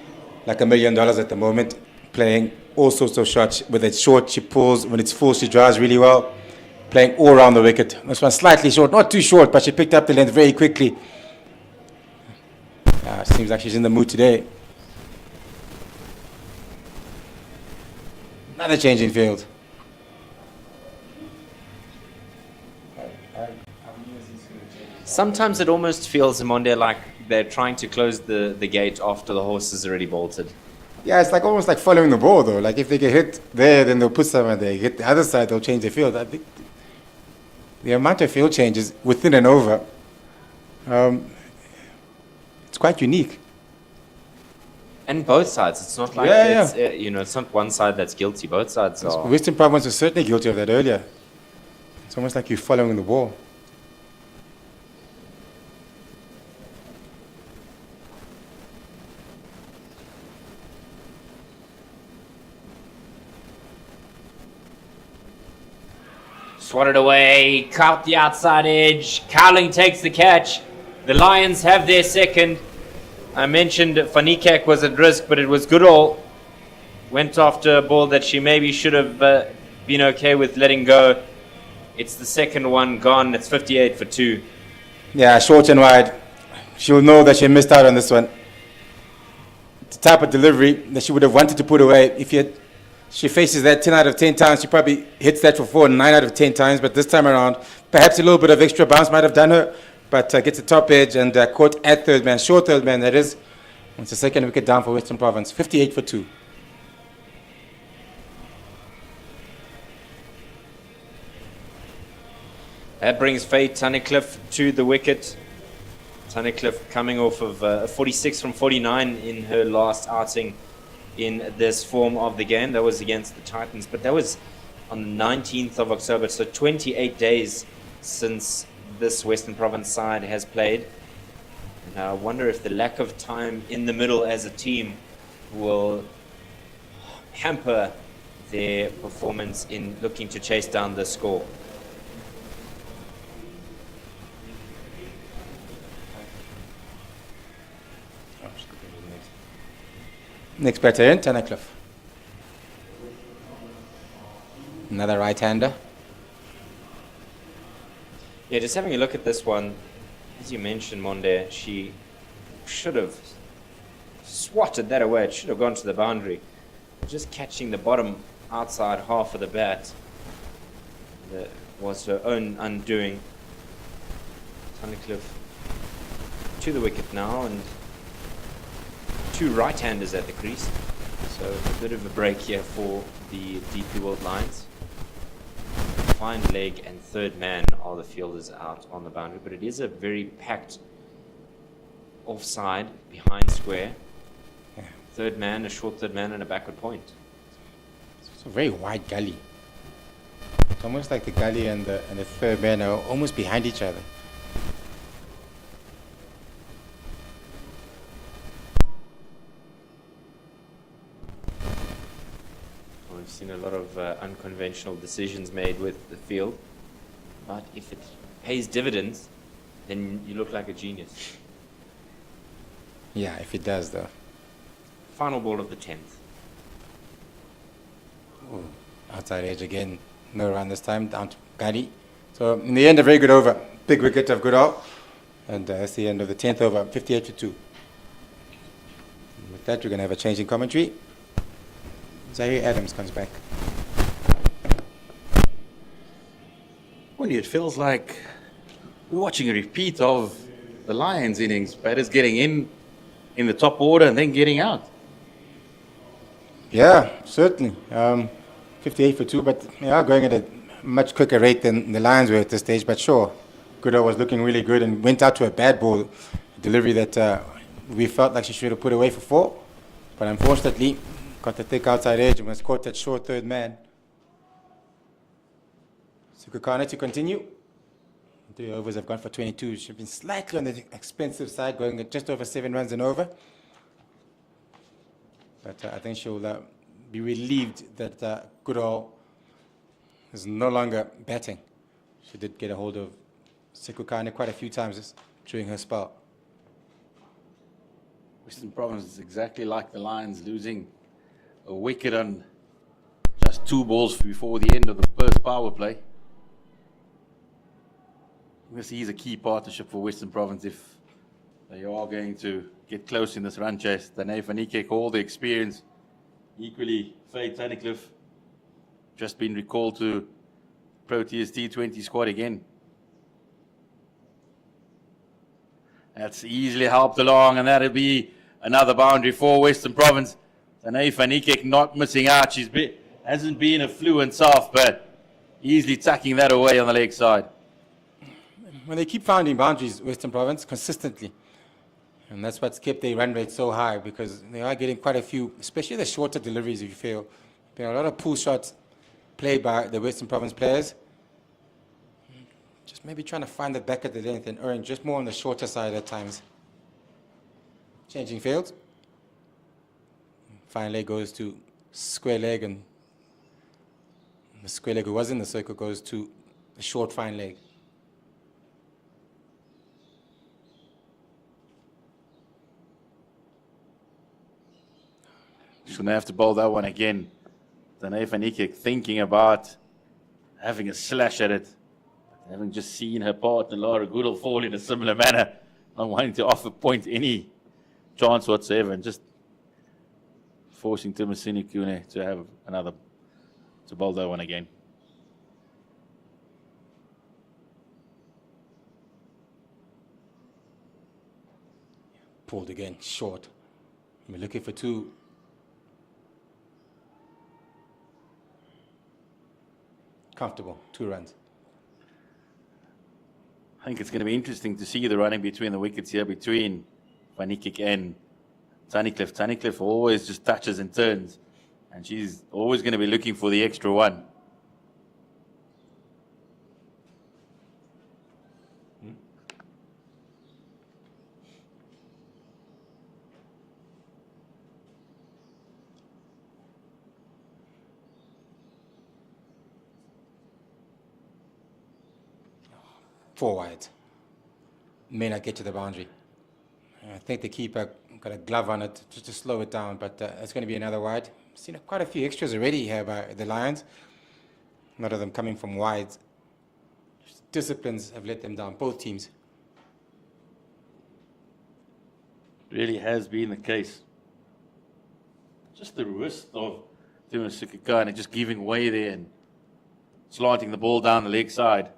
like $1 million at the moment, playing all sorts of shots. With it short, she pulls. When it's full, she drives really well. Playing all around the wicket. This one slightly short, not too short, but she picked up the length very quickly. Seems like she's in the mood today. Another change in field. Sometimes it almost feels, Monde, like they're trying to close the gate after the horse is already bolted. Yeah, it's like almost like following the ball, though. Like if they get hit there, then they'll put someone there. Hit the other side, they'll change the field. I think the amount of field changes within and over, it's quite unique. And both sides. It's not like Yeah, it's, it's not one side that's guilty. Both sides are. Western Province was certainly guilty of that earlier. It's almost like you're following the ball. Swatted away, caught the outside edge. Cowling takes the catch. The Lions have their second. I mentioned Fanikak was at risk, but it was Goodall. Went after a ball that she maybe should have been okay with letting go. It's the second one gone. It's 58 for 2. Yeah, short and wide. She'll know that she missed out on this one. The type of delivery that she would have wanted to put away. If she faces that 10 out of 10 times, she probably hits that for 4, 9 out of 10 times. But this time around, perhaps a little bit of extra bounce might have done her. But gets the top edge and caught at third man, short third man, that is. It's the second wicket down for Western Province, 58 for 2. That brings Faye Tunnicliffe to the wicket. Tunnicliffe coming off of 46 from 49 in her last outing in this form of the game. That was against the Titans, but that was on the 19th of October, so 28 days since this Western Province side has played. And I wonder if the lack of time in the middle as a team will hamper their performance in looking to chase down the score. Next batter in, Tunnicliffe. Another right-hander. Yeah, just having a look at this one, as you mentioned, Monde, she should have swatted that away. It should have gone to the boundary. Just catching the bottom outside half of the bat. That was her own undoing. Tunnicliffe to the wicket now, and 2 right-handers at the crease. So a bit of a break here for the DP World Lions. Fine leg and third man are the fielders out on the boundary, but it is a very packed offside behind square. Yeah. Third man, a short third man, and a backward point. It's a very wide gully. It's almost like the gully and the third man are almost behind each other. We've seen a lot of unconventional decisions made with the field, but if it pays dividends, then you look like a genius. Yeah, if it does, though. Final ball of the 10th. Ooh, outside edge again. No run this time, down to Gadi. So in the end, a very good over. Big wicket of Goodall. And that's the end of the 10th over, 58 to 2. With that, we're going to have a change in commentary. Zaire Adams comes back. Well, it feels like we're watching a repeat of the Lions innings. Batters getting in the top order and then getting out. Yeah, certainly. 58 for 2, but they are going at a much quicker rate than the Lions were at this stage. But sure, Goodall was looking really good and went out to a bad ball delivery that we felt like she should have put away for 4. But unfortunately, got the thick outside edge and was caught that short third man. Sukukana to continue. 3 overs have gone for 22. She's been slightly on the expensive side, going at just over 7 runs and over. But I think she'll be relieved that Goodall is no longer batting. She did get a hold of Sekukane quite a few times during her spell. Western Province is exactly like the Lions, losing a wicket on just 2 balls before the end of the first power play. This is a key partnership for Western Province if they are going to get close in this run chase. Danae van Niekerk, all the experience. Equally, Faye Tunnicliffe, just been recalled to Proteas T20 squad again. That's easily helped along, and that'll be another boundary for Western Province. Danae van Niekerk not missing out. Hasn't been a fluent self, but easily tucking that away on the leg side. When they keep finding boundaries, Western Province, consistently. And that's what's kept their run rate so high, because they are getting quite a few, especially the shorter deliveries, if you feel. There are a lot of pull shots played by the Western Province players. Just maybe trying to find the back of the length and earn just more on the shorter side at times. Changing field. Fine leg goes to square leg, and the square leg who was in the circle goes to a short fine leg. Shouldn't have to bowl that one again. Danae van Niekerk thinking about having a slash at it. Having just seen her partner Lara Goodall fall in a similar manner. Not wanting to offer point any chance whatsoever, and just forcing Tumasini Kune to have another, to bowl that one again. Pulled again, short. We're looking for 2. Comfortable, 2 runs. I think it's going to be interesting to see the running between the wickets here, between van Niekerk and Tunnicliffe. Tunnicliffe always just touches and turns, and she's always going to be looking for the extra one. Four wide. May not get to the boundary. I think the keeper got a glove on it just to slow it down, but it's going to be another wide. Seen quite a few extras already here by the Lions. A lot of them coming from wides. Disciplines have let them down, both teams. Really has been the case. Just the wrist of Tumasini just giving way there and slanting the ball down the leg side.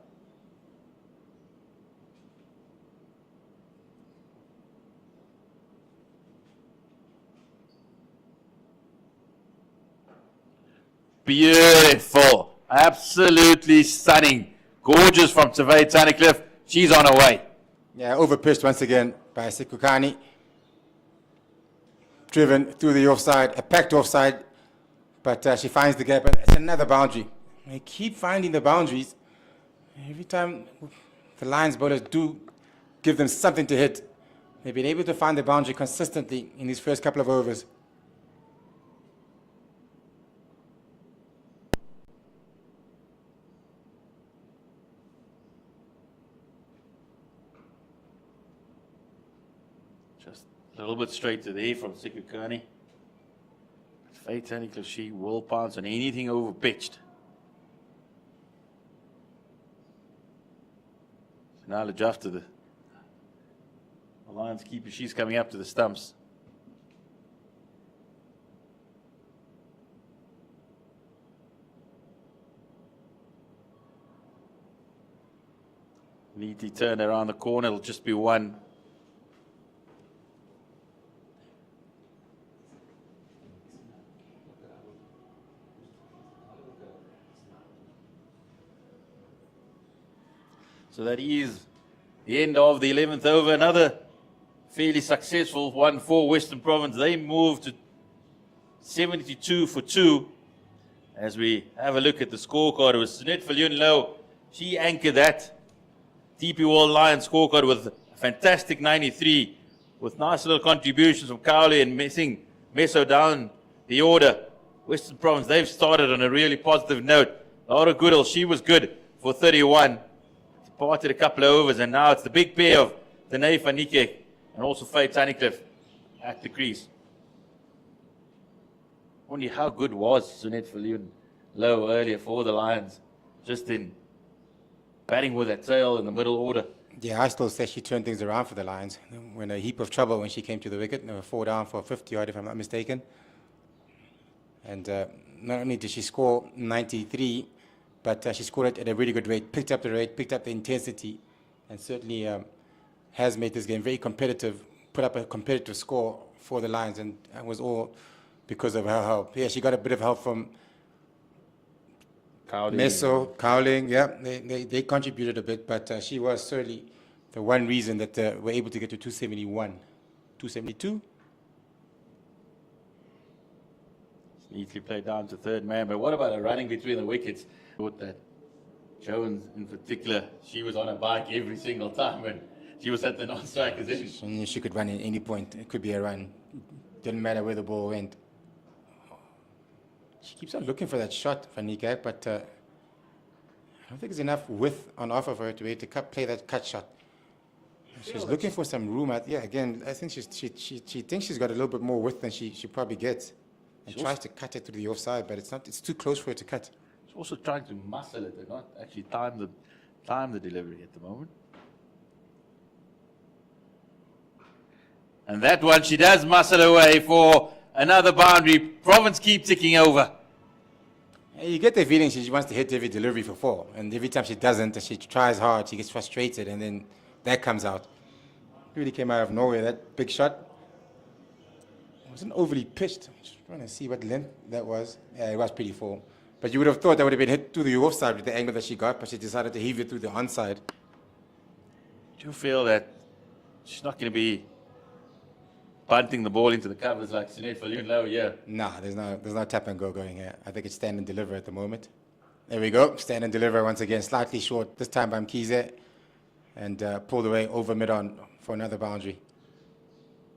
Beautiful. Absolutely stunning. Gorgeous from Faye Tunnicliffe. She's on her way. Yeah, overpitched once again by Sekukane. Driven through the offside, a packed offside, but she finds the gap, and it's another boundary. They keep finding the boundaries. Every time the Lions bowlers do give them something to hit, they've been able to find the boundary consistently in these first couple of overs. Just a little bit straight to there from Sekukane. Faye Tunnicliffe, she will pounce on anything over pitched. So now Lajuff to the Lions keeper. She's coming up to the stumps. Neatly turned around the corner. It'll just be one. So that is the end of the 11th over. Another fairly successful one for Western Province. They moved to 72 for 2. As we have a look at the scorecard, it was Sunit Viljoen-Louw. She anchored that DP World Lions scorecard with a fantastic 93, with nice little contributions from Cowley and missing Meso down the order. Western Province, they've started on a really positive note. Laura Goodall, she was good for 31. Departed a couple of overs, and now it's the big pair of Danae van Niekerk and also Faye Tunnicliffe at the crease. Only how good was Sunette Viljoen low earlier for the Lions, just in batting with that tail in the middle order. Yeah, I still say she turned things around for the Lions. Were in a heap of trouble when she came to the wicket. They were 4 down for 50 odd, if I'm not mistaken. And not only did she score 93, but she scored it at a really good rate, picked up the rate, picked up the intensity, and certainly has made this game very competitive, put up a competitive score for the Lions, and it was all because of her help. Yeah, she got a bit of help from Meso, Cowling, yeah, they contributed a bit, but she was certainly the one reason that we're able to get to 271. 272? Neatly played down to third man, but what about a running between the wickets? Thought that Jones in particular, she was on a bike every single time when she was at the non-strike position. She could run at any point. It could be a run. Didn't matter where the ball went. She keeps on looking for that shot, Van Niekerk, but I don't think there's enough width on offer for her to be able to play that cut shot. She's looking for some room. Yeah, again, I think she thinks she's got a little bit more width than she probably gets, and tries to cut it through the offside, but it's not. It's too close for her to cut. She's also trying to muscle it and not actually time the delivery at the moment. And that one, she does muscle away for another boundary. Province keep ticking over. You get the feeling she wants to hit every delivery for 4, and every time she doesn't, and she tries hard, she gets frustrated, and then that comes out. It really came out of nowhere, that big shot. It wasn't overly pitched. I'm just trying to see what length that was. Yeah, it was pretty full. But you would have thought that would have been hit to the offside with the angle that she got, but she decided to heave it through the onside. Do you feel that she's not going to be bunting the ball into the covers like Sunette Viljoen low? Yeah. Nah, there's no tap and go going here. I think it's stand and deliver at the moment. There we go. Stand and deliver once again. Slightly short this time by Mkhize. And pulled away over mid-on for another boundary.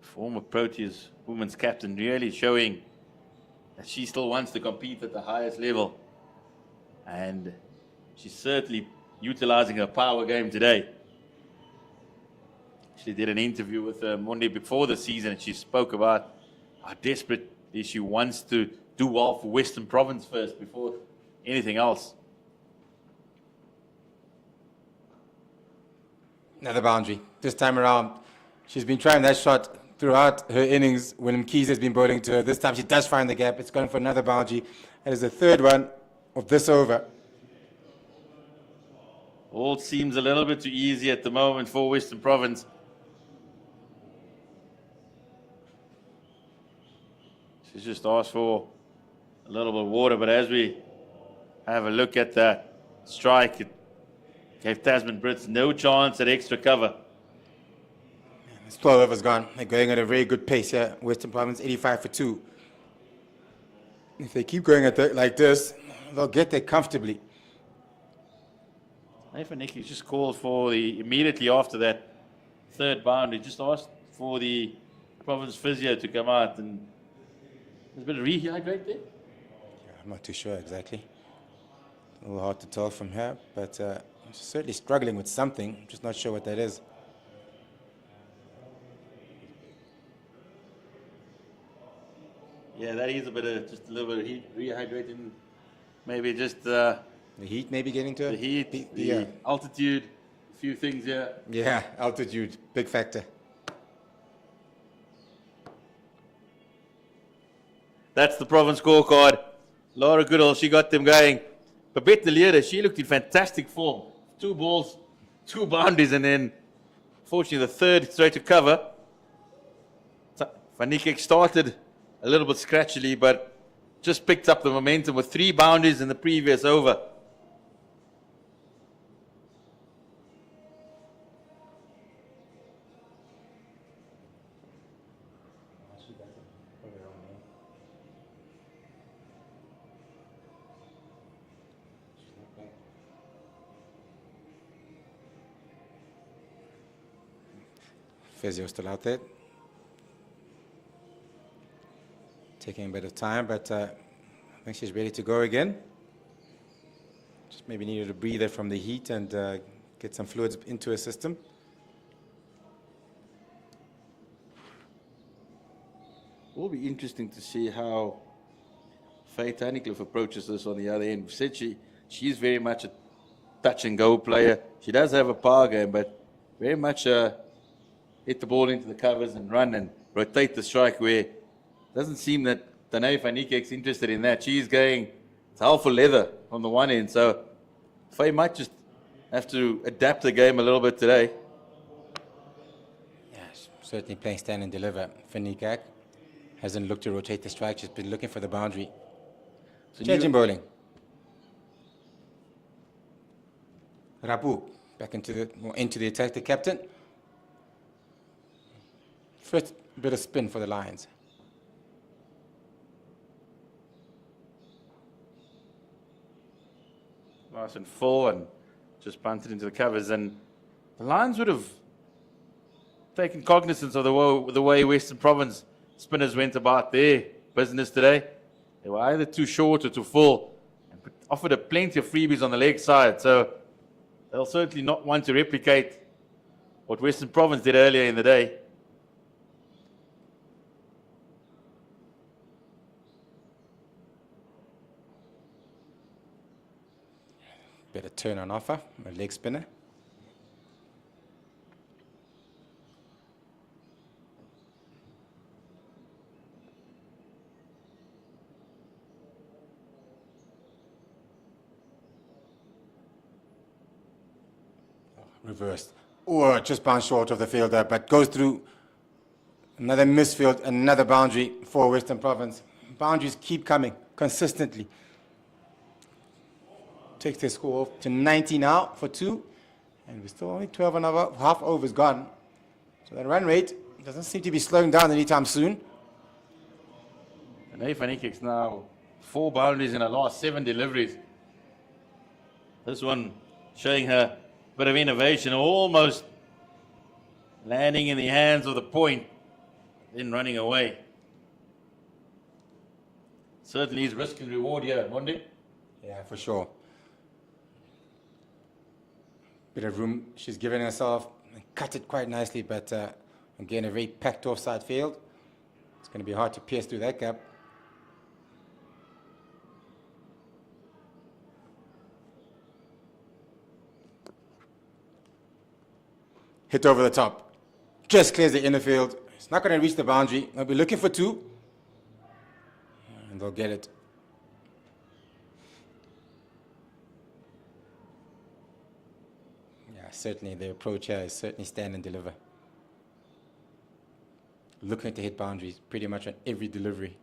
Former Proteas women's captain really showing that she still wants to compete at the highest level. And she's certainly utilizing her power game today. She did an interview with Monday before the season, and she spoke about how desperately she wants to do well for Western Province first before anything else. Another boundary. This time around, she's been trying that shot throughout her innings when Mkhize has been bowling to her. This time she does find the gap. It's gone for another boundary. That is the third one of this over. All seems a little bit too easy at the moment for Western Province. She's just asked for a little bit of water, but as we have a look at that strike, it gave Tasman Brits no chance at extra cover. It's 12 overs gone. They're going at a very good pace here. Western Province 85 for 2. If they keep going at like this, they'll get there comfortably. Nathan Nicky just called for immediately after that third boundary, just asked for the Province physio to come out, and there's a bit of rehydrate there. Yeah, I'm not too sure exactly. A little hard to tell from here, but certainly struggling with something. I'm just not sure what that is. Yeah, that is a bit of just a little bit of heat rehydrating. Maybe just the heat maybe getting to the it? heat, the altitude, a few things here. Yeah, altitude, big factor. That's the Province scorecard. Laura Goodall, she got them going. Babette de Leerde, she looked in fantastic form. 2 balls, 2 boundaries, and then, fortunately, the third straight to cover. Van Niekerk started a little bit scratchily, but just picked up the momentum with 3 boundaries in the previous over. Physio still out there. Taking a bit of time, but I think she's ready to go again. Just maybe needed a breather from the heat and get some fluids into her system. It will be interesting to see how Faye Tunnicliffe approaches this on the other end. Said she's very much a touch and go player. She does have a power game, but very much hit the ball into the covers and run and rotate the strike, where it doesn't seem that Danae van Niekerk's interested in that. She's going, it's half for leather on the one end, so Faye might just have to adapt the game a little bit today. Yeah, certainly playing stand and deliver. Van Niekerk hasn't looked to rotate the strike, she's been looking for the boundary. Changing bowling. Rapu back into the attack, the captain. First bit of spin for the Lions. Nice and full and just punted into the covers. And the Lions would have taken cognizance of the way Western Province spinners went about their business today. They were either too short or too full and offered a plenty of freebies on the leg side. So they'll certainly not want to replicate what Western Province did earlier in the day. Bit of turn on offer, a leg spinner. Reversed. Oh, just bounced short of the fielder, but goes through. Another misfield, another boundary for Western Province. Boundaries keep coming consistently. Takes their score off to 90 now for 2. And we're still only 12 and a half overs gone. So that run rate doesn't seem to be slowing down anytime soon. And van Niekerk's now 4 boundaries in her last 7 deliveries. This one showing her a bit of innovation, almost landing in the hands of the point, then running away. Certainly is risk and reward here, Monday. Yeah, for sure. Bit of room she's given herself, and cut it quite nicely, but again, a very packed offside field. It's going to be hard to pierce through that gap. Hit over the top. Just clears the inner field. It's not going to reach the boundary. They'll be looking for 2. And they'll get it. Yeah, certainly the approach here is certainly stand and deliver. Looking to hit boundaries pretty much on every delivery.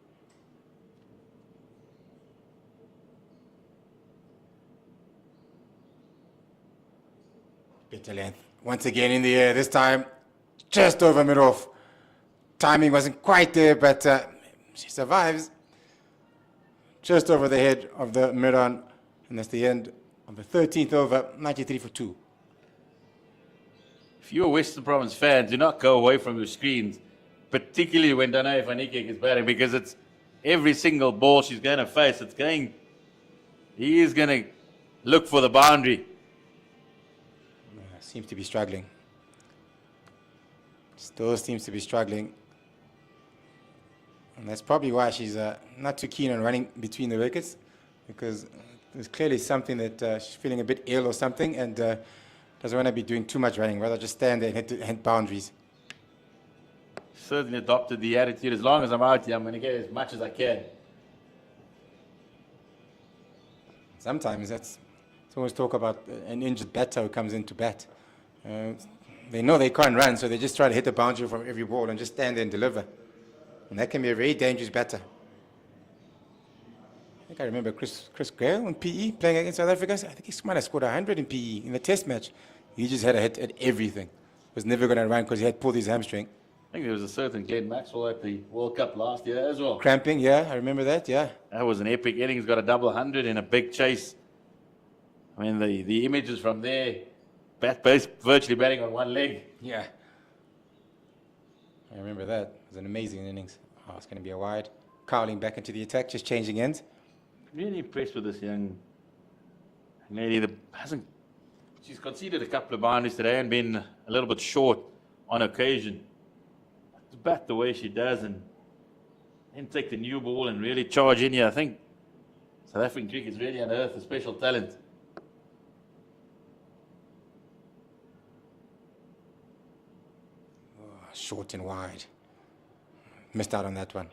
Bit of length. Once again in the air, this time just over mid-off. Timing wasn't quite there, but she survives. Just over the head of the mid-on, and that's the end of the 13th over, 93 for 2. If you're a Western Province fan, do not go away from your screens, particularly when Danae van Niekerk is batting, because it's every single ball she's going to face. He is going to look for the boundary. Seems to be struggling. Still seems to be struggling. And that's probably why she's not too keen on running between the wickets, because there's clearly something that she's feeling a bit ill or something, and doesn't want to be doing too much running, rather just stand there and hit boundaries. Certainly adopted the attitude, as long as I'm out here, I'm going to get as much as I can. Sometimes it's always talk about an injured batter who comes in to bat. They know they can't run, so they just try to hit the boundary from every ball and just stand there and deliver. And that can be a very dangerous batter. I think I remember Chris Gale in PE playing against South Africa. I think he might have scored 100 in PE in the test match. He just had a hit at everything. Was never going to run because he had pulled his hamstring. I think there was a certain Glenn Maxwell at the World Cup last year as well. Cramping, yeah, I remember that, yeah. That was an epic innings, got a double 100 in a big chase. I mean, the images from there, virtually batting on one leg. Yeah. I remember that. It was an amazing innings. Oh, it's going to be a wide. cowling back into the attack, just changing ends. Really impressed with this young lady that hasn't. She's conceded a couple of boundaries today and been a little bit short on occasion. To bat the way she does and then take the new ball and really charge in here, I think South African cricket's really unearthed a special talent. Short and wide. Missed out on that one.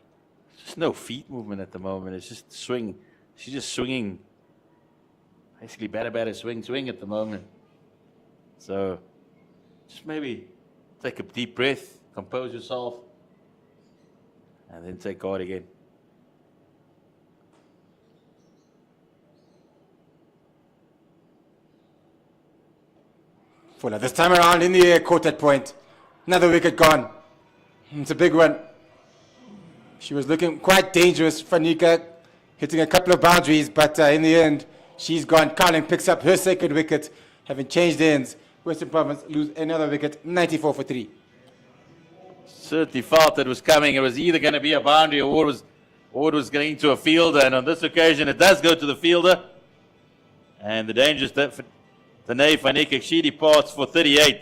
Just no feet movement at the moment. It's just swing. She's just swinging. Basically, batter, swing at the moment. So, just maybe take a deep breath, compose yourself, and then take guard again. Fuller this time around in the air, caught that point. Another wicket gone. It's a big one. She was looking quite dangerous, Fanika, hitting a couple of boundaries, but in the end, she's gone. Carling picks up her second wicket, having changed ends. Western Province lose another wicket, 94 for 3. Certainly felt it was coming. It was either going to be a boundary or it was going to a fielder, and on this occasion, it does go to the fielder. And the dangerous Tanay Fanika, she departs for 38.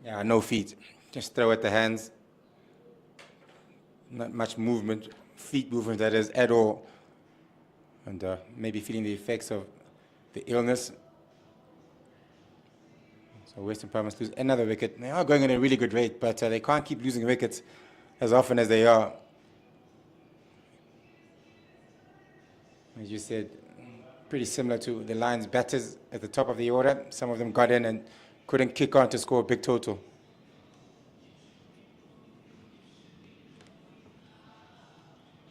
Yeah, no feet. Just throw at the hands. Not much movement, feet movement that is, at all. And maybe feeling the effects of the illness. So Western Province lose another wicket. They are going at a really good rate, but they can't keep losing wickets as often as they are. As you said, pretty similar to the Lions batters at the top of the order. Some of them got in and couldn't kick on to score a big total.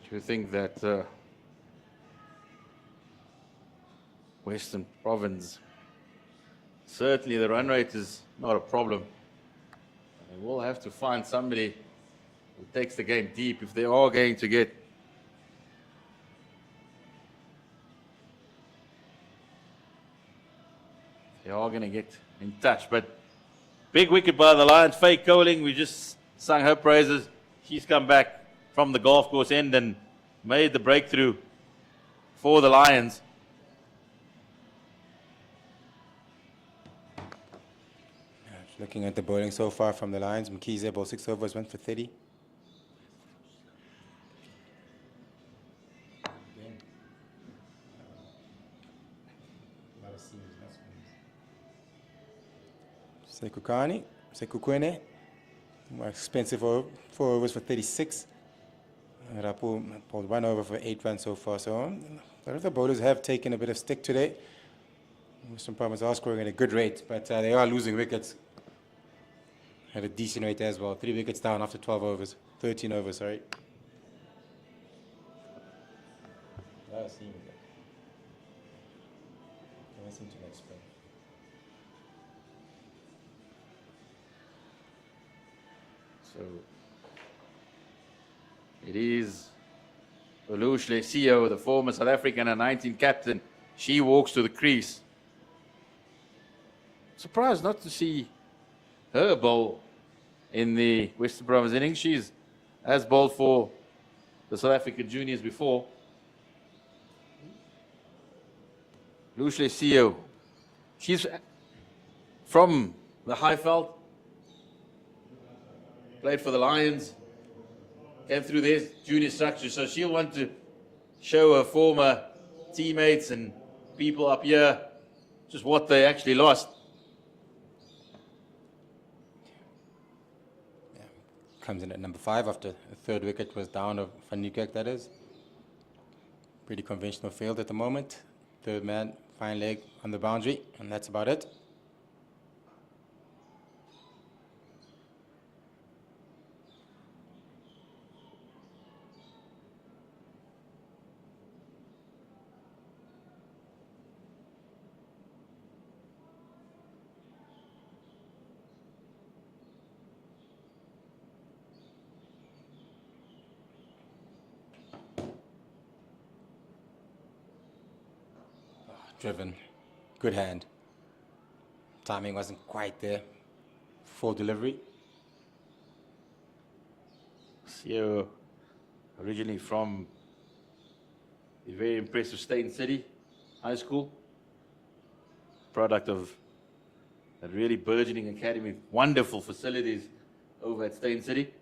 Do you think that Western Province, certainly the run rate is not a problem. They will have to find somebody who takes the game deep if they are going to get in touch. But big wicket by the Lions. Faye Coling, we just sung her praises. She's come back from the golf course end and made the breakthrough for the Lions. Looking at the bowling so far from the Lions, Mkhize bowled 6 overs, went for 30. Sekukwene, more expensive, 4 overs for 36. Rapu bowled 1 over for 8 runs so far. So a lot of the bowlers have taken a bit of stick today. Western Province are scoring at a good rate, but they are losing wickets at a decent rate as well. 3 wickets down after 12 overs, 13 overs, sorry. So it is Olush Lesio, the former South African U19 captain. She walks to the crease. Surprised not to see her bowl in the Western Province innings. She's has bowled for the South African juniors before. Olush Lesio, she's from the Highveld. Played for the Lions, came through their junior structure, so she'll want to show her former teammates and people up here just what they actually lost. Yeah. Comes in at number 5 after the third wicket was down of Van Niekerk, that is. Pretty conventional field at the moment. Third man, fine leg on the boundary, and that's about it. Driven, good hand. Timing wasn't quite there. Full delivery. CEO, originally from the very impressive Stain City High School, product of a really burgeoning academy, wonderful facilities over at Stain City.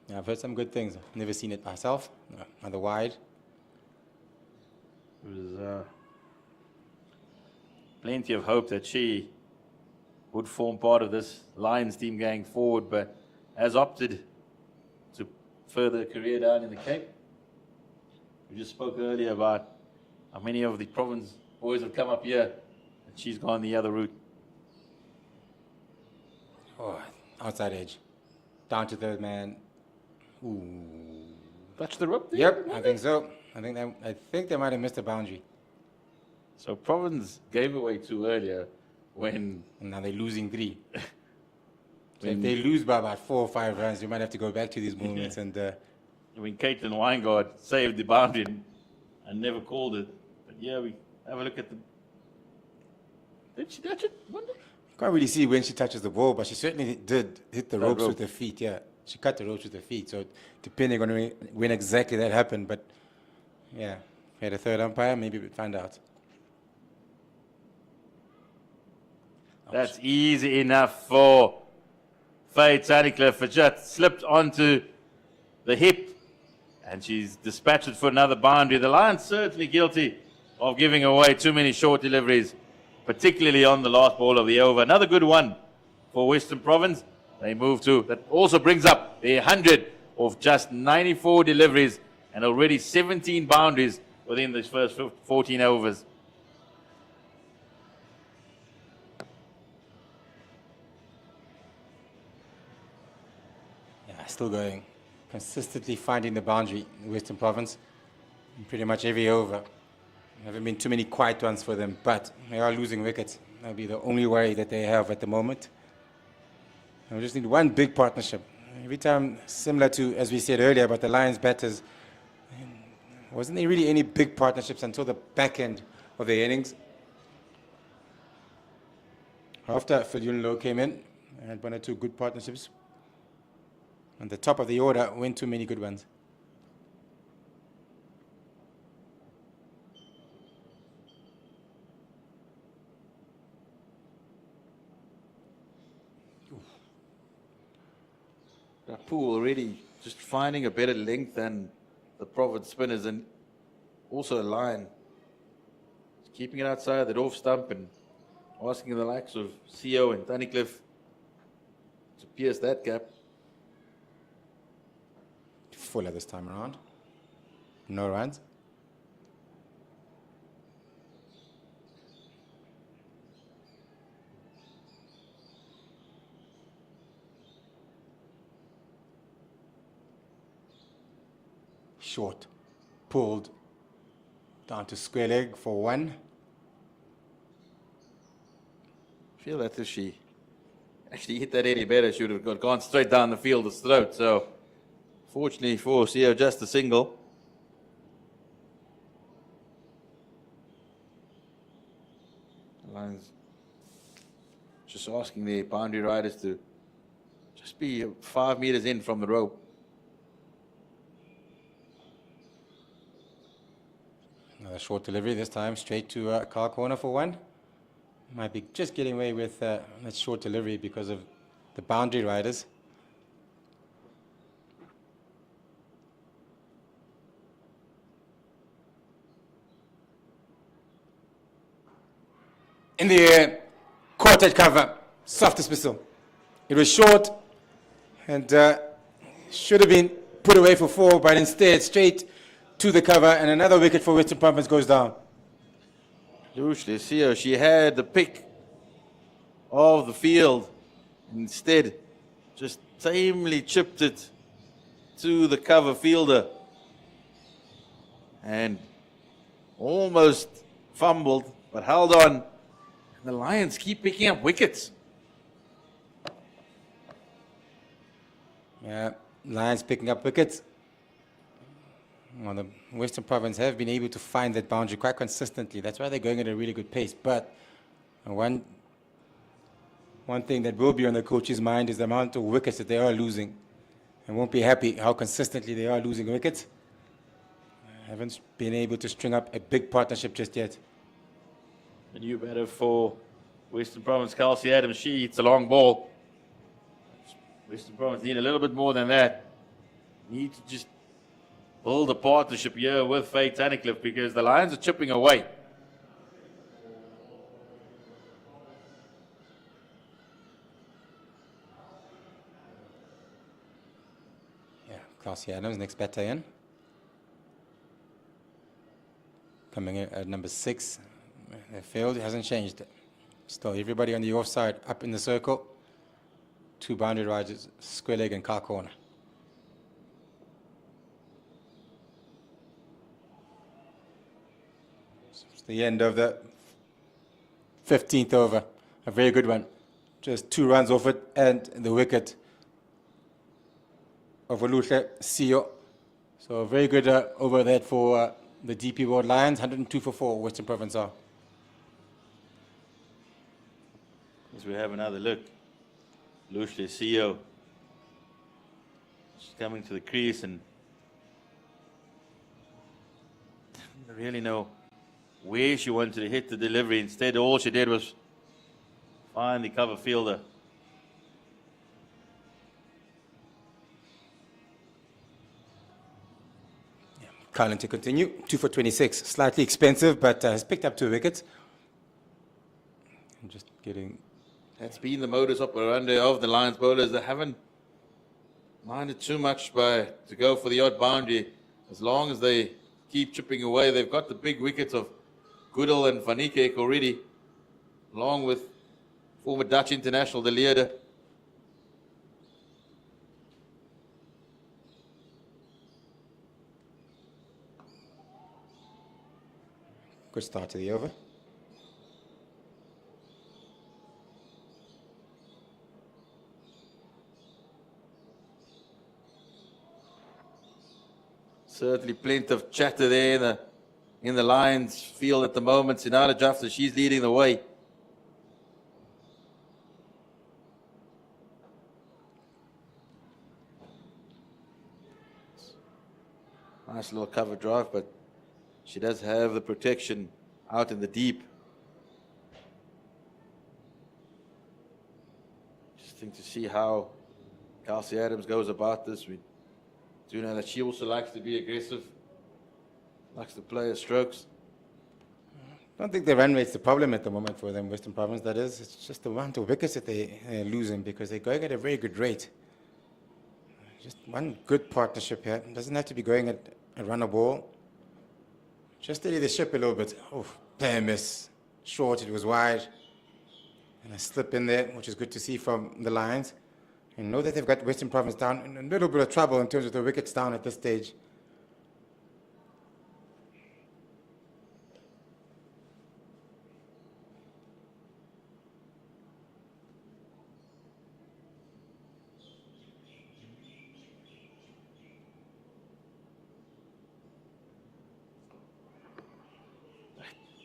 Yeah, I've heard some good things. Never seen it myself, on the wide. There was plenty of hope that she would form part of this Lions team going forward, but has opted to further her career down in the Cape. We just spoke earlier about how many of the province boys have come up here, and she's gone the other route. Oh, outside edge. Down to third man. Ooh. Touch the rope there? Yep, I think so. I think they might have missed a boundary. So Province gave away 2 earlier when... And now they're losing 3. So if they lose by about 4 or 5 runs, you might have to go back to these moments and... when Caitlin Weingart saved the boundary and never called it. But yeah, we have a look at the... Did she touch it? Can't really see when she touches the ball, but she certainly did hit the ropes rope. with her feet, yeah. She cut the ropes with her feet, so depending on when exactly that happened, but yeah, if we had a third umpire, maybe we'd find out. That's easy enough for Faye Tunnicliffe. It just slipped onto the hip, and she's dispatched it for another boundary. The Lions certainly guilty of giving away too many short deliveries, particularly on the last ball of the over. Another good one for Western Province. They move to, that also brings up the 100 of just 94 deliveries and already 17 boundaries within the first 14 overs. Yeah, still going. Consistently finding the boundary in Western Province in pretty much every over. There haven't been too many quiet ones for them, but they are losing wickets. That'll be the only worry that they have at the moment. And we just need one big partnership. Every time, similar to, as we said earlier, about the Lions batters, wasn't there really any big partnerships until the back end of the innings? After Phil Low came in, I had 1 or 2 good partnerships. On the top of the order, weren't too many good ones. Pool already just finding a better length than the Province spinners, and also a line. Keeping it outside that off stump and asking the likes of CEO and Tunnicliffe to pierce that gap. Fuller this time around. No runs. Short, pulled down to square leg for 1. I feel that if she actually hit that any better, she would have gone straight down the fielder's throat. So, fortunately for CEO, just a single. Lions just asking the boundary riders to just be 5 meters in from the rope. Another short delivery, this time straight to car corner for 1. Might be just getting away with that short delivery because of the boundary riders. In the air, quartet cover, soft dismissal. It was short and should have been put away for 4, but instead straight to the cover, and another wicket for Western Province goes down. CEO, she had the pick of the field. Instead, just tamely chipped it to the cover fielder. And almost fumbled, but held on. And the Lions keep picking up wickets. Yeah, Lions picking up wickets. Well, the Western Province have been able to find that boundary quite consistently. That's why they're going at a really good pace. But one one thing that will be on the coach's mind is the amount of wickets that they are losing. And won't be happy how consistently they are losing wickets. Haven't been able to string up a big partnership just yet. The new batter for Western Province, Kelsey Adams, she hits a long ball. Western Province need a little bit more than that. Need to just build a partnership here with Faye Tunnicliffe because the Lions are chipping away. Yeah, Kelsey Adams, next batter in. Coming in at number 6. The field hasn't changed. Still everybody on the offside up in the circle. 2 boundary riders, square leg and car corner. It's the end of the 15th over. A very good one. Just 2 runs off it and the wicket of Oluhle Sio. So a very good over that for the DP World Lions. 102 for 4, Western Province are. As we have another look, Oluhle Sio. She's coming to the crease and didn't really know where she wanted to hit the delivery. Instead, all she did was find the cover fielder. Carlin to continue. 2 for 26. Slightly expensive, but has picked up 2 wickets. I'm just getting... That's been the modus operandi of the Lions bowlers. They haven't minded too much to go for the odd boundary. As long as they keep chipping away, they've got the big wickets of Goodall and Van Niekerk already, along with former Dutch international De Leerde. Good start to the over. Certainly plenty of chatter there in the Lions field at the moment. Sinala Jafta, she's leading the way. Nice little cover drive, but she does have the protection out in the deep. Interesting to see how Kelsey Adams goes about this. We do know that she also likes to be aggressive, likes to play her strokes. I don't think the run rate's the problem at the moment for them, Western Province, that is. It's just the amount of wickets that they're losing because they're going at a very good rate. Just one good partnership here. It doesn't have to be going at a run a ball. Just steady the ship a little bit. Oh, player miss. Short, it was wide. And a slip in there, which is good to see from the Lions. And know that they've got Western Province down in a little bit of trouble in terms of the wickets down at this stage.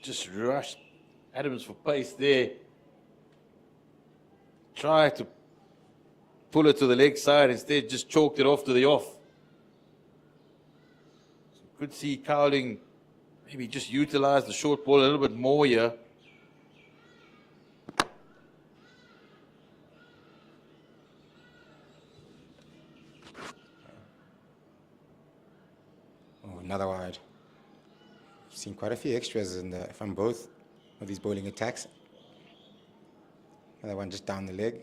Just rushed Adams for pace there. Tried to pull it to the leg side, instead just chalked it off to the off. So could see Cowling maybe just utilize the short ball a little bit more here. Oh, another wide. Seen quite a few extras from both of these bowling attacks. Another one just down the leg.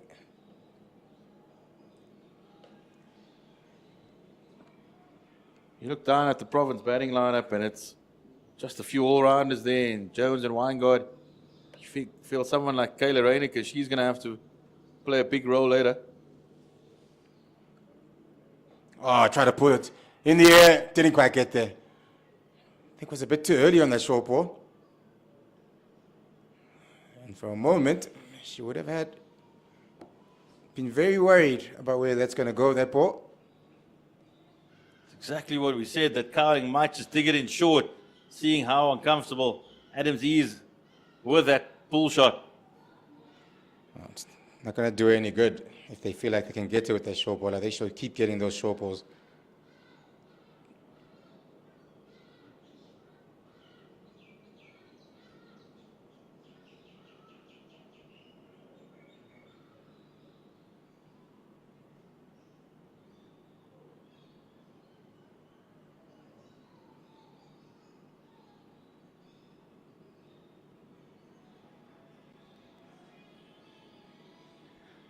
You look down at the Province batting lineup and it's just a few all-rounders there in Jones and Weingard. You feel someone like Kayla Reiniger, she's going to have to play a big role later. Oh, try to pull it in the air. Didn't quite get there. I think it was a bit too early on that short ball. And for a moment, she would have been very worried about where that's going to go, that ball. Exactly what we said, that Cowling might just dig it in short, seeing how uncomfortable Adams is with that pull shot. Well, Not going to do any good if they feel like they can get to it with their short baller. They should keep getting those short balls.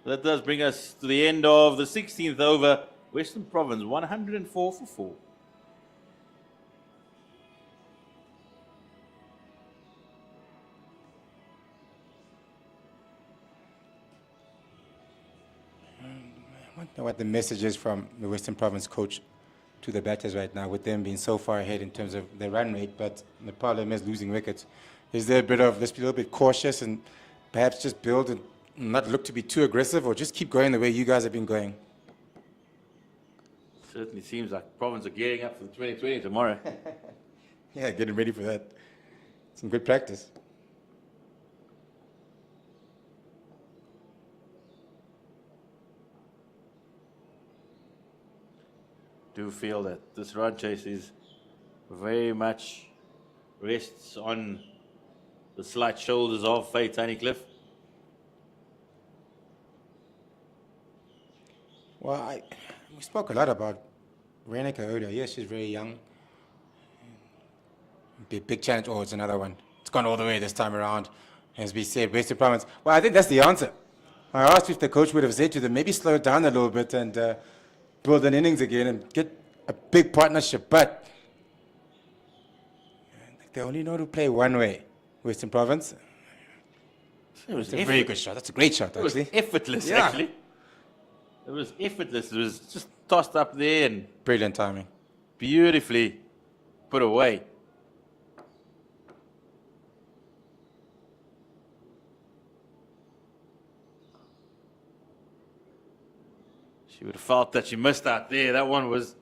That does bring us to the end of the 16th over. Western Province, 104 for 4. I wonder what the message is from the Western Province coach to the batters right now, with them being so far ahead in terms of their run rate, but the problem is losing wickets. Is there a bit of, let's be a little bit cautious and perhaps just build and not look to be too aggressive, or just keep going the way you guys have been going? Certainly seems like Province are gearing up for the 2020 tomorrow. Yeah, getting ready for that. Some good practice. Do feel that this run chase is very much rests on the slight shoulders of Faye Tunnicliffe. Well, we spoke a lot about Reneke earlier. Yes, she's very young. Big challenge. Oh, it's another one. It's gone all the way this time around. As we said, Western Province. Well, I think that's the answer. I asked if the coach would have said to them, maybe slow it down a little bit and build an innings again and get a big partnership. But they only know to play one way, Western Province. It was It's a very good shot. That's a great shot, It was actually. effortless, Yeah. actually. It was effortless. It was just tossed up there and Brilliant timing. beautifully put away. She would have felt that she missed out there. That one was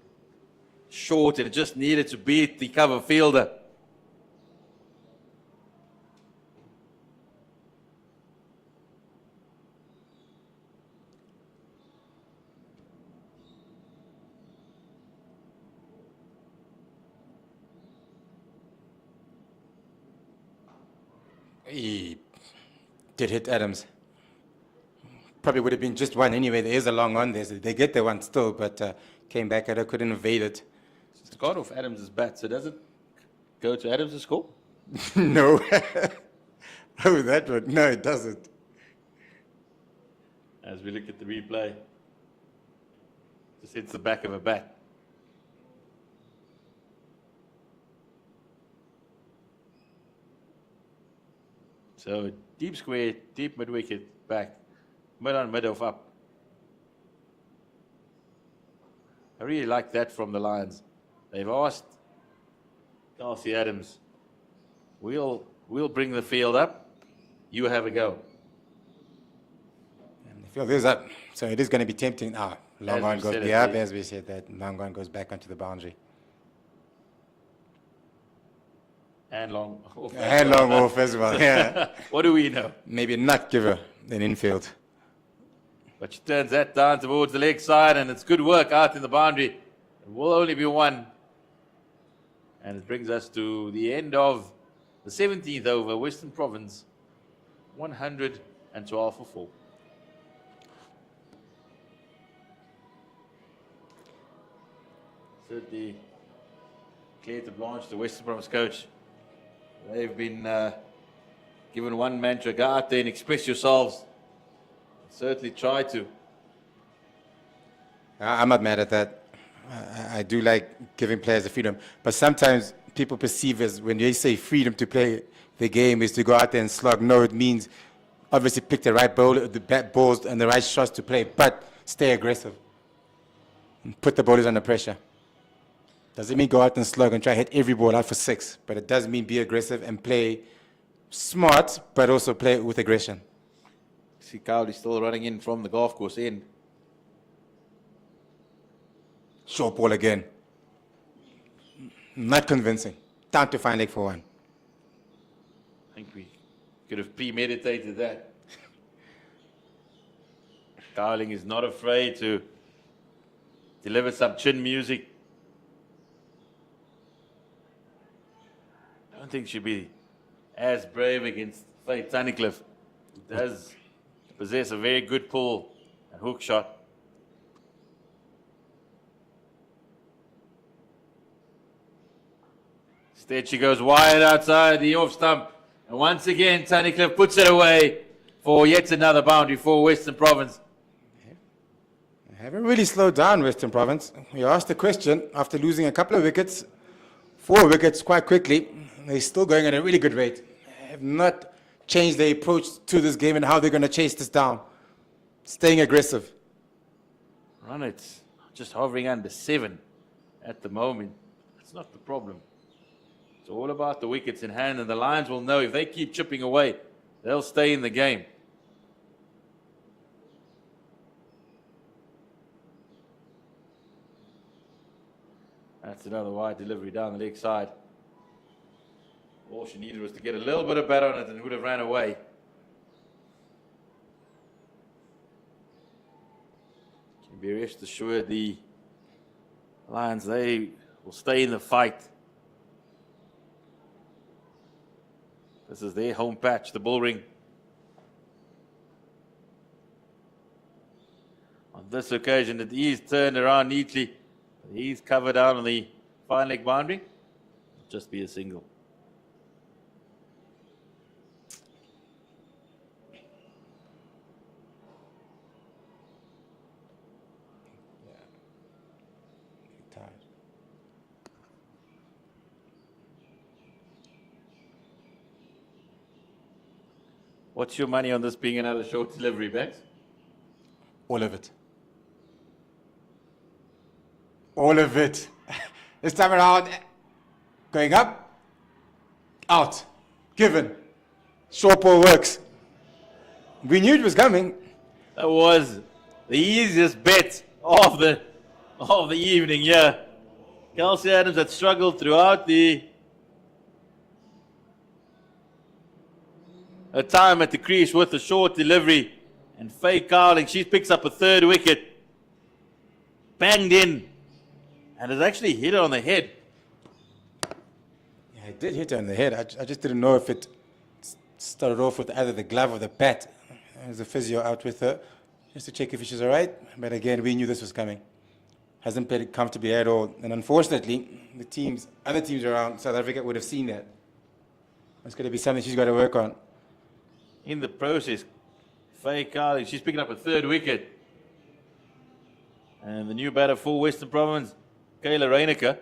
short and it just needed to beat the cover fielder. He did hit Adams. Probably would have been just one anyway. There is a long on there, so they get the one still, but came back at her, couldn't evade it. It's gone off Adams' bat, so does it go to Adams' score? No. Oh, that one. No, it doesn't. As we look at the replay, just hits the back of a bat. So deep square, deep mid wicket, back, mid on, mid off, up. I really like that from the Lions. They've asked Darcy Adams, we'll bring the field up, you have a go. And the field is up, so it is going to be tempting. Long As on we goes said it, up, yeah. as we said that. Long on goes back onto the boundary. And long off. And long off as well, yeah. What do we know? Maybe not give her an infield. But she turns that down towards the leg side, and it's good work out in the boundary. It will only be one. And it brings us to the end of the 17th over, Western Province, 112 for 4. Certainly, Claire de Blanche, the Western Province coach, they've been given one mantra: go out there and express yourselves. Certainly try to. I'm not mad at that. I do like giving players the freedom, but sometimes people perceive as when they say freedom to play the game is to go out there and slug. No, it means obviously pick the right ball, the bat balls, and the right shots to play, but stay aggressive and put the bowlers under pressure. Doesn't mean go out and slug and try to hit every ball out for 6, but it does mean be aggressive and play smart, but also play with aggression. See Cowley still running in from the golf course end. Short ball again. Not convincing. Down to fine leg for 1. I think we could have premeditated that. Cowling is not afraid to deliver some chin music. I don't think she'll be as brave against Faith Tunnicliffe. He does possess a very good pull and hook shot. Instead, she goes wide outside the off stump. And once again, Tunnicliffe puts it away for yet another boundary for Western Province. They haven't really slowed down, Western Province. We asked the question after losing a couple of wickets, 4 wickets quite quickly. They're still going at a really good rate. They have not changed their approach to this game and how they're going to chase this down. Staying aggressive. Run it just hovering under 7 at the moment. That's not the problem. It's all about the wickets in hand, and the Lions will know if they keep chipping away, they'll stay in the game. That's another wide delivery down the leg side. All she needed was to get a little bit of bat on it and it would have ran away. Can be rest assured the Lions, they will stay in the fight. This is their home patch, the bull ring. On this occasion, it is turned around neatly. He's covered down on the fine leg boundary. It'll just be a single. What's your money on this being another short delivery, Bex? All of it. All of it. This time around, going up, out, given. Short ball works. We knew it was coming. That was the easiest bet of the evening, yeah. Kelsey Adams had struggled throughout her time at the crease with a short delivery. And Faye Cowling, she picks up a 3rd wicket. Banged in. And has actually hit it on the head. Yeah, it did hit her on the head. I just didn't know if it started off with either the glove or the bat. There's a physio out with her just to check if she's all right. But again, we knew this was coming. Hasn't played comfortably at all. And unfortunately, other teams around South Africa would have seen that. It's going to be something she's got to work on. In the process, Faye Cowling, she's picking up a 3rd wicket. And the new batter for Western Province, Kayla Reiniger.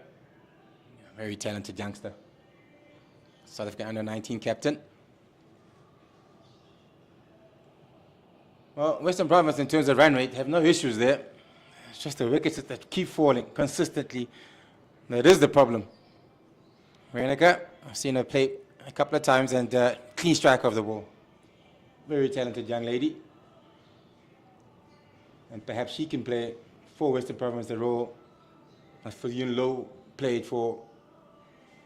Very talented youngster. South Africa under-19 captain. Well, Western Province, in terms of run rate, have no issues there. It's just the wickets that keep falling consistently. That is the problem. Reiniger, I've seen her play a couple of times and clean strike of the ball. Very talented young lady. And perhaps she can play for Western Province the role that Fillion Low played for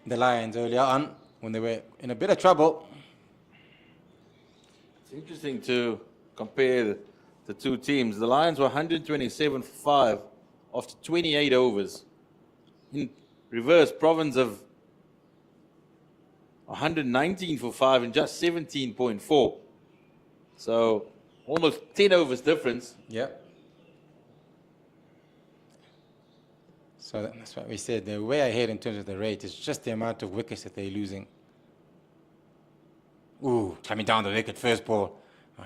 the Lions earlier on when they were in a bit of trouble. It's interesting to compare the two teams. The Lions were 127 for 5 after 28 overs. In reverse, Province of 119 for 5 in just 17.4. So almost 10 overs difference. Yeah. So that's what we said. They're way ahead in terms of the rate. It's just the amount of wickets that they're losing. Ooh, coming down the wicket, first ball.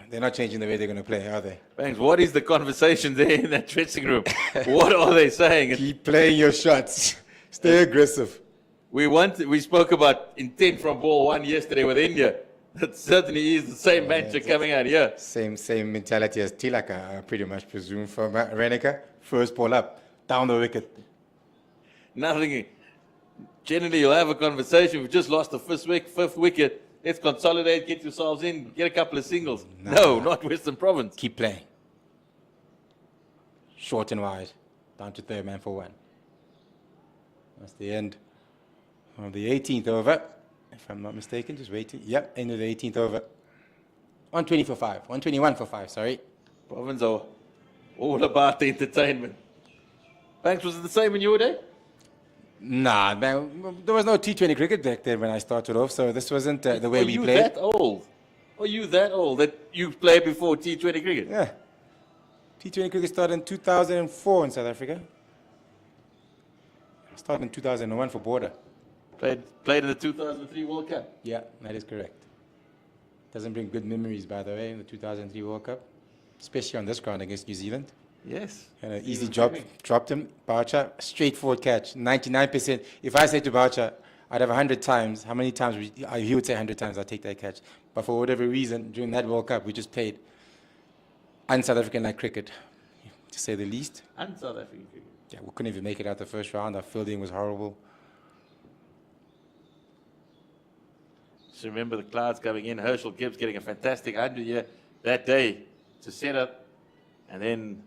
They're not changing the way they're going to play, are they? Banks, what is the conversation there in that dressing room? What are they saying? Keep playing your shots. Stay aggressive. We spoke about intent from ball 1 yesterday with India. That certainly is the same mantra coming out here. Same mentality as Tilaka, I pretty much presume, for Reiniger. First ball up, down the wicket. Nothing. Generally, you'll have a conversation. We've just lost the 5th wicket. Let's consolidate, get yourselves in, get a couple of singles. No, not Western Province. Keep playing. Short and wide, down to 3rd man for 1. That's the end of the 18th over. If I'm not mistaken, just waiting. Yep, end of the 18th over. 120 for 5. 121 for 5, sorry. Province are All about the entertainment. Banks, was it the same in your day? Nah, man, there was no T20 cricket back then when I started off, so this wasn't the way Are we you played. that old? Are you that old that you played before T20 cricket? Yeah. T20 cricket started in 2004 in South Africa. Started in 2001 for Border. Played in the 2003 World Cup. Yeah, that is correct. Doesn't bring good memories, by the way, in the 2003 World Cup, especially on this ground against New Zealand. Yes. And an easy job, dropped him. Boucher, straightforward catch, 99%. If I say to Boucher, I'd have 100 times, how many times, he would say 100 times, I'll take that catch. But for whatever reason, during that World Cup, we just played un-South African-like cricket, to say the least. Un-South African cricket. Yeah, we couldn't even make it out the first round. Our fielding was horrible. Just remember the clouds coming in. Herschel Gibbs getting a fantastic 100 year that day to set up. And then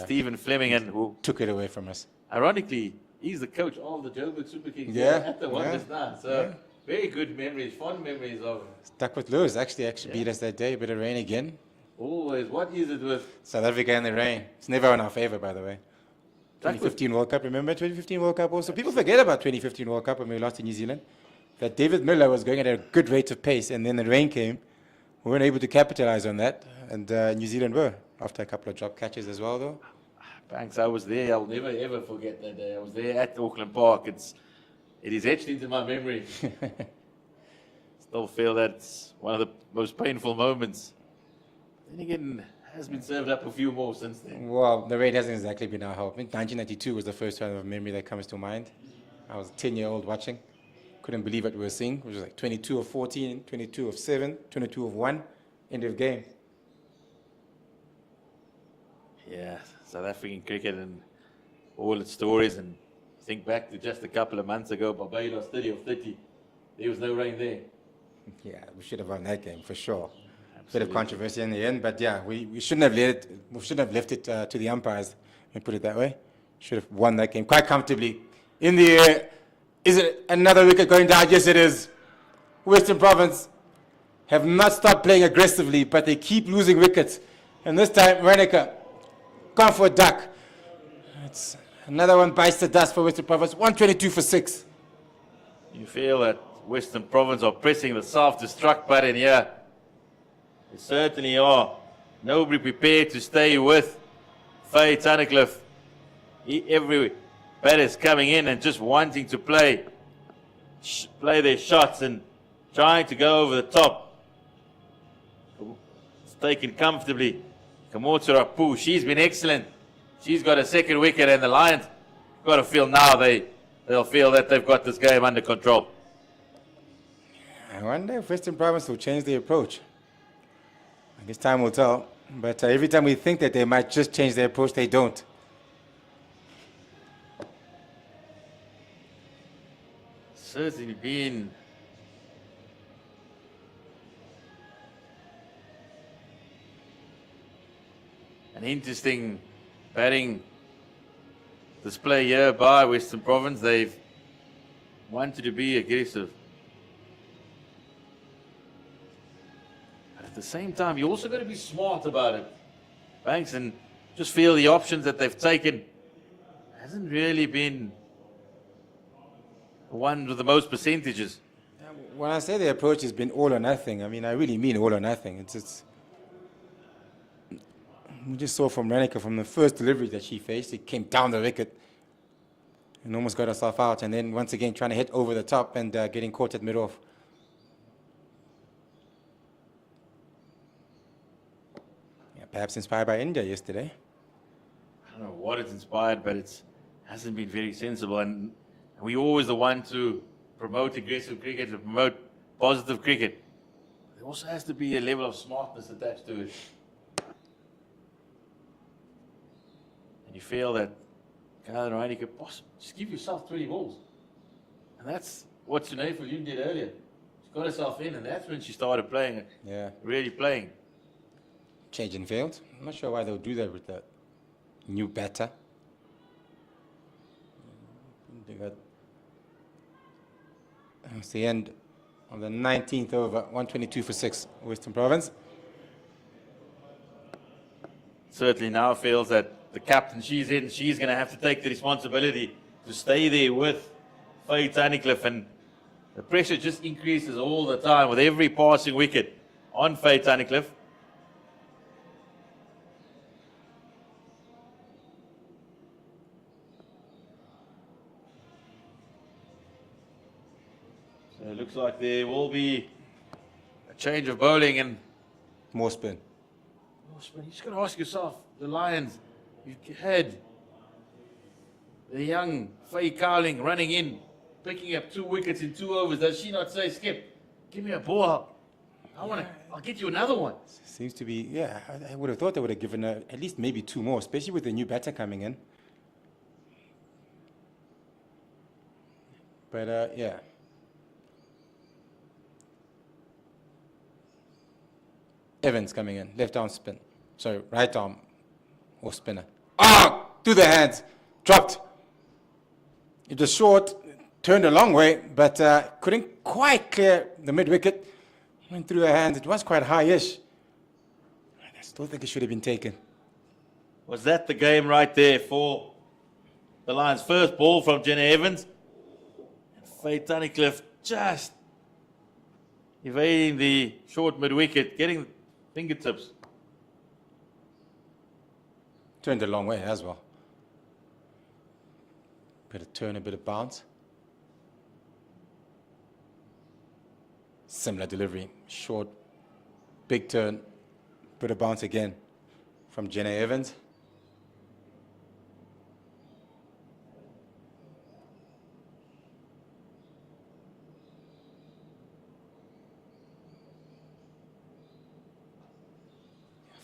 Stephen Fleming, who took it away from us. Ironically, he's the coach of the Joburg Super Kings at the Wonders now. So very good memories, fond memories of. Stuck with Lewis, actually beat us that day. A bit of rain again. Always. What is it with South Africa and the rain? It's never in our favor, by the way. 2015 World Cup, remember 2015 World Cup also? People forget about 2015 World Cup when we lost to New Zealand. That David Miller was going at a good rate of pace, and then the rain came. We weren't able to capitalize on that, and New Zealand were, after a couple of drop catches as well, though. Banks, I was there. I'll never, ever forget that day. I was there at Auckland Park. It is etched into my memory. Still feel that's one of the most painful moments. Then again, has been served up a few more since then. Well, the rain hasn't exactly been our help. I think 1992 was the first time of memory that comes to mind. I was a 10-year-old watching. Couldn't believe what we were seeing. It was like 22 of 14, 22 of 7, 22 of 1, end of game. Yeah, South African cricket and all its stories. And think back to just a couple of months ago, Barbados 30 of 30. There was no rain there. Yeah, we should have won that game for sure. Bit of controversy in the end, but yeah, we shouldn't have left it to the umpires. Let me put it that way. Should have won that game quite comfortably. In the air, is it another wicket going down? Yes, it is. Western Province have not stopped playing aggressively, but they keep losing wickets. And this time, Renica gone for a duck. It's another one bites the dust for Western Province. 122 for 6. You feel that Western Province are pressing the self-destruct button here. They certainly are. Nobody prepared to stay with Faye Tunnicliffe. Every batter's coming in and just wanting to play their shots and trying to go over the top. It's taken comfortably. Kamotsura Poo, she's been excellent. She's got a second wicket, and the Lions got to feel now they'll feel that they've got this game under control. I wonder if Western Province will change their approach. I guess time will tell. But every time we think that they might just change their approach, they don't. Certainly been an interesting batting display here by Western Province. They've wanted to be aggressive. But at the same time, you also got to be smart about it, Banks, and just feel the options that they've taken hasn't really been the one with the most percentages. When I say the approach has been all or nothing, I mean, I really mean all or nothing. We just saw from Renica, from the first delivery that she faced, it came down the wicket and almost got herself out. And then once again, trying to hit over the top and getting caught at mid-off. Yeah, perhaps inspired by India yesterday. I don't know what it's inspired, but it hasn't been very sensible. And we're always the one to promote aggressive cricket, to promote positive cricket. There also has to be a level of smartness attached to it. And you feel that Kyle Riley could possibly just give yourself 20 balls. And that's what Sinead Viljoen did earlier. She got herself in, and that's when she started playing it. Yeah. Really playing. Change in field. I'm not sure why they'll do that with the new batter. It's the end of the 19th over, 122 for 6, Western Province. certainly now feels that the captain she's going to have to take the responsibility to stay there with Faye Tunnicliffe, and the pressure just increases all the time with every passing wicket on Faye Tunnicliffe. So it looks like there will be a change of bowling and More spin. you just got to ask yourself, the Lions, you had the young Faye Cowling running in, picking up 2 wickets in 2 overs. Does she not say, Skip, give me a ball. I'll get you another one. Seems to be, yeah, I would have thought they would have given her at least maybe 2 more, especially with the new batter coming in. But, yeah. Evans coming in, left arm spin. Sorry, right arm or spinner. Ah, through the hands, dropped. It was short, turned a long way, but couldn't quite clear the mid wicket. Went through her hands. It was quite high-ish. I still think it should have been taken. Was that the game right there for the Lions' first ball from Jenna Evans? Faye Tunnicliffe just evading the short mid wicket, getting fingertips. Turned a long way as well. Bit of turn, a bit of bounce. Similar delivery. Short, big turn, bit of bounce again from Jenna Evans.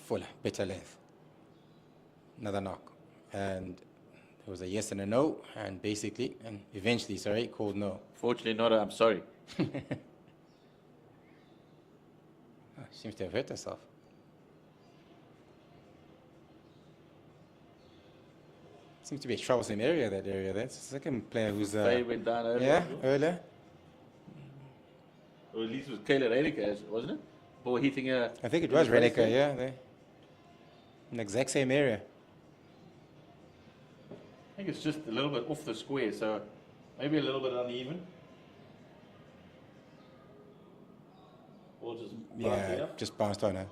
Fuller, better length. Another knock. And there was a yes and a no, and basically, and eventually, sorry, called no. Fortunately not, I'm sorry. Seems to have hurt herself. Seems to be a troublesome area, that area. That's the second player who's... Faye went down earlier. yeah, earlier. Or at least it was Kayla Redeker, wasn't it? Ball hitting her. I think it in was the face Redeker, there. yeah. They, in the exact same area. I think it's just a little bit off the square, so maybe a little bit uneven. Or just bouncing Yeah, up. just bounced on her.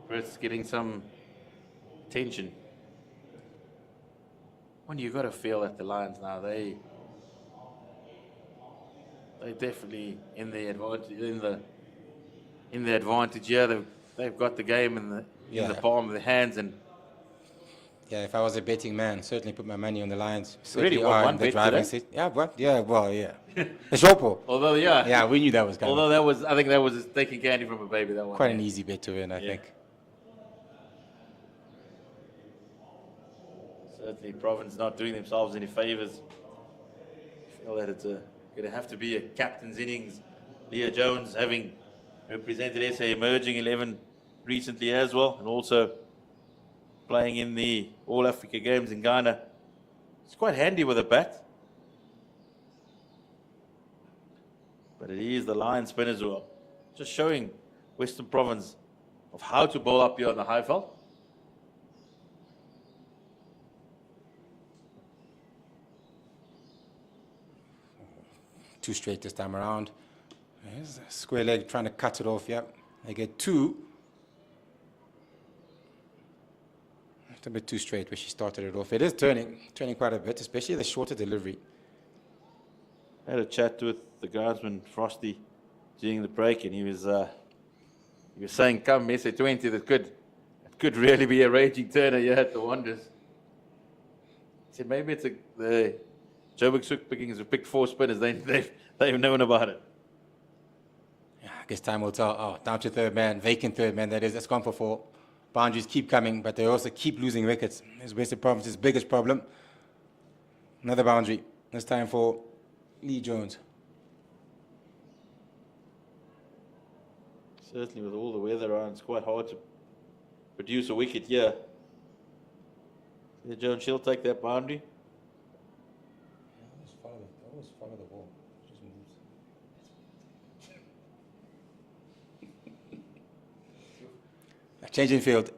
Brett's getting some tension. When you got to feel that the Lions now, they definitely in the advantage. Yeah, they've got the game in the Yeah. palm of their hands, and Yeah, if I was a betting man, certainly put my money on the Lions. Really, Certainly what, are one in the bet driving today? seat. Yeah, what? Yeah, well, yeah. The short although Yeah, we knew that was coming. I think that was taking candy from a baby. That one. Quite an easy bet to win, I Yeah. think. Certainly, Province not doing themselves any favors. I feel that it's going to have to be a captain's innings. Leah Jones having represented SA Emerging 11 recently as well, and also playing in the All Africa Games in Ghana. It's quite handy with a bat. But it is the Lion spinners who are just showing Western Province of how to bowl up here on the high veld. Two straight this time around. There's a square leg trying to cut it off, yep. They get 2. It's a bit too straight where she started it off. It is turning quite a bit, especially the shorter delivery. I had a chat with the guardsman Frosty during the break, and he was saying, "Come, SA20, that could really be a raging turner here at the Wanderers." He said, "Maybe it's the Joburg Sook pickings have picked 4 spinners. They've known about it." Yeah, I guess time will tell. Oh, down to third man, vacant third man, that is. That's gone for 4. Boundaries keep coming, but they also keep losing wickets. It's Western Province's biggest problem. Another boundary. This time for Lee Jones. Certainly, with all the weather around, it's quite hard to produce a wicket here. Yeah, Jones, she'll take that boundary. Always follow the ball. Just moves. Changing field.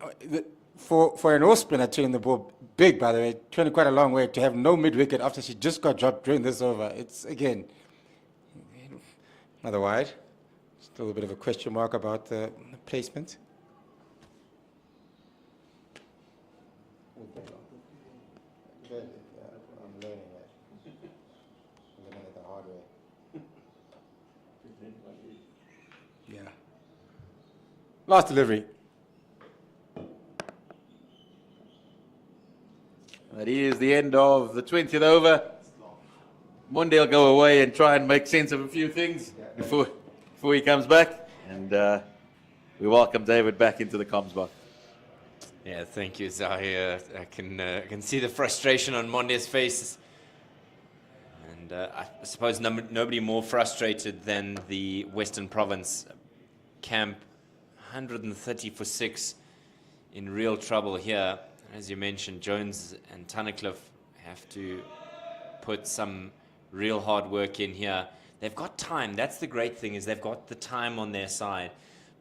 For an off spinner turning the ball big, by the way, turning quite a long way to have no mid wicket after she just got dropped during this over. It's again another wide. Still a bit of a question mark about the placement. I'm learning that. I'm learning it the hard way. Yeah. Last delivery. That is the end of the 20th over. Monday will go away and try and make sense of a few things before he comes back. And we welcome David back into the comms box. Yeah, thank you, Zahir. I can see the frustration on Monde's face. And I suppose nobody more frustrated than the Western Province camp. 130 for 6 in real trouble here. As you mentioned, Jones and Tunnicliffe have to put some real hard work in here. They've got time. That's the great thing, is they've got the time on their side.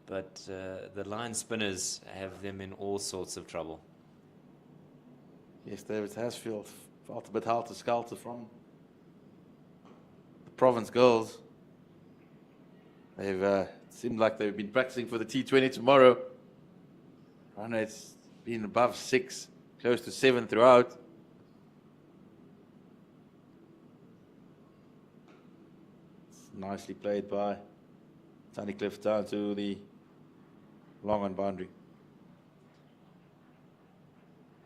But the line spinners have them in all sorts of trouble. Yes, David Hasfield felt a bit helter-skelter from the Province girls. They've seemed like they've been practicing for the T20 tomorrow. I know it's been above 6, close to 7 throughout. It's nicely played by Tunnicliffe down to the long on boundary.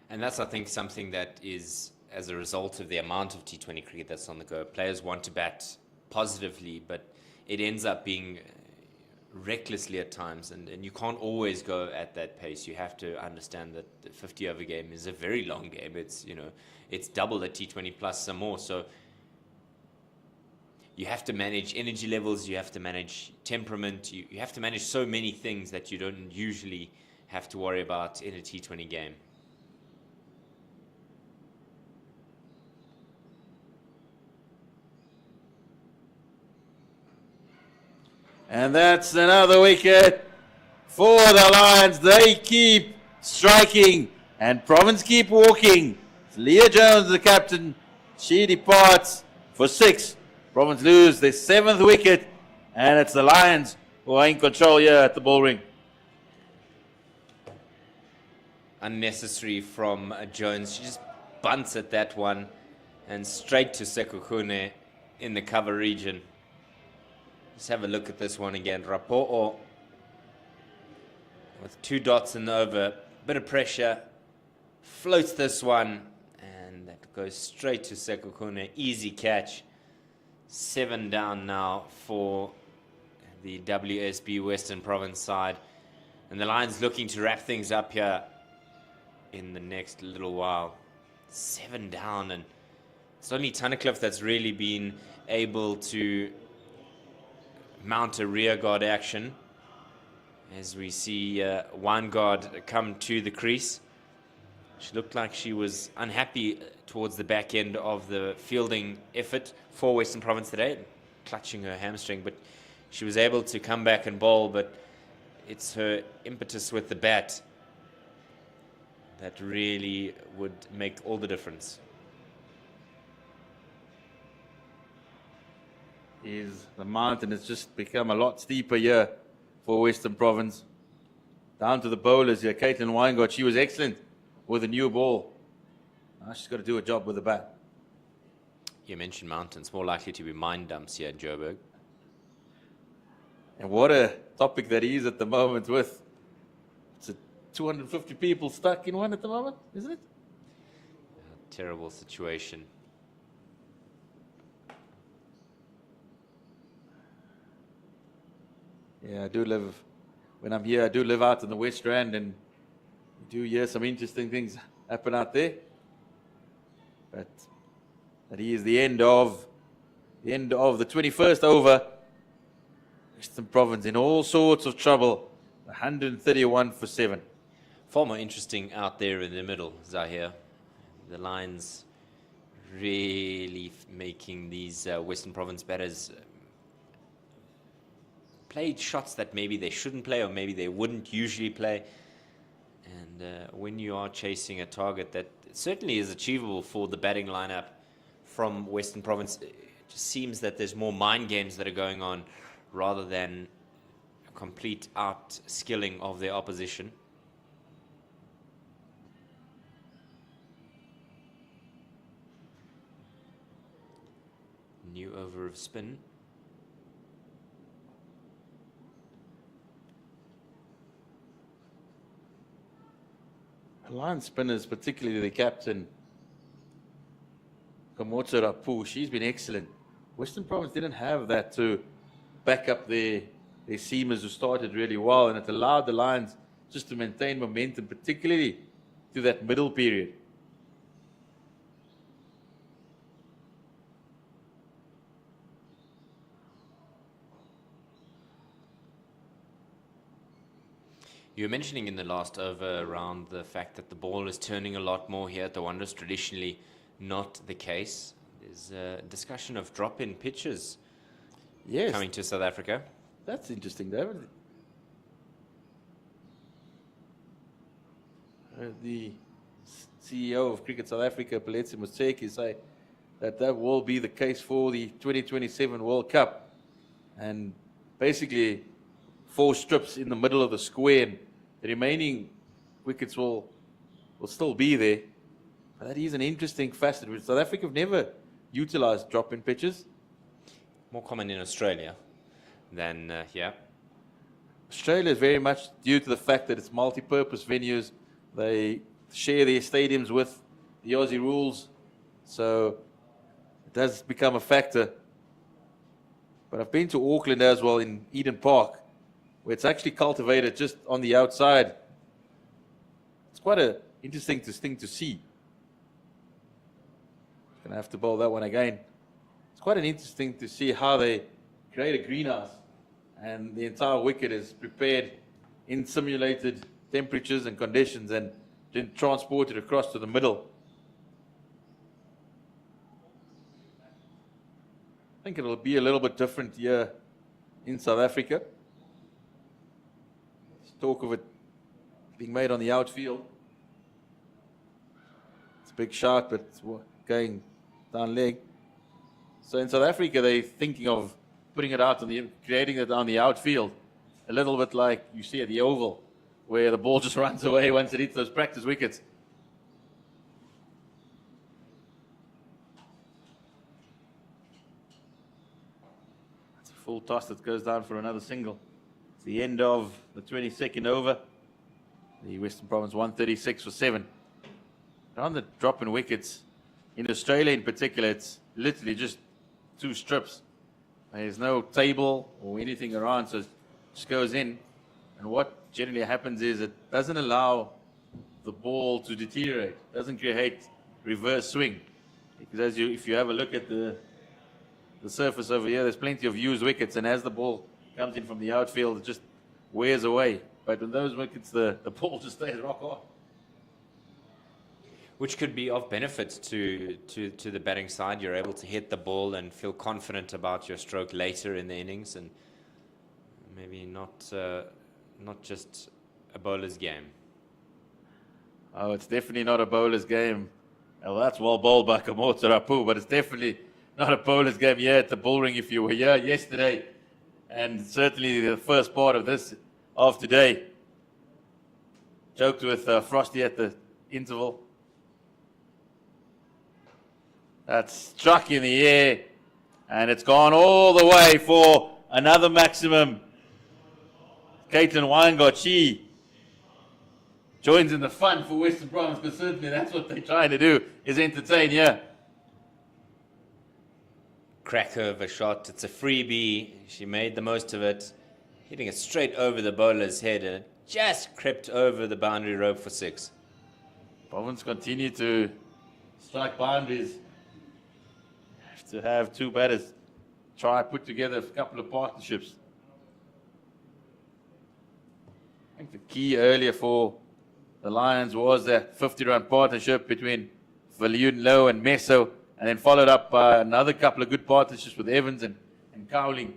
And that's, I think, something that is as a result of the amount of T20 cricket that's on the go. Players want to bat positively, but it ends up being recklessly at times, and you can't always go at that pace. You have to understand that the 50 over game is a very long game. It's, it's double the T20 plus some more. So you have to manage energy levels, you have to manage temperament, you have to manage so many things that you don't usually have to worry about in a T20 game. And that's another wicket for the Lions. They keep striking and Province keep walking. Leah Jones, the captain, she departs for 6. Province lose their 7th wicket, and it's the Lions who are in control here at the ball ring. Unnecessary from Jones. She just bunts at that one and straight to Sekhukhune in the cover region. Let's have a look at this one again. Rapo'o with 2 dots in the over. Bit of pressure. Floats this one. And that goes straight to Sekhukhune. Easy catch. 7 down now for the WSB Western Province side. And the Lions looking to wrap things up here in the next little while. 7 down. And it's only Tunnicliffe that's really been able to mount a rear guard action, as we see one guard come to the crease. She looked like she was unhappy towards the back end of the fielding effort for Western Province today, clutching her hamstring, but she was able to come back and bowl. But it's her impetus with the bat that really would make all the difference. Is the mountain has just become a lot steeper here for Western Province. Down to the bowlers here. Caitlin Weingart, she was excellent with a new ball. Now she's got to do a job with the bat. You mentioned mountains, more likely to be mine dumps here in Joburg. And what a topic that is at the moment with 250 people stuck in one at the moment, isn't it? A terrible situation. Yeah, I do live, when I'm here, I do live out in the West Rand, and you do hear some interesting things happen out there. But that is the end of the 21st over. Western Province in all sorts of trouble. 131 for 7. Far more interesting out there in the middle, Zahir. The Lions really making these Western Province batters play shots that maybe they shouldn't play or maybe they wouldn't usually play. And when you are chasing a target that certainly is achievable for the batting lineup from Western Province, it just seems that there's more mind games that are going on rather than a complete out-skilling of their opposition. New over of spin. Line spinners, particularly the captain, Counterattack, she's been excellent. Western Province didn't have that to back up their seamers who started really well, and it allowed the Lions just to maintain momentum, particularly to that middle period. You were mentioning in the last over around the fact that the ball is turning a lot more here at the Wanderers. Traditionally not the case. There's a discussion of drop-in pitches coming to South Africa. That's interesting, David. The CEO of Cricket South Africa, Paletsi Moseki, say that will be the case for the 2027 World Cup. And basically 4 strips in the middle of the square, and the remaining wickets will still be there. But that is an interesting facet. South Africa have never utilized drop-in pitches. More common in Australia than here. Australia is very much due to the fact that it's multi-purpose venues. They share their stadiums with the Aussie rules, so it does become a factor. But I've been to Auckland as well, in Eden Park, where it's actually cultivated just on the outside. It's quite an interesting thing to see. Gonna have to bowl that one again. It's quite an interesting to see how they create a greenhouse, and the entire wicket is prepared in simulated temperatures and conditions, and then transported across to the middle. I think it'll be a little bit different here in South Africa. Talk of it being made on the outfield. It's a big shot, but it's going down leg. So in South Africa, they're thinking of putting it out on creating it on the outfield, a little bit like you see at the Oval, where the ball just runs away once it hits those practice wickets. It's a full toss that goes down for another single. The end of the 22nd over. The Western Province 136 for 7. On the drop-in wickets, in Australia in particular, it's literally just 2 strips. There's no table or anything around, so it just goes in. And what generally happens is it doesn't allow the ball to deteriorate. It doesn't create reverse swing. Because if you have a look at the surface over here, there's plenty of used wickets, and as the ball comes in from the outfield, it just wears away. But with those wickets, the ball just stays rock hard. Which could be of benefit to the batting side. You're able to hit the ball and feel confident about your stroke later in the innings, and maybe not just a bowler's game. Oh, it's definitely not a bowler's game. Well, that's well bowled by Counterattack, but it's definitely not a bowler's game here at the bull ring. If you were here yesterday, and certainly the first part of today. Joked with Frosty at the interval. That's struck in the air, and it's gone all the way for another maximum. Caitlin Weingart, she joins in the fun for Western Province, because certainly that's what they're trying to do, is entertain here. Cracker of a shot. It's a freebie. She made the most of it, hitting it straight over the bowler's head, and it just crept over the boundary rope for 6. Province continue to strike boundaries. Have to have 2 batters try put together a couple of partnerships. I think the key earlier for the Lions was that 50-run partnership between Viljoen Low and Meso, and then followed up by another couple of good partnerships with Evans and Cowling.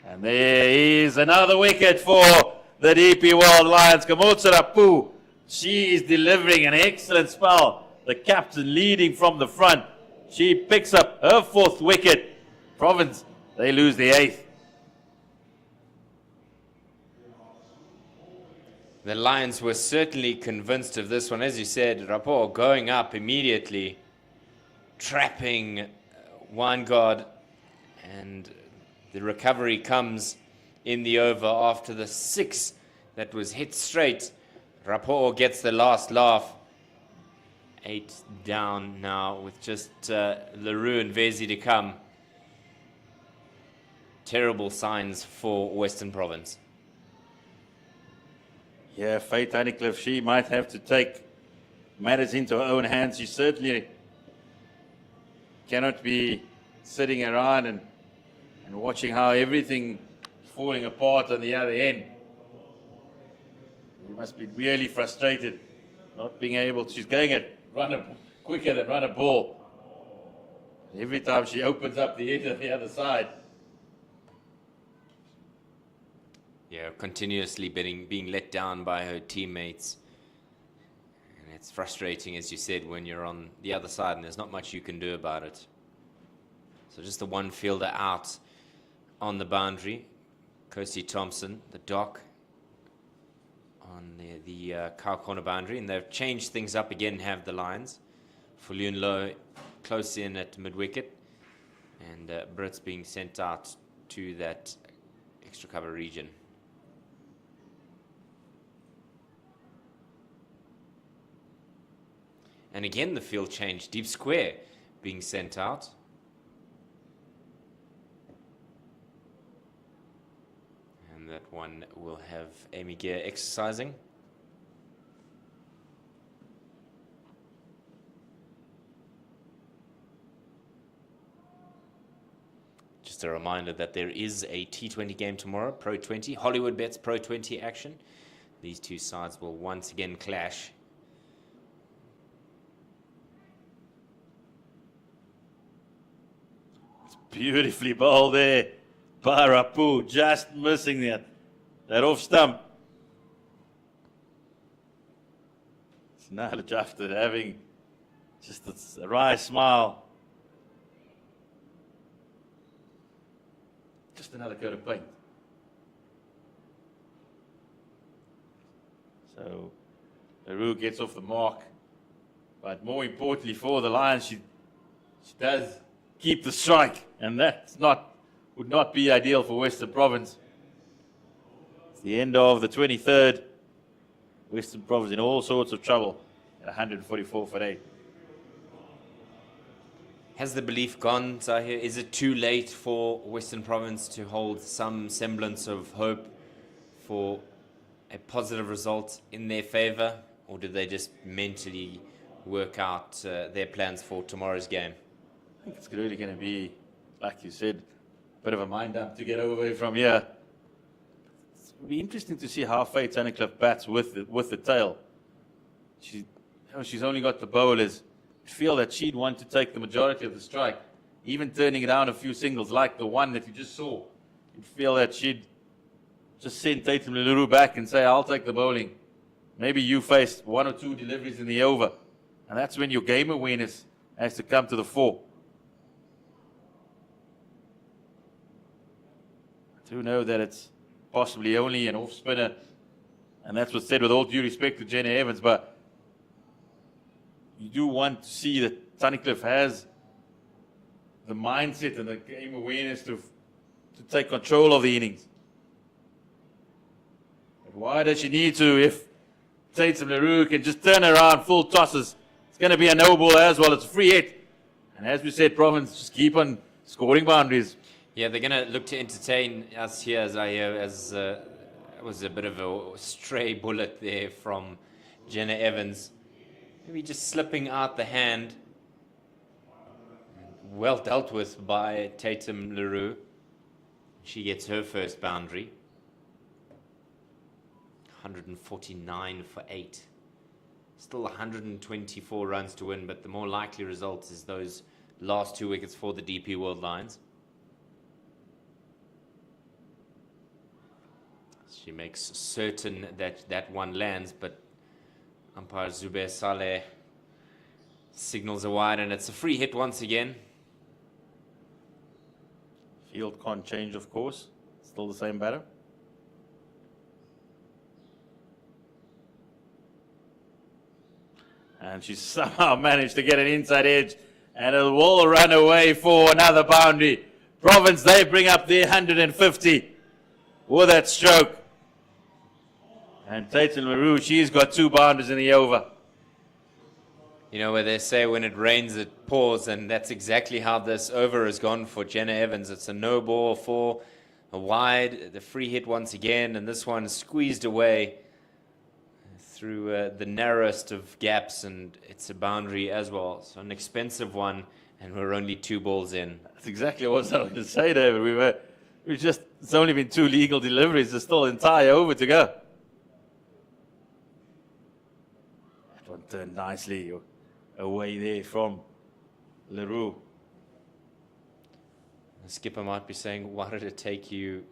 And there is another wicket for the DP World Lions. Kamotsara Poo, she is delivering an excellent spell. The captain leading from the front. She picks up her 4th wicket. Province, they lose the 8th. The Lions were certainly convinced of this one. As you said, Rapport going up immediately, trapping Winegard, and the recovery comes in the over after the 6 that was hit straight. Rapport gets the last laugh. 8 down now with just Leroux and Vezi to come. Terrible signs for Western Province. Yeah, Faith Honeycliff, she might have to take matters into her own hands. She certainly cannot be sitting around and watching how everything is falling apart on the other end. You must be really frustrated not being able to. She's going at quicker than run a ball. Every time she opens up the end of the other side. Yeah, continuously being let down by her teammates. And it's frustrating, as you said, when you're on the other side and there's not much you can do about it. So just the one fielder out on the boundary. Kirsty Thompson, the dock on the cow corner boundary. And they've changed things up again, have the Lions. Viljoen Low close in at mid-wicket. And Brits being sent out to that extra cover region. And again, the field change. Deep square being sent out. And that one will have Amy Gear exercising. Just a reminder that there is a T20 game tomorrow, Pro20, Hollywoodbets Pro20 action. These two sides will once again clash. Beautifully bowled there by Rapu, just missing that off stump. It's Nala Jafted having just a wry smile. Just another coat of paint. So Leroux gets off the mark, but more importantly for the Lions, she does keep the strike, and that would not be ideal for Western Province. It's the end of the 23rd. Western Province in all sorts of trouble at 144 for 8. Has the belief gone, Zahir? Is it too late for Western Province to hold some semblance of hope for a positive result in their favour, or did they just mentally work out their plans for tomorrow's game? I think it's really going to be, like you said, a bit of a mind dump to get over from here. It'll be interesting to see how Faith Tunnicliffe bats with the tail. She's only got the bowlers. I feel that she'd want to take the majority of the strike, even turning down a few singles like the one that you just saw. You'd feel that she'd just send Tatum Leroux back and say, I'll take the bowling. Maybe you face 1 or 2 deliveries in the over. And that's when your game awareness has to come to the fore. I do know that it's possibly only an off-spinner, and that's what's said with all due respect to Jenny Evans, but you do want to see that Tunnicliffe has the mindset and the game awareness to take control of the innings. But why does she need to if Tatum Leroux can just turn around full tosses? It's going to be a no ball as well. It's a free hit. And as we said, Province just keep on scoring boundaries. Yeah, they're going to look to entertain us here, as it was a bit of a stray bullet there from Jenna Evans. Maybe just slipping out the hand. Well dealt with by Tatum Leroux. She gets her first boundary. 149 for 8. Still 124 runs to win, but the more likely result is those last 2 wickets for the DP World Lions. She makes certain that that one lands, but umpire Zubair Saleh signals a wide, and it's a free hit once again. Field can't change, of course. Still the same batter. And she somehow managed to get an inside edge, and it will run away for another boundary. Province, they bring up their 150 with that stroke. And Tatum LaRue, she's got 2 boundaries in the over. You know where they say when it rains it pours, and that's exactly how this over has gone for Jenna Evans. It's a no ball for a wide, the free hit once again, and this one squeezed away through the narrowest of gaps, and it's a boundary as well. So an expensive one, and we're only 2 balls in. That's exactly what I was going to say, David. It's only been 2 legal deliveries. There's still an entire over to go. That one turned nicely away there from LaRue. The skipper might be saying, why did it take you,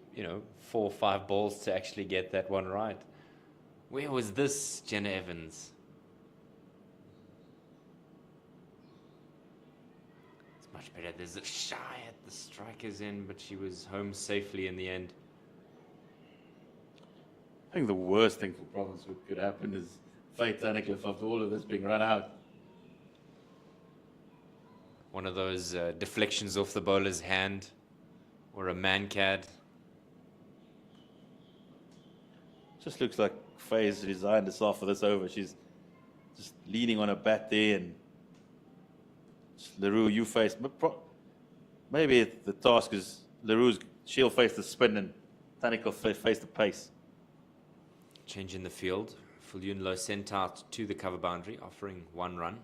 4 or 5 balls to actually get that one right? Where was this, Jenna Evans? It's much better. There's a shy at the strikers end, but she was home safely in the end. I think the worst thing for Province that could happen is Faith Tunnicliffe after all of this being run out. One of those deflections off the bowler's hand, or a man-cad. Just looks like Faye's designed herself for this over. She's just leaning on her bat there, and LaRue, you face. Maybe the task is she'll face the spin and Tunnicliffe face the pace. Change in the field. Fulyunlo sent out to the cover boundary, offering 1 run.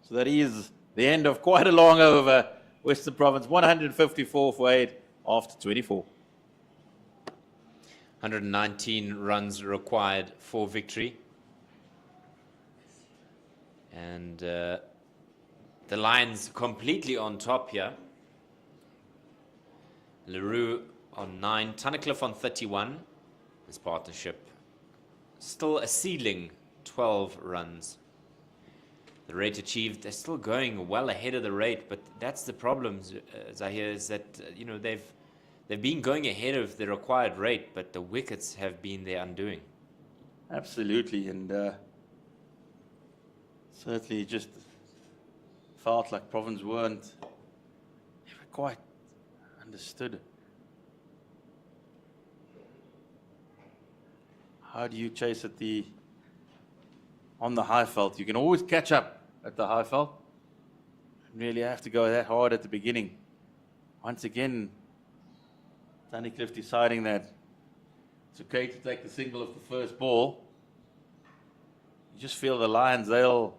So that is the end of quite a long over. Western Province 154 for 8 after 24. 119 runs required for victory. And the Lions completely on top here. LaRue on 9, Tunnicliffe on 31. This partnership still a seedling 12 runs. The rate achieved, they're still going well ahead of the rate, but that's the problem, Zahir, is that they've been going ahead of the required rate, but the wickets have been their undoing. Absolutely, and certainly just felt like Province weren't ever quite understood. How do you chase at on the high felt? You can always catch up at the high felt. Really have to go that hard at the beginning. Once again, Tunnicliffe deciding that it's okay to take the single of the first ball. You just feel the Lions, they'll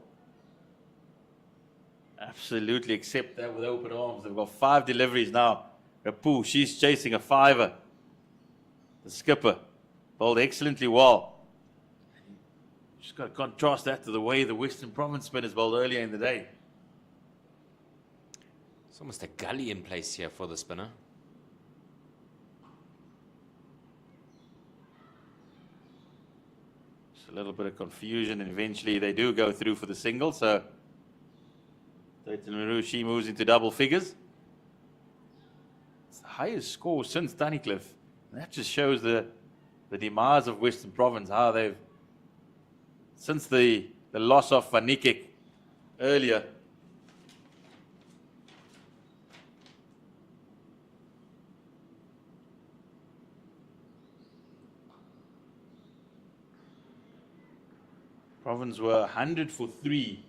absolutely accept that with open arms. They've got 5 deliveries now. Rapu, she's chasing a 5er. The skipper bowled excellently well. Just got to contrast that to the way the Western Province spinners bowled earlier in the day. It's almost a gully in place here for the spinner. Just a little bit of confusion, and eventually they do go through for the single. So Tatum LaRue, she moves into double figures. It's the highest score since Tunnicliffe. And that just shows the demise of Western Province, how they've, since the loss of Van Niekerk earlier, Province were 100 for 3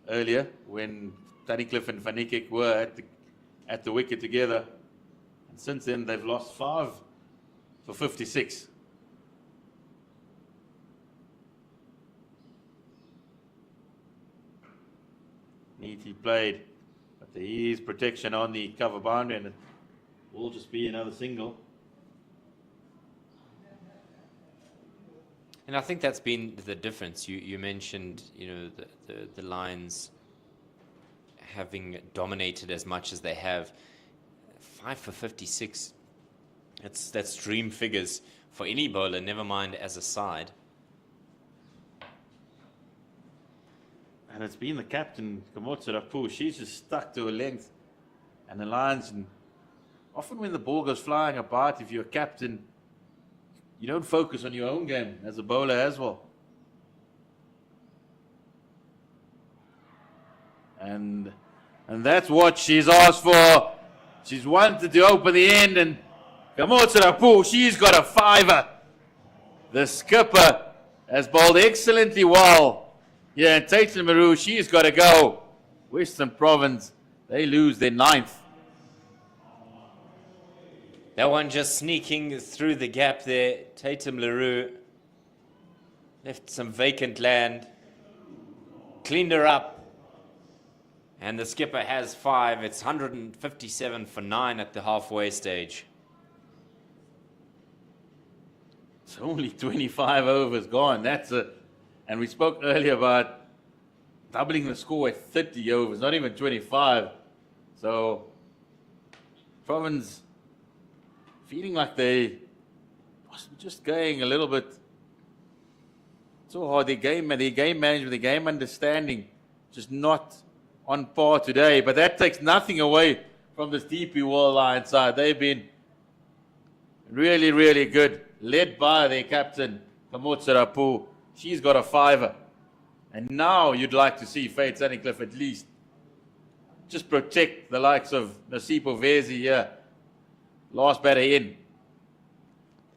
earlier when Tunnicliffe and Van Niekerk were at the wicket together. And since then, they've lost 5 for 56. Neatly played, but there is protection on the cover boundary, and it will just be another single. And I think that's been the difference. You mentioned, the Lions having dominated as much as they have. 5 for 56. That's dream figures for any bowler, never mind as a side. And it's been the captain, counterattack. She's just stuck to her length. And the Lions, and often when the ball goes flying apart, if you're a captain, you don't focus on your own game as a bowler as well. And that's what she's asked for. She's wanted to open the end, and counterattack, she's got a fiver. The skipper has bowled excellently well. Yeah, and Tatum Maru, she's got to go. Western Province, they lose their 9th. That one just sneaking through the gap there. Tatum LaRue left some vacant land, cleaned her up, and the skipper has 5. It's 157 for 9 at the halfway stage. It's only 25 overs gone. That's it. And we spoke earlier about doubling the score at 30 overs, not even 25. So, Province feeling like they must be just going a little bit so hard. Their game management, their game understanding, just not on par today. But that takes nothing away from this DP World line side. They've been really, really good, led by their captain, counterattack. She's got a fiver. And now you'd like to see Faye Tunnicliffe at least just protect the likes of Nasipo Vezi here. Last batter in.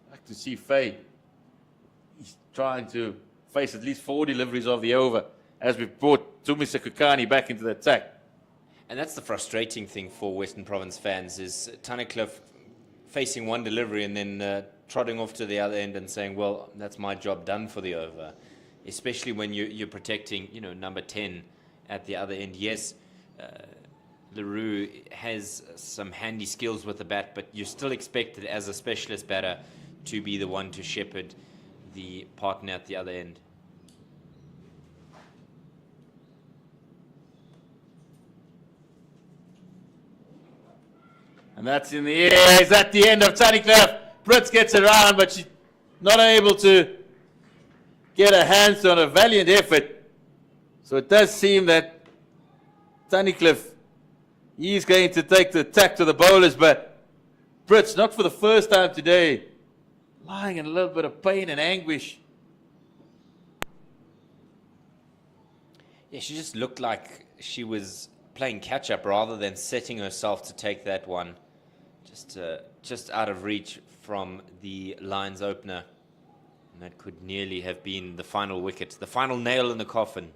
I'd like to see Faye. He's trying to face at least 4 deliveries of the over as we've brought Tumisa Kukani back into the attack. And that's the frustrating thing for Western Province fans, is Tunnicliffe facing one delivery and then trotting off to the other end and saying, well, that's my job done for the over. Especially when you're protecting, number 10 at the other end. Yes, LaRue has some handy skills with the bat, but you're still expected as a specialist batter to be the one to shepherd the partner at the other end. And that's in the air. It's at the end of Tunnicliffe. Brits gets around, but she's not able to get her hands on a valiant effort. So it does seem that Tunnicliffe, he's going to take the attack to the bowlers, but Brits, not for the first time today, lying in a little bit of pain and anguish. Yeah, she just looked like she was playing catch-up rather than setting herself to take that one. Just out of reach from the Lions opener. And that could nearly have been the final wicket, the final nail in the coffin.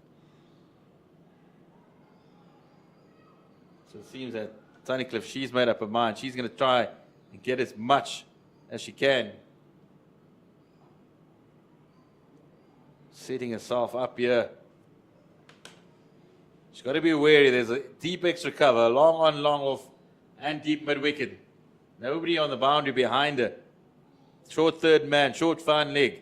So it seems that Tunnicliffe, she's made up her mind. She's going to try and get as much as she can. Setting herself up here. She's got to be wary. There's a deep extra cover, long on, long off, and deep mid-wicket. Nobody on the boundary behind her. Short third man, short fine leg.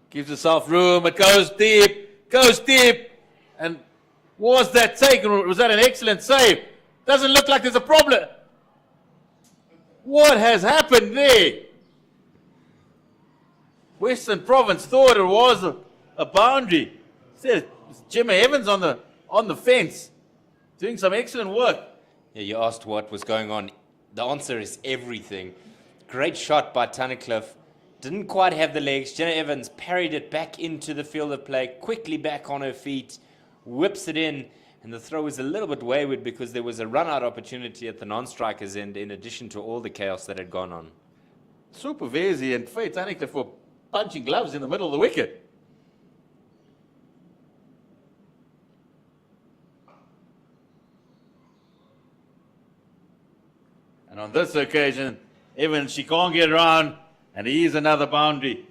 Gives herself room. It goes deep. And was that taken? Was that an excellent save? Doesn't look like there's a problem. What has happened there? Western Province thought it was a boundary. Said Jimmy Evans on the fence, doing some excellent work. Yeah, you asked what was going on. The answer is everything. Great shot by Tunnicliffe. Didn't quite have the legs. Jenna Evans parried it back into the field of play, quickly back on her feet, whips it in, and the throw was a little bit wayward because there was a run-out opportunity at the non-strikers end in addition to all the chaos that had gone on. Super Vezi and Faye Tunnicliffe were punching gloves in the middle of the wicket. And on this occasion, Evans, she can't get around, And here's another boundary.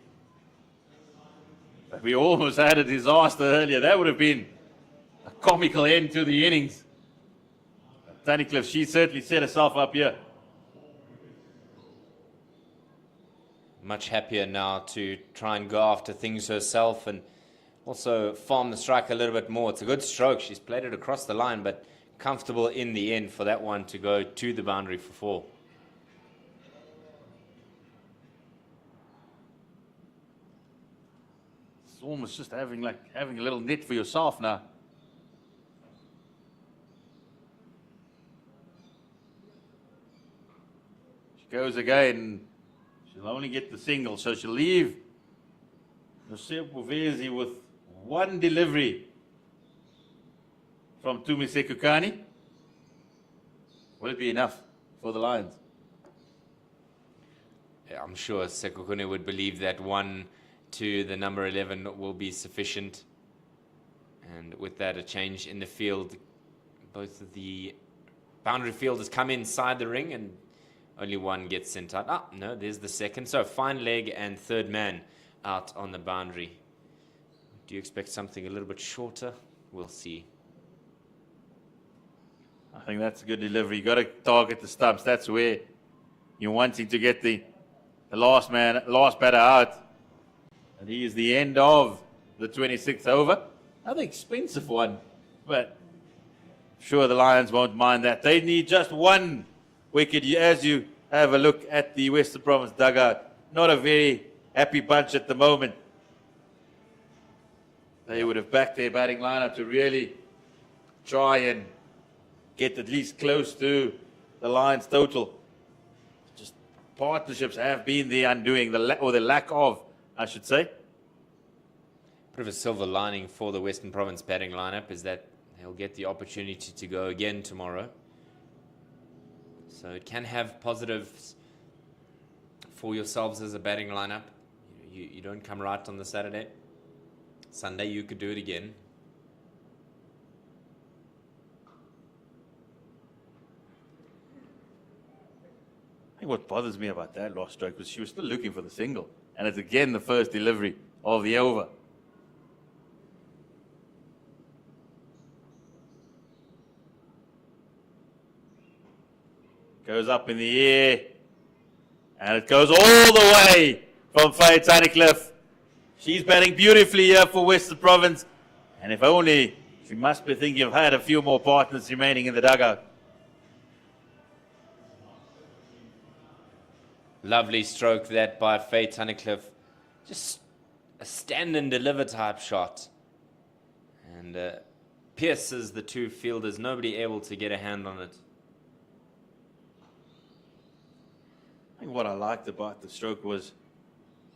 But we almost had a disaster earlier. That would have been a comical end to the innings. Tunnicliffe, she certainly set herself up here. Much happier now to try and go after things herself and also farm the strike a little bit more. It's a good stroke. She's played it across the line, but comfortable in the end for that one to go to the boundary for 4. It's almost just having a little net for yourself now. She goes again. She'll only get the single, so she'll leave Nosebovezi with 1 delivery from Tumi Sekukani. Will it be enough for the Lions? Yeah, I'm sure Sekukune would believe that 1 to the number 11 will be sufficient. And with that, a change in the field. Both of the boundary fielders come inside the ring and only 1 gets sent out. Ah, no, there's the second. So fine leg and third man out on the boundary. Do you expect something a little bit shorter? We'll see. I think that's a good delivery. You got to target the stumps. That's where you're wanting to get the last batter out. And he is the end of the 26th over. Another expensive one, but I'm sure the Lions won't mind that. They need just 1 wicket. As you have a look at the Western Province dugout, not a very happy bunch at the moment. They would have backed their batting lineup to really try and get at least close to the Lions' total. Just partnerships have been the undoing, or the lack of, I should say. Bit of a silver lining for the Western Province batting lineup is that they'll get the opportunity to go again tomorrow. So it can have positives for yourselves as a batting lineup. You don't come right on the Saturday. Sunday you could do it again. I think what bothers me about that last stroke was she was still looking for the single. And it's again the first delivery of the over. Goes up in the air. And it goes all the way from Faye Tunnicliffe. She's batting beautifully here for Western Province. And if only, she must be thinking of had a few more partners remaining in the dugout. Lovely stroke that by Faye Tunnicliffe. Just a stand and deliver type shot. And pierces the 2 fielders. Nobody able to get a hand on it. I think what I liked about the stroke was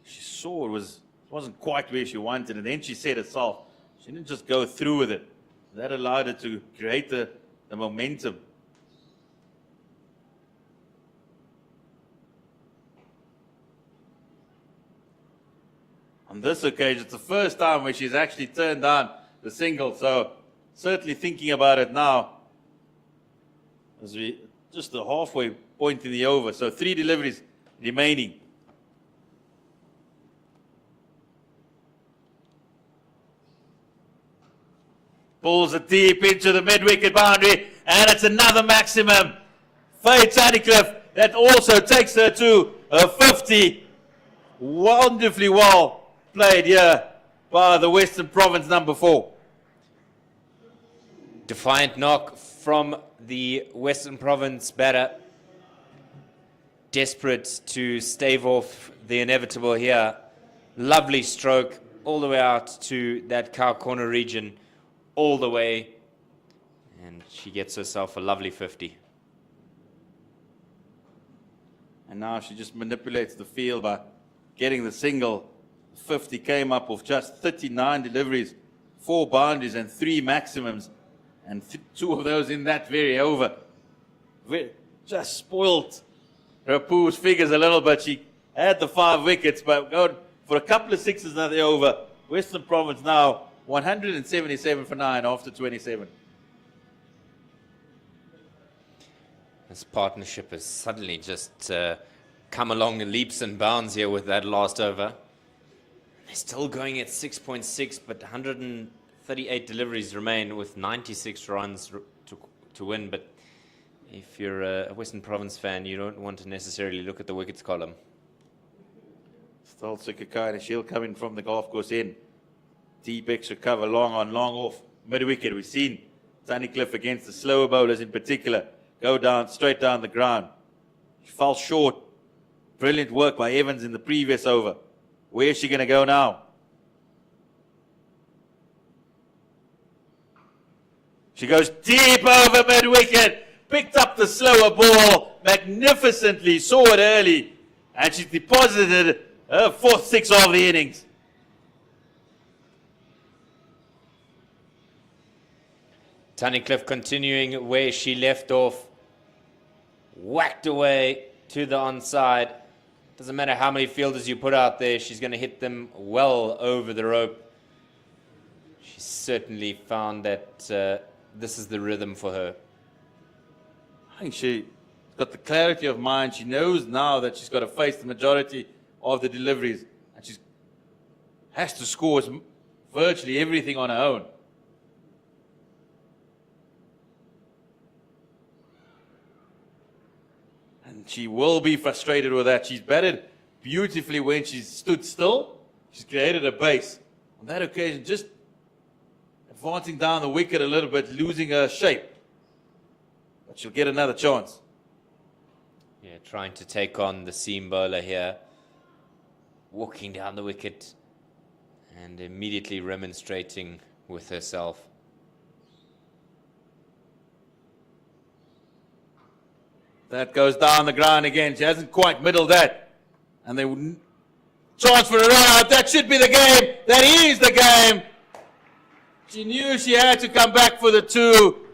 she saw it wasn't quite where she wanted, and then she said herself, she didn't just go through with it. That allowed her to create the momentum. On this occasion, it's the first time where she's actually turned down the single, so certainly thinking about it now as we just the halfway point in the over, so 3 deliveries remaining. Pulls it deep into the mid-wicket boundary, and it's another maximum. Faye Tunnicliffe, that also takes her to a 50. Wonderfully well played here by the Western Province number 4. Defiant knock from the Western Province batter. Desperate to stave off the inevitable here. Lovely stroke all the way out to that cow corner region. All the way. And she gets herself a lovely 50. And now she just manipulates the field by getting the single. 50 came up with just 39 deliveries, 4 boundaries and 3 maximums. And 2 of those in that very over. Just spoilt Rapu's figures a little bit. She had the 5 wickets, but going for a couple of sixes now the over. Western Province now 177 for 9 after 27. This partnership has suddenly just come along in leaps and bounds here with that last over. They're still going at 6.6, but 138 deliveries remain with 96 runs to win. But if you're a Western Province fan, you don't want to necessarily look at the wickets column. Still Sukakane, she'll come in from the golf course in. Deep extra cover, long on, long off. Mid-wicket, we've seen Tunnicliffe against the slower bowlers in particular go down, straight down the ground. She fell short. Brilliant work by Evans in the previous over. Where is she going to go now? She goes deep over mid-wicket. Picked up the slower ball magnificently, saw it early, and she deposited her fourth six of the innings. Tunnicliffe continuing where she left off. Whacked away to the onside. Doesn't matter how many fielders you put out there, she's going to hit them well over the rope. She certainly found that this is the rhythm for her. I think she's got the clarity of mind. She knows now that she's got to face the majority of the deliveries, and she has to score virtually everything on her own. And she will be frustrated with that. She's batted beautifully when she's stood still. She's created a base. On that occasion, just advancing down the wicket a little bit, losing her shape. But she'll get another chance. Yeah, trying to take on the seam bowler here. Walking down the wicket and immediately remonstrating with herself. That goes down the ground again. She hasn't quite middled that. And they wouldn't. Chance for a run out. That should be the game. That is the game. She knew she had to come back for the two.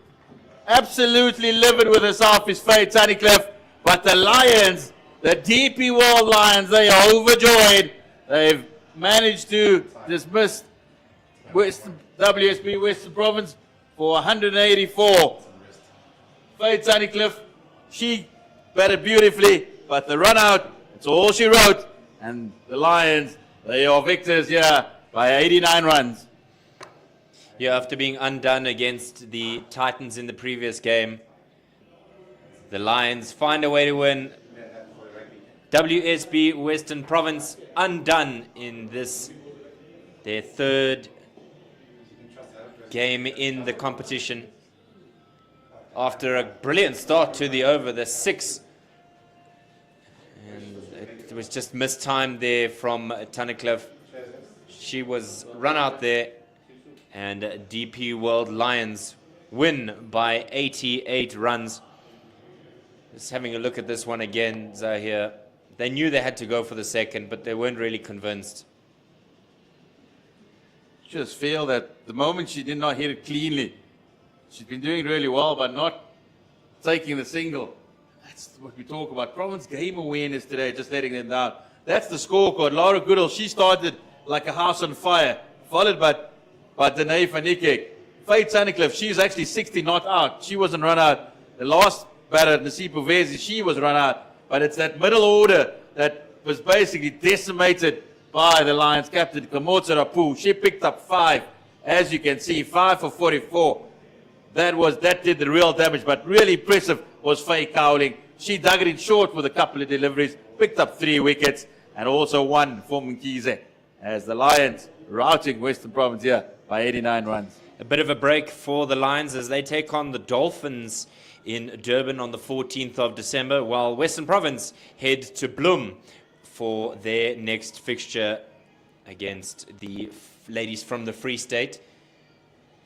Absolutely livid with herself is Faye Tunnicliffe. But the Lions, the DP World Lions, they are overjoyed. They've managed to dismiss WSB Western Province for 184. Faye Tunnicliffe, she batted beautifully, but the run out, it's all she wrote. And the Lions, they are victors here by 89 runs. Yeah, after being undone against the Titans in the previous game, the Lions find a way to win. WSB Western Province undone in this, their third game in the competition. After a brilliant start to the over, the six. And it was just mistimed there from Tunnicliffe. She was run out there, and DP World Lions win by 88 runs. Just having a look at this one again, Zahir. They knew they had to go for the second, but they weren't really convinced. Just feel that the moment she did not hit it cleanly, she's been doing really well, but not taking the single. That's what we talk about. Province game awareness today, just letting them down. That's the scorecard. Laura Goodall, she started like a house on fire, followed by Danae van Niekerk. Faye Tunnicliffe, she's actually 60 not out. She wasn't run out. The last batter, Nasipo Vezi, she was run out. But it's that middle order that was basically decimated by the Lions captain, Kamotsa Rapu. She picked up 5, as you can see, 5 for 44. That did the real damage, but really impressive was Faye Cowling. She dug it in short with a couple of deliveries, picked up 3 wickets, and also 1 for Mkize, as the Lions routing Western Province here by 89 runs. A bit of a break for the Lions as they take on the Dolphins in Durban on the 14th of December, while Western Province head to Bloem for their next fixture against the ladies from the Free State.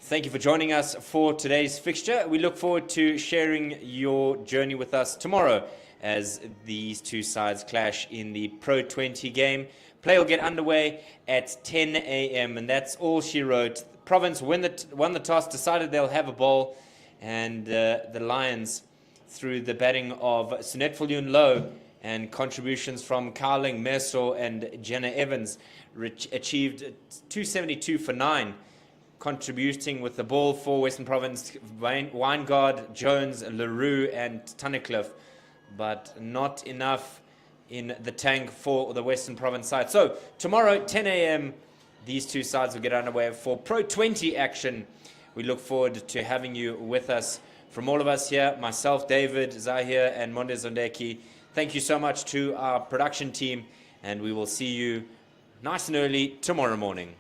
Thank you for joining us for today's fixture. We look forward to sharing your journey with us tomorrow as these two sides clash in the Pro50 game. Play will get underway at 10 a.m. and that's all she wrote. Province won the toss, decided they'll have a ball, and the Lions, through the batting of Sunette Viljoen Low and contributions from Cowling, Merso and Jenna Evans, achieved 272 for 9. Contributing with the ball for Western Province, Weingard, Jones, LaRue and Tunnicliffe, but not enough in the tank for the Western Province side. So tomorrow, 10 a.m., these two sides will get underway for Pro 20 action. We look forward to having you with us. From all of us here, myself, David, Zahir, and Monde Zondeki, thank you so much to our production team, and we will see you nice and early tomorrow morning.